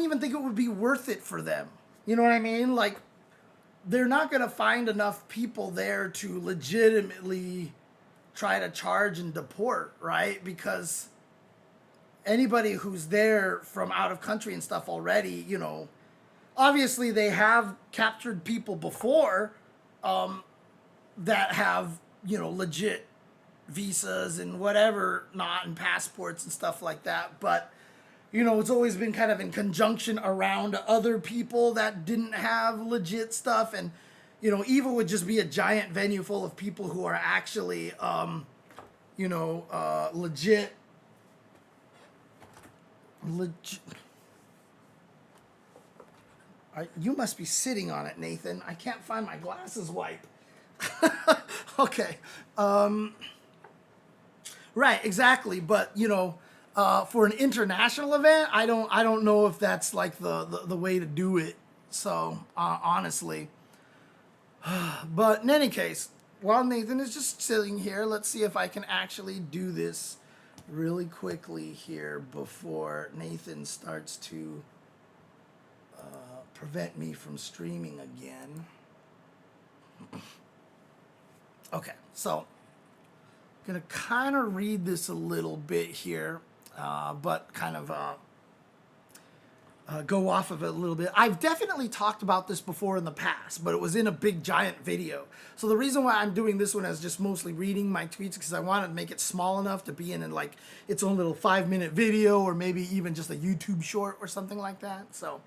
even think it would be worth it for them. You know what I mean? Like, they're not going to find enough people there to legitimately try to charge and deport, right? Because anybody who's there from out of country and stuff already, obviously they have captured people before that have, legit visas and whatever not and passports and stuff like that. But it's always been kind of in conjunction around other people that didn't have legit stuff. And, Evo would just be a giant venue full of people who are actually, legit. You must be sitting on it, Nathan. I can't find my glasses wipe. Okay. Right, exactly. But, for an international event, I don't know if that's like the way to do it. So honestly, but in any case, while Nathan is just sitting here, let's see if I can actually do this really quickly here before Nathan starts to prevent me from streaming again. Okay, so I'm gonna kind of read this a little bit here. But kind of go off of it a little bit. I've definitely talked about this before in the past, but it was in a big giant video. So the reason why I'm doing this one is just mostly reading my tweets because I wanted to make it small enough to be in like its own little 5-minute video or maybe even just a YouTube short or something like that. So,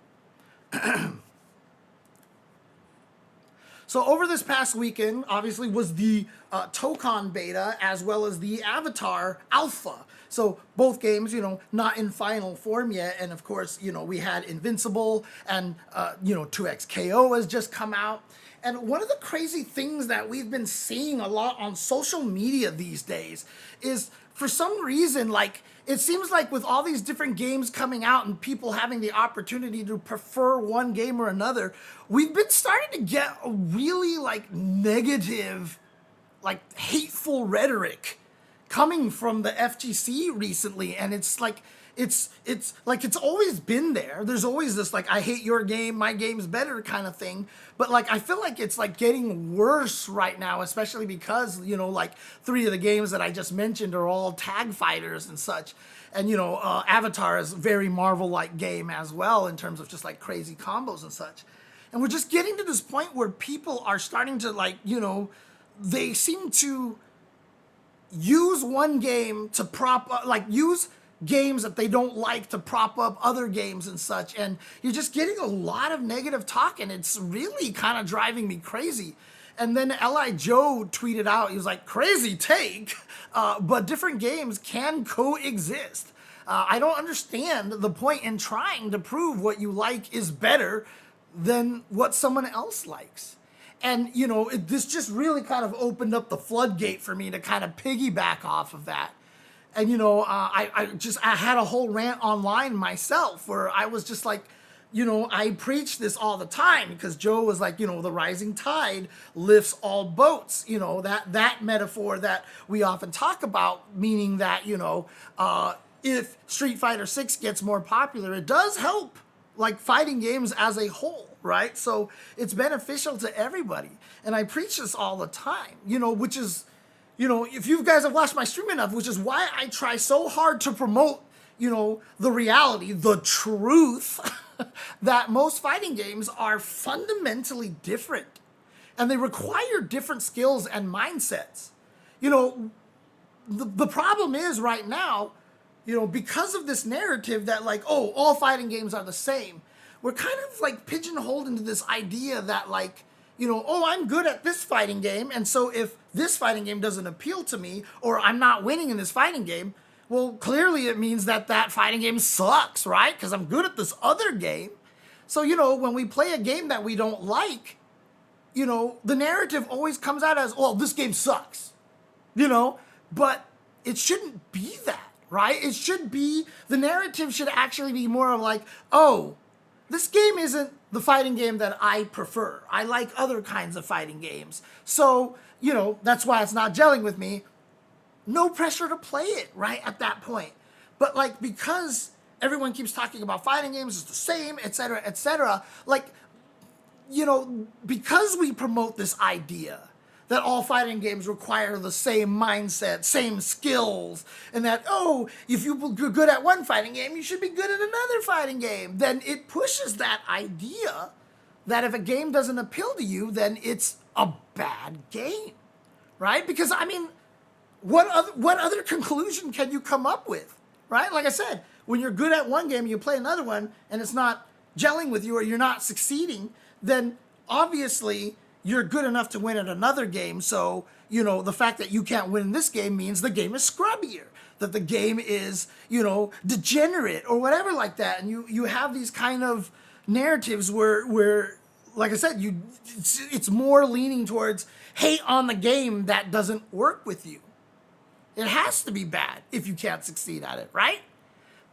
so over this past weekend, obviously, was the Tokon beta as well as the Avatar Alpha. So both games, not in final form yet. And of course, we had Invincible and, 2XKO has just come out. And one of the crazy things that we've been seeing a lot on social media these days is for some reason, like, it seems like with all these different games coming out and people having the opportunity to prefer one game or another, we've been starting to get a really like negative, like hateful rhetoric coming from the FGC recently. And it's like, it's always been there. There's always this like, I hate your game, my game's better kind of thing. But like, I feel like it's like getting worse right now, especially because, like 3 of the games that I just mentioned are all tag fighters and such. And, Avatar is a very Marvel-like game as well in terms of just like crazy combos and such. And we're just getting to this point where people are starting to like, they seem to use one game to prop up, like use games that they don't like to prop up other games and such. And you're just getting a lot of negative talk and it's really kind of driving me crazy. And then L.I. Joe tweeted out, he was like, crazy take, but different games can coexist. I don't understand the point in trying to prove what you like is better than what someone else likes. And, you know, this just really kind of opened up the floodgate for me to kind of piggyback off of that. And, you know, I had a whole rant online myself where I was just like, you know, I preach this all the time because Joe was like, you know, the rising tide lifts all boats, you know, that metaphor that we often talk about, meaning that, you know, if Street Fighter 6 gets more popular, it does help like fighting games as a whole, right? So it's beneficial to everybody. And I preach this all the time, you know, which is, you know, if you guys have watched my stream enough, which is why I try so hard to promote, you know, the reality, the truth that most fighting games are fundamentally different and they require different skills and mindsets. You know, the problem is right now, you know, because of this narrative that like, oh, all fighting games are the same, we're kind of like pigeonholed into this idea that like, you know, oh, I'm good at this fighting game, and so if this fighting game doesn't appeal to me, or I'm not winning in this fighting game, well, clearly it means that that fighting game sucks, right? Because I'm good at this other game. So, you know, when we play a game that we don't like, you know, the narrative always comes out as, oh, this game sucks, you know? But it shouldn't be that, right? It should be, the narrative should actually be more of like, oh, this game isn't the fighting game that I prefer. I like other kinds of fighting games. So, you know, that's why it's not gelling with me. No pressure to play it, right, at that point. But, like, because everyone keeps talking about fighting games, it's the same, etc., like, you know, because we promote this idea that all fighting games require the same mindset, same skills, and that, oh, if you're good at one fighting game, you should be good at another fighting game, then it pushes that idea that if a game doesn't appeal to you, then it's a bad game, right? Because, I mean, what other conclusion can you come up with, right? Like I said, when you're good at one game, you play another one, and it's not gelling with you or you're not succeeding, then obviously you're good enough to win at another game. So, you know, the fact that you can't win this game means the game is scrubbier, that the game is, you know, degenerate or whatever like that. And you have these kind of narratives where like I said, it's more leaning towards hate on the game that doesn't work with you. It has to be bad if you can't succeed at it, right?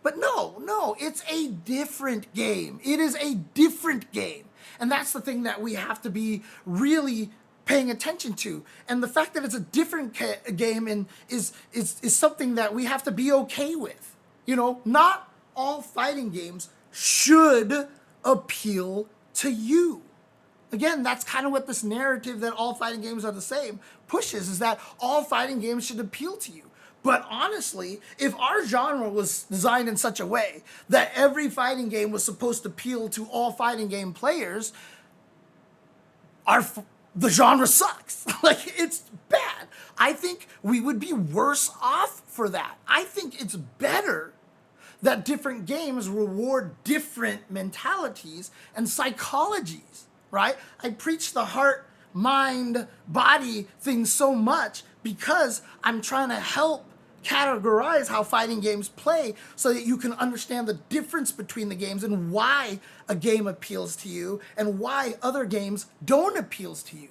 But no, it's a different game. It is a different game. And that's the thing that we have to be really paying attention to. And the fact that it's a different game and is something that we have to be okay with. You know, not all fighting games should appeal to you. Again, that's kind of what this narrative that all fighting games are the same pushes, is that all fighting games should appeal to you. But honestly, if our genre was designed in such a way that every fighting game was supposed to appeal to all fighting game players, the genre sucks. Like, it's bad. I think we would be worse off for that. I think it's better that different games reward different mentalities and psychologies, right? I preach the heart, mind, body thing so much because I'm trying to help categorize how fighting games play so that you can understand the difference between the games and why a game appeals to you and why other games don't appeal to you.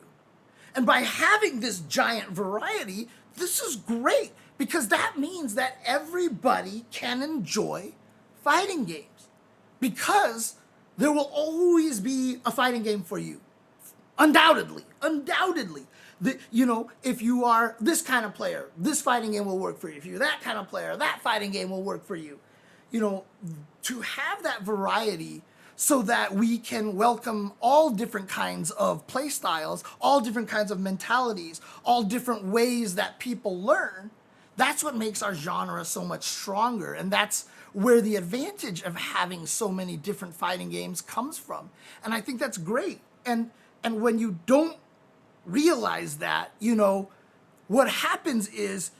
And by having this giant variety, this is great because that means that everybody can enjoy fighting games because there will always be a fighting game for you. Undoubtedly. You know, if you are this kind of player, this fighting game will work for you. If you're that kind of player, that fighting game will work for you. You know, to have that variety so that we can welcome all different kinds of play styles, all different kinds of mentalities, all different ways that people learn, that's what makes our genre so much stronger. And that's where the advantage of having so many different fighting games comes from. And I think that's great. And when you don't realize that, you know, what happens is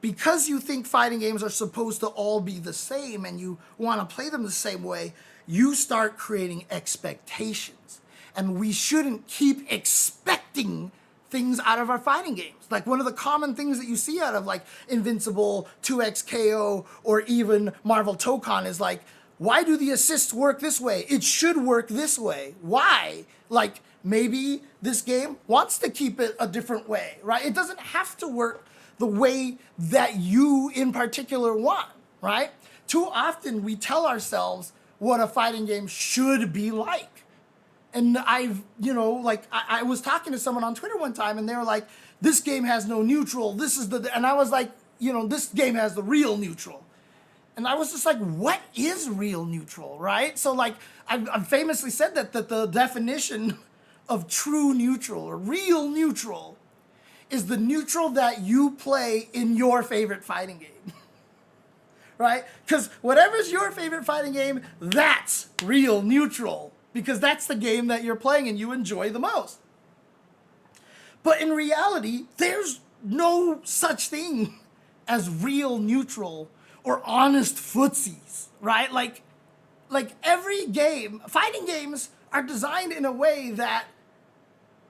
because you think fighting games are supposed to all be the same and you want to play them the same way, you start creating expectations. And we shouldn't keep expecting things out of our fighting games. Like one of the common things that you see out of like Invincible, 2XKO, or even Marvel Tokon is like, why do the assists work this way? It should work this way. Why? Like, maybe this game wants to keep it a different way, right? It doesn't have to work the way that you in particular want, right? Too often we tell ourselves what a fighting game should be like. And I've, I was talking to someone on Twitter one time and they were like, this game has no neutral. And I was like, this game has the real neutral. And I was just like, what is real neutral, right? So like, I've famously said that the definition of true neutral or real neutral is the neutral that you play in your favorite fighting game, right? Because whatever's your favorite fighting game, that's real neutral because that's the game that you're playing and you enjoy the most. But in reality, there's no such thing as real neutral or honest footsies, right? Like every game, fighting games are designed in a way that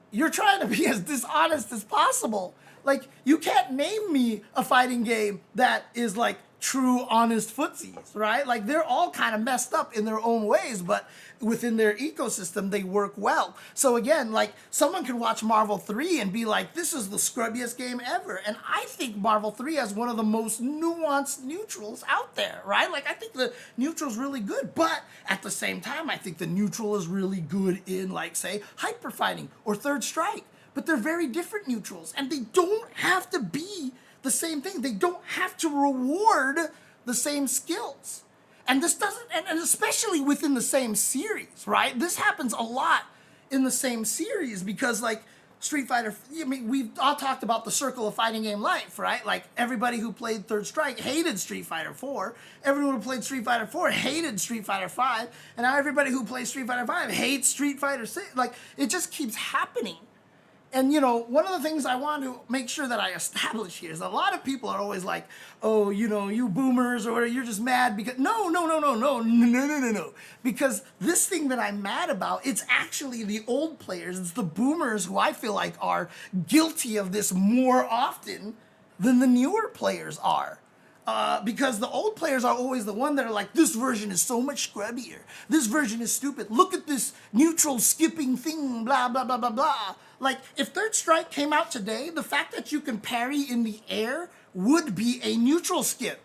you're trying to be as dishonest as possible. Like, you can't name me a fighting game that is like true honest footsies, right? Like, they're all kind of messed up in their own ways, but within their ecosystem, they work well. So again, like, someone could watch Marvel 3 and be like, this is the scrubbiest game ever. And I think Marvel 3 has one of the most nuanced neutrals out there, right? Like, I think the neutral's really good, but at the same time, I think the neutral is really good in, like, say, Hyper Fighting or Third Strike. But they're very different neutrals, and they don't have to be the same thing. They don't have to reward the same skills. And this doesn't, and especially within the same series, right? This happens a lot in the same series because, like, Street Fighter, I mean, we've all talked about the circle of fighting game life, right? Like, everybody who played Third Strike hated Street Fighter 4. Everyone who played Street Fighter 4 hated Street Fighter 5. And now everybody who plays Street Fighter 5 hates Street Fighter 6. Like, it just keeps happening. And, one of the things I want to make sure that I establish here is a lot of people are always like, oh, you boomers, or you're just mad because... No. Because this thing that I'm mad about, it's actually the old players, it's the boomers who I feel like are guilty of this more often than the newer players are. Because the old players are always the one that are like, this version is so much scrubbier. This version is stupid. Look at this neutral skipping thing, blah, blah, blah, blah, blah. Like, if Third Strike came out today, the fact that you can parry in the air would be a neutral skip.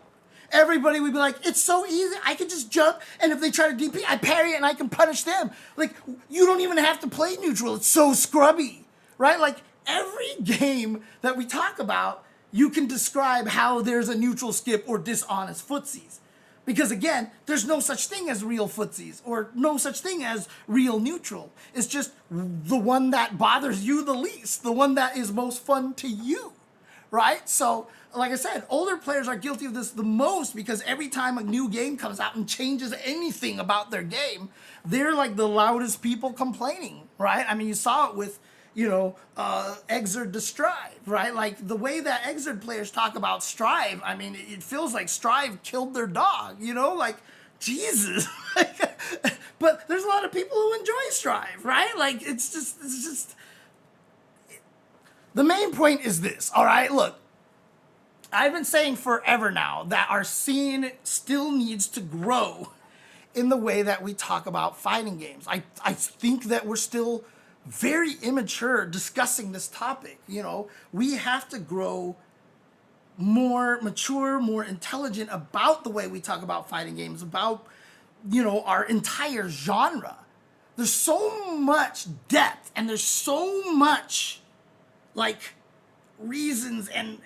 Everybody would be like, it's so easy. I can just jump, and if they try to DP, I parry it, and I can punish them. Like, you don't even have to play neutral. It's so scrubby, right? Like, every game that we talk about, you can describe how there's a neutral skip or dishonest footsies. Because again, there's no such thing as real footsies or no such thing as real neutral. It's just the one that bothers you the least, the one that is most fun to you, right? So, like I said, older players are guilty of this the most because every time a new game comes out and changes anything about their game, they're like the loudest people complaining, right? I mean, you saw it with Exerd to Strive, right? Like, the way that Exerd players talk about Strive, I mean, it feels like Strive killed their dog, like, Jesus. But there's a lot of people who enjoy Strive, right? Like, it's just... The main point is this, all right? Look, I've been saying forever now that our scene still needs to grow in the way that we talk about fighting games. I think that we're still very immature discussing this topic. We have to grow more mature, more intelligent about the way we talk about fighting games, about, our entire genre. There's so much depth and there's so much, like, reasons and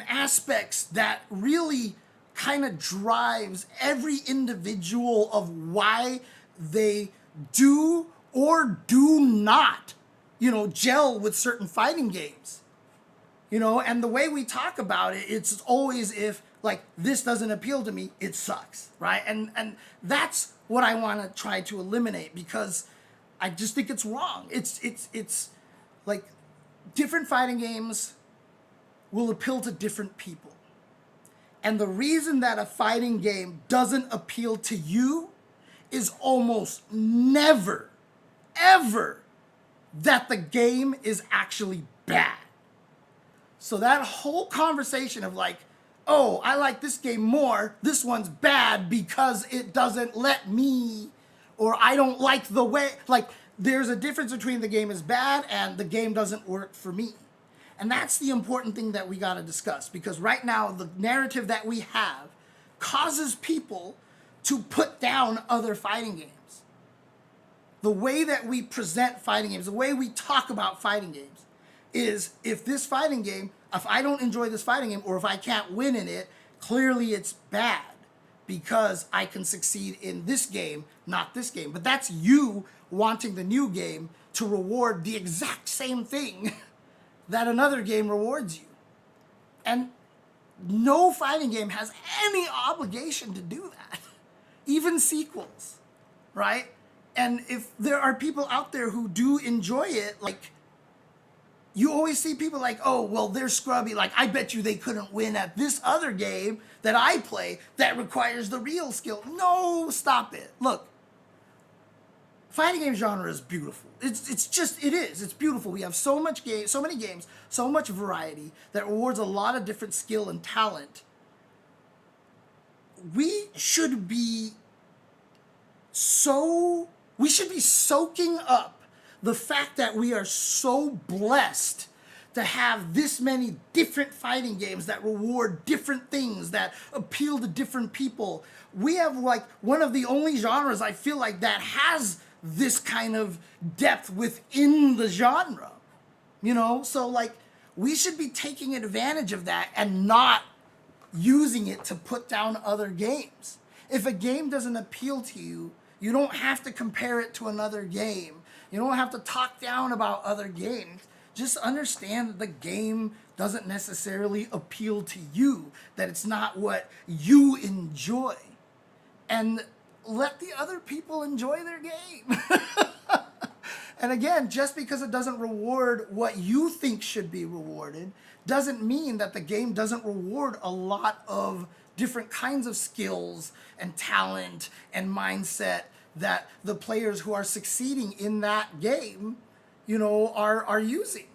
aspects that really kind of drives every individual of why they do or do not, gel with certain fighting games. And the way we talk about it, it's always if, like, this doesn't appeal to me, it sucks, right? And that's what I want to try to eliminate because I just think it's wrong. It's like, different fighting games will appeal to different people. And the reason that a fighting game doesn't appeal to you is almost never, ever that the game is actually bad. So that whole conversation of like, oh, I like this game more. This one's bad because it doesn't let me, or I don't like the way, like there's a difference between the game is bad and the game doesn't work for me. And that's the important thing that we got to discuss, because right now the narrative that we have causes people to put down other fighting games. The way that we present fighting games, the way we talk about fighting games is, if this fighting game, if I don't enjoy this fighting game, or if I can't win in it, clearly it's bad because I can succeed in this game, not this game. But that's you wanting the new game to reward the exact same thing that another game rewards you. And no fighting game has any obligation to do that, even sequels, right? And if there are people out there who do enjoy it, like, you always see people like, oh, well, they're scrubby. Like, I bet you they couldn't win at this other game that I play that requires the real skill. No, stop it. Look, fighting game genre is beautiful. It is. It's beautiful. We have so many games, so much variety that rewards a lot of different skill and talent. We should be soaking up the fact that we are so blessed to have this many different fighting games that reward different things, that appeal to different people. We have like one of the only genres I feel like that has this kind of depth within the genre, you know? So like, we should be taking advantage of that and not using it to put down other games. If a game doesn't appeal to you, you don't have to compare it to another game. You don't have to talk down about other games. Just understand that the game doesn't necessarily appeal to you, that it's not what you enjoy. And let the other people enjoy their game. And again, just because it doesn't reward what you think should be rewarded, doesn't mean that the game doesn't reward a lot of different kinds of skills and talent and mindset that the players who are succeeding in that game, you know, are using.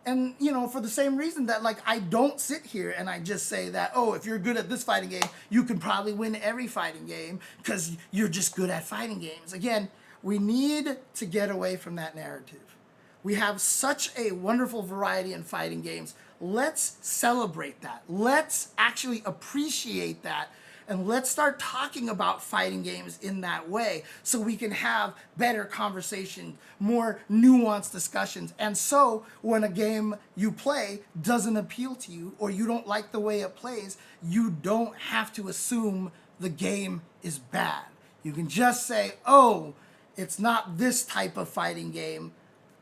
And, you know, for the same reason that, like, I don't sit here and I just say that, oh, if you're good at this fighting game, you can probably win every fighting game because you're just good at fighting games. Again, we need to get away from that narrative. We have such a wonderful variety in fighting games. Let's celebrate that. Let's actually appreciate that. And let's start talking about fighting games in that way so we can have better conversations, more nuanced discussions. And so when a game you play doesn't appeal to you or you don't like the way it plays, you don't have to assume the game is bad. You can just say, oh, it's not this type of fighting game.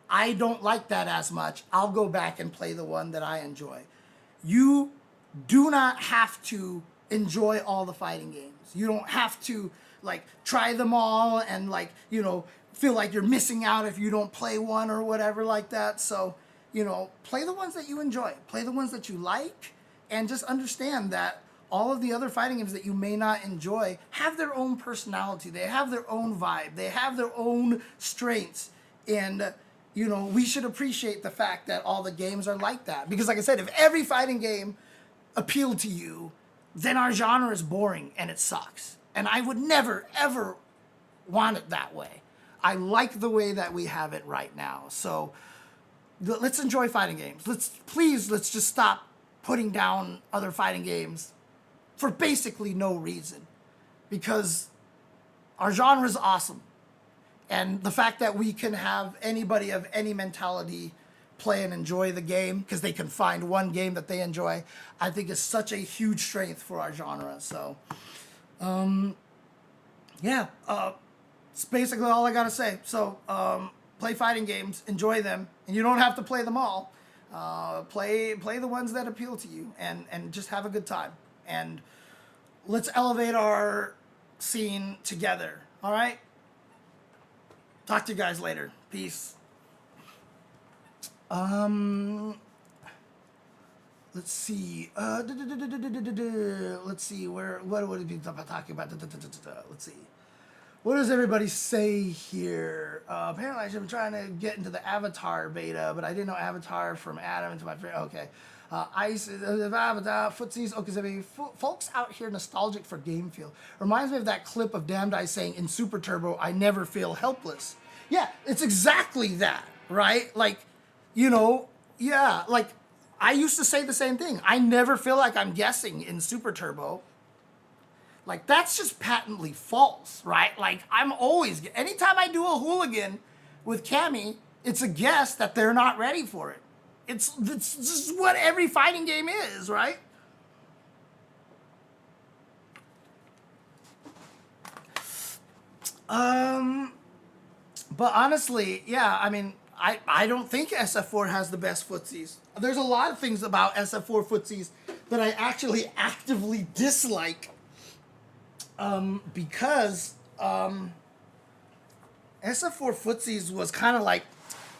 I don't like that as much. I'll go back and play the one that I enjoy. You do not have to enjoy all the fighting games. You don't have to like try them all and like, you know, feel like you're missing out if you don't play one or whatever like that. So, you know, play the ones that you enjoy, play the ones that you like, and just understand that all of the other fighting games that you may not enjoy have their own personality. They have their own vibe. They have their own strengths. And, you know, we should appreciate the fact that all the games are like that. Because like I said, if every fighting game appealed to you, then our genre is boring and it sucks. And I would never, ever want it that way. I like the way that we have it right now. So let's enjoy fighting games. Let's just stop putting down other fighting games for basically no reason. Because our genre is awesome. And the fact that we can have anybody of any mentality play and enjoy the game because they can find one game that they enjoy, I think is such a huge strength for our genre. So, yeah, it's basically all I gotta say. So, play fighting games, enjoy them, and you don't have to play them all. Play the ones that appeal to you, and just have a good time. And let's elevate our scene together. All right. Talk to you guys later. Peace. Let's see. Let's see. What would it be talking about? Let's see. What does everybody say here? Apparently, I should be trying to get into the Avatar beta, but I didn't know Avatar from Adam into my friend. Okay. Footsies, okay, folks out here nostalgic for game feel. Reminds me of that clip of Damned Ice saying, in Super Turbo, I never feel helpless. Yeah, it's exactly that, right? Like, you know, yeah, like, I used to say the same thing. I never feel like I'm guessing in Super Turbo. Like, that's just patently false, right? Like, I'm always, anytime I do a hooligan with Cammy, it's a guess that they're not ready for it. It's just what every fighting game is, right? But honestly, yeah, I mean, I don't think SF4 has the best footsies. There's a lot of things about SF4 footsies that I actually actively dislike, because SF4 footsies was kind of like,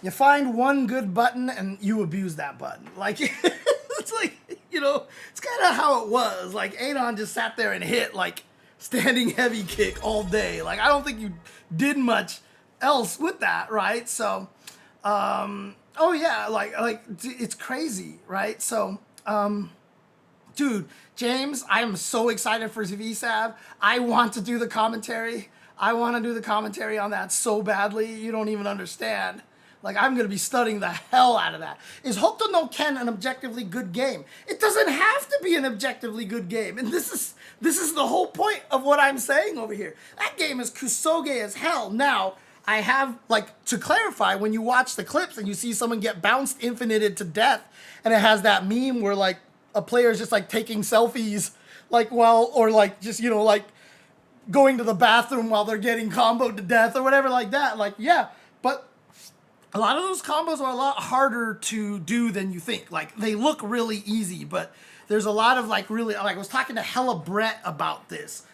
you find one good button and you abuse that button. Like, it's like, you know, it's kind of how it was. Like, Adon just sat there and hit, like, standing heavy kick all day. Like, I don't think you did much else with that, right? So, oh yeah, like, it's crazy, right? So, dude, James, I am so excited for VSAV. I want to do the commentary. I want to do the commentary on that so badly. You don't even understand. Like, I'm going to be studying the hell out of that. Is Hokuto no Ken an objectively good game? It doesn't have to be an objectively good game. And this is the whole point of what I'm saying over here. That game is kusoge as hell. Now, I have, like, to clarify, when you watch the clips and you see someone get bounced infinited to death, and it has that meme where, like, a player is just, like, taking selfies, like, while, or, like, just, you know, like, going to the bathroom while they're getting comboed to death or whatever like that. Like, yeah, but a lot of those combos are a lot harder to do than you think. Like, they look really easy, but there's a lot of, like, really, like, I was talking to Hella Brett about this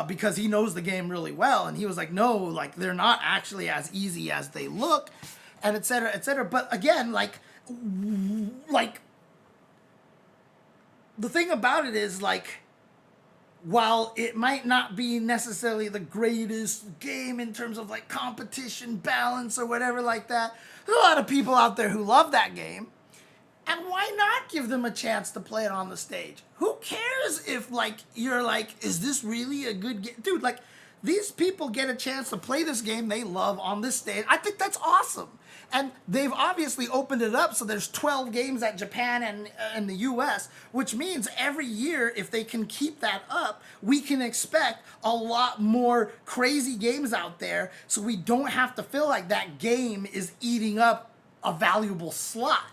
because he knows the game really well, and he was like, no, like, they're not actually as easy as they look, and et cetera, et cetera. But again, like, the thing about it is, like, while it might not be necessarily the greatest game in terms of, like, competition balance or whatever like that, there's a lot of people out there who love that game. And why not give them a chance to play it on the stage? Who cares if, like, you're like, is this really a good game? Dude, like, these people get a chance to play this game they love on this stage. I think that's awesome. And they've obviously opened it up so there's 12 games at Japan and the US, which means every year, if they can keep that up, we can expect a lot more crazy games out there, so we don't have to feel like that game is eating up a valuable slot,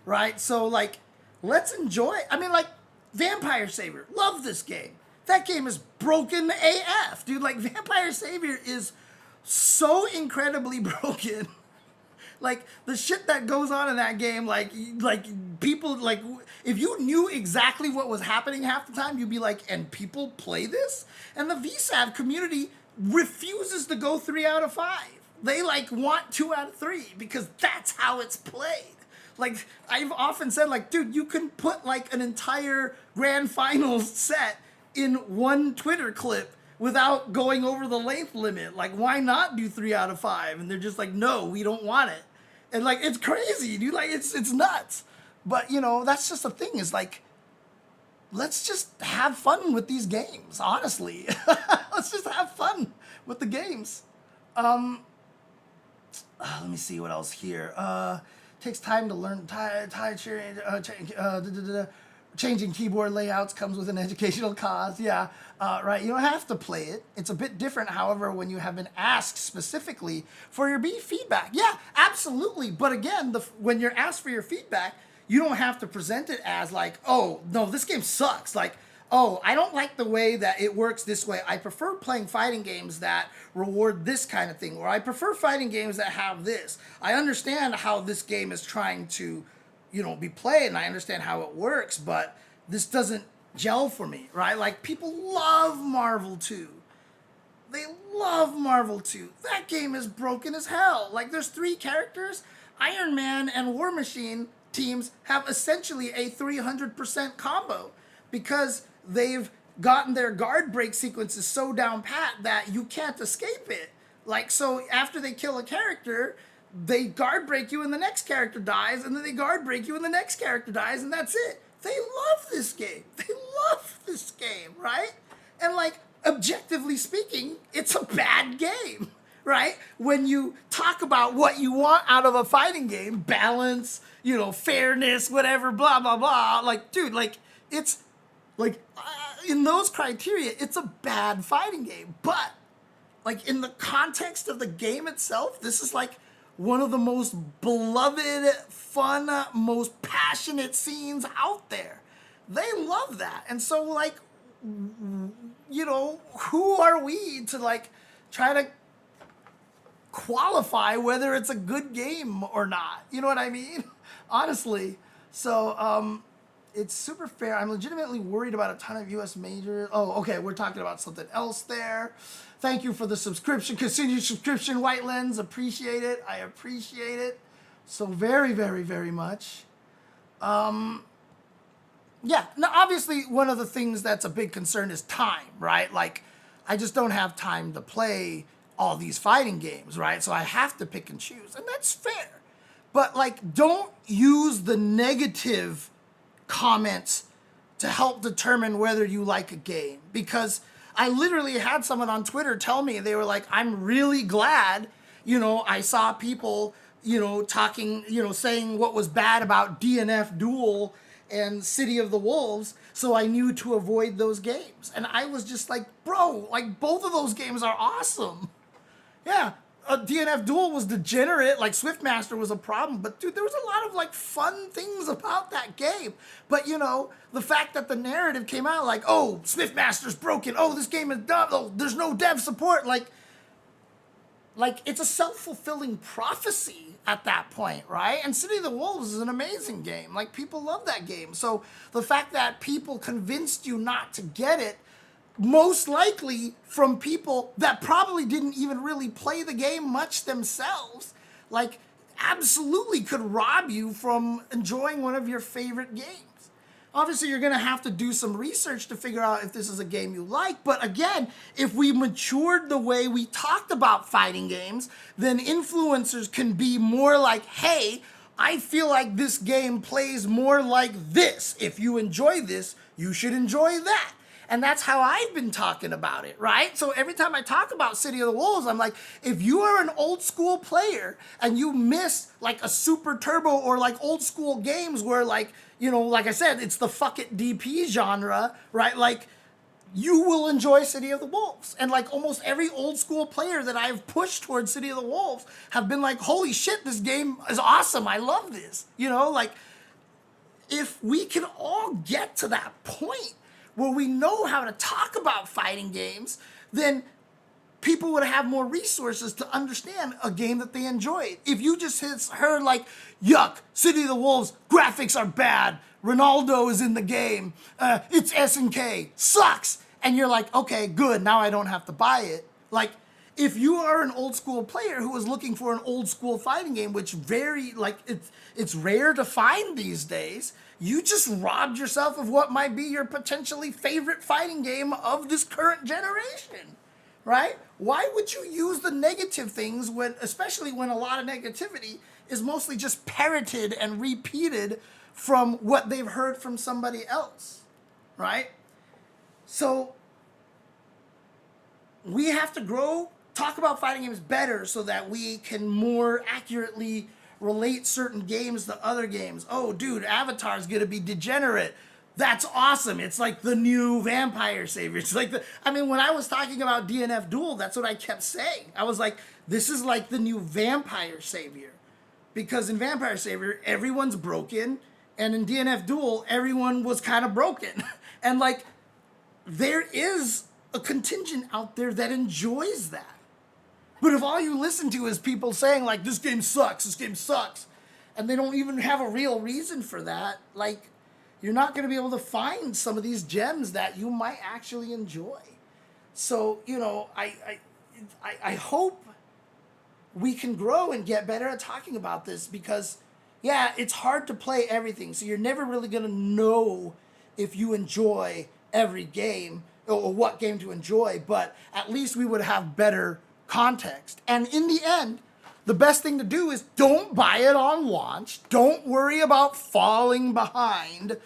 right? So, like, let's enjoy. I mean, like, Vampire Savior, love this game. That game is broken AF, dude. Like, Vampire Savior is so incredibly broken. Like, the shit that goes on in that game, like people, like, if you knew exactly what was happening half the time, you'd be like, and people play this? And the VSAV community refuses to go 3 out of 5. They, like, want 2 out of 3 because that's how it's played. Like, I've often said, like, dude, you can put, like, an entire grand finals set in one Twitter clip without going over the length limit. Like, why not do 3 out of 5? And they're just like, no, we don't want it. And, like, it's crazy, dude. Like, it's nuts. But, you know, that's just the thing, is, like, let's just have fun with these games, honestly. Let's just have fun with the games. Let me see what else here. Takes time to learn changing keyboard layouts comes with an educational cost. Yeah, right. You don't have to play it. It's a bit different, however, when you have been asked specifically for your feedback. Yeah, absolutely. But again, when you're asked for your feedback, you don't have to present it as like, oh, no, this game sucks. Like, oh, I don't like the way that it works this way. I prefer playing fighting games that reward this kind of thing, or I prefer fighting games that have this. I understand how this game is trying to, you know, be played, and I understand how it works, but this doesn't gel for me, right? Like, people love Marvel 2. They love Marvel 2. That game is broken as hell. Like, there's 3 characters. Iron Man and War Machine teams have essentially a 300% combo because they've gotten their guard break sequences so down pat that you can't escape it. Like, so after they kill a character, they guard break you and the next character dies, and then they guard break you and the next character dies, and that's it. they love this game. They love this game, right? And like, objectively speaking, it's a bad game, right? When you talk about what you want out of a fighting game, balance, you know, fairness, whatever, blah, blah, blah. Like, dude, like, it's like, in those criteria, it's a bad fighting game. But, like, in the context of the game itself, this is like one of the most beloved, fun, most passionate scenes out there. They love that. And so, like, you know, who are we to, like, try to qualify whether it's a good game or not? You know what I mean? Honestly. So, it's super fair. I'm legitimately worried about a ton of U.S. majors. Oh, okay, we're talking about something else there. Thank you for the subscription. Continued subscription, White Lens. Appreciate it. I appreciate it so very, very, very much. Yeah, now obviously one of the things that's a big concern is time, right? Like, I just don't have time to play all these fighting games, right? So I have to pick and choose, and that's fair. But, like, don't use the negative comments to help determine whether you like a game. Because I literally had someone on Twitter tell me, they were like, I'm really glad, you know, I saw people, you know, talking, you know, saying what was bad about DNF Duel and City of the Wolves, so I knew to avoid those games. And I was just like, bro, like, both of those games are awesome. Yeah, DNF Duel was degenerate, like Swiftmaster was a problem, but dude, there was a lot of like fun things about that game. But you know, the fact that the narrative came out like, oh, Swiftmaster's broken, oh, this game is dumb, oh, there's no dev support, like it's a self-fulfilling prophecy at that point, right? And City of the Wolves is an amazing game. Like, people love that game. So the fact that people convinced you not to get it, most likely from people that probably didn't even really play the game much themselves, like, absolutely could rob you from enjoying one of your favorite games. Obviously, you're gonna have to do some research to figure out if this is a game you like, but again, if we matured the way we talked about fighting games, then influencers can be more like, hey, I feel like this game plays more like this. If you enjoy this, you should enjoy that. And that's how I've been talking about it, right? So every time I talk about City of the Wolves, I'm like, if you are an old school player and you miss like a super turbo or like old school games where, like, you know, like I said, it's the fuck it DP genre, right? Like, you will enjoy City of the Wolves. And like almost every old school player that I've pushed towards City of the Wolves have been like, holy shit, this game is awesome. I love this. You know, like, if we can all get to that point where we know how to talk about fighting games, then people would have more resources to understand a game that they enjoy. If you just heard like, yuck, City of the Wolves, graphics are bad, Ronaldo is in the game, it's SNK, sucks, and you're like, okay, good, now I don't have to buy it. Like, if you are an old school player who is looking for an old school fighting game, which it's rare to find these days, you just robbed yourself of what might be your potentially favorite fighting game of this current generation, right? Why would you use the negative things when, especially when a lot of negativity is mostly just parroted and repeated from what they've heard from somebody else, right? So we have to grow, talk about fighting games better so that we can more accurately relate certain games to other games. Oh, dude, Avatar's gonna be degenerate. That's awesome. It's like the new Vampire Savior. It's like when I was talking about DNF Duel, that's what I kept saying. I was like, this is like the new Vampire Savior. Because in Vampire Savior, everyone's broken, and in DNF Duel, everyone was kind of broken. And like, there is a contingent out there that enjoys that. But if all you listen to is people saying, like, this game sucks, and they don't even have a real reason for that, like, you're not going to be able to find some of these gems that you might actually enjoy. So, you know, I hope we can grow and get better at talking about this because, yeah, it's hard to play everything. So you're never really going to know if you enjoy every game or what game to enjoy, but at least we would have better context. And in the end, the best thing to do is don't buy it on launch. Don't worry about falling behind.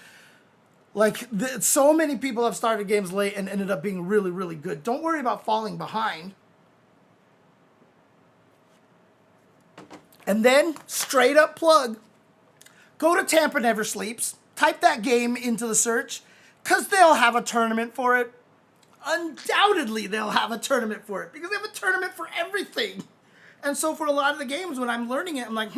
Like, so many people have started games late and ended up being really, really good. Don't worry about falling behind. And then, straight up plug, go to Tampa Never Sleeps, type that game into the search, because they'll have a tournament for it. Undoubtedly, they'll have a tournament for it, because they have a tournament for everything. And so for a lot of the games, when I'm learning it, I'm like,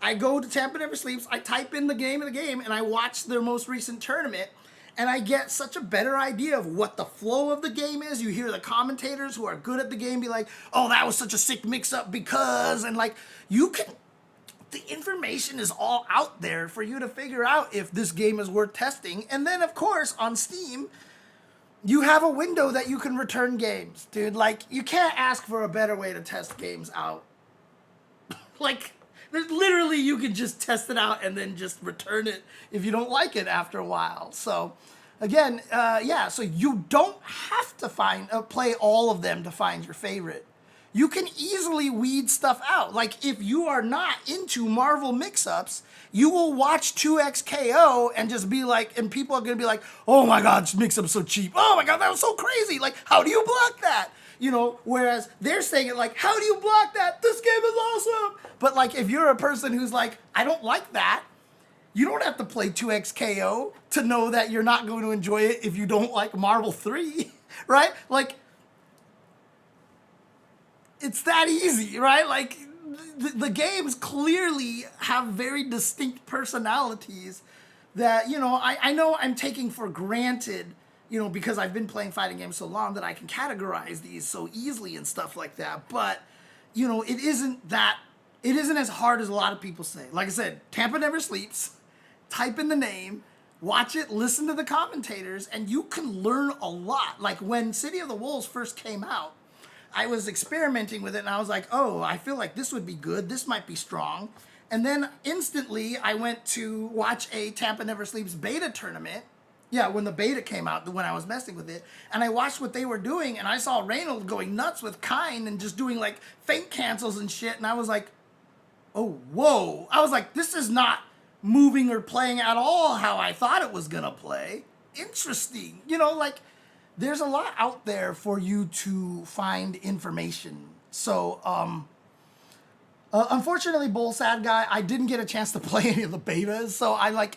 I go to Tampa Never Sleeps, I type in the game, and I watch their most recent tournament, and I get such a better idea of what the flow of the game is. You hear the commentators who are good at the game be like, oh, that was such a sick mix-up because, and like, the information is all out there for you to figure out if this game is worth testing. And then, of course, on Steam, you have a window that you can return games, dude. Like, you can't ask for a better way to test games out. Like, literally, you can just test it out and then just return it if you don't like it after a while. So, again, so you don't have to play all of them to find your favorite. You can easily weed stuff out. Like, if you are not into Marvel mix-ups, you will watch 2XKO and just be like, and people are going to be like, oh my God, this mix-up's so cheap. Oh my God, that was so crazy. Like, how do you block that? You know, whereas they're saying it like, how do you block that? This game is awesome. But like, if you're a person who's like, I don't like that, you don't have to play 2XKO to know that you're not going to enjoy it if you don't like Marvel 3, right? Like, it's that easy, right? Like, the games clearly have very distinct personalities that, you know, I know I'm taking for granted, you know, because I've been playing fighting games so long that I can categorize these so easily and stuff like that. But, you know, it isn't as hard as a lot of people say. Like I said, Tampa Never Sleeps, type in the name, watch it, listen to the commentators, and you can learn a lot. Like, when City of the Wolves first came out, I was experimenting with it, and I was like, oh, I feel like this would be good. This might be strong. And then instantly, I went to watch a Tampa Never Sleeps beta tournament. Yeah, when the beta came out, when I was messing with it. And I watched what they were doing, and I saw Reynolds going nuts with Kine and just doing, like, feint cancels and shit. And I was like, oh, whoa. I was like, this is not moving or playing at all how I thought it was going to play. Interesting. You know, like, there's a lot out there for you to find information. So, unfortunately, Bull Sad Guy, I didn't get a chance to play any of the betas. So I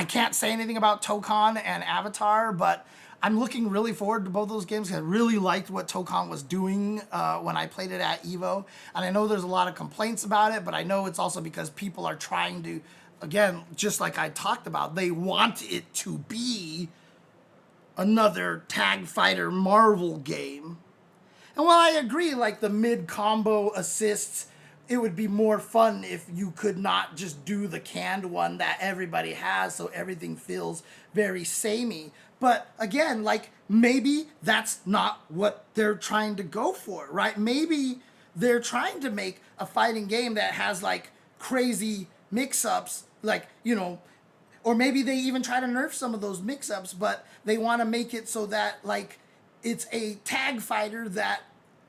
can't say anything about Tokon and Avatar, but I'm looking really forward to both those games. I really liked what Tokon was doing when I played it at EVO. And I know there's a lot of complaints about it, but I know it's also because people are trying to, again, just like I talked about, they want it to be another tag fighter Marvel game. And while I agree, like, the mid combo assists, it would be more fun if you could not just do the canned one that everybody has, so everything feels very samey. But again, like, maybe that's not what they're trying to go for, right? Maybe they're trying to make a fighting game that has, like, crazy mix-ups, like, you know, or maybe they even try to nerf some of those mix-ups, but they want to make it so that, like, it's a tag fighter that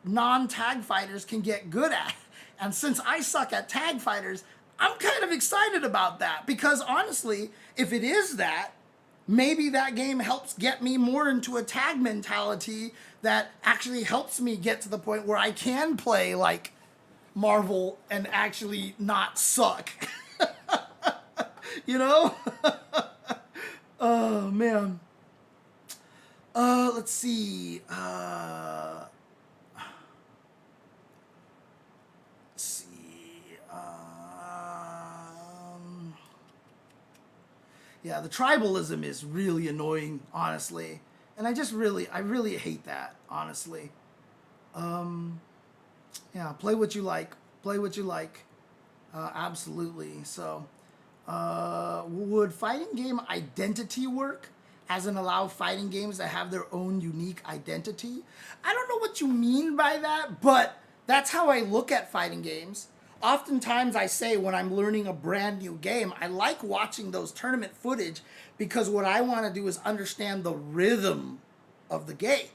non-tag fighters can get good at. And since I suck at tag fighters, I'm kind of excited about that. Because honestly, if it is that, maybe that game helps get me more into a tag mentality that actually helps me get to the point where I can play, like, Marvel and actually not suck. You know? Oh, man. Let's see. Yeah, the tribalism is really annoying, honestly. And I really hate that, honestly. Yeah, play what you like. Play what you like. Absolutely. So, would fighting game identity work? As in allow fighting games that have their own unique identity? I don't know what you mean by that, but that's how I look at fighting games. Oftentimes I say when I'm learning a brand new game, I like watching those tournament footage because what I want to do is understand the rhythm of the game.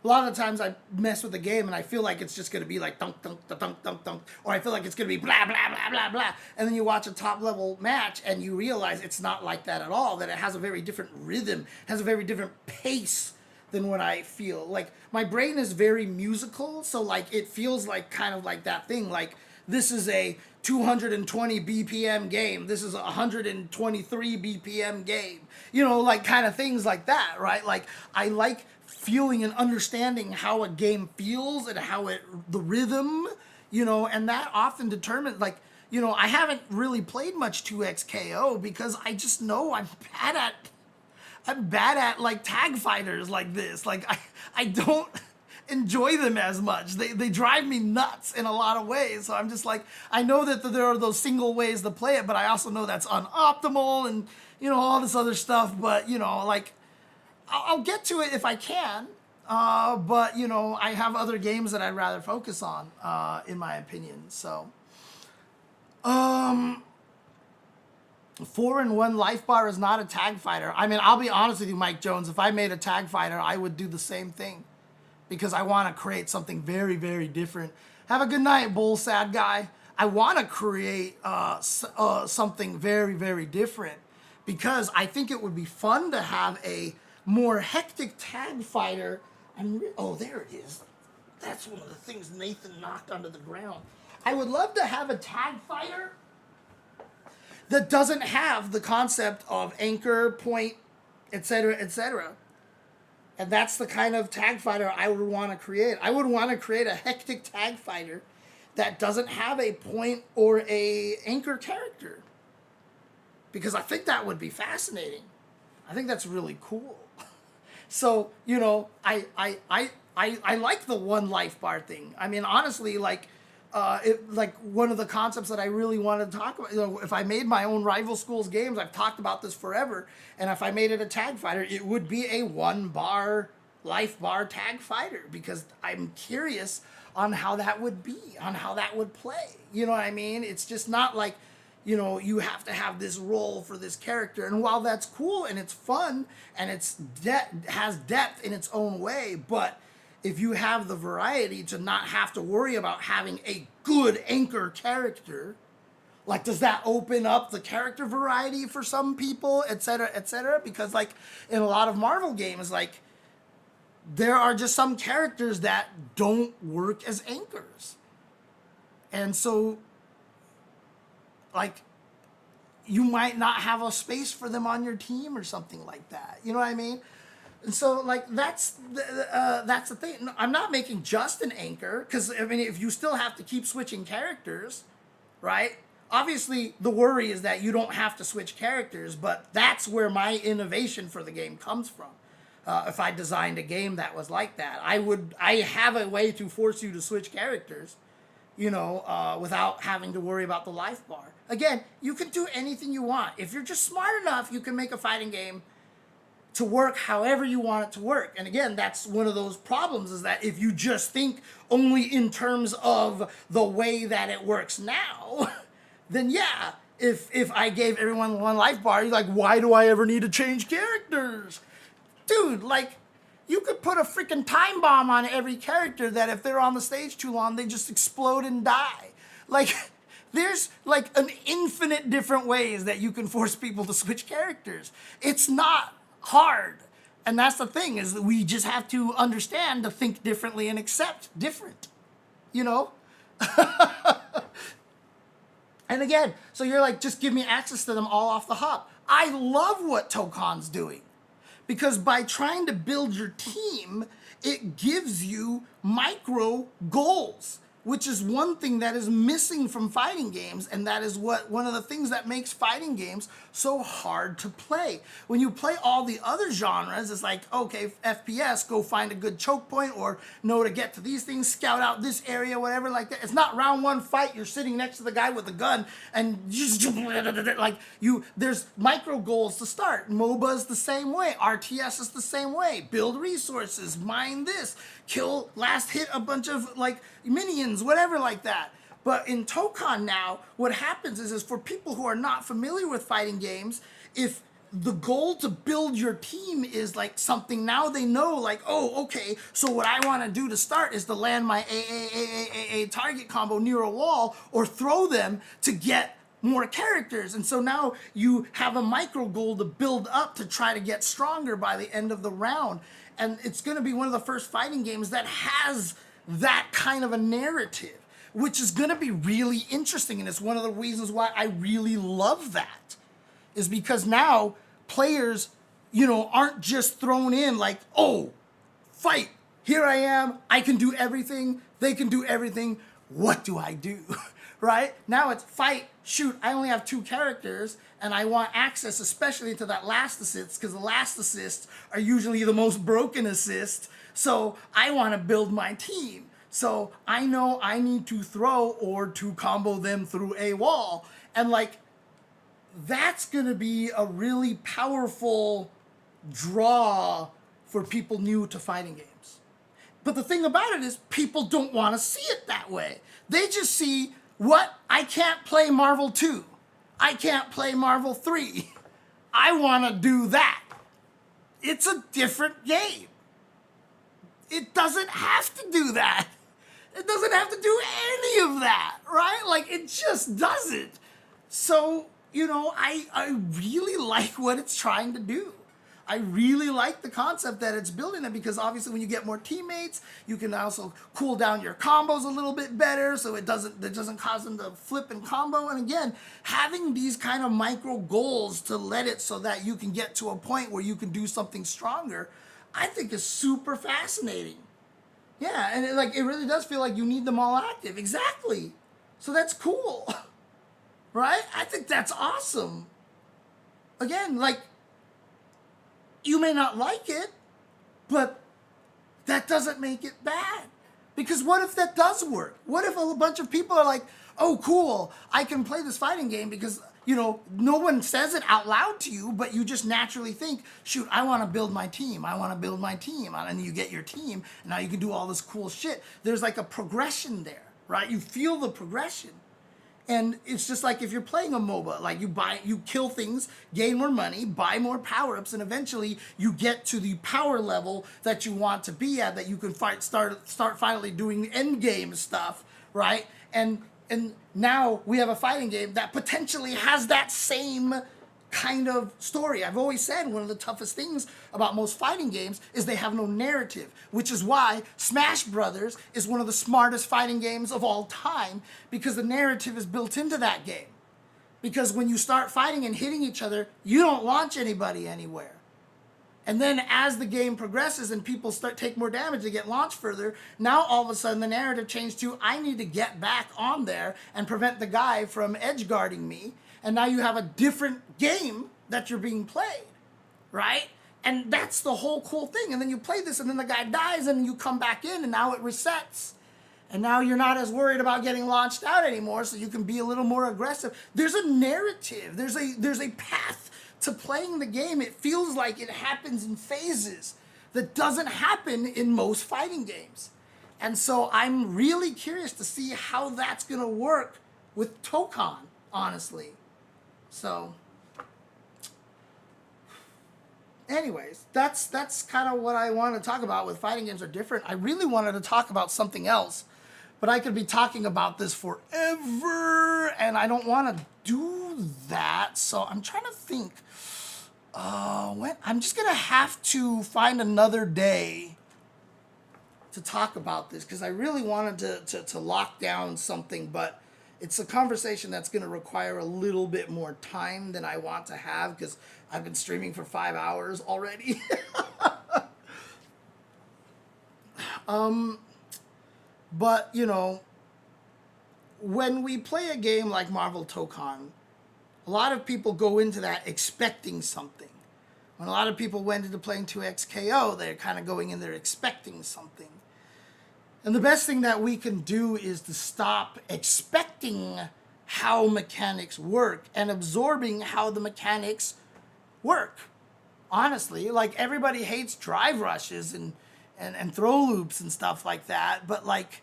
A lot of the times I mess with the game and I feel like it's just going to be like dunk, dunk, dunk, dunk, dunk, dunk, or I feel like it's going to be blah, blah, blah, blah, blah. And then you watch a top level match and you realize it's not like that at all, that it has a very different rhythm, has a very different pace than what I feel. Like, my brain is very musical, so like it feels like kind of like that thing, like this is a 220 BPM game, this is a 123 BPM game, you know, like kind of things like that, right? Like, I like feeling and understanding how a game feels and how the rhythm, you know, and that often determines, like, you know, I haven't really played much 2XKO because I just know I'm bad at like tag fighters like this. Like, I don't enjoy them as much. They drive me nuts in a lot of ways. So I'm just like, I know that there are those single ways to play it, but I also know that's unoptimal and, you know, all this other stuff. But, you know, like, I'll get to it if I can, but, you know, I have other games that I'd rather focus on, in my opinion, so. 4-in-1 life bar is not a tag fighter. I mean, I'll be honest with you, Mike Jones, if I made a tag fighter, I would do the same thing, because I want to create something very, very different. Have a good night, bull sad guy. I want to create something very, very different, because I think it would be fun to have a more hectic tag fighter. Oh, there it is. That's one of the things Nathan knocked onto the ground. I would love to have a tag fighter that doesn't have the concept of anchor, point, etc., etc. And that's the kind of tag fighter I would want to create. I would want to create a hectic tag fighter that doesn't have a point or a anchor character, because I think that would be fascinating. I think that's really cool. So, you know, I like the one life bar thing. I mean, honestly, like, like one of the concepts that I really wanted to talk about, you know, if I made my own Rival Schools games, I've talked about this forever, and if I made it a tag fighter, it would be a one bar life bar tag fighter, because I'm curious on how that would be, on how that would play. You know what I mean? It's just not like, you know, you have to have this role for this character. And while that's cool and it's fun and has depth in its own way, but if you have the variety to not have to worry about having a good anchor character, like, does that open up the character variety for some people, etc., etc.? Because, like, in a lot of Marvel games, like, there are just some characters that don't work as anchors. And so, like, you might not have a space for them on your team or something like that. You know what I mean? And so, like, that's the thing. No, I'm not making just an anchor, because, I mean, if you still have to keep switching characters, right? Obviously, the worry is that you don't have to switch characters, but that's where my innovation for the game comes from. If I designed a game that was like that, I have a way to force you to switch characters, you know, without having to worry about the life bar. Again, you can do anything you want. If you're just smart enough, you can make a fighting game to work however you want it to work. And again, that's one of those problems, is that if you just think only in terms of the way that it works now, then yeah, if I gave everyone one life bar, you're like, why do I ever need to change characters? Dude, like, you could put a freaking time bomb on every character that if they're on the stage too long, they just explode and die. Like, there's like an infinite different ways that you can force people to switch characters. It's not hard. And that's the thing, is that we just have to understand to think differently and accept different, you know? And again, so you're like, just give me access to them all off the hop. I love what Tokon's doing, because by trying to build your team, it gives you micro goals, which is one thing that is missing from fighting games, and that is one of the things that makes fighting games so hard to play. When you play all the other genres, it's like, okay, FPS, go find a good choke point, or know to get to these things, scout out this area, whatever, like that. It's not round one fight, you're sitting next to the guy with the gun, and there's micro goals to start. MOBA's the same way, RTS is the same way. Build resources, mine this, kill, last hit a bunch of, like, minions, whatever like that. But in Tokon now, what happens is for people who are not familiar with fighting games, if the goal to build your team is like something now they know, like, oh, okay, so what I want to do to start is to land my A target combo near a wall or throw them to get more characters. And so now you have a micro goal to build up to try to get stronger by the end of the round. And it's going to be one of the first fighting games that has that kind of a narrative, which is going to be really interesting. And it's one of the reasons why I really love that, is because now players, you know, aren't just thrown in like, oh, fight, here I am, I can do everything, they can do everything, what do I do? Right? Now it's fight, shoot, I only have 2 characters, and I want access especially to that last assist, because the last assists are usually the most broken assists, so I want to build my team. So I know I need to throw or to combo them through a wall, and like, that's going to be a really powerful draw for people new to fighting games. But the thing about it is people don't want to see it that way. They just see, what? I can't play Marvel 2. I can't play Marvel 3. I want to do that. It's a different game. It doesn't have to do that. It doesn't have to do any of that, right? Like, it just doesn't. So, you know, I really like what it's trying to do. I really like the concept that it's building it, because obviously when you get more teammates, you can also cool down your combos a little bit better, so it doesn't cause them to flip and combo. And again, having these kind of micro goals to let it so that you can get to a point where you can do something stronger, I think is super fascinating. Yeah, and it really does feel like you need them all active. Exactly. So that's cool. Right? I think that's awesome. Again, like, you may not like it, but that doesn't make it bad. Because what if that does work? What if a bunch of people are like, oh, cool, I can play this fighting game because, you know, no one says it out loud to you, but you just naturally think, shoot, I want to build my team. I want to build my team. And you get your team, and now you can do all this cool shit. There's like a progression there, right? You feel the progression. And it's just like if you're playing a MOBA, like you kill things, gain more money, buy more power-ups, and eventually you get to the power level that you want to be at, that you can start finally doing end game stuff, right? And now we have a fighting game that potentially has that same kind of story. I've always said one of the toughest things about most fighting games is they have no narrative, which is why Smash Brothers is one of the smartest fighting games of all time, because the narrative is built into that game. Because when you start fighting and hitting each other, you don't launch anybody anywhere. And then as the game progresses and people take more damage, they get launched further, now all of a sudden the narrative changed to, I need to get back on there and prevent the guy from edge guarding me. And now you have a different game that you're being played, right? And that's the whole cool thing. And then you play this, and then the guy dies, and you come back in, and now it resets. And now you're not as worried about getting launched out anymore, so you can be a little more aggressive. There's a narrative. There's a path to playing the game. It feels like it happens in phases that doesn't happen in most fighting games. And so I'm really curious to see how that's going to work with Tokon, honestly. So, anyways, that's kind of what I want to talk about with fighting games are different. I really wanted to talk about something else, but I could be talking about this forever, and I don't want to do that. So I'm trying to think. I'm just gonna have to find another day to talk about this, because I really wanted to lock down something, but it's a conversation that's going to require a little bit more time than I want to have, because I've been streaming for 5 hours already. But, you know, when we play a game like Marvel Tokon, a lot of people go into that expecting something. When a lot of people went into playing 2XKO, they're kind of going in there expecting something. And the best thing that we can do is to stop expecting how mechanics work and absorbing how the mechanics work. Honestly, like, everybody hates drive rushes and throw loops and stuff like that, but like,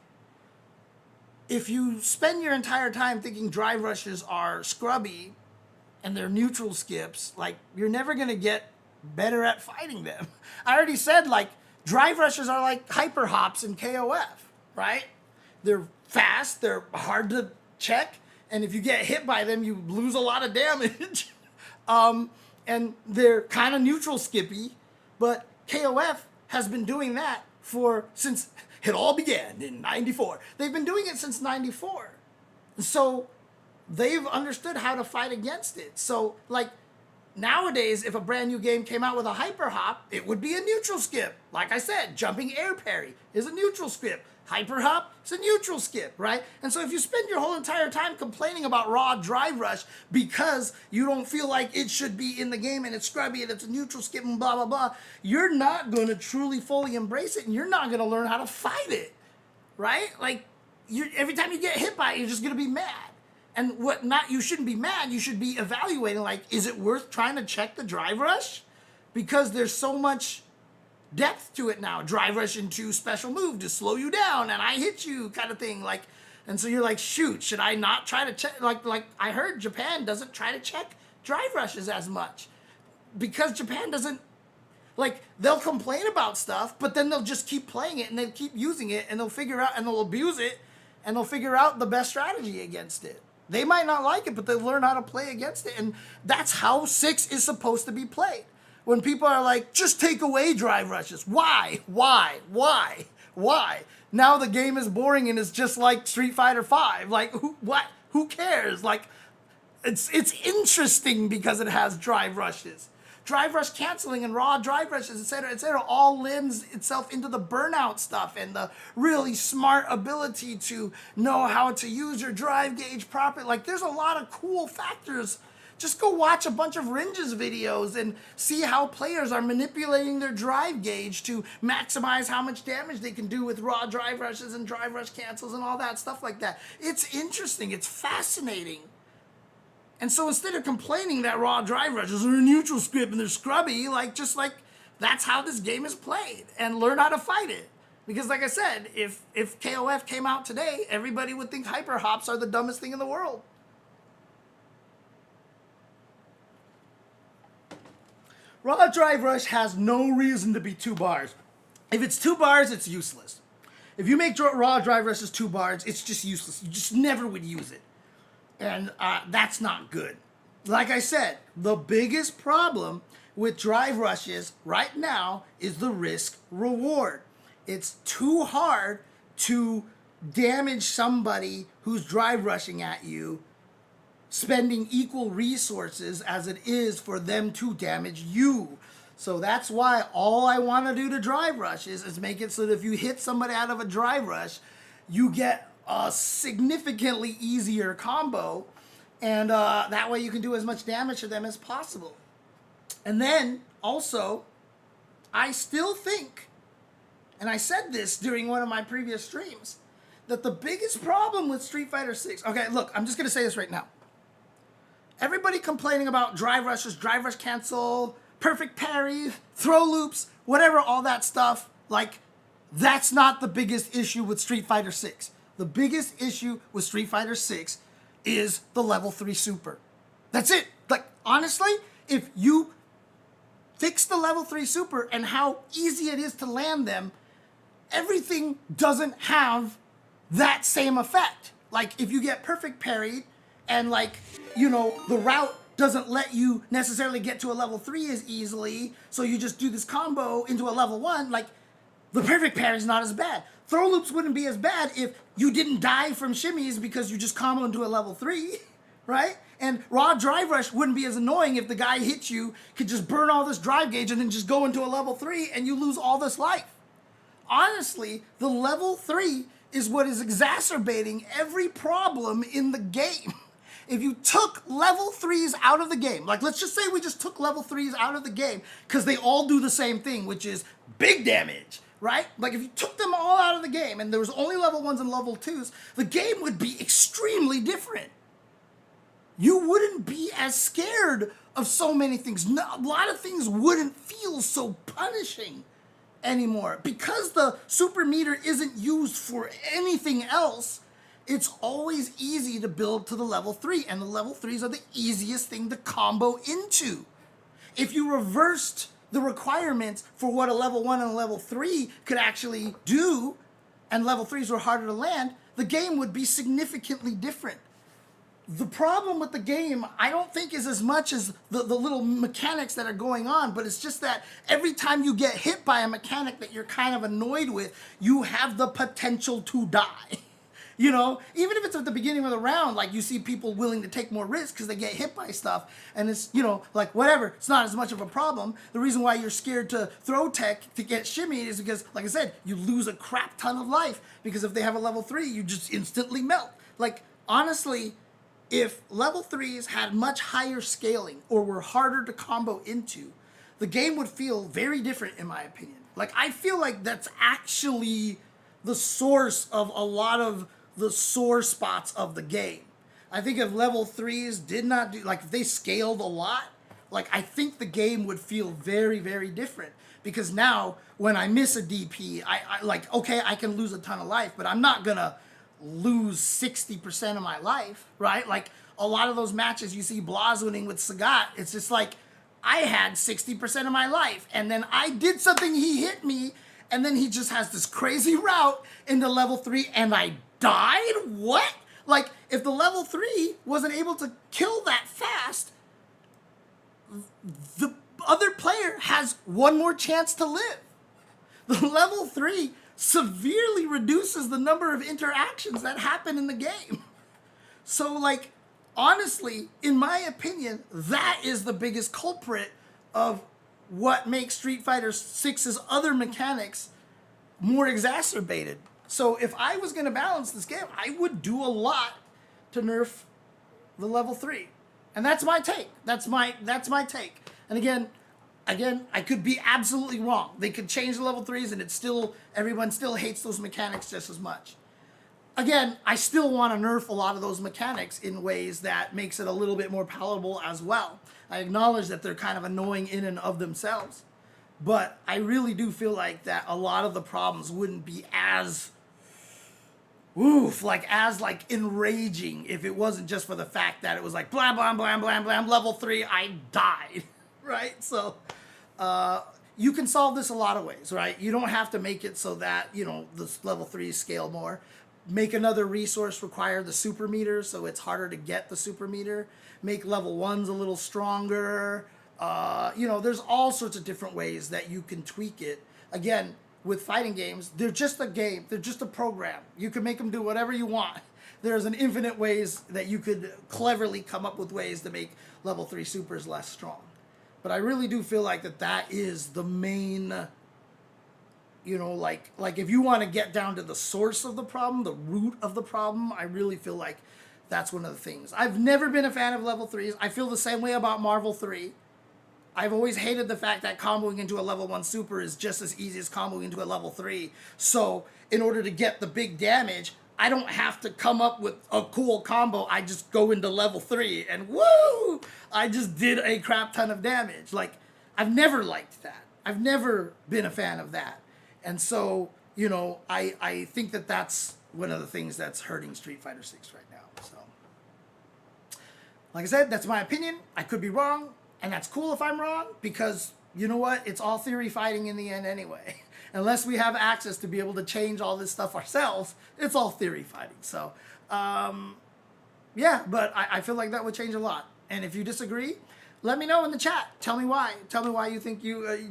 if you spend your entire time thinking drive rushes are scrubby, and they're neutral skips, like, you're never gonna get better at fighting them. I already said, like, drive rushes are like hyper hops in KOF, right? They're fast, they're hard to check, and if you get hit by them, you lose a lot of damage. And they're kind of neutral skippy, but KOF has been doing that since it all began in 94. They've been doing it since 94. So they've understood how to fight against it. So, like, nowadays, if a brand new game came out with a hyper hop, it would be a neutral skip. Like I said, jumping air parry is a neutral skip. Hyper hop is a neutral skip, right? And so if you spend your whole entire time complaining about raw drive rush because you don't feel like it should be in the game and it's scrubby and it's a neutral skip and blah, blah, blah, you're not going to truly fully embrace it and you're not going to learn how to fight it, right? Like, every time you get hit by it, you're just going to be mad. And you shouldn't be mad, you should be evaluating, like, is it worth trying to check the drive rush? Because there's so much depth to it now. Drive rush into special move to slow you down and I hit you kind of thing. Like, and so you're like, shoot, should I not try to check? Like I heard Japan doesn't try to check drive rushes as much because Japan doesn't, like, they'll complain about stuff, but then they'll just keep playing it and they'll keep using it and they'll figure out and they'll abuse it and they'll figure out the best strategy against it. They might not like it, but they'll learn how to play against it. And that's how 6 is supposed to be played. When people are like, just take away drive rushes. Why? Now the game is boring and it's just like Street Fighter V. Like, who cares? Like, it's interesting because it has drive rushes. Drive rush canceling and raw drive rushes, etc., all lends itself into the burnout stuff and the really smart ability to know how to use your drive gauge properly. Like, there's a lot of cool factors. Just go watch a bunch of Ringes videos and see how players are manipulating their drive gauge to maximize how much damage they can do with raw drive rushes and drive rush cancels and all that stuff like that. It's interesting. It's fascinating. And so instead of complaining that raw drive rushes are a neutral script and they're scrubby, that's how this game is played. And learn how to fight it. Because like I said, if KOF came out today, everybody would think hyper hops are the dumbest thing in the world. Raw drive rush has no reason to be 2 bars. If it's 2 bars, it's useless. If you make raw drive rushes 2 bars, it's just useless. You just never would use it. And that's not good. Like I said, the biggest problem with drive rushes right now is the risk reward. It's too hard to damage somebody who's drive rushing at you, spending equal resources as it is for them to damage you. So that's why all I want to do to drive rushes is make it so that if you hit somebody out of a drive rush, you get a significantly easier combo, and that way you can do as much damage to them as possible. And then also, I still think, and I said this during one of my previous streams, that the biggest problem with Street Fighter 6, okay, look, I'm just going to say this right now. Everybody complaining about drive rushes, drive rush cancel, perfect parry, throw loops, whatever, all that stuff, like, that's not the biggest issue with Street Fighter 6. The biggest issue with Street Fighter 6 is the level 3 super. That's it. Like, honestly, if you fix the level 3 super and how easy it is to land them, everything doesn't have that same effect. Like, if you get perfect parried and, like, you know, the route doesn't let you necessarily get to a level 3 as easily, so you just do this combo into a level 1, like, the perfect parry is not as bad. Throw loops wouldn't be as bad if you didn't die from shimmies because you just combo into a level 3, right? And raw drive rush wouldn't be as annoying if the guy hits you, could just burn all this drive gauge and then just go into a level 3 and you lose all this life. Honestly, the level 3 is what is exacerbating every problem in the game. If you took level 3s out of the game, like let's just say we just took level 3s out of the game because they all do the same thing, which is big damage, right? Like if you took them all out of the game and there was only level 1s and level 2s, the game would be extremely different. You wouldn't be as scared of so many things. No, a lot of things wouldn't feel so punishing anymore. Because the super meter isn't used for anything else, it's always easy to build to the level 3, and the level 3s are the easiest thing to combo into. If you reversed the requirements for what a level 1 and a level 3 could actually do, and level 3s were harder to land, the game would be significantly different. The problem with the game, I don't think, is as much as the little mechanics that are going on, but it's just that every time you get hit by a mechanic that you're kind of annoyed with, you have the potential to die. You know, even if it's at the beginning of the round, like you see people willing to take more risks because they get hit by stuff, and it's, you know, like whatever, it's not as much of a problem. The reason why you're scared to throw tech to get shimmied is because, like I said, you lose a crap ton of life, because if they have a level 3, you just instantly melt. Like, honestly, if level 3s had much higher scaling or were harder to combo into, the game would feel very different, in my opinion. Like, I feel like that's actually the source of a lot of the sore spots of the game. I think if level 3s did not do, like if they scaled a lot, like I think the game would feel very, very different. Because now when I miss a DP, I like, okay, I can lose a ton of life, but I'm not gonna lose 60% of my life, right? Like a lot of those matches you see Blaz winning with Sagat, it's just like, I had 60% of my life, and then I did something, he hit me, and then he just has this crazy route into level 3, and I died? What? Like, if the level 3 wasn't able to kill that fast, the other player has one more chance to live. The level 3 severely reduces the number of interactions that happen in the game. So, like, honestly, in my opinion, that is the biggest culprit of what makes Street Fighter 6's other mechanics more exacerbated. So if I was going to balance this game, I would do a lot to nerf the level 3. And that's my take. That's my take. And again, I could be absolutely wrong. They could change the level 3s and it's still, everyone still hates those mechanics just as much. Again, I still want to nerf a lot of those mechanics in ways that makes it a little bit more palatable as well. I acknowledge that they're kind of annoying in and of themselves. But I really do feel like that a lot of the problems wouldn't be as as enraging if it wasn't just for the fact that it was like blam blam blam blam blam level 3, I died, right? So you can solve this a lot of ways, right? You don't have to make it so that, you know, the level 3s scale more. Make another resource require the super meter, so it's harder to get the super meter. Make level 1s a little stronger. You know, there's all sorts of different ways that you can tweak it. Again, with fighting games, they're just a game. They're just a program. You can make them do whatever you want. There's an infinite ways that you could cleverly come up with ways to make level 3 supers less strong. But I really do feel like that is the main, you know, like if you want to get down to the source of the problem, the root of the problem, I really feel like that's one of the things. I've never been a fan of level 3s. I feel the same way about Marvel 3. I've always hated the fact that comboing into a level 1 super is just as easy as comboing into a level 3. So in order to get the big damage, I don't have to come up with a cool combo. I just go into level 3 and woo! I just did a crap ton of damage. Like, I've never liked that. I've never been a fan of that. And so, you know, I think that that's one of the things that's hurting Street Fighter 6 right now. So, like I said, that's my opinion. I could be wrong. And that's cool if I'm wrong, because you know what? It's all theory fighting in the end anyway. Unless we have access to be able to change all this stuff ourselves, it's all theory fighting. So, yeah, but I feel like that would change a lot. And if you disagree, let me know in the chat. Tell me why. Tell me why you think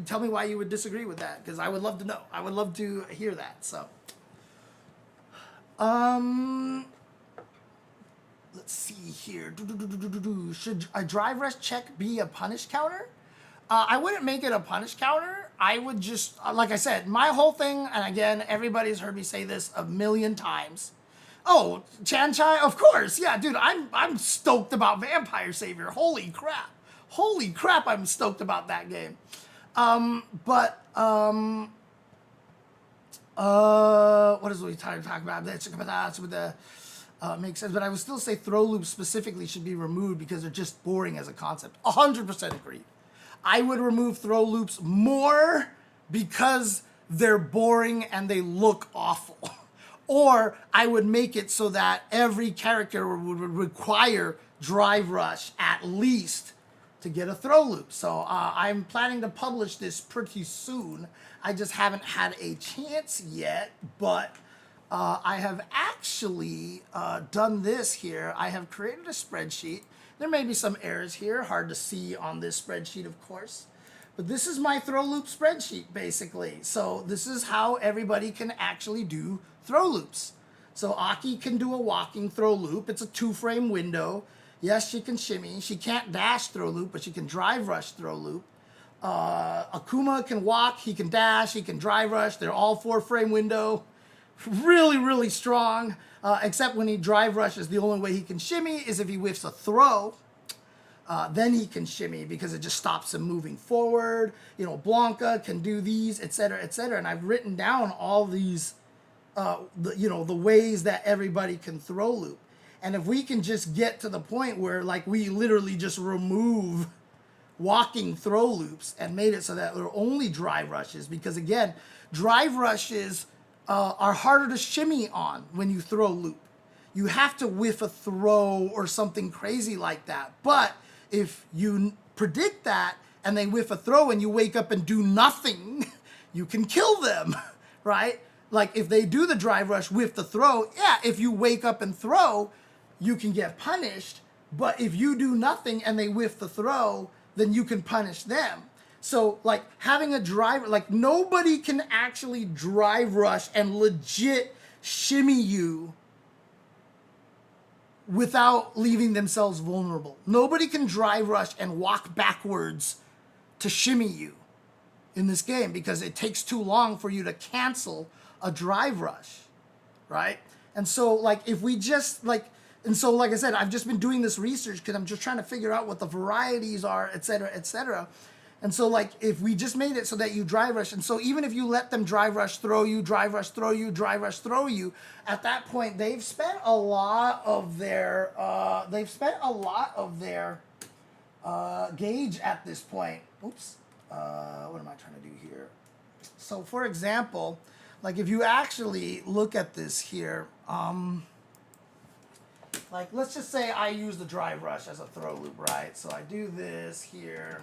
tell me why you would disagree with that, because I would love to know. I would love to hear that. So, let's see here. Should a drive rest check be a punish counter? I wouldn't make it a punish counter. I would just, like I said, my whole thing, and again, everybody's heard me say this a million times. Oh, Chan-Chai, of course. Yeah, dude, I'm stoked about Vampire Savior. Holy crap. Holy crap, I'm stoked about that game. What is we talking about? With the makes sense, but I would still say throw loops specifically should be removed because they're just boring as a concept. 100% agreed. I would remove throw loops more because they're boring and they look awful. Or I would make it so that every character would require drive rush at least to get a throw loop. So I'm planning to publish this pretty soon. I just haven't had a chance yet, but I have actually done this here. I have created a spreadsheet. There may be some errors here, hard to see on this spreadsheet, of course. But this is my throw loop spreadsheet, basically. So this is how everybody can actually do throw loops. So Aki can do a walking throw loop. It's a 2-frame window. Yes, she can shimmy. She can't dash throw loop, but she can drive rush throw loop. Akuma can walk, he can dash, he can drive rush. They're all 4-frame window. Really, really strong. Except when he drive rushes, the only way he can shimmy is if he whiffs a throw. Then he can shimmy because it just stops him moving forward. You know, Blanca can do these, etc., etc. And I've written down all these, the ways that everybody can throw loop. And if we can just get to the point where, like, we literally just remove walking throw loops and made it so that they're only drive rushes, because again, drive rushes are harder to shimmy on when you throw loop. You have to whiff a throw or something crazy like that. But if you predict that and they whiff a throw and you wake up and do nothing, you can kill them, right? Like if they do the drive rush, whiff the throw, yeah, if you wake up and throw, you can get punished. But if you do nothing and they whiff the throw, then you can punish them. So like having a driver, like nobody can actually drive rush and legit shimmy you without leaving themselves vulnerable. Nobody can drive rush and walk backwards to shimmy you in this game because it takes too long for you to cancel a drive rush, right? And so like if we just like, and so like I said, I've just been doing this research because I'm just trying to figure out what the varieties are, et cetera, et cetera. And so like if we just made it so that you drive rush, and so even if you let them drive rush, throw you, drive rush, throw you, drive rush, throw you, at that point they've spent a lot of their gauge at this point. Oops, what am I trying to do here? So for example, like if you actually look at this here, like let's just say I use the drive rush as a throw loop, right? So I do this here.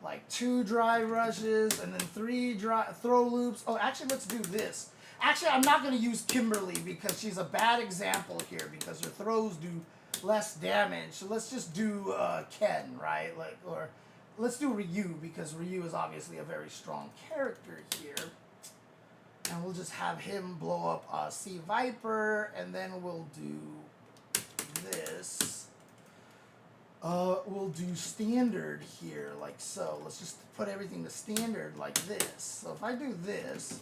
Like 2 drive rushes and then 3 throw loops. Oh, actually, let's do this. Actually, I'm not going to use Kimberly because she's a bad example here because her throws do less damage. So let's just do Ken, right? Like, or let's do Ryu because Ryu is obviously a very strong character here. And we'll just have him blow up Sea Viper, and then we'll do this. We'll do standard here, like so. Let's just put everything to standard like this. So if I do this,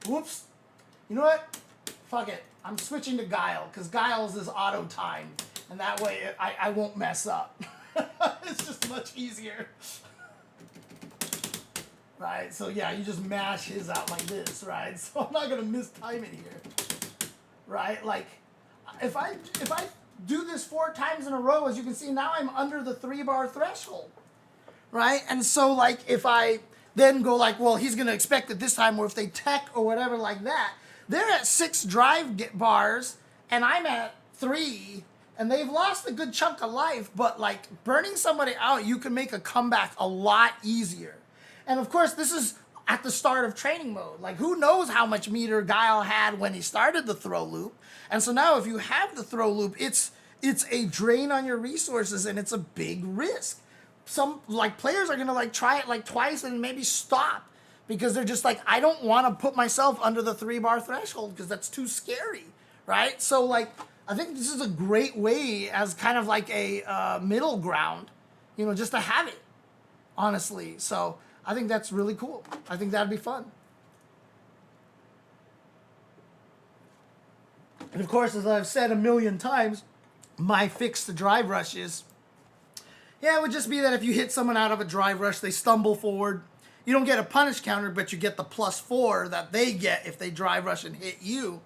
whoops, you know what? Fuck it. I'm switching to Guile, because Guile's is auto-timed, and that way I won't mess up. It's just much easier. Right, so yeah, you just mash his out like this, right? So I'm not gonna miss time in here. Right, like if I do this 4 times in a row, as you can see now, I'm under the 3-bar threshold, right? And so like if I then go like, well, he's gonna expect it this time, or if they tech or whatever like that, they're at 6 drive bars and I'm at 3, and they've lost a good chunk of life. But like burning somebody out, you can make a comeback a lot easier. And of course, this is at the start of training mode. Like, who knows how much meter Guile had when he started the throw loop. And so now if you have the throw loop, it's a drain on your resources and it's a big risk. Some like players are gonna like try it like twice and maybe stop because they're just like, I don't want to put myself under the 3-bar threshold because that's too scary, right? So like, I think this is a great way as kind of like a middle ground, you know, just to have it, honestly. So I think that's really cool. I think that'd be fun. And of course, as I've said a million times, my fix to drive rush is, yeah, it would just be that if you hit someone out of a drive rush, they stumble forward. You don't get a punish counter, but you get the +4 that they get if they drive rush and hit you.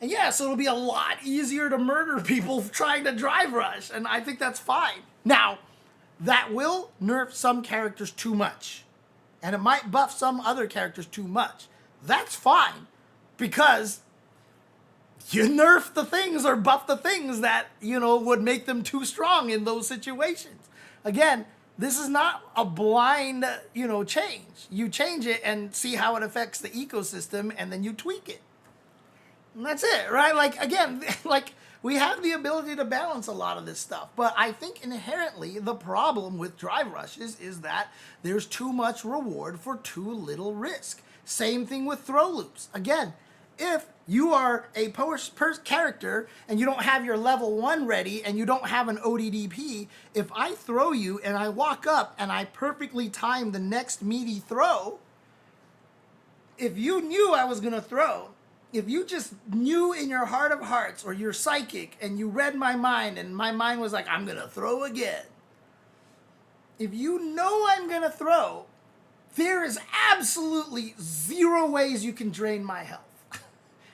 And yeah, so it'll be a lot easier to murder people trying to drive rush, and I think that's fine. Now, that will nerf some characters too much, and it might buff some other characters too much. That's fine, because you nerf the things or buff the things that, you know, would make them too strong in those situations. Again, this is not a blind, you know, change. You change it and see how it affects the ecosystem, and then you tweak it. And that's it, right? Like, again, like, we have the ability to balance a lot of this stuff. But I think inherently the problem with drive rushes is that there's too much reward for too little risk. Same thing with throw loops. Again, if you are a character and you don't have your level 1 ready and you don't have an ODDP, if I throw you and I walk up and I perfectly time the next meaty throw, if you knew I was going to throw, if you just knew in your heart of hearts or you're psychic and you read my mind and my mind was like, I'm going to throw again. If you know I'm going to throw, there is absolutely 0 ways you can drain my health.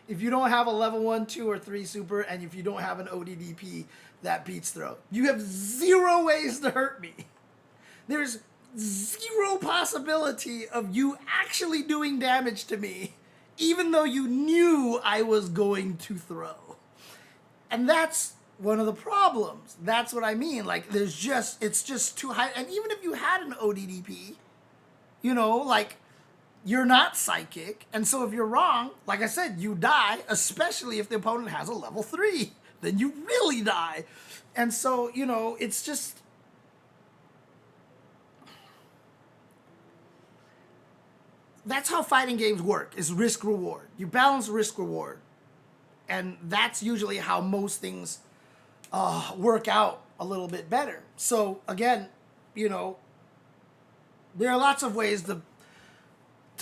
If you don't have a level 1, 2, or 3 super, and if you don't have an ODDP that beats throw, you have 0 ways to hurt me. There's 0 possibility of you actually doing damage to me, even though you knew I was going to throw. And that's one of the problems. That's what I mean. Like, it's just too high. And even if you had an ODDP, you know, like, you're not psychic. And so if you're wrong, like I said, you die, especially if the opponent has a level 3. Then you really die. And so, you know, it's just... That's how fighting games work, is risk-reward. You balance risk-reward. And that's usually how most things work out a little bit better. So, again, you know, there are lots of ways to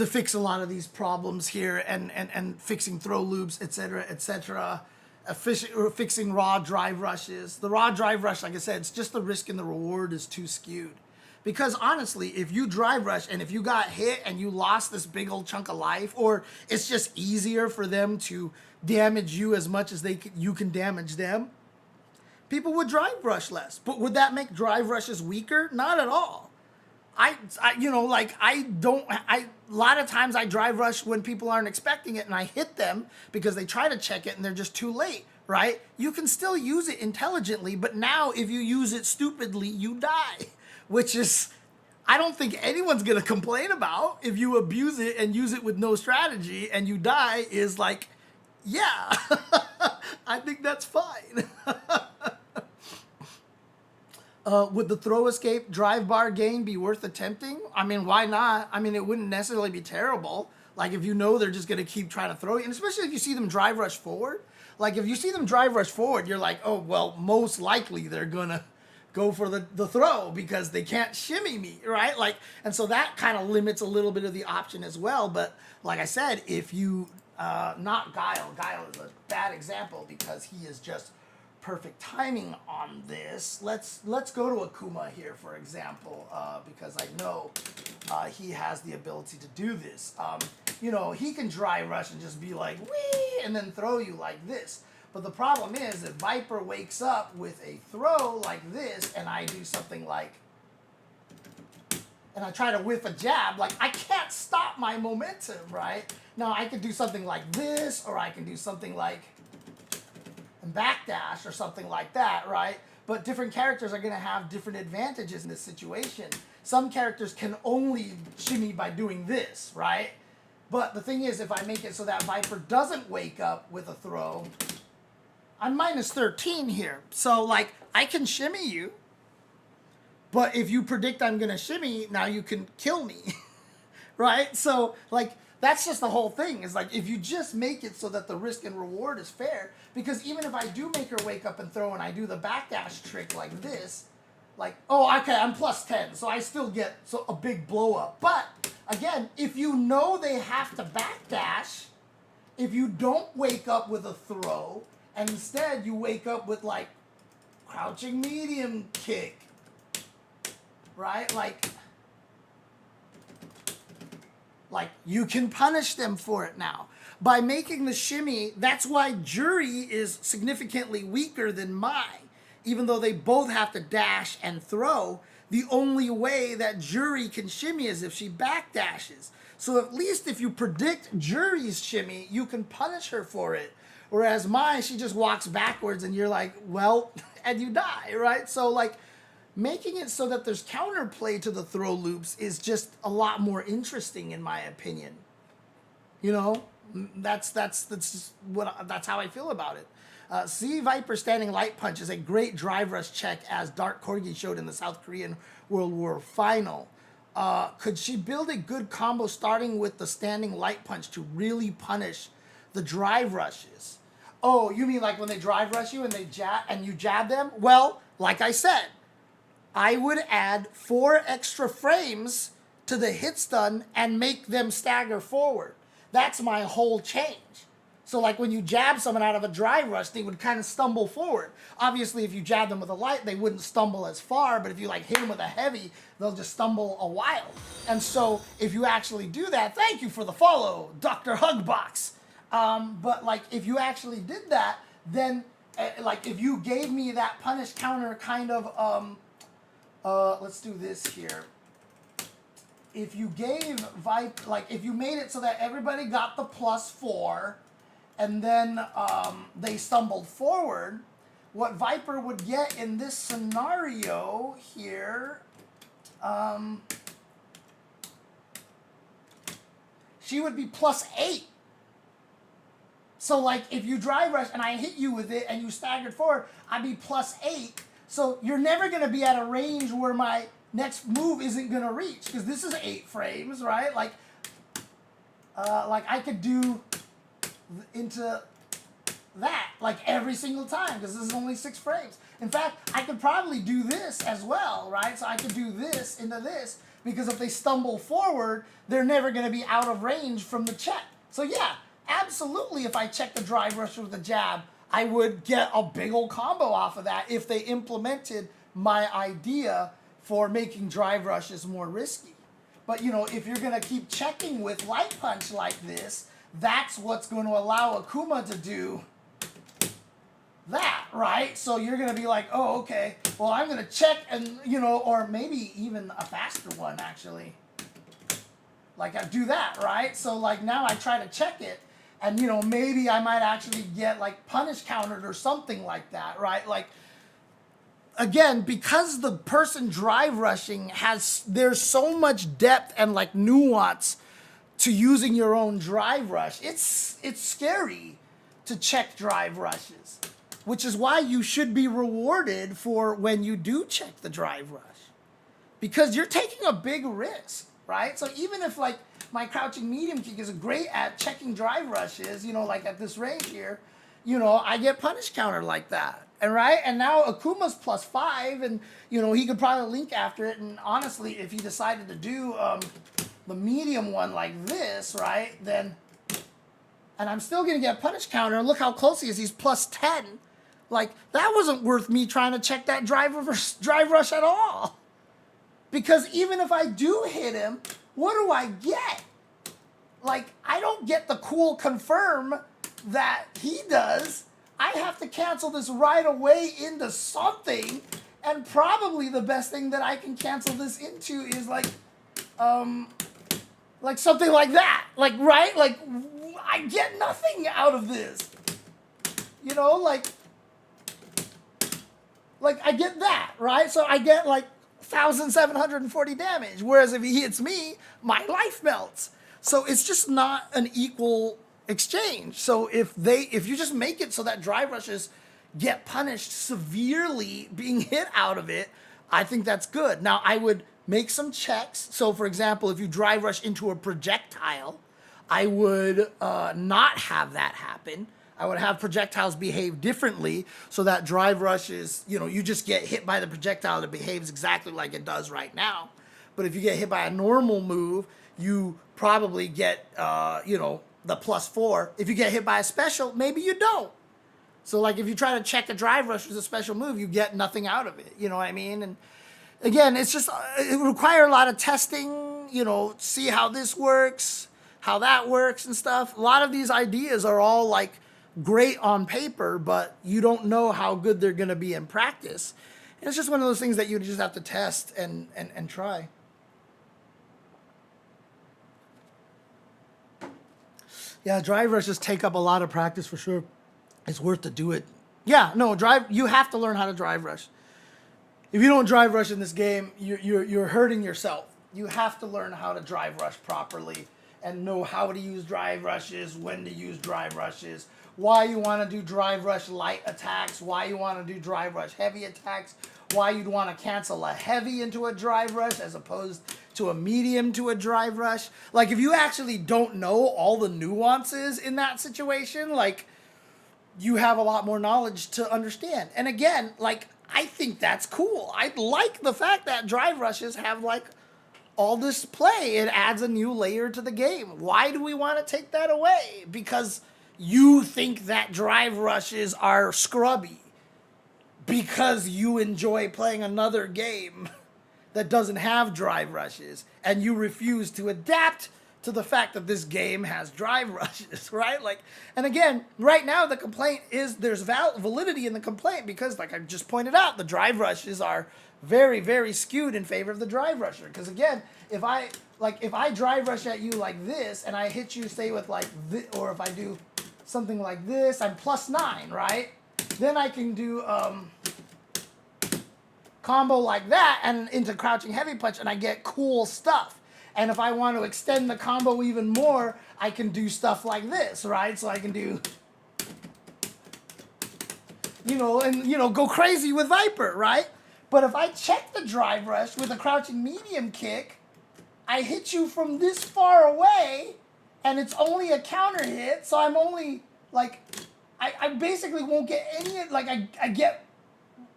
fix a lot of these problems here, and fixing throw loops, etc., etc., fixing raw drive rushes. The raw drive rush, like I said, it's just the risk and the reward is too skewed. Because honestly, if you drive rush and if you got hit and you lost this big old chunk of life, or it's just easier for them to damage you as much as you can damage them, people would drive rush less. But would that make drive rushes weaker? Not at all. A lot of times I drive rush when people aren't expecting it and I hit them because they try to check it and they're just too late, right? You can still use it intelligently, but now if you use it stupidly, you die, which is, I don't think anyone's going to complain about. If you abuse it and use it with no strategy and you die, is like, yeah, I think that's fine. Would the throw escape drive bar gain be worth attempting? I mean, why not? I mean, it wouldn't necessarily be terrible. Like, if you know they're just going to keep trying to throw you, and especially if you see them drive rush forward. Like, if you see them drive rush forward, you're like, oh, well, most likely they're going to go for the throw because they can't shimmy me, right? Like, and so that kind of limits a little bit of the option as well. But like I said, if you, not Guile is a bad example because he is just perfect timing on this. Let's go to Akuma here, for example, because I know he has the ability to do this. You know, he can dry rush and just be like, wee, and then throw you like this. But the problem is that Viper wakes up with a throw like this, and I do something like, and I try to whiff a jab, like, I can't stop my momentum, right? Now, I could do something like this, or I can do something like and backdash or something like that, right? But different characters are going to have different advantages in this situation. Some characters can only shimmy by doing this, right? But the thing is, if I make it so that Viper doesn't wake up with a throw, I'm minus 13 here. So, like, I can shimmy you, but if you predict I'm going to shimmy, now you can kill me, right? So, like, that's just the whole thing. Is like, if you just make it so that the risk and reward is fair, because even if I do make her wake up and throw and I do the backdash trick like this, like, oh, okay, I'm plus 10, so I still get a big blow up. But again, if you know they have to backdash, if you don't wake up with a throw, and instead you wake up with like crouching medium kick, right? Like, you can punish them for it now. By making the shimmy, that's why Jury is significantly weaker than Mai. Even though they both have to dash and throw, the only way that Jury can shimmy is if she backdashes. So at least if you predict Jury's shimmy, you can punish her for it. Whereas mine, she just walks backwards and you're like, well, and you die, right? So like making it so that there's counterplay to the throw loops is just a lot more interesting in my opinion. You know, that's how I feel about it. See Viper standing light punch is a great drive rush check as Dark Corgi showed in the South Korean World War final. Could she build a good combo starting with the standing light punch to really punish the drive rushes? Oh, you mean like when they drive rush you and they jab and you jab them? Well, like I said, I would add 4 extra frames to the hit stun and make them stagger forward. That's my whole change. So like when you jab someone out of a drive rush, they would kind of stumble forward. Obviously, if you jab them with a light, they wouldn't stumble as far, but if you like hit them with a heavy, they'll just stumble a while. And so if you actually do that, thank you for the follow, Dr. Hugbox. But like if you actually did that, then like if you gave me that punish counter kind of, let's do this here. If you gave Viper, like if you made it so that everybody got the +4 and then they stumbled forward, what Viper would get in this scenario here, she would be +8. So like if you drive rush and I hit you with it and you staggered forward, I'd be +8. So you're never going to be at a range where my next move isn't going to reach because this is 8 frames, right? Like I could do into that like every single time because this is only 6 frames. In fact, I could probably do this as well, right? So I could do this into this because if they stumble forward, they're never going to be out of range from the check. So yeah, absolutely if I check the drive rush with the jab, I would get a big old combo off of that if they implemented my idea for making drive rushes more risky. But, you know, if you're going to keep checking with light punch like this, that's what's going to allow Akuma to do that, right? So you're going to be like, oh, okay, well, I'm going to check and, you know, or maybe even a faster one, actually. Like, I do that, right? So, like, now I try to check it, and, you know, maybe I might actually get, like, punish countered or something like that, right? Like, again, because the person drive rushing there's so much depth and, like, nuance to using your own drive rush. It's scary to check drive rushes, which is why you should be rewarded for when you do check the drive rush, because you're taking a big risk, right? So even if like my crouching medium kick is great at checking drive rushes, you know, like at this range here, you know, I get punish counter like that. And right, and now Akuma's +5, and you know he could probably link after it. And honestly, if he decided to do the medium one like this, right, then, and I'm still gonna get punish counter. And look how close he is. He's +10. Like that wasn't worth me trying to check that drive rush at all. Because even if I do hit him, what do I get? Like I don't get the cool confirm that he does. I have to cancel this right away into something, and probably the best thing that I can cancel this into is like something like that. Like, right? Like, I get nothing out of this. You know, like I get that, right? So I get like 1,740 damage, whereas if he hits me, my life melts. So it's just not an equal exchange. So if you just make it so that drive rushes get punished severely being hit out of it, I think that's good. Now I would make some checks. So for example, if you drive rush into a projectile, I would not have that happen. I would have projectiles behave differently so that drive rushes, you know, you just get hit by the projectile that behaves exactly like it does right now. But if you get hit by a normal move, you probably get, you know, the +4. If you get hit by a special, maybe you don't. So like if you try to check a drive rush with a special move, you get nothing out of it. You know what I mean? And again, it's just, it would require a lot of testing, you know, see how this works, how that works and stuff. A lot of these ideas are all like great on paper, but you don't know how good they're going to be in practice. It's just one of those things that you just have to test and try. Yeah, drive rushes take up a lot of practice for sure. It's worth to do it. Yeah, no, you have to learn how to drive rush. If you don't drive rush in this game, you're hurting yourself. You have to learn how to drive rush properly and know how to use drive rushes, when to use drive rushes, why you want to do drive rush light attacks, why you want to do drive rush heavy attacks, why you'd want to cancel a heavy into a drive rush as opposed to a medium to a drive rush. Like, if you actually don't know all the nuances in that situation, like, you have a lot more knowledge to understand. And again, like, I think that's cool. I like the fact that drive rushes have, like, all this play. It adds a new layer to the game. Why do we want to take that away? Because you think that drive rushes are scrubby. Because you enjoy playing another game that doesn't have drive rushes, and you refuse to adapt to the fact that this game has drive rushes, right? Like, and again, right now the complaint is there's validity in the complaint because, like I just pointed out, the drive rushes are very, very skewed in favor of the drive rusher. Because again, if I drive rush at you like this and I hit you, say with like this, or if I do something like this, I'm +9, right? Then I can do combo like that and into crouching heavy punch, and I get cool stuff. And if I want to extend the combo even more, I can do stuff like this, right? So I can do, go crazy with Viper, right? But if I check the drive rush with a crouching medium kick, I hit you from this far away, and it's only a counter hit, so I'm only, like, I basically won't get any, like, I get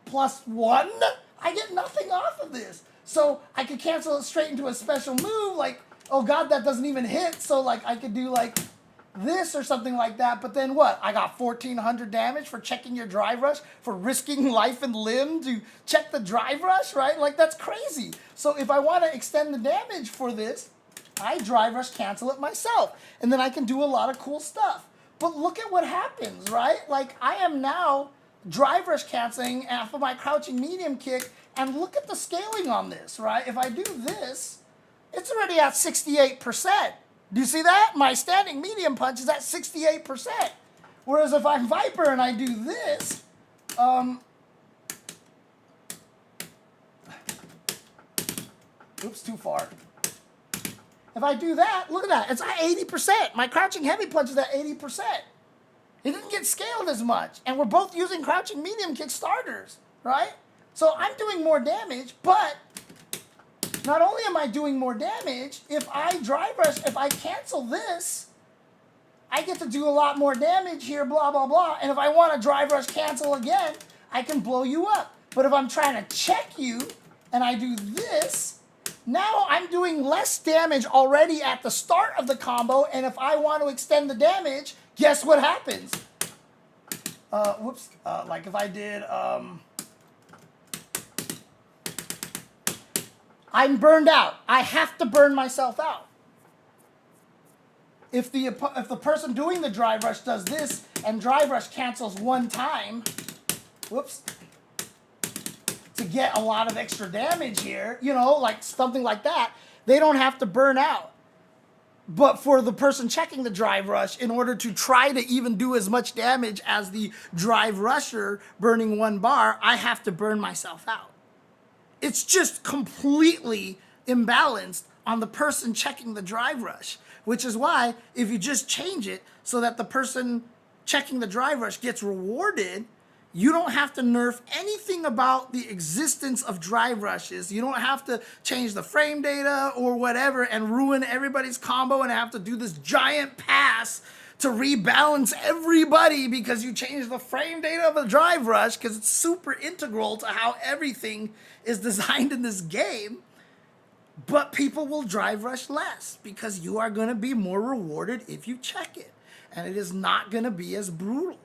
+1. I get nothing off of this. So I could cancel it straight into a special move, like, oh god, that doesn't even hit, so, like, I could do, like, this or something like that, but then what? I got 1,400 damage for checking your drive rush, for risking life and limb to check the drive rush, right? Like, that's crazy. So if I want to extend the damage for this, I drive rush cancel it myself, and then I can do a lot of cool stuff. But look at what happens, right? Like, I am now drive rush canceling after my crouching medium kick, and look at the scaling on this, right? If I do this, it's already at 68%. Do you see that? My standing medium punch is at 68%. Whereas if I'm Viper and I do this, oops, too far. If I do that, look at that, it's at 80%. My crouching heavy punch is at 80%. It didn't get scaled as much, and we're both using crouching medium kick starters, right? So I'm doing more damage, but not only am I doing more damage, if I drive rush, if I cancel this, I get to do a lot more damage here, blah, blah, blah. And if I want to drive rush cancel again, I can blow you up. But if I'm trying to check you and I do this, now I'm doing less damage already at the start of the combo. And if I want to extend the damage, guess what happens? Like if I did, I'm burned out. I have to burn myself out. If the person doing the drive rush does this and drive rush cancels one time, to get a lot of extra damage here, like something like that, they don't have to burn out. But for the person checking the drive rush, in order to try to even do as much damage as the drive rusher burning one bar, I have to burn myself out. It's just completely imbalanced on the person checking the drive rush, which is why if you just change it so that the person checking the drive rush gets rewarded, you don't have to nerf anything about the existence of drive rushes. You don't have to change the frame data or whatever and ruin everybody's combo and have to do this giant pass to rebalance everybody because you changed the frame data of a drive rush, because it's super integral to how everything is designed in this game. But people will drive rush less because you are going to be more rewarded if you check it. And it is not going to be as brutal.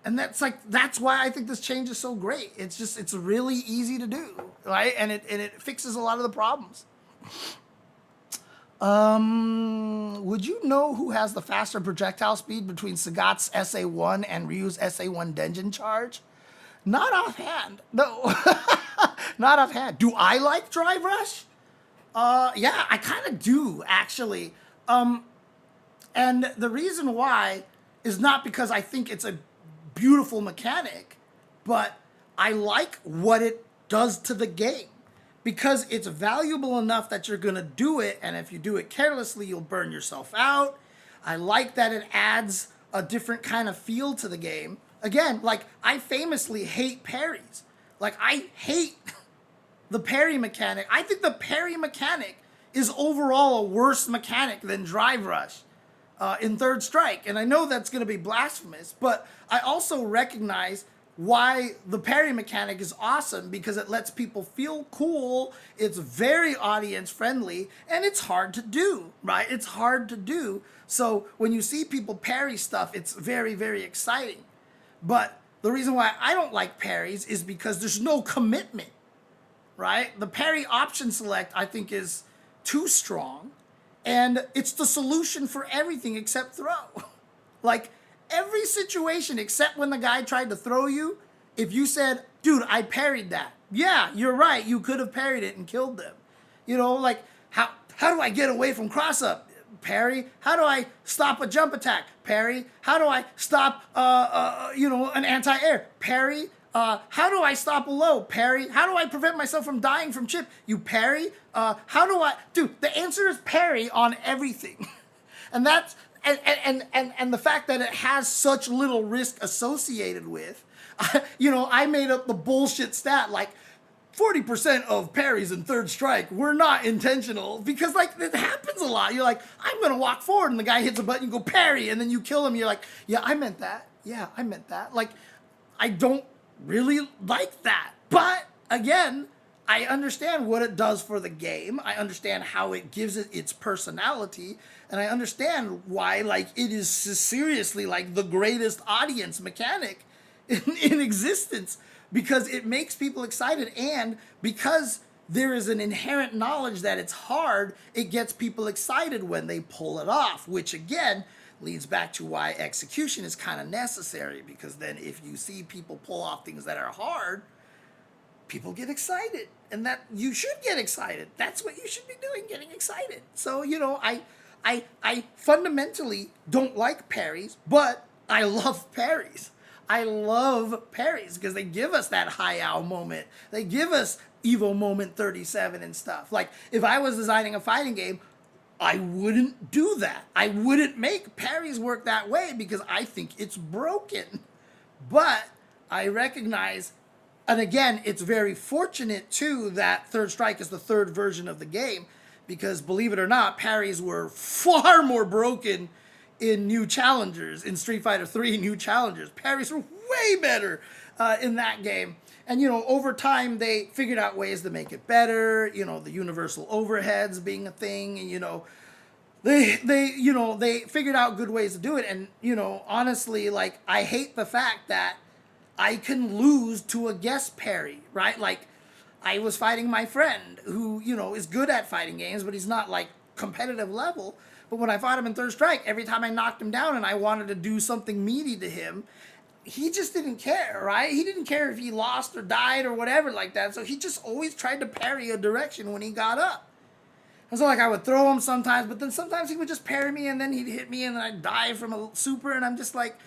And that's why I think this change is so great. It's really easy to do, right? And it fixes a lot of the problems. Would you know who has the faster projectile speed between Sagat's SA1 and Ryu's SA1 Denjin charge? Not offhand. No. Not offhand. Do I like Drive Rush? Yeah, I kind of do, actually. And the reason why is not because I think it's a beautiful mechanic, but I like what it does to the game. Because it's valuable enough that you're going to do it, and if you do it carelessly, you'll burn yourself out. I like that it adds a different kind of feel to the game. Again, like, I famously hate parries. Like, I hate the parry mechanic. I think the parry mechanic is overall a worse mechanic than Drive Rush in Third Strike. And I know that's going to be blasphemous, but I also recognize why the parry mechanic is awesome, because it lets people feel cool, it's very audience friendly, and it's hard to do, right? It's hard to do. So when you see people parry stuff, it's very, very exciting. But the reason why I don't like parries is because there's no commitment, right? The parry option select, I think, is too strong, and it's the solution for everything except throw. Like, every situation except when the guy tried to throw you, if you said, dude, I parried that. Yeah, you're right. You could have parried it and killed them. You know, like, how do I get away from cross-up? Parry. How do I stop a jump attack? Parry. How do I stop, an anti-air? Parry. How do I stop a low? Parry. How do I prevent myself from dying from chip? You parry. Dude, the answer is parry on everything. And that's, and the fact that it has such little risk associated with, I made up the bullshit stat, like 40% of parries in Third Strike were not intentional, because like it happens a lot. You're like, I'm gonna walk forward, and the guy hits a button, you go parry, and then you kill him. You're like, yeah, I meant that. Yeah, I meant that. Like, I don't really like that. But again, I understand what it does for the game. I understand how it gives it its personality. And I understand why, like, it is seriously, like, the greatest audience mechanic in existence. Because it makes people excited. And because there is an inherent knowledge that it's hard, it gets people excited when they pull it off. Which, again, leads back to why execution is kind of necessary. Because then if you see people pull off things that are hard, people get excited. And that you should get excited. That's what you should be doing, getting excited. So, I fundamentally don't like parries, but I love parries. I love parries because they give us that high-ow moment. They give us Evo moment 37 and stuff. Like, if I was designing a fighting game, I wouldn't do that. I wouldn't make parries work that way because I think it's broken. But I recognize, and again, it's very fortunate, too, that Third Strike is the third version of the game, because, believe it or not, parries were far more broken in New Challengers, in Street Fighter 3 New Challengers. Parries were way better in that game. And, over time, they figured out ways to make it better, the universal overheads being a thing, and, they figured out good ways to do it. And, honestly, like, I hate the fact that I can lose to a guest parry, right? Like, I was fighting my friend who, is good at fighting games, but he's not, like, competitive level. But when I fought him in Third Strike, every time I knocked him down and I wanted to do something meaty to him, he just didn't care, right? He didn't care if he lost or died or whatever like that. So he just always tried to parry a direction when he got up. And so, like, I would throw him sometimes, but then sometimes he would just parry me and then he'd hit me and then I'd die from a super, and I'm just like,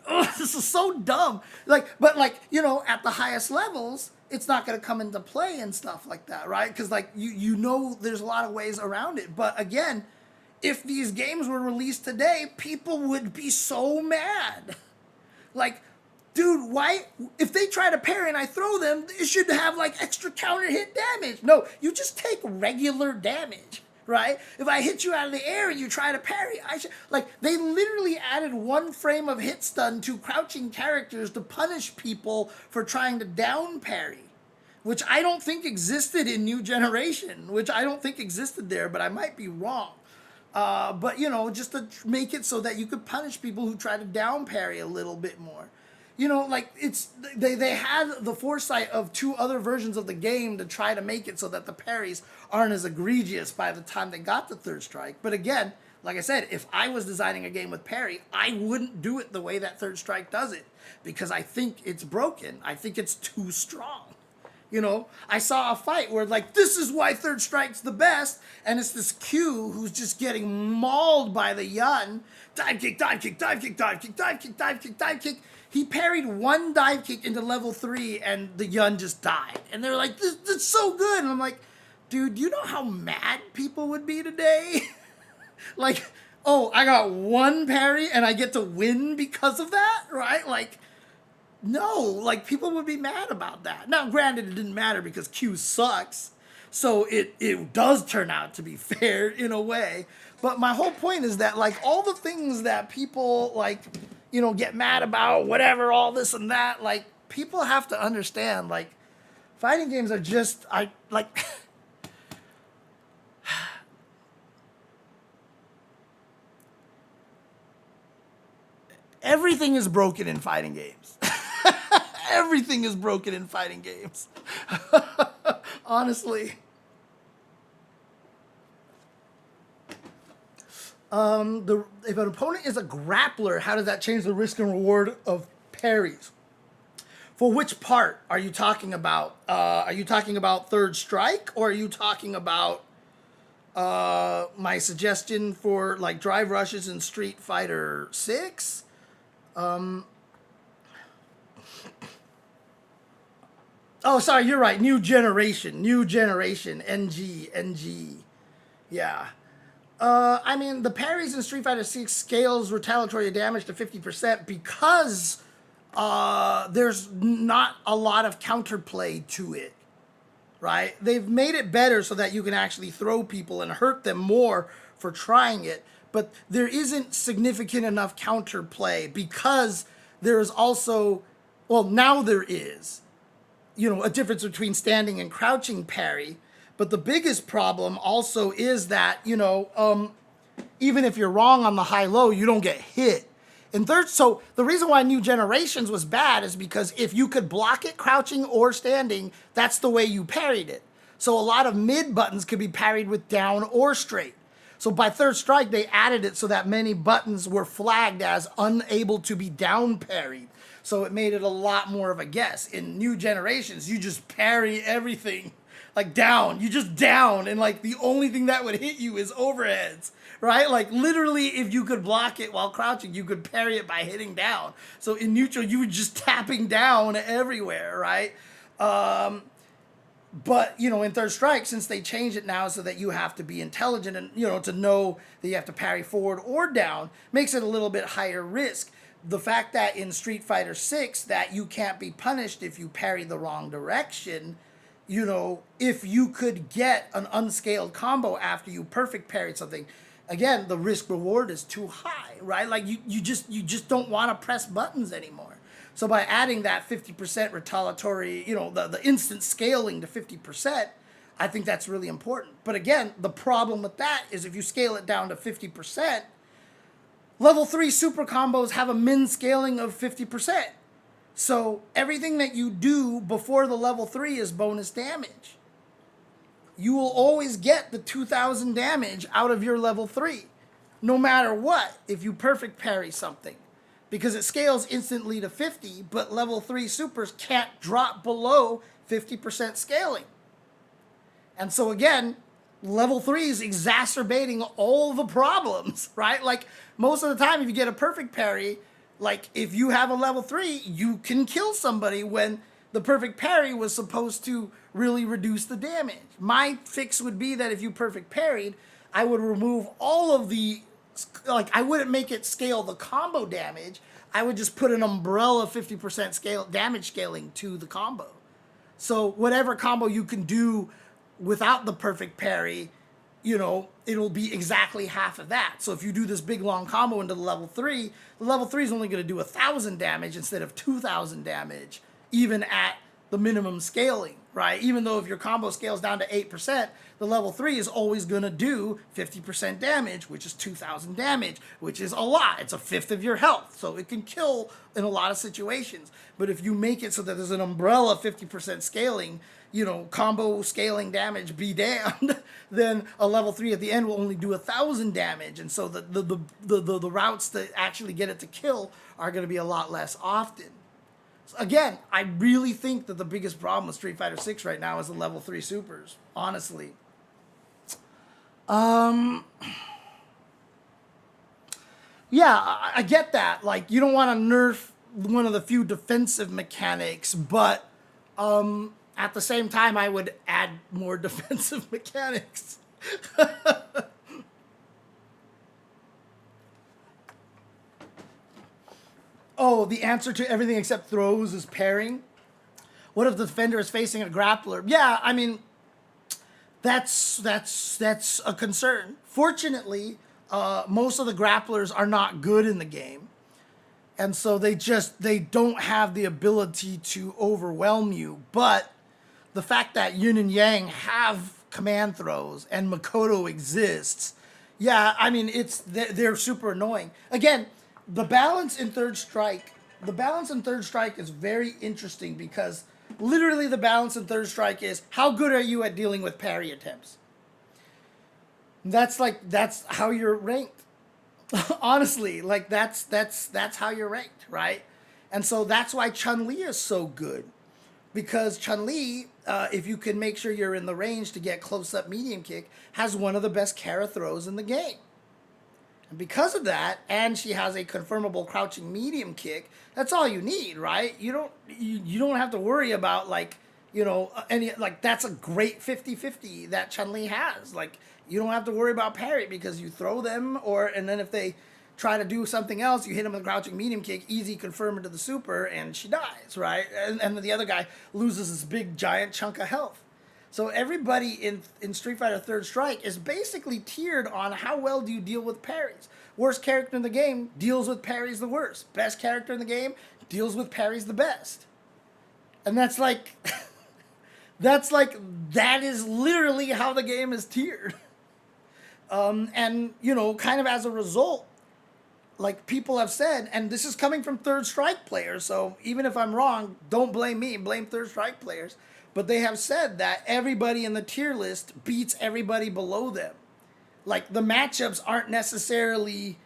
oh, this is so dumb. Like, but like, at the highest levels, it's not going to come into play and stuff like that, right? Because, like, there's a lot of ways around it. But again, if these games were released today, people would be so mad. Like, dude, why? If they try to parry and I throw them, it should have, like, extra counter hit damage. No, you just take regular damage, right? If I hit you out of the air and you try to parry, they literally added 1 frame of hit stun to crouching characters to punish people for trying to down parry, which I don't think existed in New Generation, which I don't think existed there, but I might be wrong. But, just to make it so that you could punish people who try to down parry a little bit more. They had the foresight of 2 other versions of the game to try to make it so that the parries aren't as egregious by the time they got to Third Strike. But again, Like I said, if I was designing a game with parry, I wouldn't do it the way that Third Strike does it because I think it's broken. I think it's too strong. You know, I saw a fight where like, this is why Third Strike's the best, and it's this Q who's just getting mauled by the Yun. Dive kick, dive kick, dive kick, dive kick, dive kick, dive kick, dive kick. He parried one dive kick into level 3 and the Yun just died. And they were like, this is so good. And I'm like, dude, you know how mad people would be today? Like, oh, I got one parry and I get to win because of that, right? Like, no, like people would be mad about that. Now, granted, it didn't matter because Q sucks. So it does turn out to be fair in a way. But my whole point is that like all the things that people like, you know, get mad about, whatever, all this and that, like people have to understand like fighting games are just, everything is broken in fighting games. Everything is broken in fighting games. Honestly. If an opponent is a grappler, how does that change the risk and reward of parries? For which part are you talking about? Are you talking about Third Strike, or are you talking about my suggestion for like drive rushes in Street Fighter 6? Oh, sorry, you're right. New generation, NG. Yeah. I mean, the parries in Street Fighter 6 scales retaliatory damage to 50% because there's not a lot of counterplay to it, right? They've made it better so that you can actually throw people and hurt them more for trying it, but there isn't significant enough counterplay because there's also, well, now there is, you know, a difference between standing and crouching parry. But the biggest problem also is that, you know, even if you're wrong on the high-low, you don't get hit. So the reason why New Generations was bad is because if you could block it crouching or standing, that's the way you parried it. So a lot of mid buttons could be parried with down or straight. So by Third Strike, they added it so that many buttons were flagged as unable to be down parried. So it made it a lot more of a guess. In New Generations, you just parry everything. Like down, you just down, and like the only thing that would hit you is overheads, right? Like literally, if you could block it while crouching, you could parry it by hitting down. So in neutral, you were just tapping down everywhere, right? But, you know, in Third Strike, since they changed it now so that you have to be intelligent and, you know, to know that you have to parry forward or down, makes it a little bit higher risk. The fact that in Street Fighter 6 that you can't be punished if you parry the wrong direction, you know, if you could get an unscaled combo after you perfect parried something, again, the risk reward is too high, right? Like you just don't want to press buttons anymore. So by adding that 50% retaliatory, you know, the instant scaling to 50%, I think that's really important. But again, the problem with that is if you scale it down to 50%, level 3 super combos have a min scaling of 50%. So everything that you do before the level 3 is bonus damage. You will always get the 2,000 damage out of your level 3, no matter what, if you perfect parry something. Because it scales instantly to 50, but level 3 supers can't drop below 50% scaling. And so again, level 3 is exacerbating all the problems, right? Like most of the time, if you get a perfect parry, like if you have a level 3, you can kill somebody when the perfect parry was supposed to really reduce the damage. My fix would be that if you perfect parried, I would remove all of the, like I wouldn't make it scale the combo damage. I would just put an umbrella 50% scale damage scaling to the combo. So whatever combo you can do without the perfect parry, you know, it'll be exactly half of that. So if you do this big long combo into the level 3 is only going to do 1,000 damage instead of 2,000 damage, even at the minimum scaling, right? Even though if your combo scales down to 8%, the level 3 is always going to do 50% damage, which is 2,000 damage, which is a lot. It's a fifth of your health, so it can kill in a lot of situations. But if you make it so that there's an umbrella 50% scaling, combo scaling damage be damned, then a level 3 at the end will only do 1,000 damage. And so the routes to actually get it to kill are going to be a lot less often. So again, I really think that the biggest problem with Street Fighter 6 right now is the level 3 supers, honestly. Yeah, I get that. Like, you don't want to nerf one of the few defensive mechanics, but at the same time, I would add more defensive mechanics. Oh, the answer to everything except throws is parrying. What if the defender is facing a grappler? Yeah, I mean, that's a concern. Fortunately, most of the grapplers are not good in the game. And so they don't have the ability to overwhelm you. But the fact that Yin and Yang have command throws and Makoto exists, yeah, I mean, they're super annoying. Again, the balance in Third Strike is very interesting because literally the balance in Third Strike is how good are you at dealing with parry attempts? That's how you're ranked. Honestly, like that's how you're ranked, right? And so that's why Chun-Li is so good. Because Chun-Li, if you can make sure you're in the range to get close-up medium kick, has one of the best Kara throws in the game. And because of that, and she has a confirmable crouching medium kick, that's all you need, right? You don't have to worry about that's a great 50-50 that Chun-Li has. Like, you don't have to worry about parry because you throw them, and then if they try to do something else, you hit them with a crouching medium kick, easy confirm into the super, and she dies, right? And then the other guy loses this big giant chunk of health. So everybody in Street Fighter Third Strike is basically tiered on how well do you deal with parries. Worst character in the game deals with parries the worst. Best character in the game deals with parries the best. And that's like, that is literally how the game is tiered. And, kind of as a result, like people have said, and this is coming from Third Strike players, so even if I'm wrong, don't blame me, blame Third Strike players. But they have said that everybody in the tier list beats everybody below them. Like, the matchups aren't necessarily,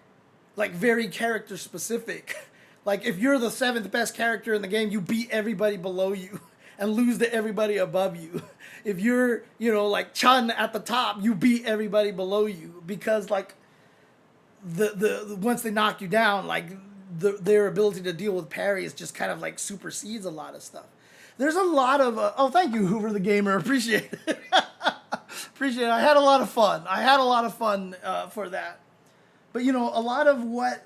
very character specific. Like, if you're the 7th best character in the game, you beat everybody below you and lose to everybody above you. If you're, Chun at the top, you beat everybody below you because, the once they knock you down, their ability to deal with parries just kind of, supersedes a lot of stuff. There's a lot of, thank you, Hoover the Gamer, appreciate it. Appreciate it. I had a lot of fun. For that. But, a lot of what,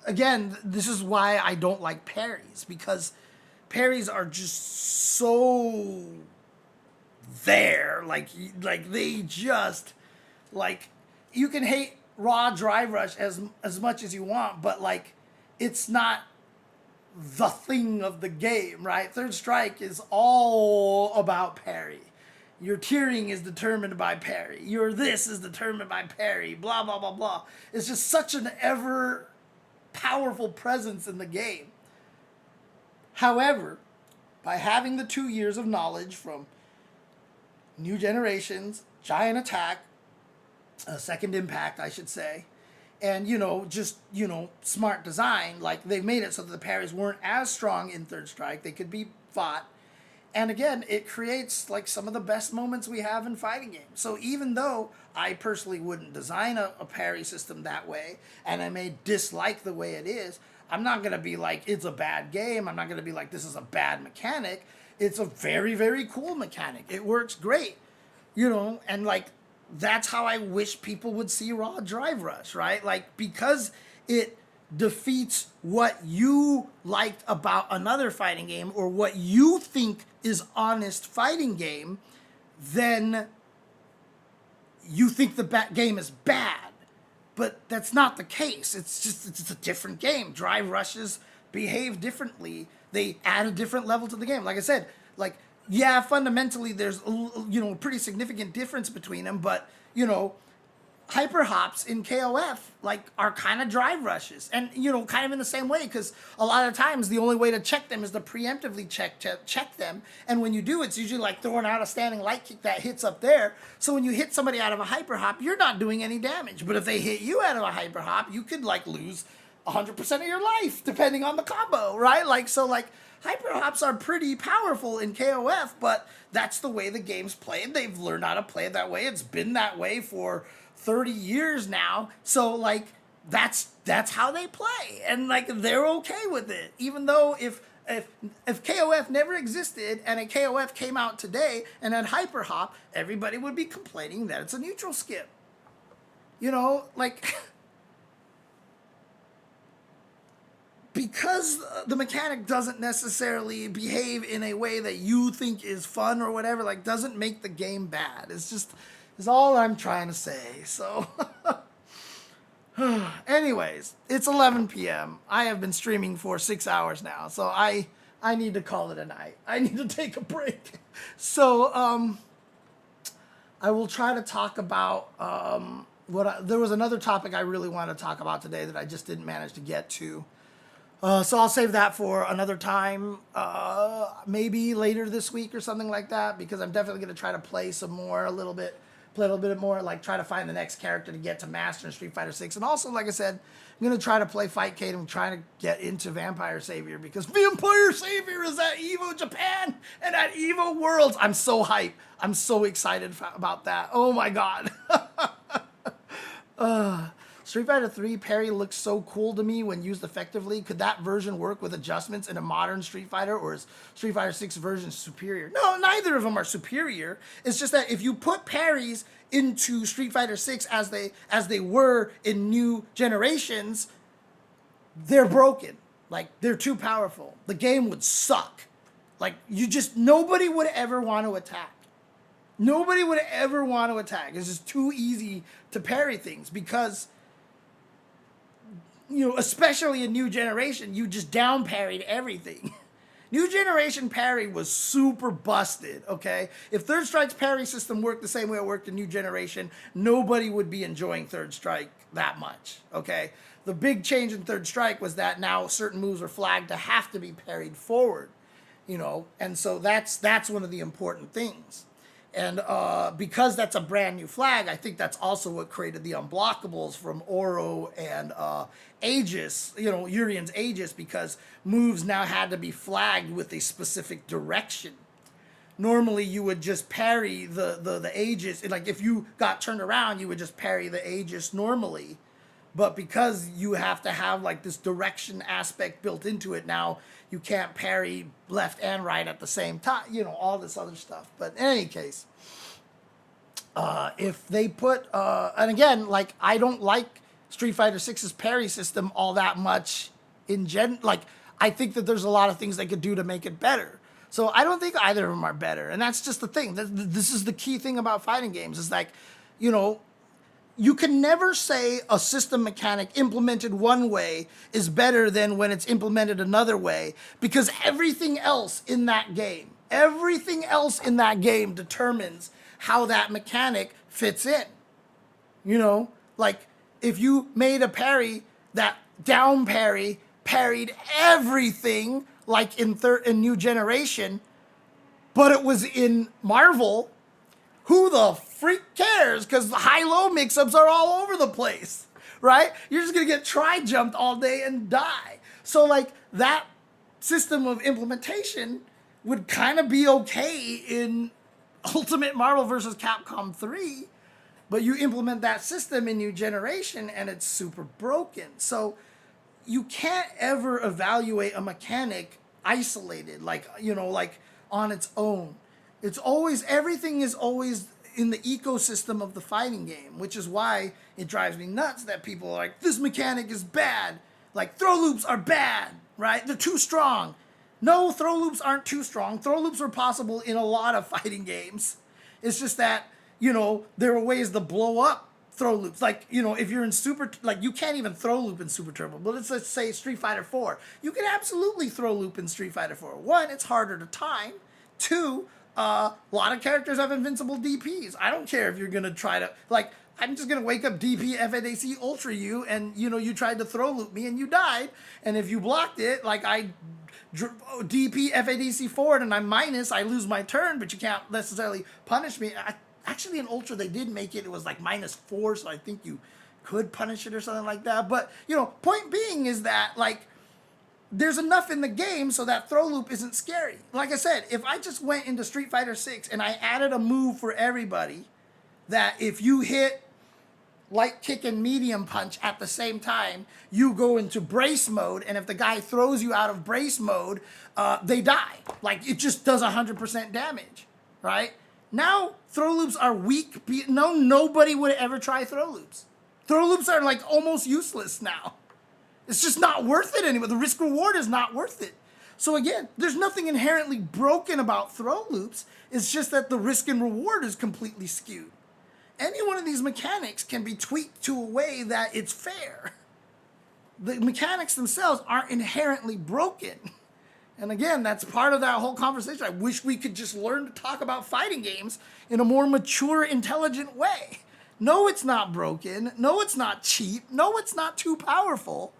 again, this is why I don't like parries, because parries are just so there. They just, you can hate raw drive rush as much as you want, but, it's not the thing of the game, right? Third Strike is all about parry. Your tiering is determined by parry. Your this is determined by parry. Blah, blah, blah, blah. It's just such an ever powerful presence in the game. However, by having the 2 years of knowledge from New Generations, Giant Attack, Second Impact, I should say, and, smart design, they've made it so that the parries weren't as strong in Third Strike. They could be fought. And again, it creates, some of the best moments we have in fighting games. So even though I personally wouldn't design a parry system that way, and I may dislike the way it is, I'm not going to be like, it's a bad game. I'm not going to be like, this is a bad mechanic. It's a very, very cool mechanic. It works great, and, that's how I wish people would see Raw Drive Rush, right? Because it defeats what you liked about another fighting game or what you think is honest fighting game, then you think the game is bad. But that's not the case. It's a different game. Drive rushes behave differently. They add a different level to the game. Like I said, yeah, fundamentally there's a pretty significant difference between them, but hyper hops in KOF like are kind of drive rushes, and you know, kind of in the same way, because a lot of times the only way to check them is to preemptively check them, and when you do, it's usually like throwing out a standing light kick that hits up there. So when you hit somebody out of a hyper hop, you're not doing any damage, but if they hit you out of a hyper hop, you could like lose 100% of your life depending on the combo, right? Like, so like hyper hops are pretty powerful in KOF, but that's the way the game's played. They've learned how to play it that way. It's been that way for 30 years now. So like that's how they play, and like they're okay with it. Even though if KOF never existed and a KOF came out today and had hyper hop, everybody would be complaining that it's a neutral skip. You know, like because the mechanic doesn't necessarily behave in a way that you think is fun or whatever, like doesn't make the game bad. It's all I'm trying to say. So anyways, it's 11 p.m. I have been streaming for 6 hours now, so I need to call it a night. I need to take a break. So I will try to talk about there was another topic I really wanted to talk about today that I just didn't manage to get to. So I'll save that for another time, maybe later this week or something like that, because I'm definitely going to try to play some more, play a little bit more, like try to find the next character to get to master in Street Fighter 6. And also, like I said, I'm going to try to play Fightcade. I'm trying to get into Vampire Savior, because Vampire Savior is at EVO Japan and at EVO Worlds. I'm so hyped. I'm so excited about that. Oh my God. Street Fighter 3 parry looks so cool to me when used effectively. Could that version work with adjustments in a modern Street Fighter, or is Street Fighter 6 version superior? No, neither of them are superior. It's just that if you put parries into Street Fighter 6 as they were in new generations, they're broken. Like, they're too powerful. The game would suck. Like, nobody would ever want to attack. Nobody would ever want to attack. It's just too easy to parry things, because you know, especially in New Generation, you just down parried everything. New Generation parry was super busted, okay? If Third Strike's parry system worked the same way it worked in New Generation, nobody would be enjoying Third Strike that much, okay? The big change in Third Strike was that now certain moves are flagged to have to be parried forward, you know? And so that's one of the important things. And because that's a brand new flag, I think that's also what created the unblockables from Oro and Aegis, you know, Urian's Aegis, because moves now had to be flagged with a specific direction. Normally, you would just parry the Aegis. Like, if you got turned around, you would just parry the Aegis normally. But because you have to have, like, this direction aspect built into it now, you can't parry left and right at the same time, you know, all this other stuff. But in any case, if they put, and again, like, I don't like Street Fighter 6's parry system all that much like, I think that there's a lot of things they could do to make it better. So I don't think either of them are better. And that's just the thing. This is the key thing about fighting games, is like, you know, you can never say a system mechanic implemented one way is better than when it's implemented another way, because everything else in that game determines how that mechanic fits in. You know, like if you made a parry that down parry parried everything, like in New Generation, but it was in Marvel, who the freak cares? Because the high-low mix-ups are all over the place, right? You're just going to get tri-jumped all day and die. So, like, that system of implementation would kind of be okay in Ultimate Marvel vs. Capcom 3, but you implement that system in New Generation and it's super broken. So you can't ever evaluate a mechanic isolated, like, you know, like on its own. It's always, everything is always in the ecosystem of the fighting game, which is why it drives me nuts that people are like, this mechanic is bad. Like, throw loops are bad, right? They're too strong. No, throw loops aren't too strong. Throw loops are possible in a lot of fighting games. It's just that, you know, there are ways to blow up throw loops. Like, you know, if you're in Super, like, you can't even throw loop in Super Turbo. But let's say Street Fighter 4. You can absolutely throw loop in Street Fighter 4. One, it's harder to time. Two, a lot of characters have invincible DPs. I don't care if you're going to try to, like, I'm just gonna wake up DP FADC Ultra you, and you know you tried to throw loop me and you died, and if you blocked it, like I DP FADC forward and I'm minus, I lose my turn, but you can't necessarily punish me. Actually, in Ultra they did make it was like -4, so I think you could punish it or something like that. But you know, point being is that like there's enough in the game so that throw loop isn't scary. Like I said, if I just went into Street Fighter 6 and I added a move for everybody that if you hit light kick and medium punch at the same time, you go into brace mode, and if the guy throws you out of brace mode, they die. Like, it just does 100% damage, right? Now, throw loops are weak. Nobody would ever try throw loops. Throw loops are, like, almost useless now. It's just not worth it anymore. The risk reward is not worth it. So again, there's nothing inherently broken about throw loops. It's just that the risk and reward is completely skewed. Any one of these mechanics can be tweaked to a way that it's fair. The mechanics themselves aren't inherently broken. And again, that's part of that whole conversation. I wish we could just learn to talk about fighting games in a more mature, intelligent way. No, it's not broken. No, it's not cheap. No, it's not too powerful.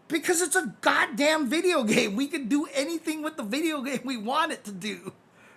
Because it's a goddamn video game. We could do anything with the video game we want it to do,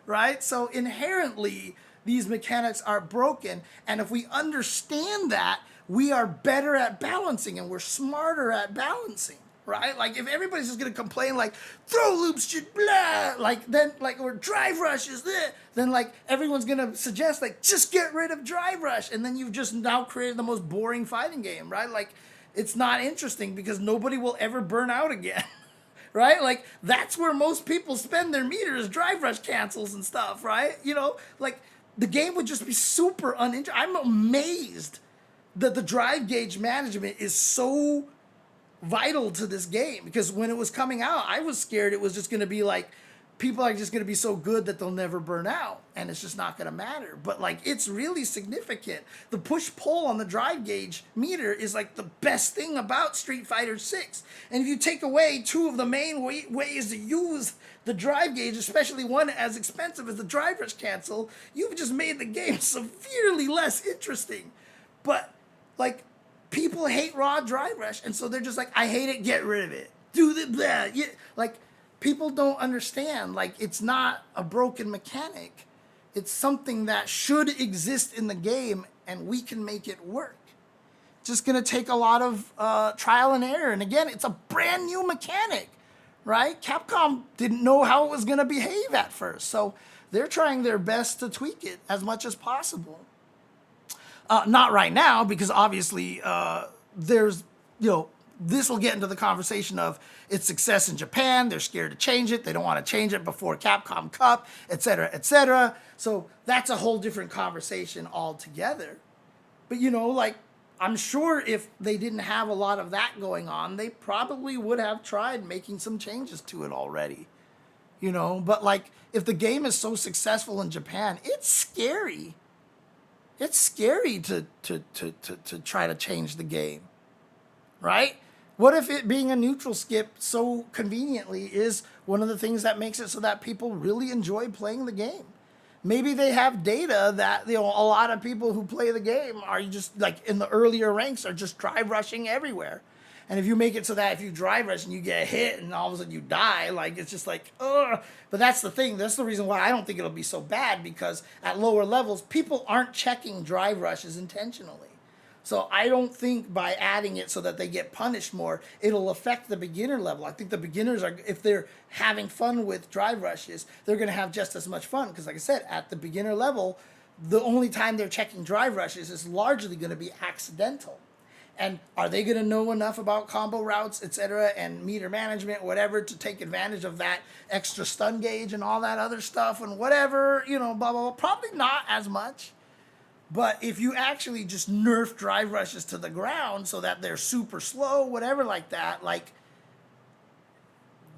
right? So inherently, these mechanics are broken, and if we understand that, we are better at balancing and we're smarter at balancing, right? Like if everybody's just gonna complain like throw loops should blah, like then like or drive rush is this, then like everyone's gonna suggest like just get rid of drive rush, and then you've just now created the most boring fighting game, right? Like it's not interesting because nobody will ever burn out again. Right? Like that's where most people spend their meters, drive rush cancels and stuff, right? You know, like the game would just be super uninteresting. I'm amazed that the drive gauge management is so vital to this game, because when it was coming out, I was scared it was just going to be like, people are just going to be so good that they'll never burn out, and it's just not going to matter. But like, it's really significant. The push-pull on the drive gauge meter is like the best thing about Street Fighter 6. And if you take away two of the main ways to use the drive gauge, especially one as expensive as the drive rush cancel, you've just made the game severely less interesting. But like, people hate raw drive rush, and so they're just like, I hate it, get rid of it. Do the blah. Yeah, like, people don't understand, like, it's not a broken mechanic. It's something that should exist in the game, and we can make it work. It's just gonna take a lot of trial and error. And again, it's a brand new mechanic, right? Capcom didn't know how it was gonna behave at first, so they're trying their best to tweak it as much as possible. Not right now, because obviously there's, you know, this will get into the conversation of its success in Japan. They're scared to change it. They don't want to change it before Capcom Cup, etc., etc. So that's a whole different conversation altogether. But, you know, like, I'm sure if they didn't have a lot of that going on, they probably would have tried making some changes to it already. You know, but like, if the game is so successful in Japan, it's scary. It's scary to try to change the game, right? What if it being a neutral skip so conveniently is one of the things that makes it so that people really enjoy playing the game? Maybe they have data that, you know, a lot of people who play the game are just like in the earlier ranks are just drive rushing everywhere. And if you make it so that if you drive rush and you get hit and all of a sudden you die, like, it's just like, ugh. But that's the thing. That's the reason why I don't think it'll be so bad, because at lower levels, people aren't checking drive rushes intentionally. So I don't think by adding it so that they get punished more, it'll affect the beginner level. I think the beginners are, if they're having fun with drive rushes, they're going to have just as much fun. Because like I said, at the beginner level, the only time they're checking drive rushes is largely going to be accidental. And are they going to know enough about combo routes, etc., and meter management, whatever, to take advantage of that extra stun gauge and all that other stuff and whatever, you know, blah, blah, blah. Probably not as much. But if you actually just nerf drive rushes to the ground so that they're super slow, whatever like that, like,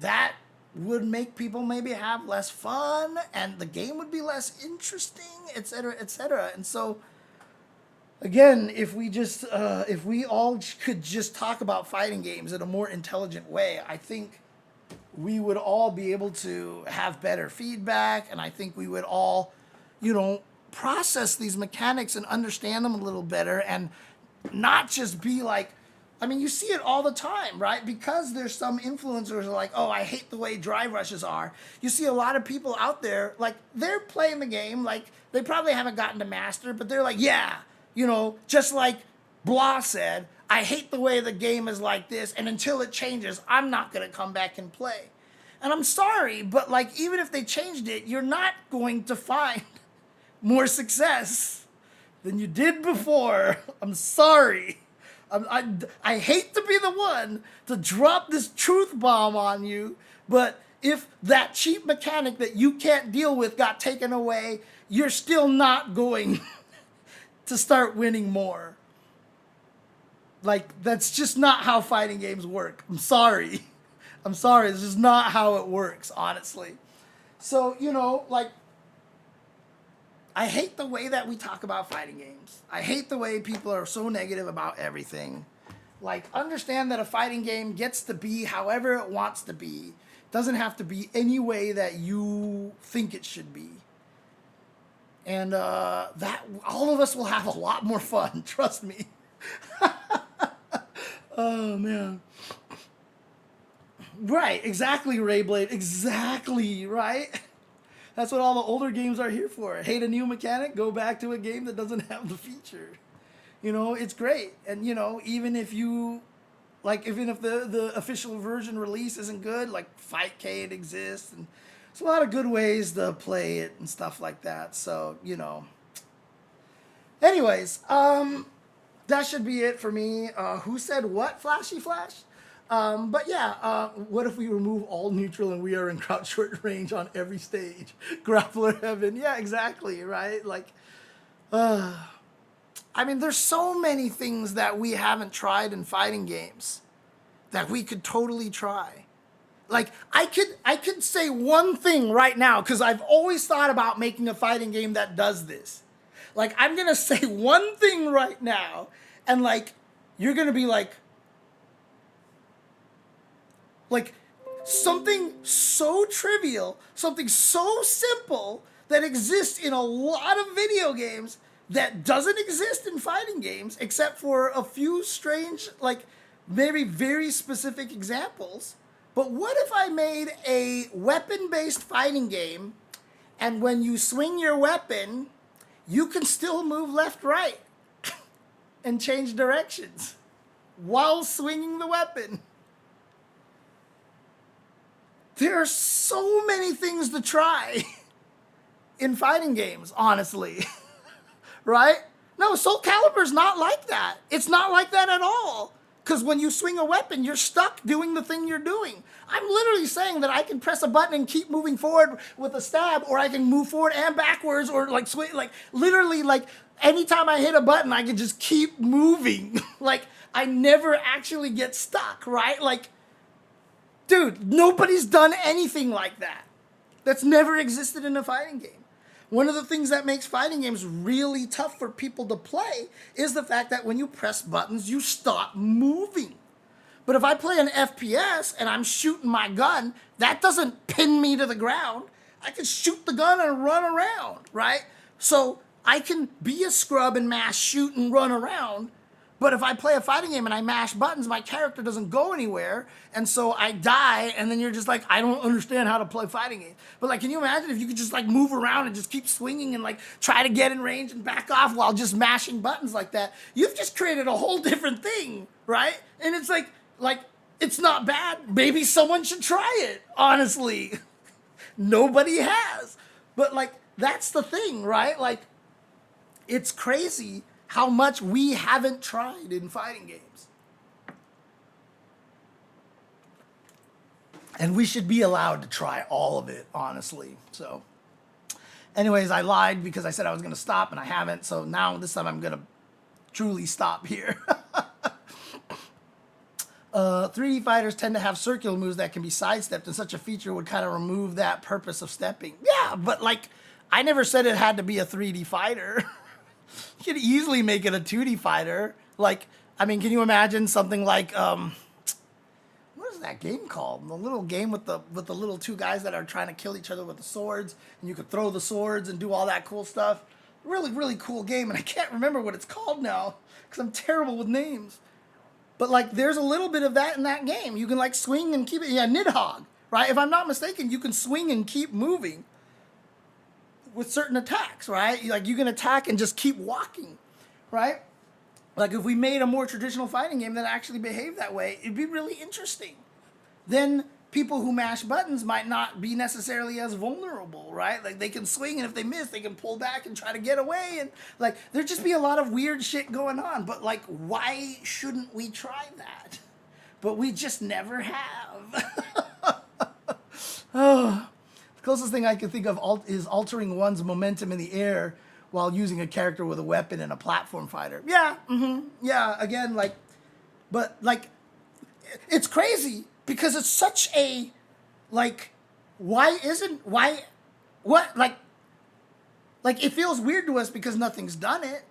that would make people maybe have less fun and the game would be less interesting, etc., etc. And so, again, if we just, if we all could just talk about fighting games in a more intelligent way, I think we would all be able to have better feedback, and I think we would all, you know, process these mechanics and understand them a little better and not just be like, I mean, you see it all the time, right? Because there's some influencers who are like, oh, I hate the way drive rushes are. You see a lot of people out there, like, they're playing the game, like, they probably haven't gotten to master, but they're like, yeah, you know, just like Blah said, I hate the way the game is like this, and until it changes, I'm not going to come back and play. And I'm sorry, but, like, even if they changed it, you're not going to find more success than you did before. I'm sorry. I hate to be the one to drop this truth bomb on you, but if that cheap mechanic that you can't deal with got taken away, you're still not going to start winning more. Like, that's just not how fighting games work. I'm sorry. I'm sorry. This is not how it works, honestly. So, you know, like, I hate the way that we talk about fighting games. I hate the way people are so negative about everything. Like, understand that a fighting game gets to be however it wants to be. It doesn't have to be any way that you think it should be. And that all of us will have a lot more fun, trust me. Oh, man. Right, exactly, Rayblade. Exactly, right? That's what all the older games are here for. Hate a new mechanic? Go back to a game that doesn't have the feature. You know, it's great. And, you know, even if you, like, even if the official version release isn't good, like Fightcade exists, and there's a lot of good ways to play it and stuff like that. So, you know. Anyways, that should be it for me. Who said what, Flashy Flash? But yeah, what if we remove all neutral and we are in crouch short range on every stage? Grappler heaven. Yeah, exactly, right? Like, I mean, there's so many things that we haven't tried in fighting games that we could totally try. Like, I could say one thing right now, because I've always thought about making a fighting game that does this. Like, I'm going to say one thing right now, and, like, you're going to be like something so trivial, something so simple that exists in a lot of video games that doesn't exist in fighting games, except for a few strange, like, maybe very specific examples. But what if I made a weapon-based fighting game, and when you swing your weapon, you can still move left, right, and change directions while swinging the weapon? There are so many things to try in fighting games, honestly. Right? No, Soul Calibur's not like that. It's not like that at all. Because when you swing a weapon, you're stuck doing the thing you're doing. I'm literally saying that I can press a button and keep moving forward with a stab, or I can move forward and backwards, or like swing, like literally, like anytime I hit a button, I can just keep moving. Like, I never actually get stuck, right? Like, dude, nobody's done anything like that. That's never existed in a fighting game. One of the things that makes fighting games really tough for people to play is the fact that when you press buttons, you stop moving. But if I play an FPS and I'm shooting my gun, that doesn't pin me to the ground. I can shoot the gun and run around, right? So I can be a scrub and mash, shoot and run around. But if I play a fighting game and I mash buttons, my character doesn't go anywhere, and so I die, and then you're just like, I don't understand how to play fighting games. But, like, can you imagine if you could just, like, move around and just keep swinging and, like, try to get in range and back off while just mashing buttons like that? You've just created a whole different thing, right? And it's like, it's not bad. Maybe someone should try it, honestly. Nobody has. But, like, that's the thing, right? Like, it's crazy how much we haven't tried in fighting games. And we should be allowed to try all of it, honestly. So, anyways, I lied because I said I was going to stop, and I haven't. So now this time I'm going to truly stop here. 3D fighters tend to have circular moves that can be sidestepped, and such a feature would kind of remove that purpose of stepping. Yeah, but, like, I never said it had to be a 3D fighter. You could easily make it a 2D fighter. Like, I mean, can you imagine something like, what is that game called? The little game with the little two guys that are trying to kill each other with the swords, and you could throw the swords and do all that cool stuff. really, really cool game, and I can't remember what it's called now because I'm terrible with names. But like, there's a little bit of that in that game. You can like swing and keep it. Yeah, Nidhogg, right? If I'm not mistaken, you can swing and keep moving with certain attacks, right? Like you can attack and just keep walking, right? Like if we made a more traditional fighting game that actually behaved that way, it'd be really interesting. Then people who mash buttons might not be necessarily as vulnerable, right? Like they can swing, and if they miss, they can pull back and try to get away, and like there'd just be a lot of weird shit going on. But like, why shouldn't we try that? But we just never have. Oh, the closest thing I can think of is altering one's momentum in the air while using a character with a weapon in a platform fighter. Yeah, yeah. Again, like, but like, it's crazy because it's such a, like, what, like it feels weird to us because nothing's done it,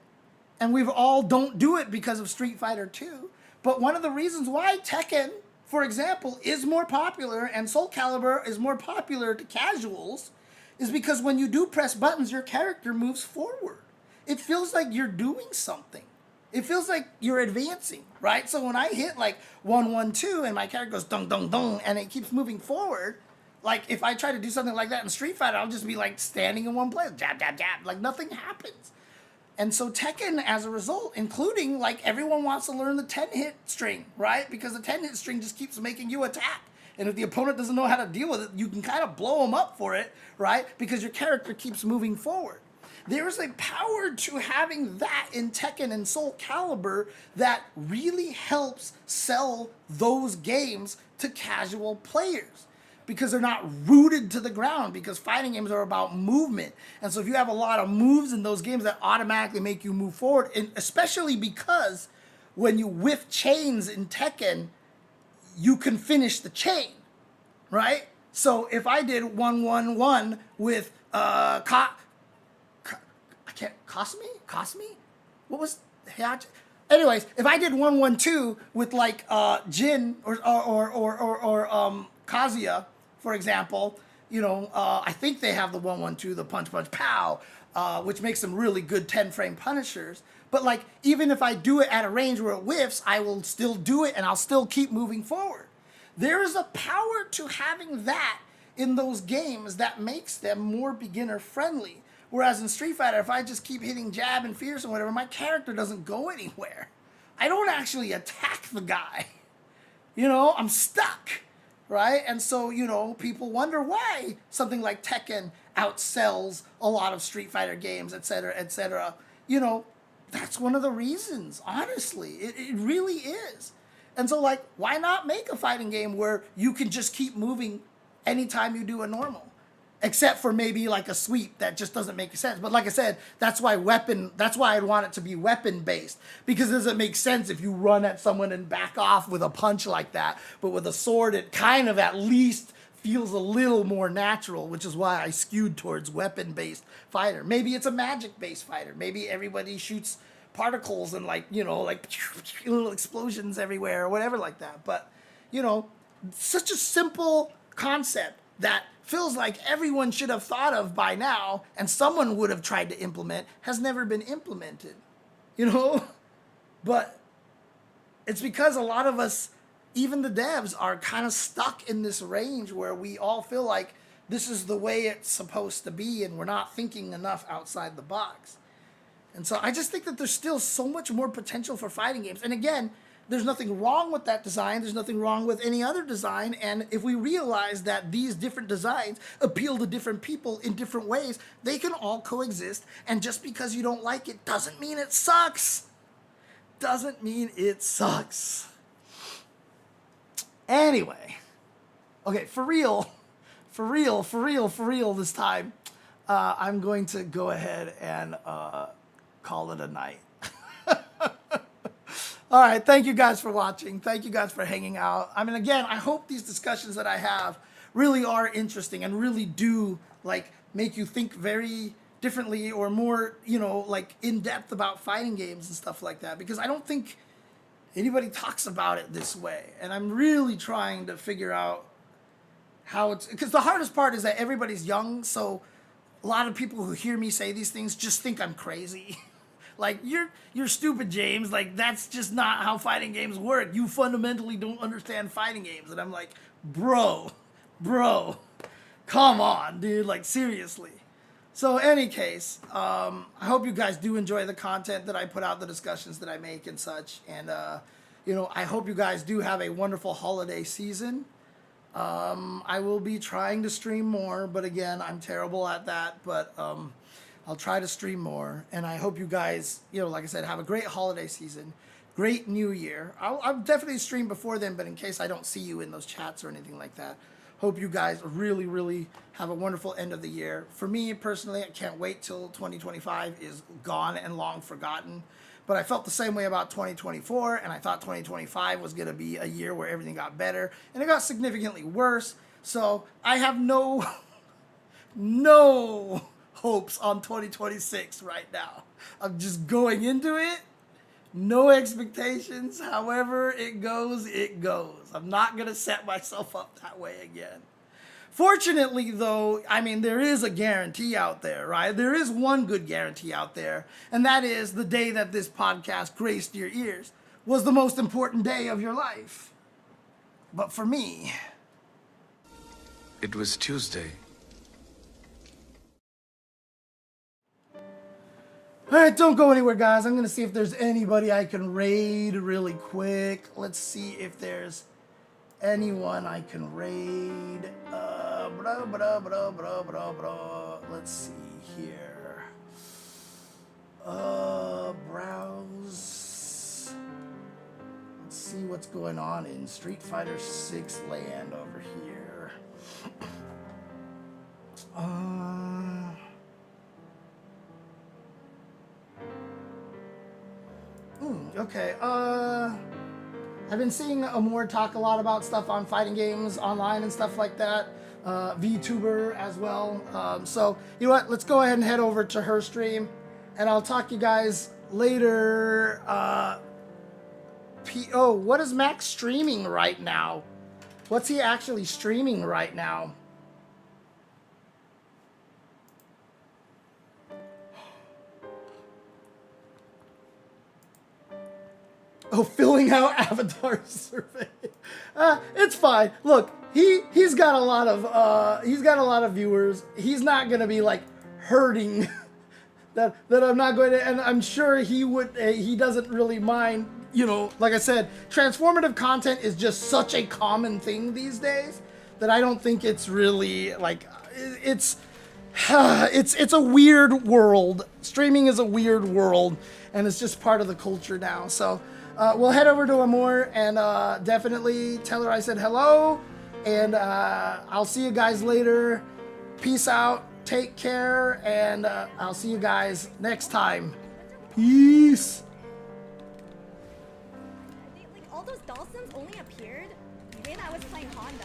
and we all don't do it because of Street Fighter 2. But one of the reasons why Tekken, for example, is more popular and Soul Calibur is more popular to casuals is because when you do press buttons, your character moves forward. It feels like you're doing something. It feels like you're advancing, right? So when I hit like 1, 1, 2 and my character goes dong, dong, dong, and it keeps moving forward, like if I try to do something like that in Street Fighter, I'll just be like standing in one place, jab, jab, jab, like nothing happens. And so Tekken, as a result, including like everyone wants to learn the 10-hit string, right? Because the 10-hit string just keeps making you attack. And if the opponent doesn't know how to deal with it, you can kind of blow them up for it, right? Because your character keeps moving forward. There is a power to having that in Tekken and Soul Calibur that really helps sell those games to casual players because they're not rooted to the ground, because fighting games are about movement. And so if you have a lot of moves in those games, that automatically make you move forward, and especially because when you whiff chains in Tekken, you can finish the chain, right? So if I did 1, 1, 1 with Cosme? What was anyways, if I did 1, 1, 2 with like Jin or Kazuya, for example, you know, I think they have the 1, 1, 2, the punch, punch, pow, which makes them really good 10-frame punishers. But like, even if I do it at a range where it whiffs, I will still do it and I'll still keep moving forward. There is a power to having that in those games that makes them more beginner friendly. Whereas in Street Fighter, if I just keep hitting jab and fierce and whatever, my character doesn't go anywhere. I don't actually attack the guy. You know, I'm stuck, right? And so, you know, people wonder why something like Tekken outsells a lot of Street Fighter games, et cetera, et cetera. You know, that's one of the reasons, honestly. It really is. And so, like, why not make a fighting game where you can just keep moving anytime you do a normal? Except for maybe like a sweep that just doesn't make sense. But like I said, that's why I'd want it to be weapon-based. Because it doesn't make sense if you run at someone and back off with a punch like that. But with a sword, it kind of at least feels a little more natural, which is why I skewed towards weapon-based fighter. Maybe it's a magic-based fighter. Maybe everybody shoots particles and like, you know, like little explosions everywhere or whatever like that. But, you know, such a simple concept that feels like everyone should have thought of by now and someone would have tried to implement has never been implemented, you know? But it's because a lot of us, even the devs, are kind of stuck in this range where we all feel like this is the way it's supposed to be and we're not thinking enough outside the box. And so I just think that there's still so much more potential for fighting games. And again, there's nothing wrong with that design. There's nothing wrong with any other design. And if we realize that these different designs appeal to different people in different ways, they can all coexist. And just because you don't like it doesn't mean it sucks. Doesn't mean it sucks. Anyway. Okay, for real this time, I'm going to go ahead and call it a night. All right, thank you guys for watching. Thank you guys for hanging out. I mean, again, I hope these discussions that I have really are interesting and really do like make you think very differently or more, you know, like in depth about fighting games and stuff like that, because I don't think anybody talks about it this way. And I'm really trying to figure out how it's, because the hardest part is that everybody's young, so a lot of people who hear me say these things just think I'm crazy. Like, you're stupid, James. Like, that's just not how fighting games work. You fundamentally don't understand fighting games. And I'm like, bro, come on, dude. Like, seriously. So, any case, I hope you guys do enjoy the content that I put out, the discussions that I make and such. And, you know, I hope you guys do have a wonderful holiday season. I will be trying to stream more, but again, I'm terrible at that. But, I'll try to stream more, and I hope you guys, you know, like I said, have a great holiday season, great New Year. I'll definitely stream before then, but in case I don't see you in those chats or anything like that, hope you guys really, really have a wonderful end of the year. For me, personally, I can't wait till 2025 is gone and long forgotten, but I felt the same way about 2024, and I thought 2025 was going to be a year where everything got better, and it got significantly worse, so I have no hopes on 2026 right now. I'm just going into it, no expectations. However it goes, it goes. I'm not gonna set myself up that way again. Fortunately, though, I mean, there is a guarantee out there, right? There is one good guarantee out there, and that is the day that this podcast graced your ears was the most important day of your life. But for me, it was Tuesday. Alright, don't go anywhere, guys. I'm going to see if there's anybody I can raid really quick. Let's see if there's anyone I can raid. Let's see here. Browse. Let's see what's going on in Street Fighter 6 land over here. Okay, I've been seeing Amor talk a lot about stuff on fighting games online and stuff like that. VTuber as well. So, you know what? Let's go ahead and head over to her stream, and I'll talk to you guys later. What is Max streaming right now? What's he actually streaming right now? Oh, filling out avatar survey. It's fine. Look, he's got a lot of viewers. He's not gonna be like hurting that I'm not going to, and I'm sure he would. He doesn't really mind. You know, like I said, transformative content is just such a common thing these days that I don't think it's really like it's a weird world. Streaming is a weird world, and it's just part of the culture now. So. We'll head over to Amor and definitely tell her I said hello. And I'll see you guys later. Peace out. Take care. And I'll see you guys next time. Peace. Like, all those Dawsons only appeared when I was playing Honda.